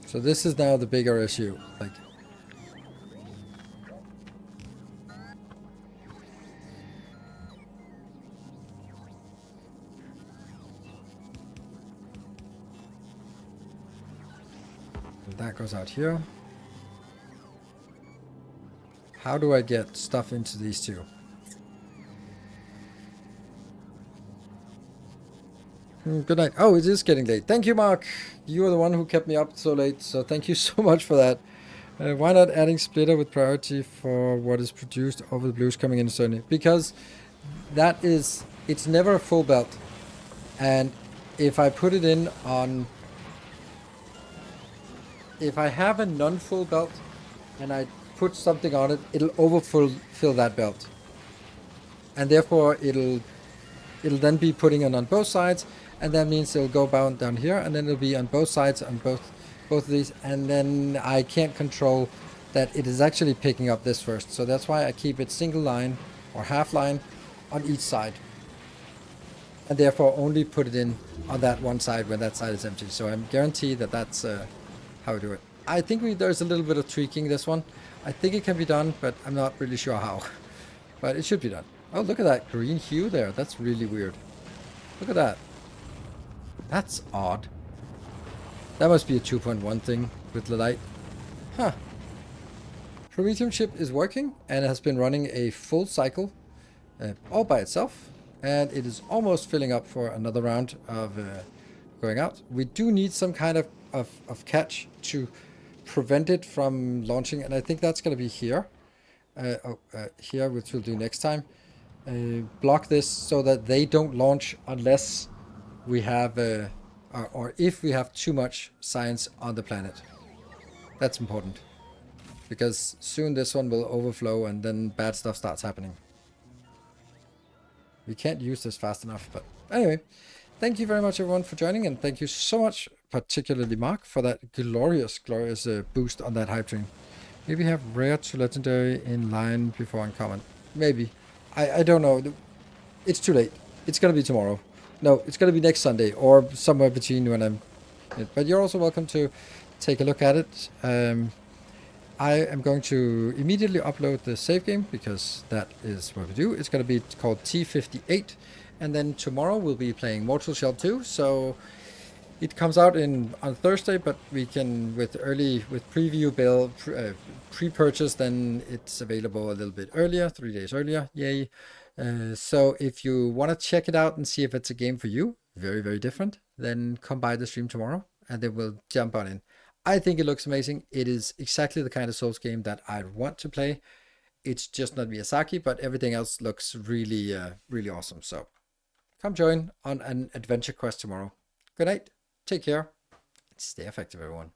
So this is now the bigger issue. Like, that goes out here. How do I get stuff into these two? Good night. Oh, it is getting late. Thank you, Mark. You are the one who kept me up so late, so thank you so much for that. Why not adding splitter with priority for what is produced over the blues coming in Sony? Because that is, it's never a full belt. And if I put it in on, if I have a non-full belt and I put something on it, it'll overfill that belt. And therefore it'll then be putting it on both sides, and that means it'll go down here, and then it'll be on both sides on both of these, and then I can't control that it is actually picking up this first. So that's why I keep it single line or half line on each side, and therefore only put it in on that one side when that side is empty. So I'm guaranteed that that's how I do it. I think there's a little bit of tweaking this one. I think it can be done, but I'm not really sure how. But it should be done. Oh, look at that green hue there. That's really weird. Look at that. That's odd. That must be a 2.1 thing with the light. Huh. Promethium chip is working and has been running a full cycle all by itself. And it is almost filling up for another round of going out. We do need some kind of catch to prevent it from launching. And I think that's going to be here. Here, which we'll do next time. Block this so that they don't launch unless we have or if we have too much science on the planet. That's important, because soon this one will overflow and then bad stuff starts happening. We can't use this fast enough, but anyway, thank you very much everyone for joining, and thank you so much, particularly Mark, for that glorious boost on that hype train. Maybe have rare to legendary in line before uncommon. Maybe. I don't know. It's too late. It's going to be tomorrow. No, it's going to be next Sunday or somewhere between when I'm... But you're also welcome to take a look at it. I am going to immediately upload the save game because that is what we do. It's going to be called T58. And then tomorrow we'll be playing Mortal Shell 2. So it comes out on Thursday, but we can, with preview build, pre-purchase, then it's available a little bit earlier, 3 days earlier. Yay. So if you want to check it out and see if it's a game for you, very, very different, then come by the stream tomorrow and then we'll jump on in. I think it looks amazing. It is exactly the kind of Souls game that I want to play. It's just not Miyazaki, but everything else looks really, really awesome. So come join on an adventure quest tomorrow. Good night. Take care. Stay effective, everyone.